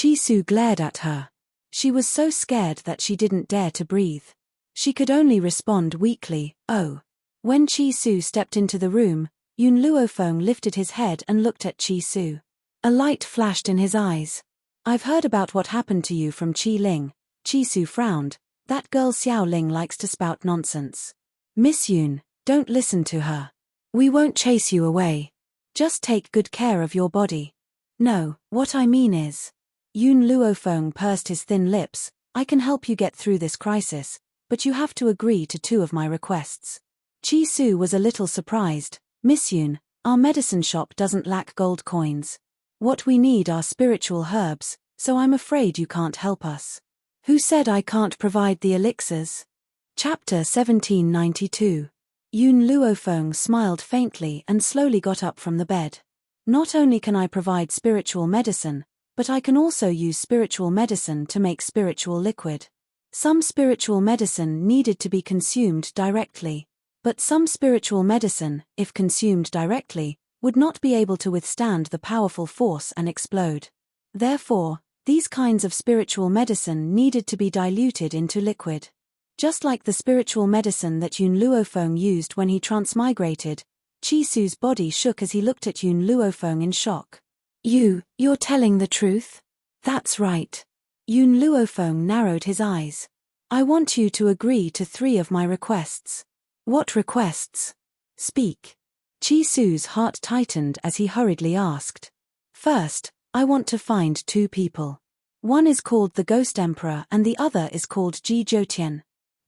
Chi Su glared at her. She was so scared that she didn't dare to breathe. She could only respond weakly, oh. When Chi Su stepped into the room, Yoon Luofeng lifted his head and looked at Chi Su. A light flashed in his eyes. I've heard about what happened to you from Chi Ling. Chi Su frowned. That girl Xiao Ling likes to spout nonsense. Miss Yoon, don't listen to her. We won't chase you away. Just take good care of your body. No, what I mean is. Yoon Luofeng pursed his thin lips. I can help you get through this crisis, but you have to agree to 2 of my requests. Chi Su was a little surprised. Miss Yoon, our medicine shop doesn't lack gold coins. What we need are spiritual herbs, so I'm afraid you can't help us. Who said I can't provide the elixirs? Chapter 1792. Yoon Luofeng smiled faintly and slowly got up from the bed. Not only can I provide spiritual medicine, but I can also use spiritual medicine to make spiritual liquid. Some spiritual medicine needed to be consumed directly, but some spiritual medicine, if consumed directly, would not be able to withstand the powerful force and explode. Therefore, these kinds of spiritual medicine needed to be diluted into liquid. Just like the spiritual medicine that Yoon Luofeng used when he transmigrated, Chi Su's body shook as he looked at Yoon Luofeng in shock. You're telling the truth? That's right. Yoon Luofeng narrowed his eyes. I want you to agree to 3 of my requests. What requests? Speak. Chi Su's heart tightened as he hurriedly asked. First, I want to find 2 people. One is called the Ghost Emperor and the other is called Ji Zhoutian.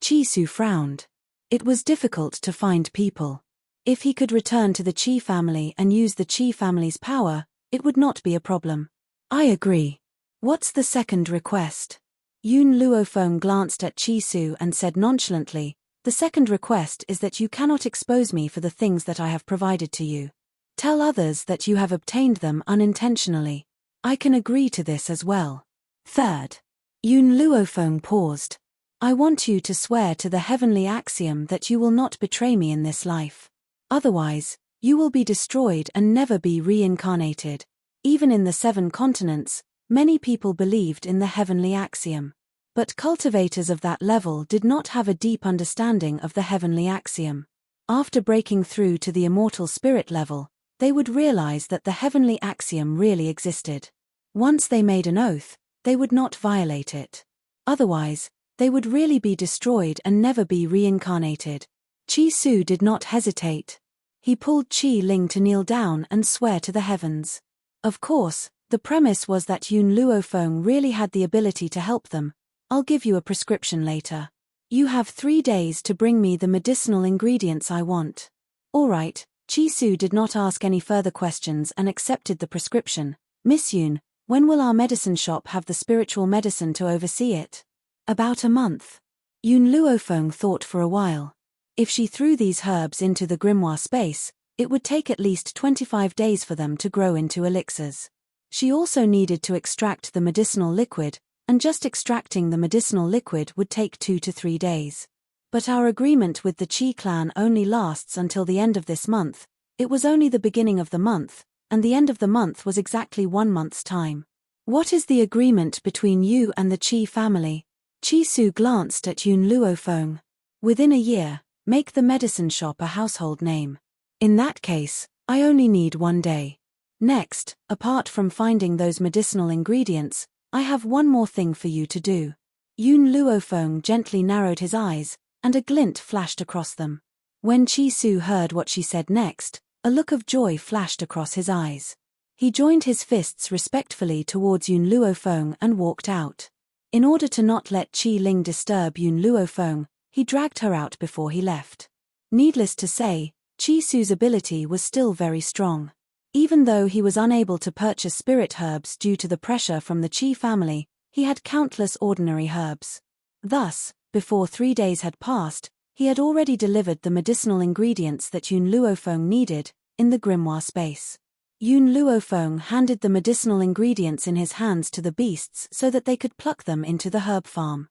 Chi Su frowned. It was difficult to find people. If he could return to the Qi family and use the Qi family's power, it would not be a problem. I agree. What's the second request? Yoon Luofeng glanced at Chi Su and said nonchalantly, the second request is that you cannot expose me for the things that I have provided to you. Tell others that you have obtained them unintentionally. I can agree to this as well. Third. Yoon Luofeng paused. I want you to swear to the heavenly axiom that you will not betray me in this life. Otherwise, you will be destroyed and never be reincarnated. Even in the 7 continents, many people believed in the heavenly axiom. But cultivators of that level did not have a deep understanding of the heavenly axiom. After breaking through to the immortal spirit level, they would realize that the heavenly axiom really existed. Once they made an oath, they would not violate it. Otherwise, they would really be destroyed and never be reincarnated. Chi Su did not hesitate. He pulled Chi Ling to kneel down and swear to the heavens. Of course, the premise was that Yun Luofeng really had the ability to help them. I'll give you a prescription later. You have 3 days to bring me the medicinal ingredients I want. All right, Chi Su did not ask any further questions and accepted the prescription. Miss Yun, when will our medicine shop have the spiritual medicine to oversee it? About a month. Yun Luofeng thought for a while. If she threw these herbs into the grimoire space, it would take at least 25 days for them to grow into elixirs. She also needed to extract the medicinal liquid, and just extracting the medicinal liquid would take 2 to 3 days. But our agreement with the Qi clan only lasts until the end of this month. It was only the beginning of the month, and the end of the month was exactly 1 month's time. What is the agreement between you and the Qi family? Chi Su glanced at Yun Luofeng. Within a year, make the medicine shop a household name. In that case, I only need 1 day. Next, apart from finding those medicinal ingredients, I have one more thing for you to do. Yun Luofeng gently narrowed his eyes, and a glint flashed across them. When Chi Su heard what she said next, a look of joy flashed across his eyes. He joined his fists respectfully towards Yun Luofeng and walked out. In order to not let Qi Ling disturb Yun Luofeng, he dragged her out before he left. Needless to say, Chi Su's ability was still very strong. Even though he was unable to purchase spirit herbs due to the pressure from the Qi family, he had countless ordinary herbs. Thus, before 3 days had passed, he had already delivered the medicinal ingredients that Yun Luofeng needed, in the grimoire space. Yun Luofeng handed the medicinal ingredients in his hands to the beasts so that they could pluck them into the herb farm.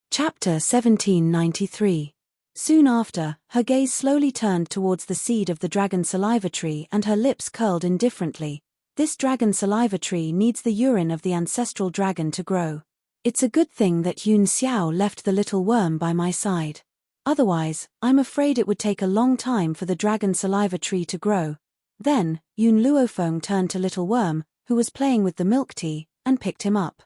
Chapter 1793. Soon after, her gaze slowly turned towards the seed of the dragon saliva tree and her lips curled indifferently. This dragon saliva tree needs the urine of the ancestral dragon to grow. It's a good thing that Yun Xiao left the little worm by my side. Otherwise, I'm afraid it would take a long time for the dragon saliva tree to grow. Then, Yun Luofeng turned to Little Worm, who was playing with the milk tea, and picked him up.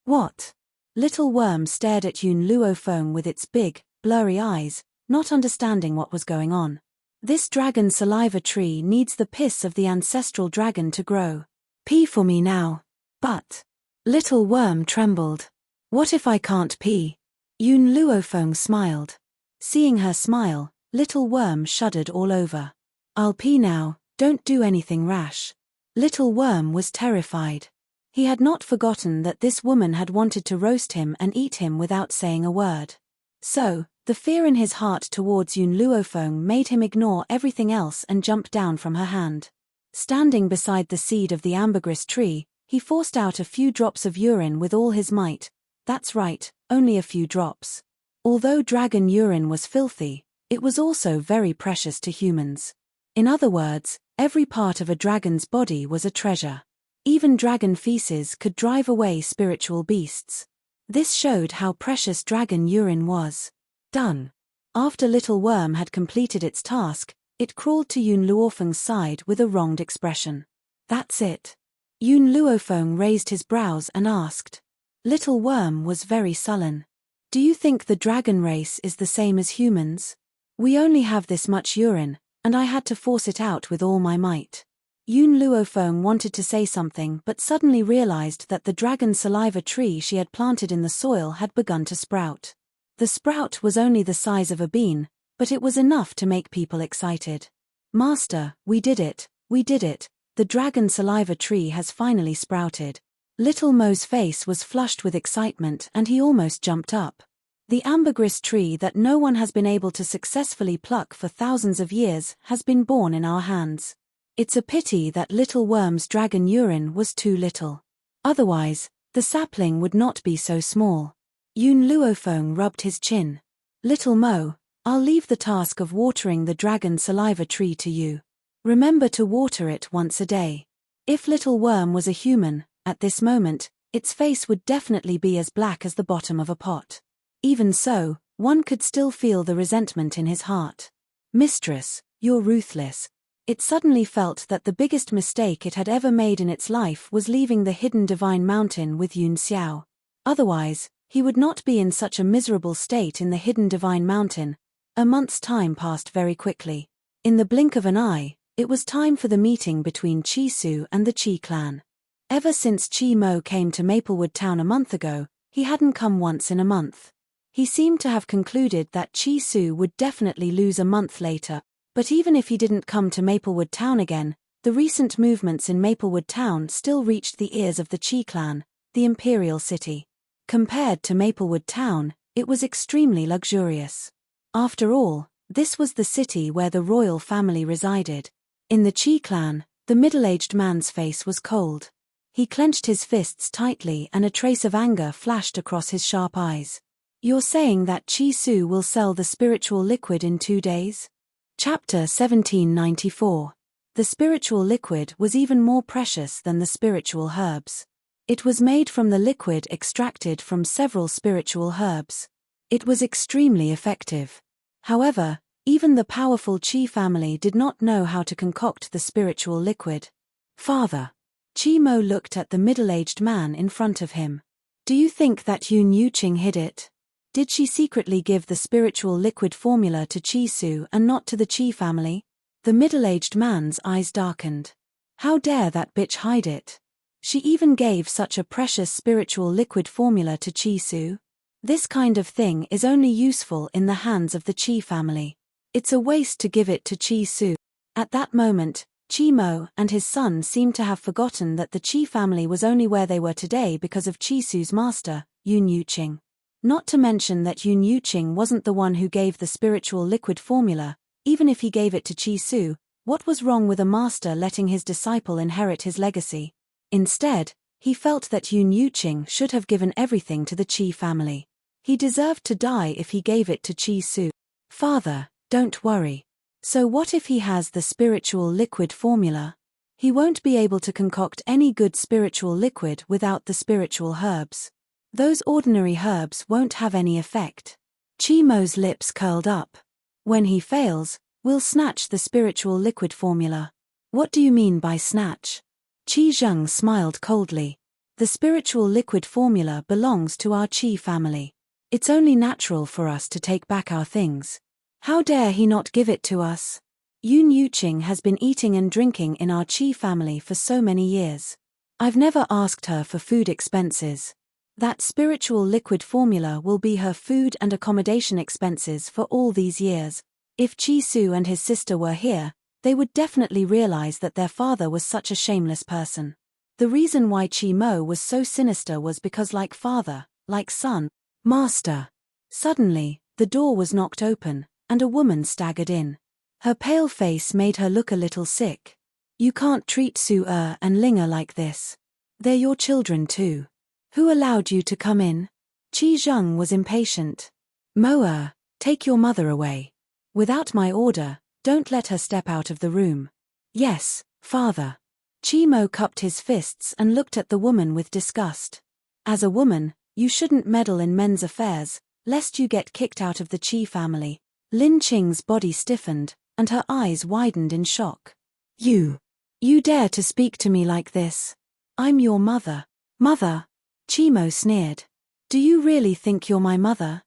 What? Little Worm stared at Yun Luofeng with its big, blurry eyes, not understanding what was going on. This dragon saliva tree needs the piss of the ancestral dragon to grow. Pee for me now. But. Little Worm trembled. What if I can't pee? Yun Luofeng smiled. Seeing her smile, Little Worm shuddered all over. I'll pee now, don't do anything rash. Little Worm was terrified. He had not forgotten that this woman had wanted to roast him and eat him without saying a word. So, the fear in his heart towards Yun Luofeng made him ignore everything else and jump down from her hand. Standing beside the seed of the ambergris tree, he forced out a few drops of urine with all his might. That's right, only a few drops. Although dragon urine was filthy, it was also very precious to humans. In other words, every part of a dragon's body was a treasure. Even dragon feces could drive away spiritual beasts. This showed how precious dragon urine was. Done. After Little Worm had completed its task, it crawled to Yun Luofeng's side with a wronged expression. That's it. Yun Luofeng raised his brows and asked. Little Worm was very sullen. Do you think the dragon race is the same as humans? We only have this much urine, and I had to force it out with all my might. Yun Luofeng wanted to say something but suddenly realized that the dragon saliva tree she had planted in the soil had begun to sprout. The sprout was only the size of a bean, but it was enough to make people excited. Master, we did it, the dragon saliva tree has finally sprouted. Little Mo's face was flushed with excitement and he almost jumped up. The ambergris tree that no one has been able to successfully pluck for thousands of years has been born in our hands. It's a pity that Little Worm's dragon urine was too little. Otherwise, the sapling would not be so small. Yun Luofeng rubbed his chin. Little Mo, I'll leave the task of watering the dragon saliva tree to you. Remember to water it once a day. If Little Worm was a human, at this moment, its face would definitely be as black as the bottom of a pot. Even so, one could still feel the resentment in his heart. Mistress, you're ruthless. It suddenly felt that the biggest mistake it had ever made in its life was leaving the hidden divine mountain with Yun Xiao. Otherwise, he would not be in such a miserable state in the hidden divine mountain. A month's time passed very quickly. In the blink of an eye, it was time for the meeting between Chi Su and the Chi clan. Ever since Chi Mo came to Maplewood Town a month ago, he hadn't come once in a month. He seemed to have concluded that Chi Su would definitely lose a month later, but even if he didn't come to Maplewood Town again, the recent movements in Maplewood Town still reached the ears of the Chi clan, the imperial city. Compared to Maplewood Town, it was extremely luxurious. After all, this was the city where the royal family resided. In the Chi clan, the middle-aged man's face was cold. He clenched his fists tightly and a trace of anger flashed across his sharp eyes. You're saying that Chi Su will sell the spiritual liquid in 2 days? Chapter 1794. The spiritual liquid was even more precious than the spiritual herbs. It was made from the liquid extracted from several spiritual herbs. It was extremely effective. However, even the powerful Chi family did not know how to concoct the spiritual liquid. Father. Chi Mo looked at the middle-aged man in front of him. Do you think that Yun Yuqing hid it? Did she secretly give the spiritual liquid formula to Chi Su and not to the Chi family? The middle-aged man's eyes darkened. How dare that bitch hide it? She even gave such a precious spiritual liquid formula to Chi Su? This kind of thing is only useful in the hands of the Chi family. It's a waste to give it to Chi Su. At that moment, Chi Mo and his son seemed to have forgotten that the Chi family was only where they were today because of Chi Su's master, Yun Yuqing. Not to mention that Yun Yuqing wasn't the one who gave the spiritual liquid formula. Even if he gave it to Chi Su, what was wrong with a master letting his disciple inherit his legacy? Instead, he felt that Yun Yuqing should have given everything to the Chi family. He deserved to die if he gave it to Chi Su. Father, don't worry. So what if he has the spiritual liquid formula? He won't be able to concoct any good spiritual liquid without the spiritual herbs. Those ordinary herbs won't have any effect. Chi Mo's lips curled up. When he fails, we'll snatch the spiritual liquid formula. What do you mean by snatch? Qi Zheng smiled coldly. The spiritual liquid formula belongs to our Qi family. It's only natural for us to take back our things. How dare he not give it to us? Yun Yuqing has been eating and drinking in our Qi family for so many years. I've never asked her for food expenses. That spiritual liquid formula will be her food and accommodation expenses for all these years. If Chi Su and his sister were here, they would definitely realize that their father was such a shameless person. The reason why Chi Mo was so sinister was because like father, like son, master. Suddenly, the door was knocked open, and a woman staggered in. Her pale face made her look a little sick. You can't treat Su-er and Linger like this. They're your children too. Who allowed you to come in? Qi Zheng was impatient. Mo-er, take your mother away. Without my order, don't let her step out of the room. Yes, father. Chi Mo cupped his fists and looked at the woman with disgust. As a woman, you shouldn't meddle in men's affairs, lest you get kicked out of the Chi family. Lin Qing's body stiffened, and her eyes widened in shock. You dare to speak to me like this? I'm your mother. Mother? Chi Mo sneered. Do you really think you're my mother?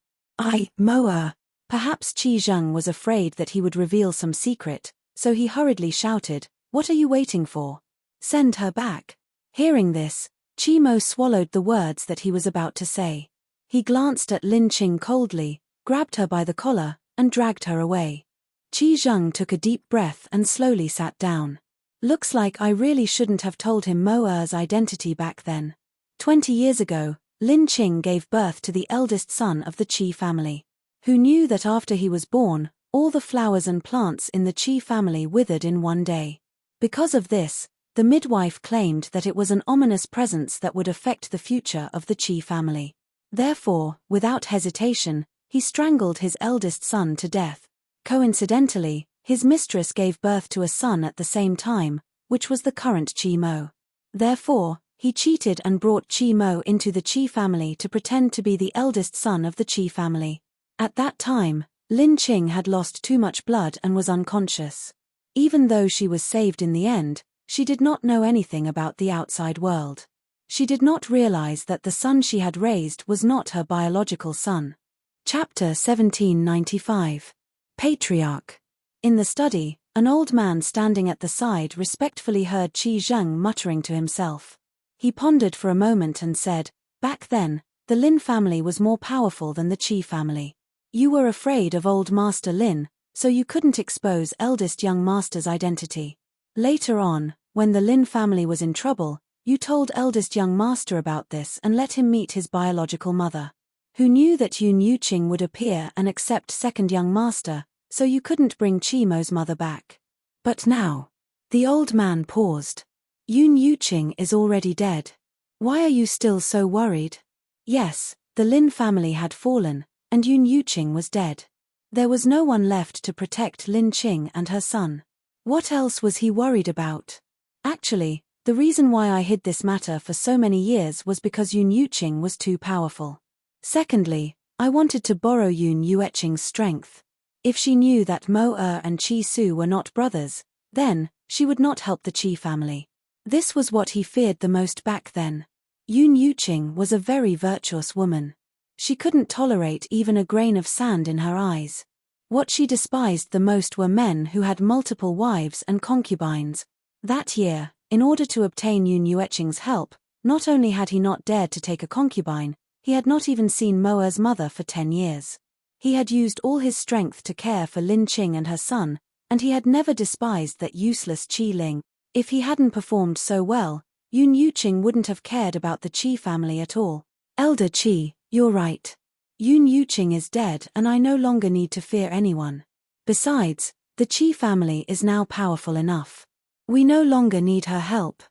Mo-er. Perhaps Qi Zheng was afraid that he would reveal some secret, so he hurriedly shouted, What are you waiting for? Send her back. Hearing this, Qi Mo swallowed the words that he was about to say. He glanced at Lin Qing coldly, grabbed her by the collar, and dragged her away. Qi Zheng took a deep breath and slowly sat down. Looks like I really shouldn't have told him Mo-er's identity back then. 20 years ago, Lin Qing gave birth to the eldest son of the Qi family. Who knew that after he was born, all the flowers and plants in the Qi family withered in one day. Because of this, the midwife claimed that it was an ominous presence that would affect the future of the Qi family. Therefore, without hesitation, he strangled his eldest son to death. Coincidentally, his mistress gave birth to a son at the same time, which was the current Qi Mo. Therefore, He cheated and brought Chi Mo into the Chi family to pretend to be the eldest son of the Chi family. At that time, Lin Qing had lost too much blood and was unconscious. Even though she was saved in the end, she did not know anything about the outside world. She did not realize that the son she had raised was not her biological son. Chapter 1795. Patriarch. In the study, an old man standing at the side respectfully heard Qi Zheng muttering to himself. He pondered for a moment and said, "Back then, the Lin family was more powerful than the Qi family. You were afraid of old Master Lin, so you couldn't expose eldest young master's identity. Later on, when the Lin family was in trouble, you told eldest young master about this and let him meet his biological mother, who knew that Yun Yuqing would appear and accept second young master, so you couldn't bring Chi Mo's mother back. But now." The old man paused. "Yun Yuqing is already dead. Why are you still so worried?" Yes, the Lin family had fallen, and Yun Yuqing was dead. There was no one left to protect Lin Qing and her son. What else was he worried about? Actually, the reason why I hid this matter for so many years was because Yun Yuqing was too powerful. Secondly, I wanted to borrow Yun Yuqing's strength. If she knew that Mo and Qi Su were not brothers, then she would not help the Qi family. This was what he feared the most back then. Yun Yuqing was a very virtuous woman. She couldn't tolerate even a grain of sand in her eyes. What she despised the most were men who had multiple wives and concubines. That year, in order to obtain Yun Yuqing's help, not only had he not dared to take a concubine, he had not even seen Moa's mother for 10 years. He had used all his strength to care for Lin Qing and her son, and he had never despised that useless Qi Ling. If he hadn't performed so well, Yun Yuqing wouldn't have cared about the Qi family at all. "Elder Qi, you're right. Yun Yuqing is dead and I no longer need to fear anyone. Besides, the Qi family is now powerful enough. We no longer need her help."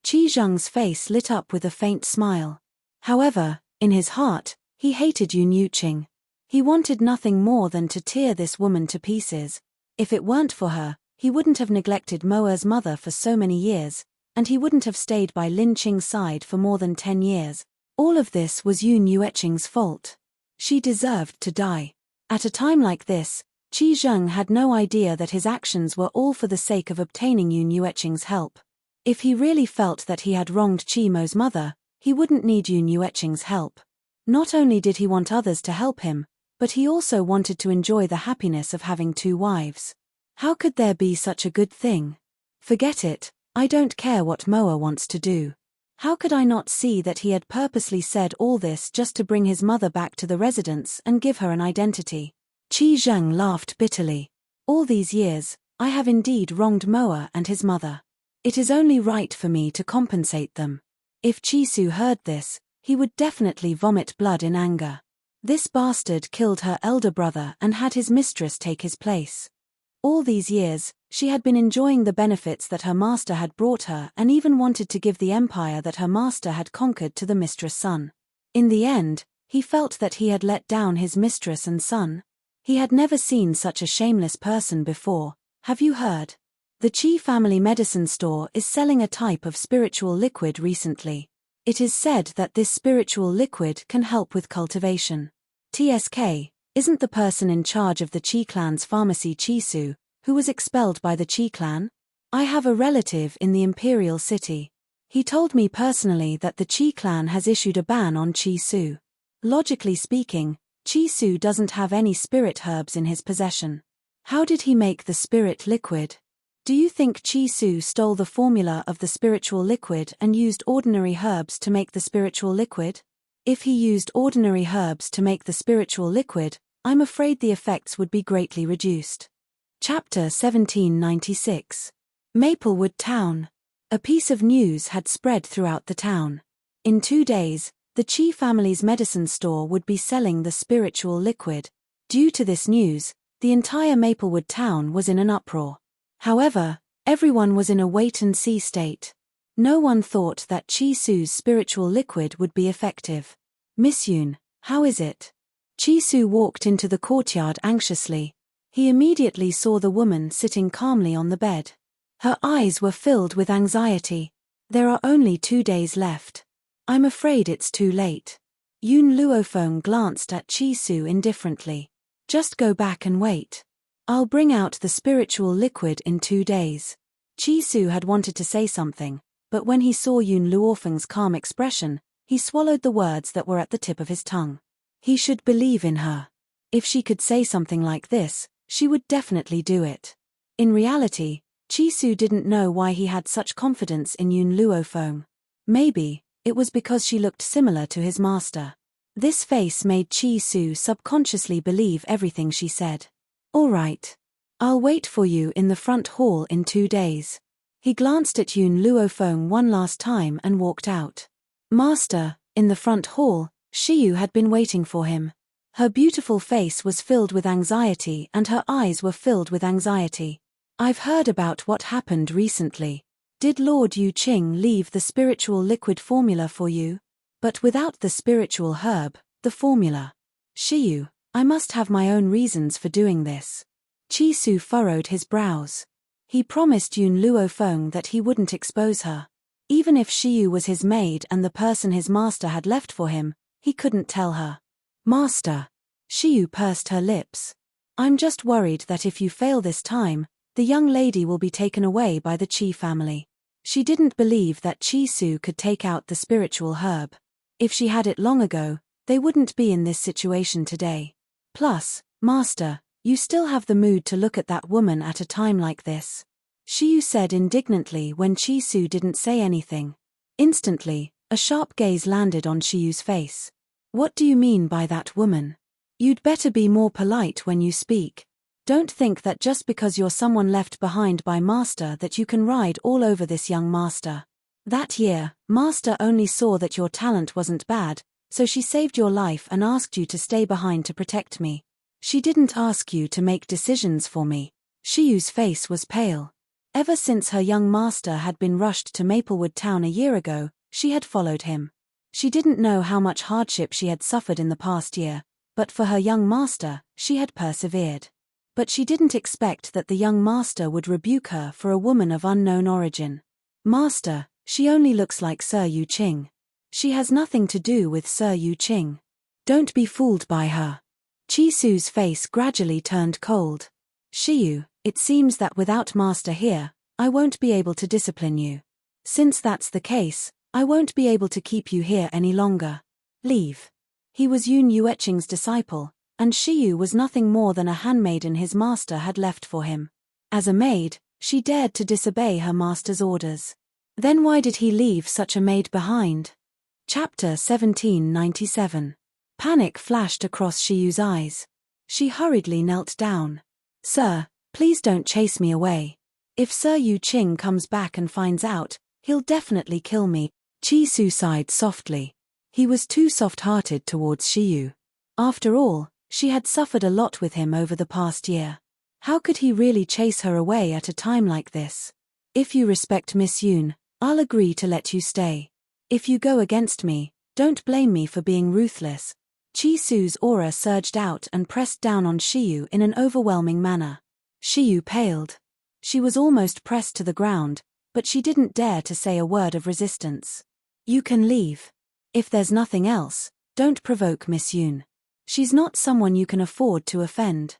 Qi Zheng's face lit up with a faint smile. However, in his heart, he hated Yun Yuqing. He wanted nothing more than to tear this woman to pieces. If it weren't for her, he wouldn't have neglected Moa's mother for so many years, and he wouldn't have stayed by Lin Qing's side for more than 10 years. All of this was Yun Yuqing's fault. She deserved to die. At a time like this, Qi Zheng had no idea that his actions were all for the sake of obtaining Yun Yuqing's help. If he really felt that he had wronged Qi Mo's mother, he wouldn't need Yun Yuqing's help. Not only did he want others to help him, but he also wanted to enjoy the happiness of having 2 wives. How could there be such a good thing? Forget it, I don't care what Moa wants to do. How could I not see that he had purposely said all this just to bring his mother back to the residence and give her an identity? Qi Zheng laughed bitterly. All these years, I have indeed wronged Moa and his mother. It is only right for me to compensate them. If Qi Su heard this, he would definitely vomit blood in anger. This bastard killed her elder brother and had his mistress take his place. All these years, she had been enjoying the benefits that her master had brought her and even wanted to give the empire that her master had conquered to the mistress' son. In the end, he felt that he had let down his mistress and son. He had never seen such a shameless person before. Have you heard? The Qi family medicine store is selling a type of spiritual liquid recently. It is said that this spiritual liquid can help with cultivation. TSK, isn't the person in charge of the Qi clan's pharmacy Qi Su, who was expelled by the Qi clan? I have a relative in the Imperial City. He told me personally that the Qi clan has issued a ban on Qi Su. Logically speaking, Qi Su doesn't have any spirit herbs in his possession. How did he make the spirit liquid? Do you think Qi Su stole the formula of the spiritual liquid and used ordinary herbs to make the spiritual liquid? If he used ordinary herbs to make the spiritual liquid, I'm afraid the effects would be greatly reduced. Chapter 1796. Maplewood Town. A piece of news had spread throughout the town. In 2 days, the Qi family's medicine store would be selling the spiritual liquid. Due to this news, the entire Maplewood town was in an uproar. However, everyone was in a wait-and-see state. No one thought that Qi Su's spiritual liquid would be effective. "Miss Yun, how is it?" Qi Su walked into the courtyard anxiously. He immediately saw the woman sitting calmly on the bed. Her eyes were filled with anxiety. There are only 2 days left. I'm afraid it's too late. Yun Luofeng glanced at Chi-Su indifferently. Just go back and wait. I'll bring out the spiritual liquid in 2 days. Chi-Su had wanted to say something, but when he saw Yun Luofeng's calm expression, he swallowed the words that were at the tip of his tongue. He should believe in her. If she could say something like this, she would definitely do it. In reality, Chi-Su didn't know why he had such confidence in Yun Luofeng. Maybe it was because she looked similar to his master. This face made Chi-Su subconsciously believe everything she said. All right. I'll wait for you in the front hall in 2 days. He glanced at Yun Luofeng one last time and walked out. Master, in the front hall, Shiyu had been waiting for him. Her beautiful face was filled with anxiety and her eyes were filled with anxiety. I've heard about what happened recently. Did Lord Yu Qing leave the spiritual liquid formula for you? But without the spiritual herb, the formula. Shiyu, I must have my own reasons for doing this. Chi-Su furrowed his brows. He promised Yun Luofeng that he wouldn't expose her. Even if Shiyu was his maid and the person his master had left for him, he couldn't tell her. Master. Shiyu pursed her lips. I'm just worried that if you fail this time, the young lady will be taken away by the Qi family. She didn't believe that Chi-Su could take out the spiritual herb. If she had it long ago, they wouldn't be in this situation today. Plus, Master, you still have the mood to look at that woman at a time like this. Shiyu said indignantly when Chi-Su didn't say anything. Instantly, a sharp gaze landed on Shiyu's face. What do you mean by that woman? You'd better be more polite when you speak. Don't think that just because you're someone left behind by Master that you can ride all over this young Master. That year, Master only saw that your talent wasn't bad, so she saved your life and asked you to stay behind to protect me. She didn't ask you to make decisions for me. Shiyu's face was pale. Ever since her young master had been rushed to Maplewood Town a year ago, she had followed him. She didn't know how much hardship she had suffered in the past year, but for her young master, she had persevered. But she didn't expect that the young master would rebuke her for a woman of unknown origin. Master, she only looks like Sir Yu Qing. She has nothing to do with Sir Yu Qing. Don't be fooled by her. Chi-Su's face gradually turned cold. Shiyu, it seems that without Master here, I won't be able to discipline you. Since that's the case, I won't be able to keep you here any longer. Leave. He was Yun Yueqing's disciple, and Shiyu was nothing more than a handmaiden his master had left for him. As a maid, she dared to disobey her master's orders. Then why did he leave such a maid behind? Chapter 1797. Panic flashed across Shiyu's eyes. She hurriedly knelt down. Sir, please don't chase me away. If Sir Yu Qing comes back and finds out, he'll definitely kill me. Chi-Su sighed softly. He was too soft-hearted towards Shiyu. After all, she had suffered a lot with him over the past year. How could he really chase her away at a time like this? If you respect Miss Yun, I'll agree to let you stay. If you go against me, don't blame me for being ruthless. Chi-Su's aura surged out and pressed down on Shiyu in an overwhelming manner. Shiyu paled. She was almost pressed to the ground, but she didn't dare to say a word of resistance. You can leave. If there's nothing else, don't provoke Miss Yun. She's not someone you can afford to offend.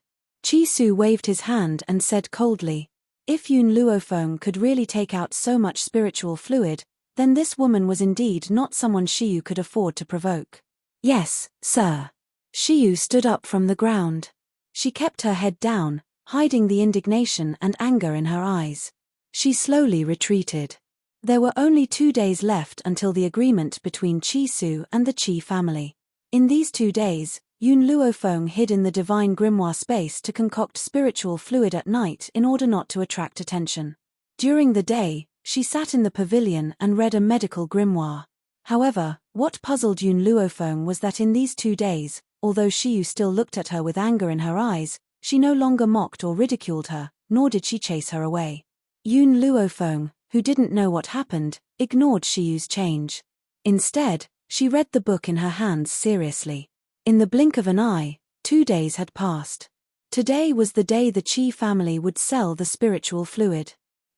Chi-Su waved his hand and said coldly, if Yun Luofeng could really take out so much spiritual fluid, then this woman was indeed not someone Shiyu could afford to provoke. Yes, sir. Shiyu stood up from the ground. She kept her head down, hiding the indignation and anger in her eyes. She slowly retreated. There were only 2 days left until the agreement between Chi-Su and the Qi family. In these 2 days, Yun Luofeng hid in the divine grimoire space to concoct spiritual fluid at night in order not to attract attention. During the day, she sat in the pavilion and read a medical grimoire. However, what puzzled Yun Luofeng was that in these 2 days, although Shiyu still looked at her with anger in her eyes, she no longer mocked or ridiculed her, nor did she chase her away. Yun Luofeng, who didn't know what happened, ignored Shiyu's change. Instead, she read the book in her hands seriously. In the blink of an eye, 2 days had passed. Today was the day the Qi family would sell the spiritual fluid.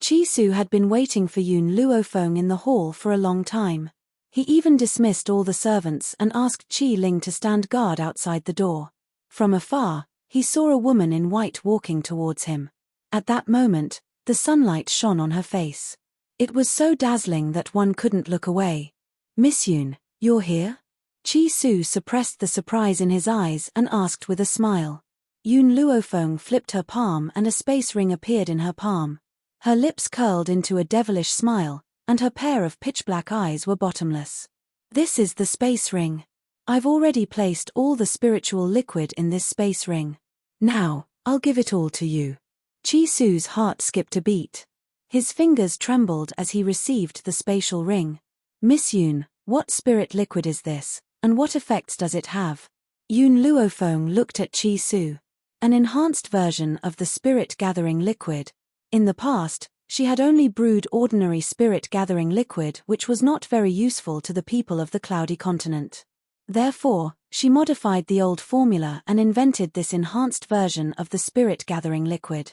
Chi Su had been waiting for Yun Luofeng in the hall for a long time. He even dismissed all the servants and asked Qi Ling to stand guard outside the door. From afar, he saw a woman in white walking towards him. At that moment, the sunlight shone on her face. It was so dazzling that one couldn't look away. "Miss Yun, you're here?" Chi Su suppressed the surprise in his eyes and asked with a smile. Yun Luofeng flipped her palm and a space ring appeared in her palm. Her lips curled into a devilish smile, and her pair of pitch-black eyes were bottomless. "This is the space ring. I've already placed all the spiritual liquid in this space ring. Now, I'll give it all to you." Chi Su's heart skipped a beat. His fingers trembled as he received the spatial ring. "Miss Yun, what spirit liquid is this, and what effects does it have?" Yun Luofeng looked at Chi Su. An enhanced version of the spirit-gathering liquid. In the past, she had only brewed ordinary spirit-gathering liquid which was not very useful to the people of the Cloudy Continent. Therefore, she modified the old formula and invented this enhanced version of the spirit-gathering liquid.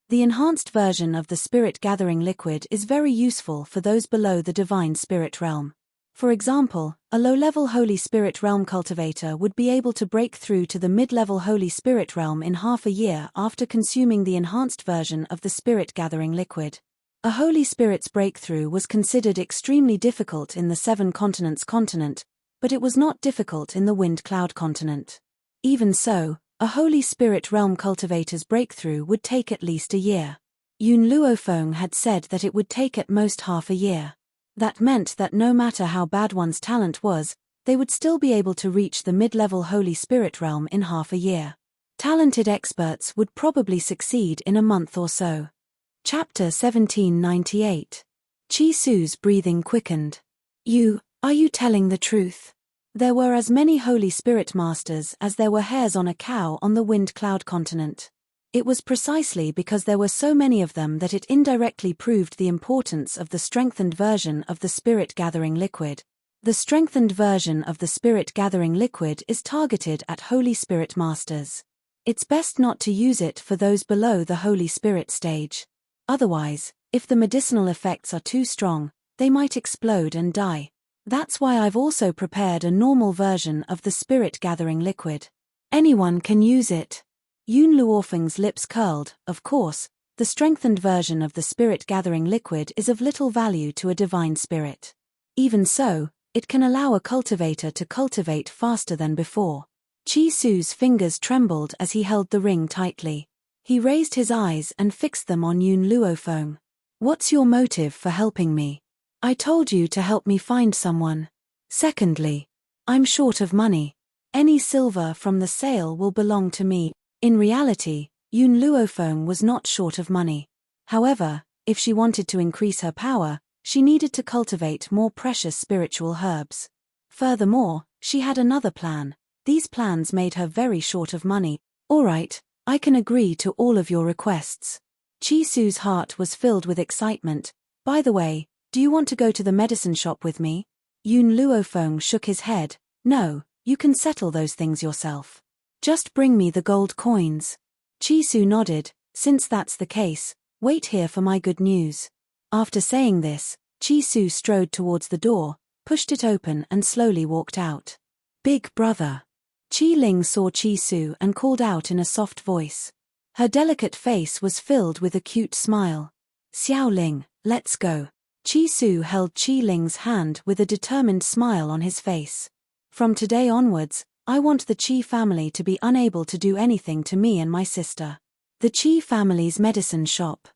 The enhanced version of the spirit-gathering liquid is very useful for those below the divine spirit realm. For example, a low-level Holy Spirit realm cultivator would be able to break through to the mid-level Holy Spirit realm in half a year after consuming the enhanced version of the spirit-gathering liquid. A Holy Spirit's breakthrough was considered extremely difficult in the Seven Continents continent, but it was not difficult in the Wind Cloud continent. Even so, a Holy Spirit realm cultivator's breakthrough would take at least a year. Yun Luofeng had said that it would take at most half a year. That meant that no matter how bad one's talent was, they would still be able to reach the mid-level Holy Spirit realm in half a year. Talented experts would probably succeed in a month or so. Chapter 1798. Chi Su's breathing quickened. Are you telling the truth? There were as many Holy Spirit Masters as there were hairs on a cow on the Wind Cloud continent. It was precisely because there were so many of them that it indirectly proved the importance of the strengthened version of the spirit-gathering liquid. The strengthened version of the spirit-gathering liquid is targeted at Holy Spirit Masters. It's best not to use it for those below the Holy Spirit stage. Otherwise, if the medicinal effects are too strong, they might explode and die. That's why I've also prepared a normal version of the spirit-gathering liquid. Anyone can use it. Yun Luofeng's lips curled. Of course, the strengthened version of the spirit-gathering liquid is of little value to a divine spirit. Even so, it can allow a cultivator to cultivate faster than before. Chi Su's fingers trembled as he held the ring tightly. He raised his eyes and fixed them on Yun Luofeng. "What's your motive for helping me? I told you to help me find someone. Secondly, I'm short of money. Any silver from the sale will belong to me." In reality, Yun Luofeng was not short of money. However, if she wanted to increase her power, she needed to cultivate more precious spiritual herbs. Furthermore, she had another plan. These plans made her very short of money. "All right, I can agree to all of your requests." Chi Su's heart was filled with excitement. "By the way, do you want to go to the medicine shop with me?" Yun Luofeng shook his head. "No, you can settle those things yourself. Just bring me the gold coins." Chi Su nodded. "Since that's the case, wait here for my good news." After saying this, Chi Su strode towards the door, pushed it open and slowly walked out. "Big brother." Qi Ling saw Chi Su and called out in a soft voice. Her delicate face was filled with a cute smile. "Xiao Ling, let's go." Chi Su held Qi Ling's hand with a determined smile on his face. "From today onwards, I want the Qi family to be unable to do anything to me and my sister." The Qi family's medicine shop.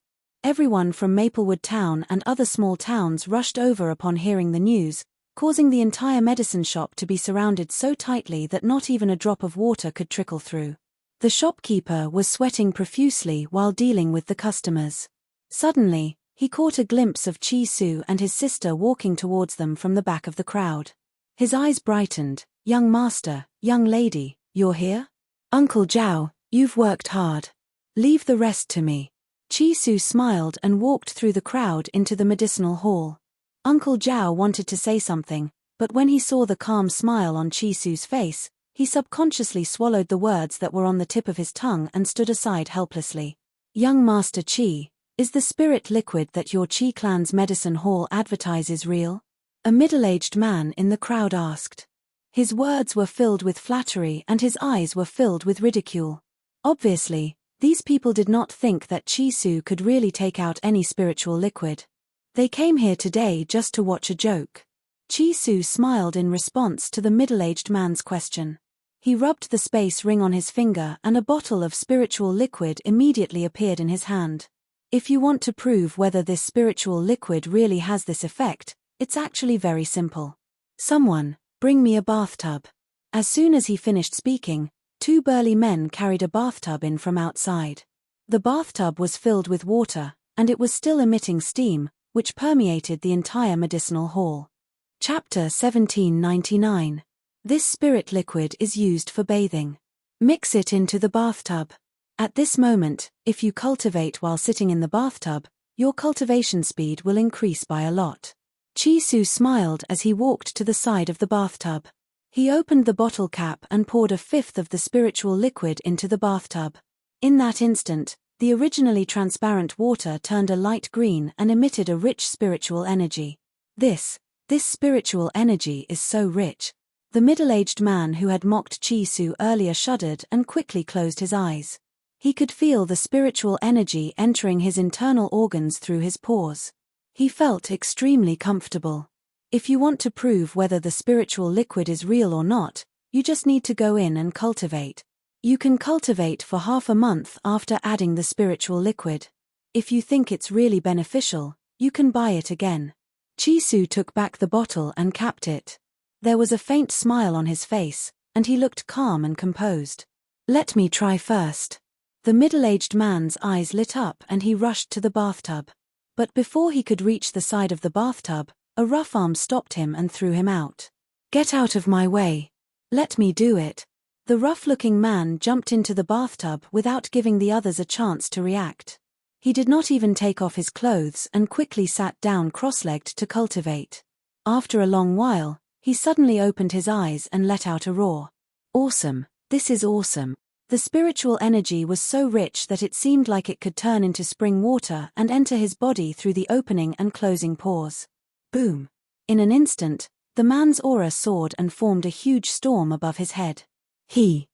Everyone from Maplewood Town and other small towns rushed over upon hearing the news, causing the entire medicine shop to be surrounded so tightly that not even a drop of water could trickle through. The shopkeeper was sweating profusely while dealing with the customers. Suddenly, he caught a glimpse of Chi Su and his sister walking towards them from the back of the crowd. His eyes brightened. "Young master, young lady, you're here? Uncle Zhao, you've worked hard. Leave the rest to me." Chi Su smiled and walked through the crowd into the medicinal hall. Uncle Zhao wanted to say something, but when he saw the calm smile on Chi Su's face, he subconsciously swallowed the words that were on the tip of his tongue and stood aside helplessly. "Young Master Chi, Is the spirit liquid that your Chi clan's medicine hall advertises real? A middle-aged man in the crowd asked. His words were filled with flattery and his eyes were filled with ridicule. Obviously, these people did not think that Chi-Su could really take out any spiritual liquid. They came here today just to watch a joke. Chi-Su smiled in response to the middle-aged man's question. He rubbed the space ring on his finger and a bottle of spiritual liquid immediately appeared in his hand. If you want to prove whether this spiritual liquid really has this effect, it's actually very simple. Someone, bring me a bathtub. As soon as he finished speaking, two burly men carried a bathtub in from outside. The bathtub was filled with water, and it was still emitting steam, which permeated the entire medicinal hall. Chapter 1799. This spirit liquid is used for bathing. Mix it into the bathtub. At this moment, if you cultivate while sitting in the bathtub, your cultivation speed will increase by a lot. Chi-Su smiled as he walked to the side of the bathtub. He opened the bottle cap and poured a fifth of the spiritual liquid into the bathtub. In that instant, the originally transparent water turned a light green and emitted a rich spiritual energy. This spiritual energy is so rich. The middle-aged man who had mocked Chi-Su earlier shuddered and quickly closed his eyes. He could feel the spiritual energy entering his internal organs through his pores. He felt extremely comfortable. If you want to prove whether the spiritual liquid is real or not, you just need to go in and cultivate. You can cultivate for half a month after adding the spiritual liquid. If you think it's really beneficial, you can buy it again. Chi-Su took back the bottle and capped it. There was a faint smile on his face, and he looked calm and composed. Let me try first. The middle-aged man's eyes lit up and he rushed to the bathtub. But before he could reach the side of the bathtub, a rough arm stopped him and threw him out. Get out of my way. Let me do it. The rough-looking man jumped into the bathtub without giving the others a chance to react. He did not even take off his clothes and quickly sat down cross-legged to cultivate. After a long while, he suddenly opened his eyes and let out a roar. Awesome, this is awesome. The spiritual energy was so rich that it seemed like it could turn into spring water and enter his body through the opening and closing pores. Boom. In an instant, the man's aura soared and formed a huge storm above his head. He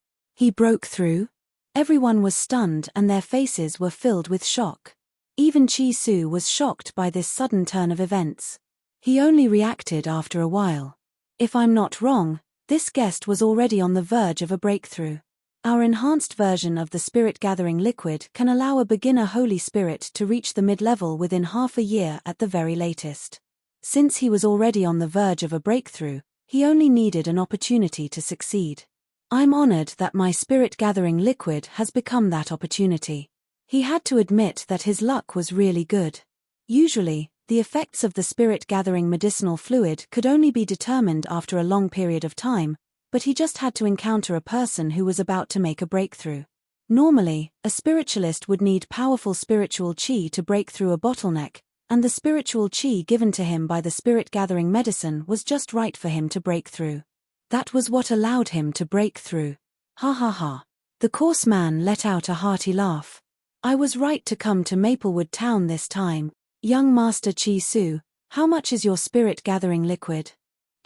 broke through? Everyone was stunned and their faces were filled with shock. Even Chi-Su was shocked by this sudden turn of events. He only reacted after a while. If I'm not wrong, this guest was already on the verge of a breakthrough. Our enhanced version of the spirit-gathering liquid can allow a beginner Holy Spirit to reach the mid-level within half a year at the very latest. Since he was already on the verge of a breakthrough, he only needed an opportunity to succeed. I'm honored that my spirit-gathering liquid has become that opportunity. He had to admit that his luck was really good. Usually, the effects of the spirit-gathering medicinal fluid could only be determined after a long period of time, but he just had to encounter a person who was about to make a breakthrough. Normally, a spiritualist would need powerful spiritual chi to break through a bottleneck, and the spiritual chi given to him by the spirit-gathering medicine was just right for him to break through. That was what allowed him to break through. Ha ha ha. The coarse man let out a hearty laugh. I was right to come to Maplewood Town this time. Young Master Chi-Su, how much is your spirit-gathering liquid?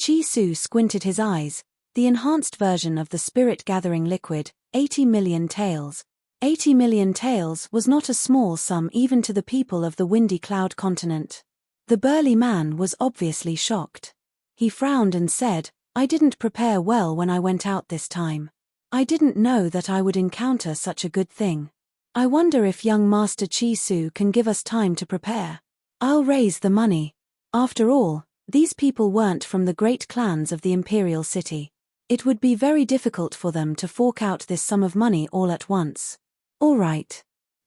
Chi-Su squinted his eyes. The enhanced version of the spirit-gathering liquid, 80 million taels. 80 million taels was not a small sum even to the people of the Windy Cloud continent. The burly man was obviously shocked. He frowned and said, I didn't prepare well when I went out this time. I didn't know that I would encounter such a good thing. I wonder if young Master Chi-Su can give us time to prepare. I'll raise the money. After all, these people weren't from the great clans of the Imperial City. It would be very difficult for them to fork out this sum of money all at once. All right.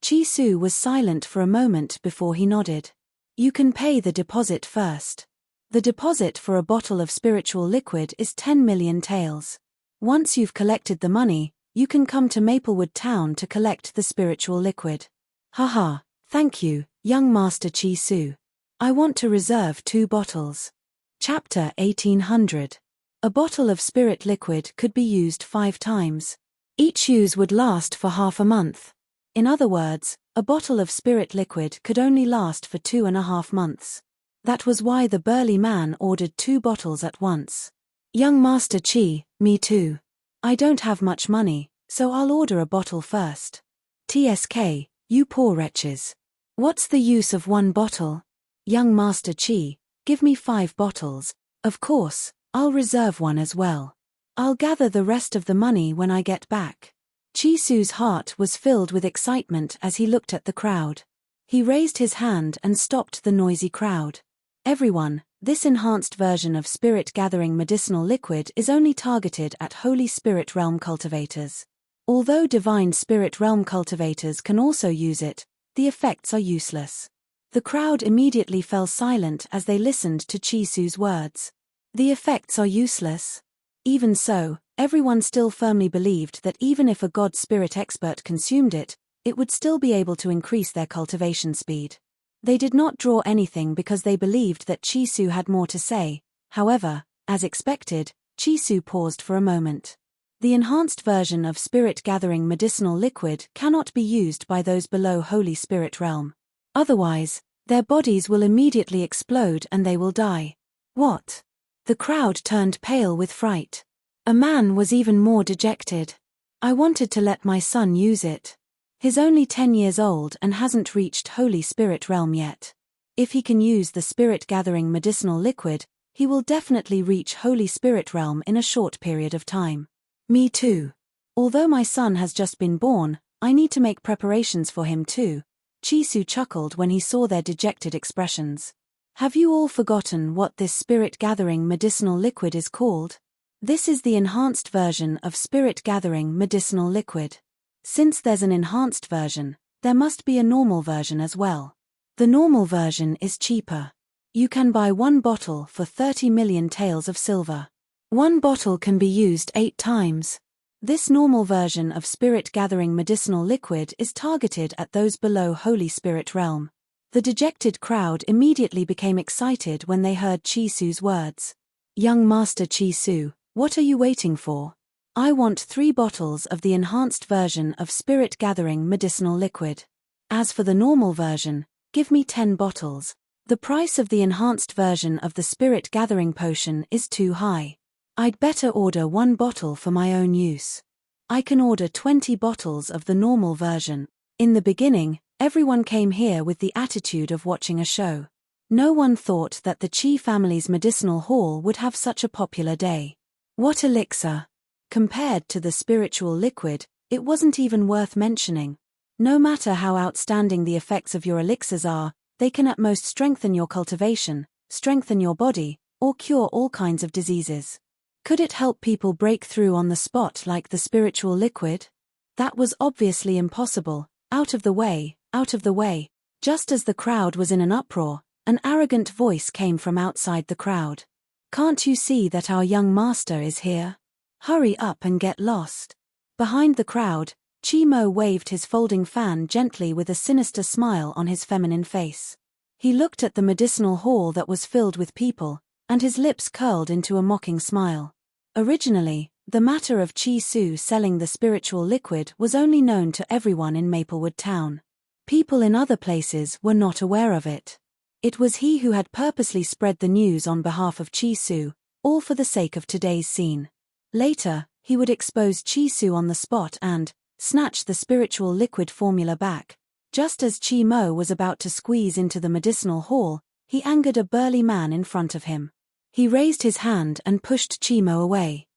Chi-Su was silent for a moment before he nodded. You can pay the deposit first. The deposit for a bottle of spiritual liquid is 10 million taels. Once you've collected the money, you can come to Maplewood Town to collect the spiritual liquid. Haha, thank you, young Master Chi-Su. I want to reserve 2 bottles. Chapter 1800. A bottle of spirit liquid could be used 5 times. Each use would last for half a month. In other words, A bottle of spirit liquid could only last for 2.5 months. That was why the burly man ordered 2 bottles at once. Young Master Chi, me too. I don't have much money, so I'll order a bottle first. TSK, you poor wretches. What's the use of 1 bottle? Young Master Chi, give me 5 bottles. Of course, I'll reserve 1 as well. I'll gather the rest of the money when I get back. Chisu's heart was filled with excitement as he looked at the crowd. He raised his hand and stopped the noisy crowd. Everyone, this enhanced version of Spirit Gathering medicinal liquid is only targeted at Holy Spirit Realm cultivators. Although Divine Spirit Realm cultivators can also use it, the effects are useless. The crowd immediately fell silent as they listened to Chisu's words. The effects are useless. Even so, everyone still firmly believed that even if a God Spirit expert consumed it, it would still be able to increase their cultivation speed. They did not draw anything because they believed that Chisu had more to say. However, as expected, Chisu paused for a moment. The enhanced version of Spirit Gathering medicinal liquid cannot be used by those below Holy Spirit Realm. Otherwise, their bodies will immediately explode and they will die. What? The crowd turned pale with fright. A man was even more dejected. I wanted to let my son use it. He's only 10 years old and hasn't reached Holy Spirit Realm yet. If he can use the Spirit Gathering medicinal liquid, he will definitely reach Holy Spirit Realm in a short period of time. Me too. Although my son has just been born, I need to make preparations for him too. Chisu chuckled when he saw their dejected expressions. Have you all forgotten what this Spirit Gathering medicinal liquid is called? This is the enhanced version of Spirit Gathering medicinal liquid. Since there's an enhanced version, there must be a normal version as well. The normal version is cheaper. You can buy 1 bottle for 30 million taels of silver. 1 bottle can be used 8 times. This normal version of Spirit Gathering medicinal liquid is targeted at those below Holy Spirit Realm. The dejected crowd immediately became excited when they heard Chisu's words. Young Master Chisu, what are you waiting for? I want 3 bottles of the enhanced version of Spirit Gathering medicinal liquid. As for the normal version, give me 10 bottles. The price of the enhanced version of the Spirit Gathering potion is too high. I'd better order 1 bottle for my own use. I can order 20 bottles of the normal version. In the beginning, everyone came here with the attitude of watching a show. No one thought that the Chi family's medicinal hall would have such a popular day. What elixir! Compared to the spiritual liquid, it wasn't even worth mentioning. No matter how outstanding the effects of your elixirs are, they can at most strengthen your cultivation, strengthen your body, or cure all kinds of diseases. Could it help people break through on the spot like the spiritual liquid? That was obviously impossible. Out of the way, out of the way. Just as the crowd was in an uproar, an arrogant voice came from outside the crowd. Can't you see that our young master is here? Hurry up and get lost. Behind the crowd, Chimo waved his folding fan gently with a sinister smile on his feminine face. He looked at the medicinal hall that was filled with people, and his lips curled into a mocking smile. Originally, the matter of Chisu selling the spiritual liquid was only known to everyone in Maplewood Town. People in other places were not aware of it. It was he who had purposely spread the news on behalf of Chisu, all for the sake of today's scene. Later, he would expose Chisu on the spot and snatch the spiritual liquid formula back. Just as Chimo was about to squeeze into the medicinal hall, he angered a burly man in front of him. He raised his hand and pushed Chimo away.